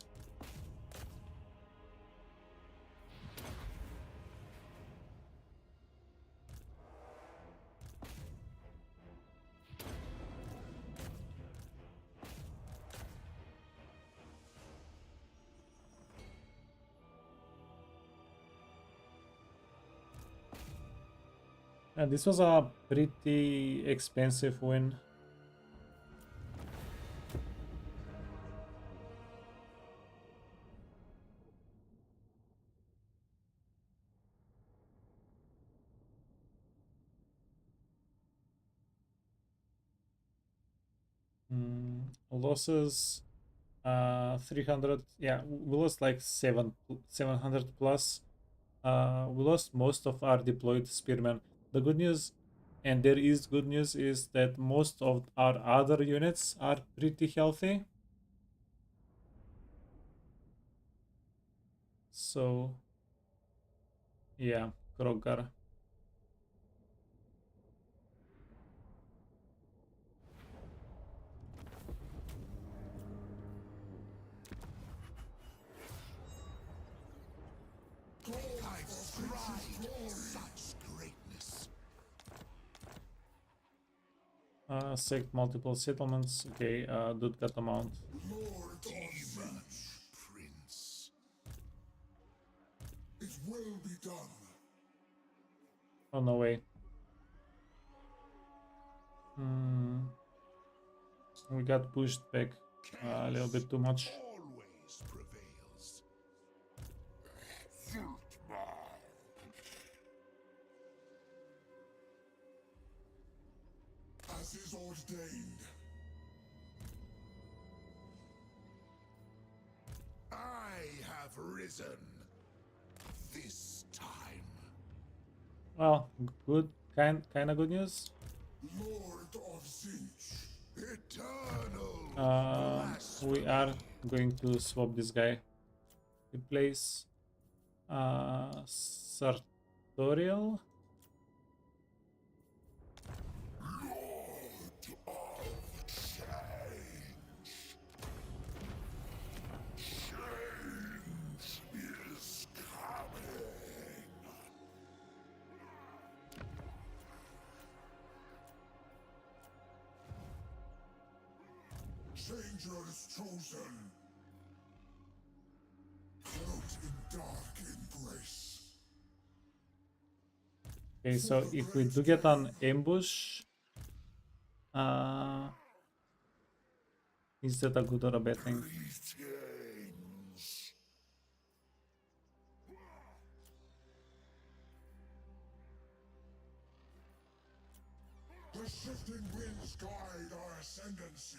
Speaker 3: And this was a pretty expensive win. Losses 300. Yeah, we lost like 700 plus. We lost most of our deployed spearmen. The good news, and there is good news, is that most of our other units are pretty healthy. So yeah, Krogar.
Speaker 1: I've strived such greatness.
Speaker 3: Sacked multiple settlements. Okay, dude got a mount.
Speaker 6: Lord of Tzeentch.
Speaker 1: Prince.
Speaker 6: It will be done.
Speaker 3: Oh, no way. We got pushed back a little bit too much.
Speaker 1: Always prevails.
Speaker 6: As is ordained.
Speaker 1: I have risen. This time.
Speaker 3: Well, good, kind of good news.
Speaker 6: Lord of Tzeentch.
Speaker 1: Eternal.
Speaker 3: We are going to swap this guy. Replace Sartorial.
Speaker 6: Is coming. Changer is chosen. Cloaked in dark embrace.
Speaker 3: Okay, so if we do get an ambush, is that a good or a bad thing?
Speaker 6: Greetings. The shifting winds guide our ascendancy.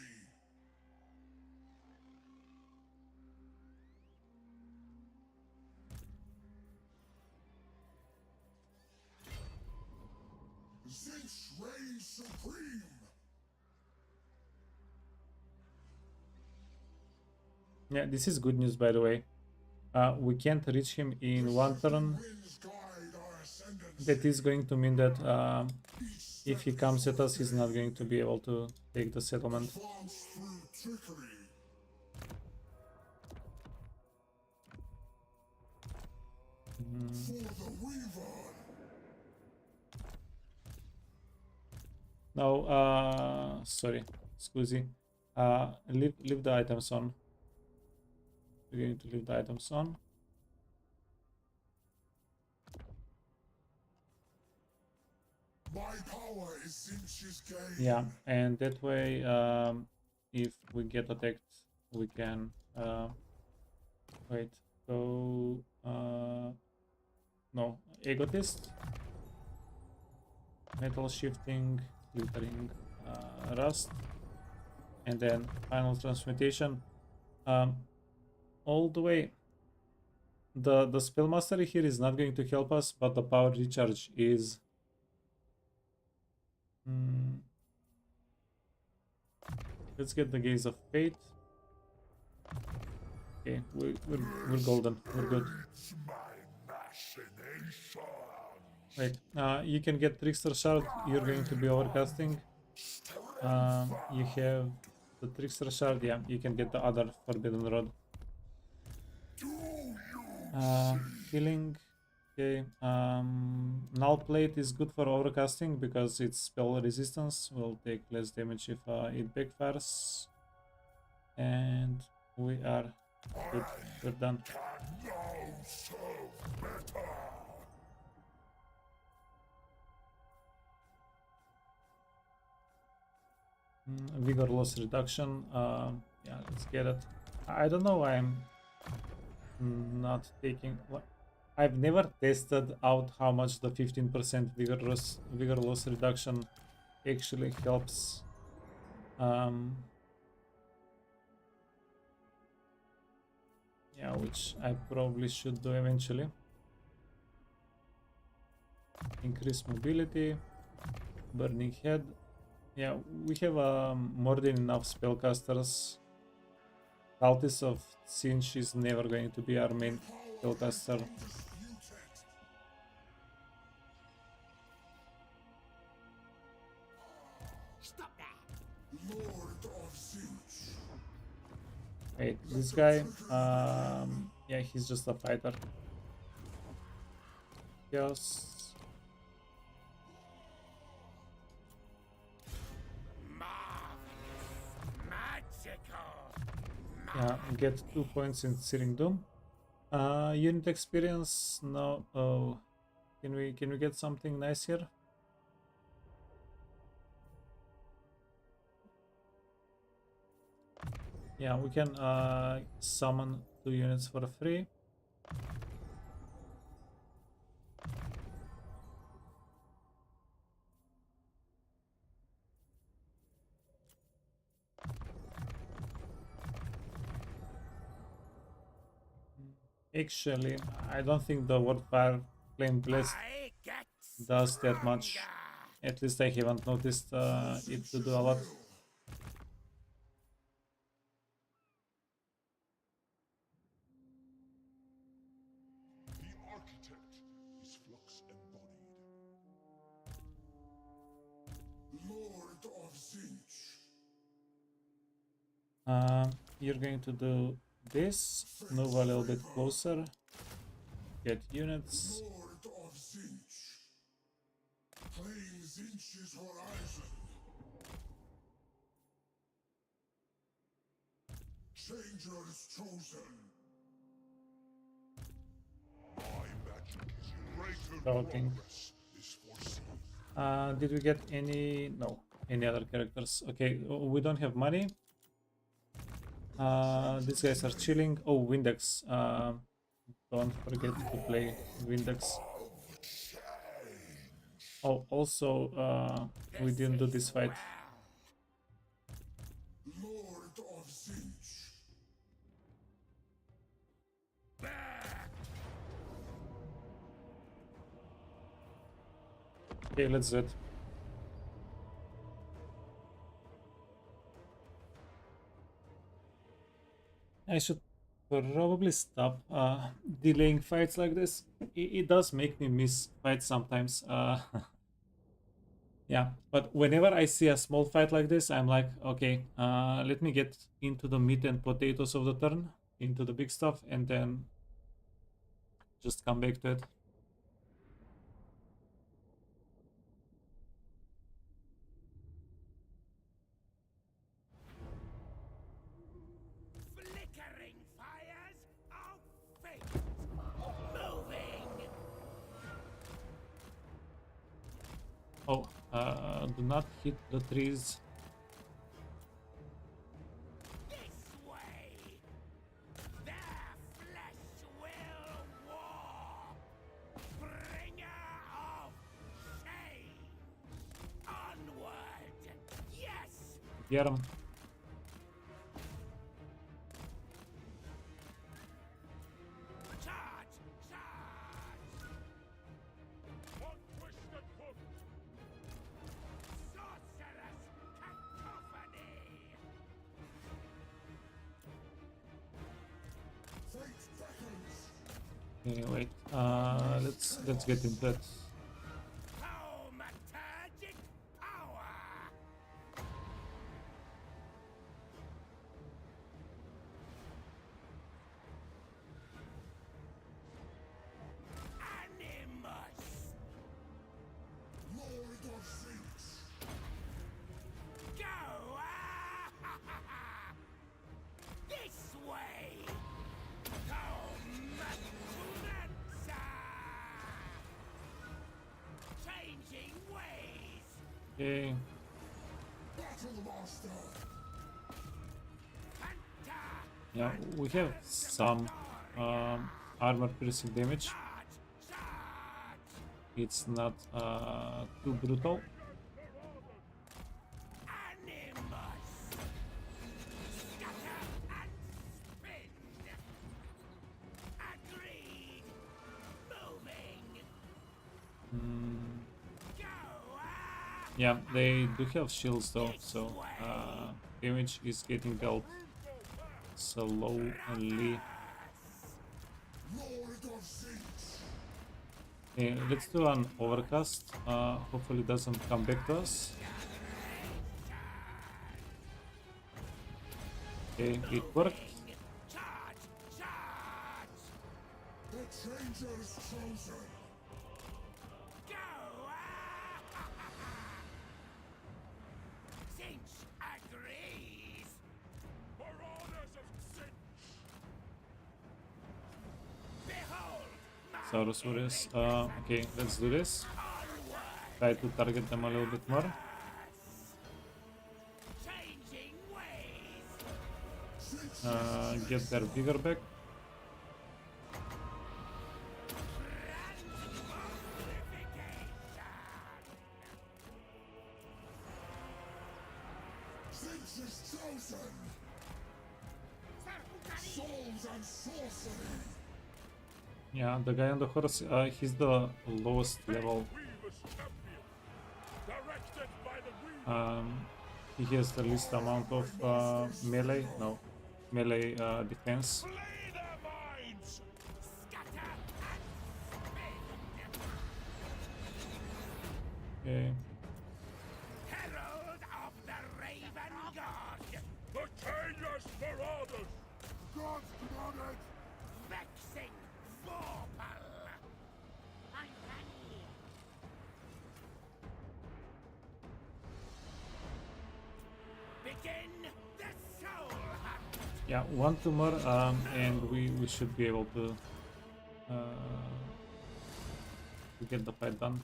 Speaker 6: Tzeentch reigns supreme.
Speaker 3: Yeah, this is good news, by the way. We can't reach him in one turn.
Speaker 6: Winds guide our ascendancy.
Speaker 3: That is going to mean that if he comes at us, he's not going to be able to take the settlement.
Speaker 6: Advance through trickery. For the Weaver.
Speaker 3: No, sorry, scusi. Leave the items on. We're going to leave the items on.
Speaker 6: My power is Tzeentch's gain.
Speaker 3: Yeah, and that way, if we get attacked, we can wait. Go. No, egotist, metal shifting, glittering, rust, and then final transmutation. All the way. The spell mastery here is not going to help us, but the power recharge is. Let's get the Gaze of Fate. Okay, we're golden. We're good. Wait, you can get Trickster Shard. You're going to be overcasting. You have the Trickster Shard. Yeah, you can get the other Forbidden Rod. Healing. Okay. Null Plate is good for overcasting because it's spell resistance. We'll take less damage if it backfires. And we are good. We're done. Vigor loss reduction. Yeah, let's get it. I don't know why I'm not taking. I've never tested out how much the 15% vigor loss reduction actually helps. Yeah, which I probably should do eventually. Increase mobility, burning head. Yeah, we have more than enough spellcasters. Cultist of Tzeentch is never going to be our main spellcaster.
Speaker 5: Stop that!
Speaker 6: Lord of Tzeentch.
Speaker 3: Wait, this guy, yeah, he's just a fighter. Yes. Yeah, get 2 points in Searing Doom. Unit experience, no. Oh, can we get something nice here? Yeah, we can summon 2 units for free. Actually, I don't think the Wordfire Flame Blast does that much. At least I haven't noticed it to do a lot.
Speaker 6: The architect is flux embodied. Lord of Tzeentch.
Speaker 3: You're going to do this, move a little bit closer, get units.
Speaker 6: Lord of Tzeentch. Claim Tzeentch's horizon. Changers chosen. My magic is greater.
Speaker 3: Talking.
Speaker 6: Progress is foreseen.
Speaker 3: Did we get any? No, any other characters? Okay, we don't have money. These guys are chilling. Oh, Windex. Don't forget to play Windex. Oh, also, we didn't do this fight.
Speaker 6: Lord of Tzeentch.
Speaker 3: Okay, let's do it. I should probably stop delaying fights like this. It does make me miss fights sometimes. Yeah, but whenever I see a small fight like this, I'm like, okay, let me get into the meat and potatoes of the turn, into the big stuff, and then just come back to it.
Speaker 5: Flickering fires of fate. Moving.
Speaker 3: Oh, do not hit the trees.
Speaker 5: This way. Their flesh will war. Bringer of shame. Onward. Yes.
Speaker 3: Get 'em.
Speaker 5: Charge. Charge.
Speaker 9: One twisted hoof.
Speaker 5: Sorcerous cacophony.
Speaker 6: Fate beckons.
Speaker 3: Okay, wait. Let's get into it.
Speaker 5: Thaumaturgic power. Animus.
Speaker 6: Lord of Tzeentch.
Speaker 5: Go! This way! Thaumaturgenza! Changing ways!
Speaker 3: Okay.
Speaker 6: Battle Master.
Speaker 5: Hunter!
Speaker 3: Yeah, we have some armor piercing damage.
Speaker 5: Charge! Charge!
Speaker 3: It's not too brutal.
Speaker 5: Animus! Scatter and spin! Agreed! Moving! Go!
Speaker 3: Yeah, they do have shields though, so damage is getting dealt slowly.
Speaker 6: Lord of Tzeentch.
Speaker 3: Okay, let's do an overcast. Hopefully it doesn't come back to us. Okay, it worked.
Speaker 5: Charge! Charge!
Speaker 6: The Changer's chosen.
Speaker 5: Go! Tzeentch agrees!
Speaker 9: Marauders of Tzeentch.
Speaker 5: Behold!
Speaker 3: Saurosaurus. Okay, let's do this. Try to target them a little bit more.
Speaker 5: Changing ways!
Speaker 3: Get their vigor back.
Speaker 6: Tzeentch is chosen. Souls and sorcery.
Speaker 3: Yeah, the guy on the horse, he's the lowest level.
Speaker 9: Weaver's champion. Directed by the Weaver.
Speaker 3: He has the least amount of melee defense.
Speaker 9: Slay their minds.
Speaker 5: Scatter and spin!
Speaker 3: Okay.
Speaker 5: Herald of the Raven God!
Speaker 9: The Chainless Marauders.
Speaker 6: God's commanded.
Speaker 5: Vexing Vorpal! I'm ready! Begin the soul hunt!
Speaker 3: Yeah, one tumor, and we should be able to get the fight done.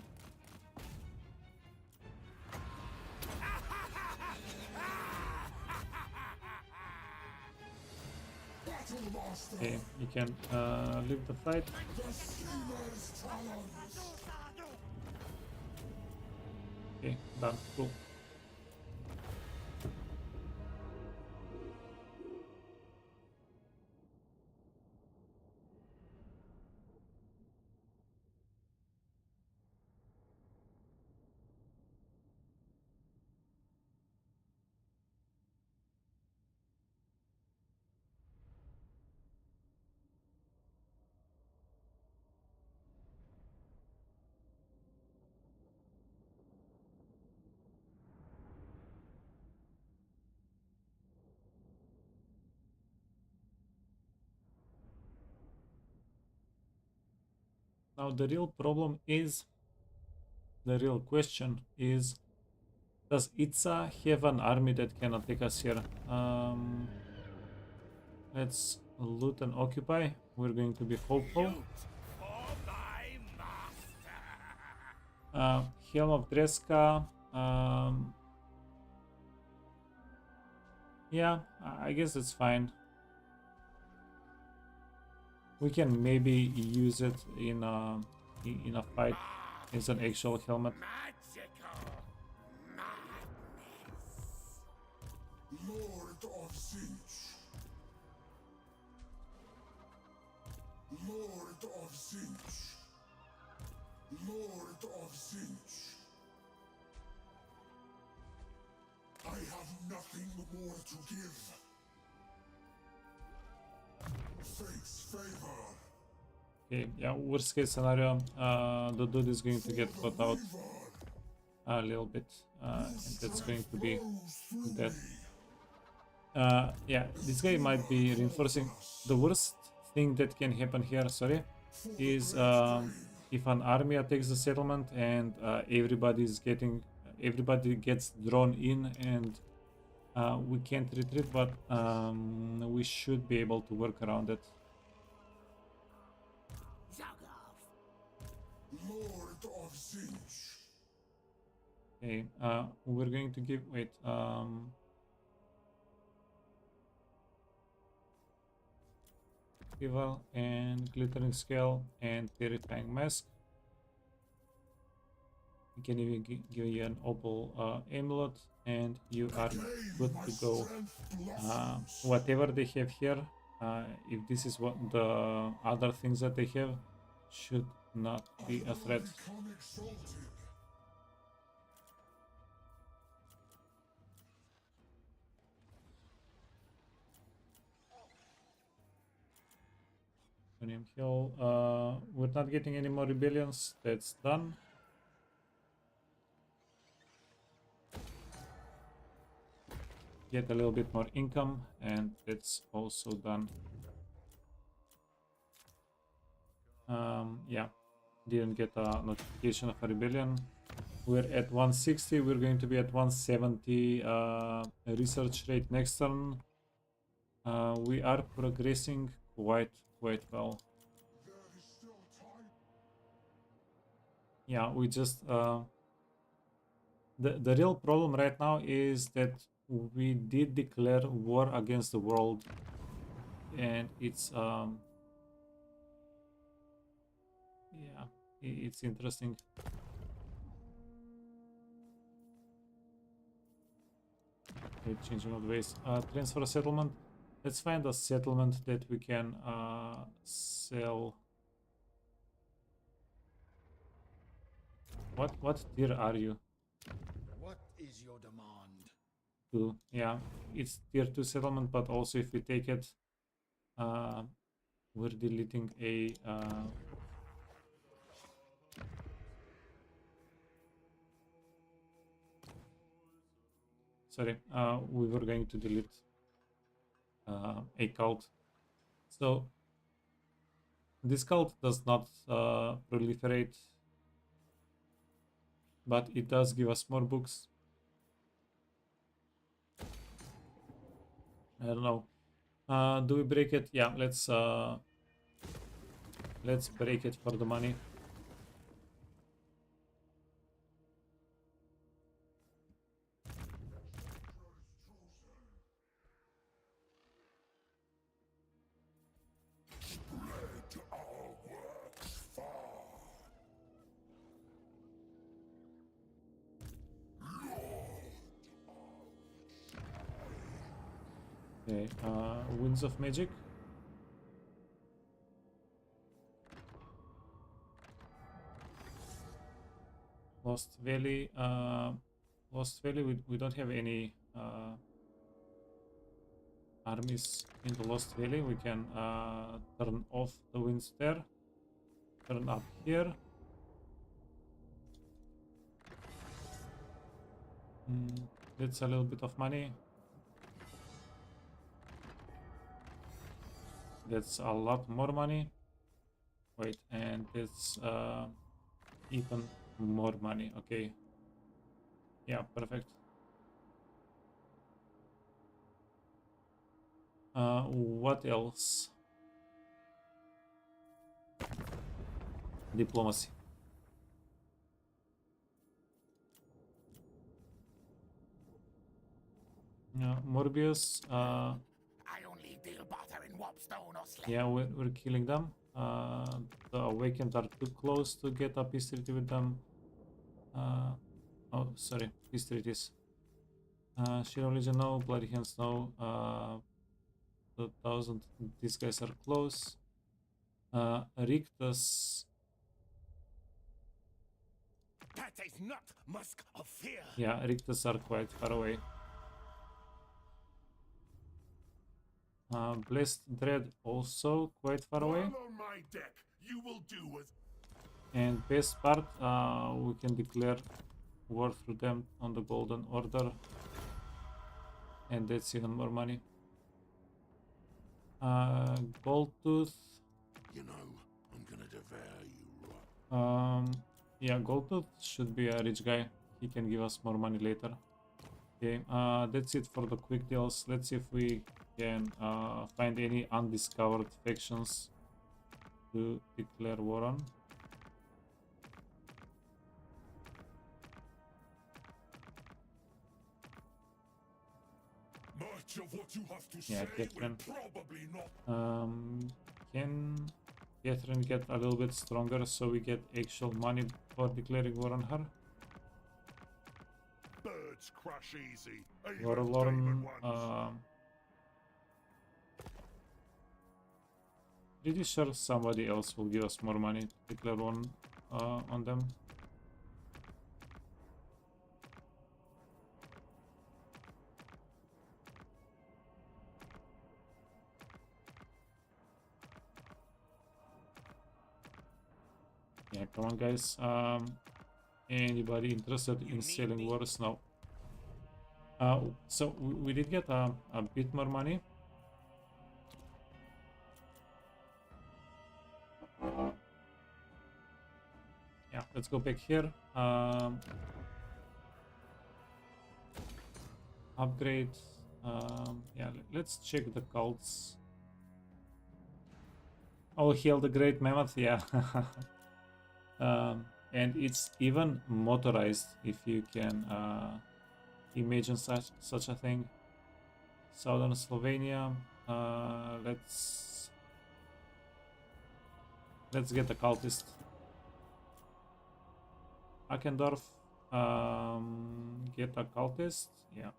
Speaker 6: Battle Master.
Speaker 3: Okay, you can leave the fight.
Speaker 6: The Schemer's talons.
Speaker 3: Okay, done. Cool. Now the real problem is, the real question is, does Itza have an army that can attack us here? Let's loot and occupy. We're going to be hopeful.
Speaker 1: For my master.
Speaker 3: Helm of Dreska. Yeah, I guess it's fine. We can maybe use it in a fight as an actual helmet.
Speaker 1: Magical madness.
Speaker 6: Lord of Tzeentch. Lord of Tzeentch. Lord of Tzeentch. I have nothing more to give. Fate's favor.
Speaker 3: Okay, yeah, worst case scenario, the dude is going to get caught out a little bit, and that's going to be dead. Yeah, this guy might be reinforcing. The worst thing that can happen here, sorry, is if an army attacks the settlement and everybody gets drawn in, and we can't retreat, but we should be able to work around it.
Speaker 6: Lord of Tzeentch.
Speaker 3: Okay, we're going to give, wait, Evil and Glittering Scale and Terrifying Mask. We can even give you an Opal Amulet, and you are good to go. Whatever they have here, if this is what the other things that they have, should not be a threat.
Speaker 6: Become exalted.
Speaker 3: Union Hill. We're not getting any more rebellions. That's done. Get a little bit more income, and that's also done. Yeah, didn't get a notification of a rebellion. We're at 160. We're going to be at 170 research rate next turn. We are progressing quite well. Yeah, we just the real problem right now is that we did declare war against the world, and it's yeah, it's interesting. Okay, changing of ways. Transfer settlement. Let's find a settlement that we can sell. What tier are you?
Speaker 8: What is your demand?
Speaker 3: 2. Yeah, it's tier 2 settlement, but also if we take it, we're deleting a sorry, we were going to delete a cult. So this cult does not proliferate, but it does give us more books. I don't know. Do we break it? Yeah, let's break it for the money. Okay, Winds of Magic. Lost Valley. Lost Valley, we don't have any armies in the Lost Valley. We can turn off the winds there. Turn up here. That's a little bit of money. That's a lot more money. Wait, and it's even more money. Okay. Yeah, perfect. What else? Diplomacy. Morbius.
Speaker 1: I only deal barter in warpstone or slave.
Speaker 3: Yeah, we're killing them. The Awakened are too close to get a peace treaty with them. Oh, sorry, peace treaties. Shadow Legion, no. Bloody Hands, no. 2000, these guys are close. Rictus.
Speaker 8: That is not musk of fear.
Speaker 3: Yeah, Rictus are quite far away. Blessed Dread also quite far away.
Speaker 6: While on my deck, you will do as
Speaker 3: And best part, we can declare war through them on the Golden Order. And that's even more money. Gold Tooth.
Speaker 6: You know, I'm gonna devour you right.
Speaker 3: Yeah, Gold Tooth should be a rich guy. He can give us more money later. Okay, that's it for the quick deals. Let's see if we can find any undiscovered factions to declare war on.
Speaker 6: Much of what you have to
Speaker 3: Yeah,
Speaker 6: say
Speaker 3: Catherine.
Speaker 6: will probably not.
Speaker 3: Can Catherine get a little bit stronger so we get actual money for declaring war on her?
Speaker 6: Birds crash easy. Even
Speaker 3: Warlord,
Speaker 6: demon ones.
Speaker 3: pretty sure somebody else will give us more money to declare war on them. Yeah, come on, guys. Anybody interested in selling wars now? So we did get a bit more money. Yeah, let's go back here. Upgrade. Yeah, let's check the cults. Oh, Hail the Great Mammoth, yeah. And it's even motorized, if you can imagine such a thing. Southern Slovenia. Let's get a cultist. Akendorf. Get a cultist. Yeah.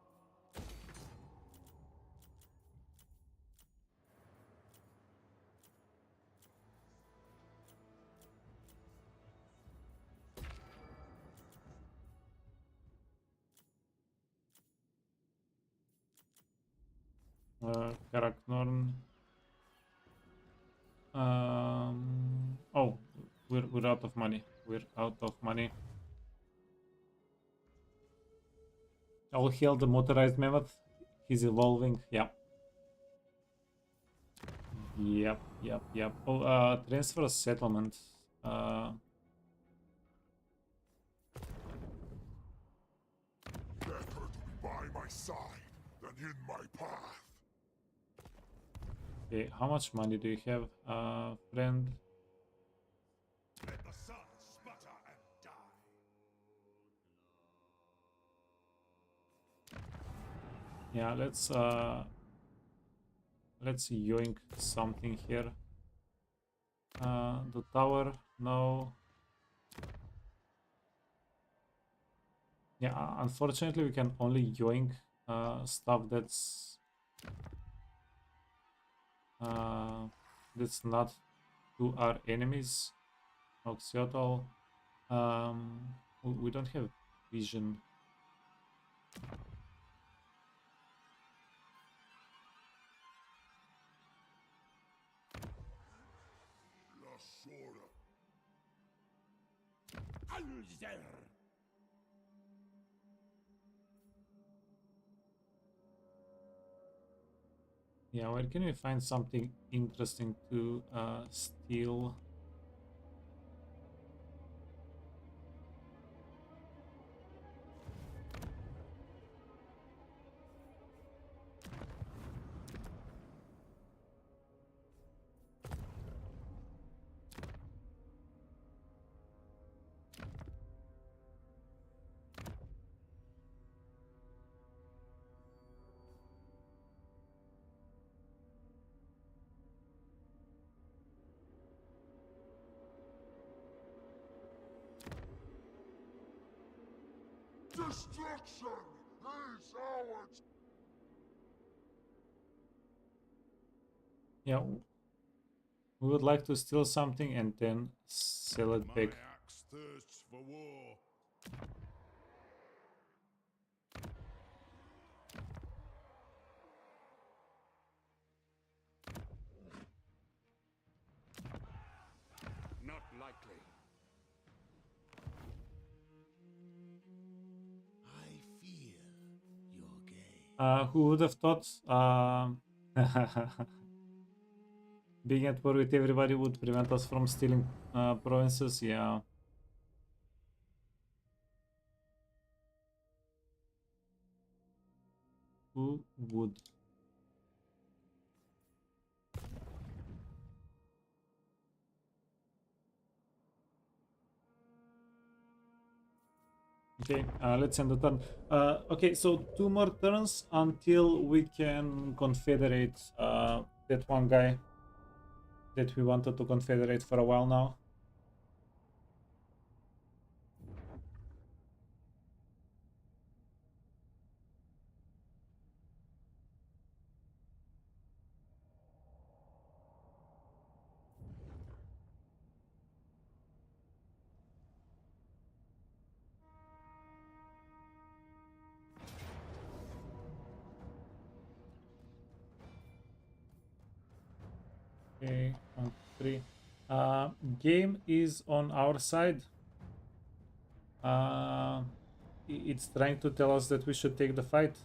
Speaker 3: Karaknorn. Oh, we're out of money. We're out of money. I'll heal the motorized mammoth. He's evolving. Yeah. Yep. Oh, transfer settlement.
Speaker 6: Better to be by my side than in my path.
Speaker 3: Okay, how much money do you have, friend?
Speaker 6: Let the sun sputter and die.
Speaker 3: Yeah, let's yoink something here. The tower, no. Yeah, unfortunately we can only yoink stuff that's That's not to our enemies. Oxyotl. We don't have vision.
Speaker 6: La Sora.
Speaker 8: Alzer.
Speaker 3: Yeah, where can we find something interesting to steal?
Speaker 6: Destruction is ours.
Speaker 3: Yeah, we would like to steal something and then sell it
Speaker 9: My
Speaker 3: back.
Speaker 9: axe thirsts for war.
Speaker 8: Not likely.
Speaker 7: I feel your gaze.
Speaker 3: Who would have thought being at war with everybody would prevent us from stealing provinces? Yeah. Who would? Okay, let's end the turn. Okay, so 2 more turns until we can confederate that one guy that we wanted to confederate for a while now. Okay, 1, 3. Game is on our side. It's trying to tell us that we should take the fight.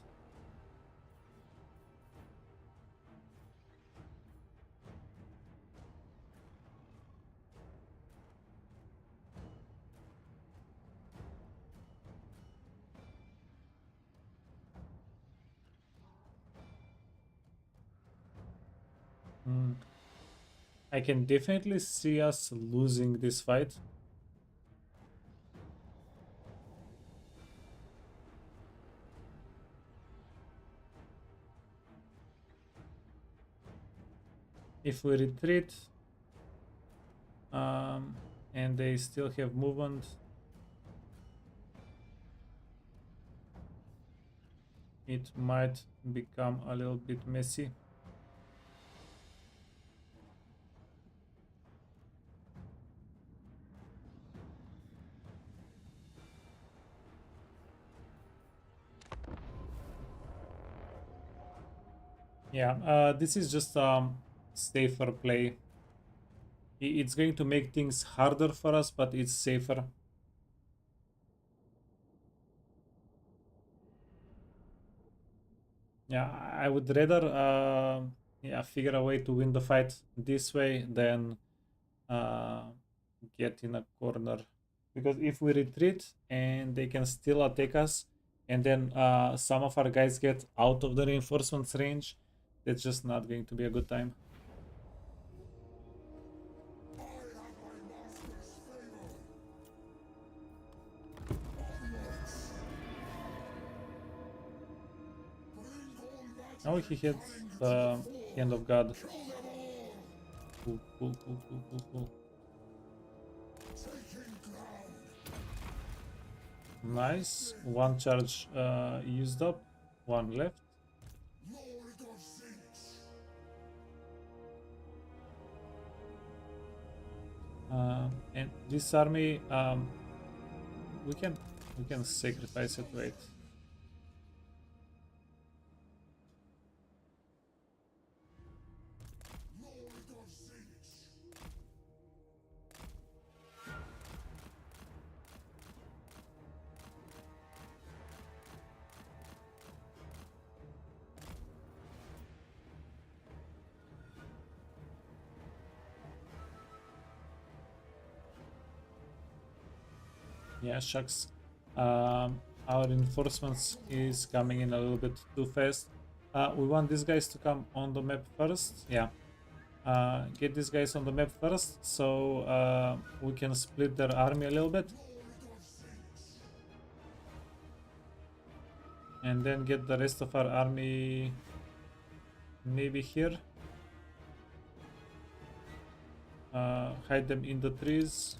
Speaker 3: I can definitely see us losing this fight. If we retreat and they still have movement, it might become a little bit messy. Yeah, this is just safer play. It's going to make things harder for us, but it's safer. Yeah, I would rather figure a way to win the fight this way than get in a corner. Because if we retreat and they can still attack us, and then some of our guys get out of the reinforcements range, that's just not going to be a good time. Oh, he hit the Hand of God. Cool, cool, cool, cool, cool, cool. Nice. 1 charge used up. 1 left.
Speaker 6: Lord of Tzeentch.
Speaker 3: And this army, we can sacrifice it. Wait. Yeah, shucks. Our reinforcements is coming in a little bit too fast. We want these guys to come on the map first. Yeah. Get these guys on the map first, so we can split their army a little bit. And then get the rest of our army maybe here. Hide them in the trees.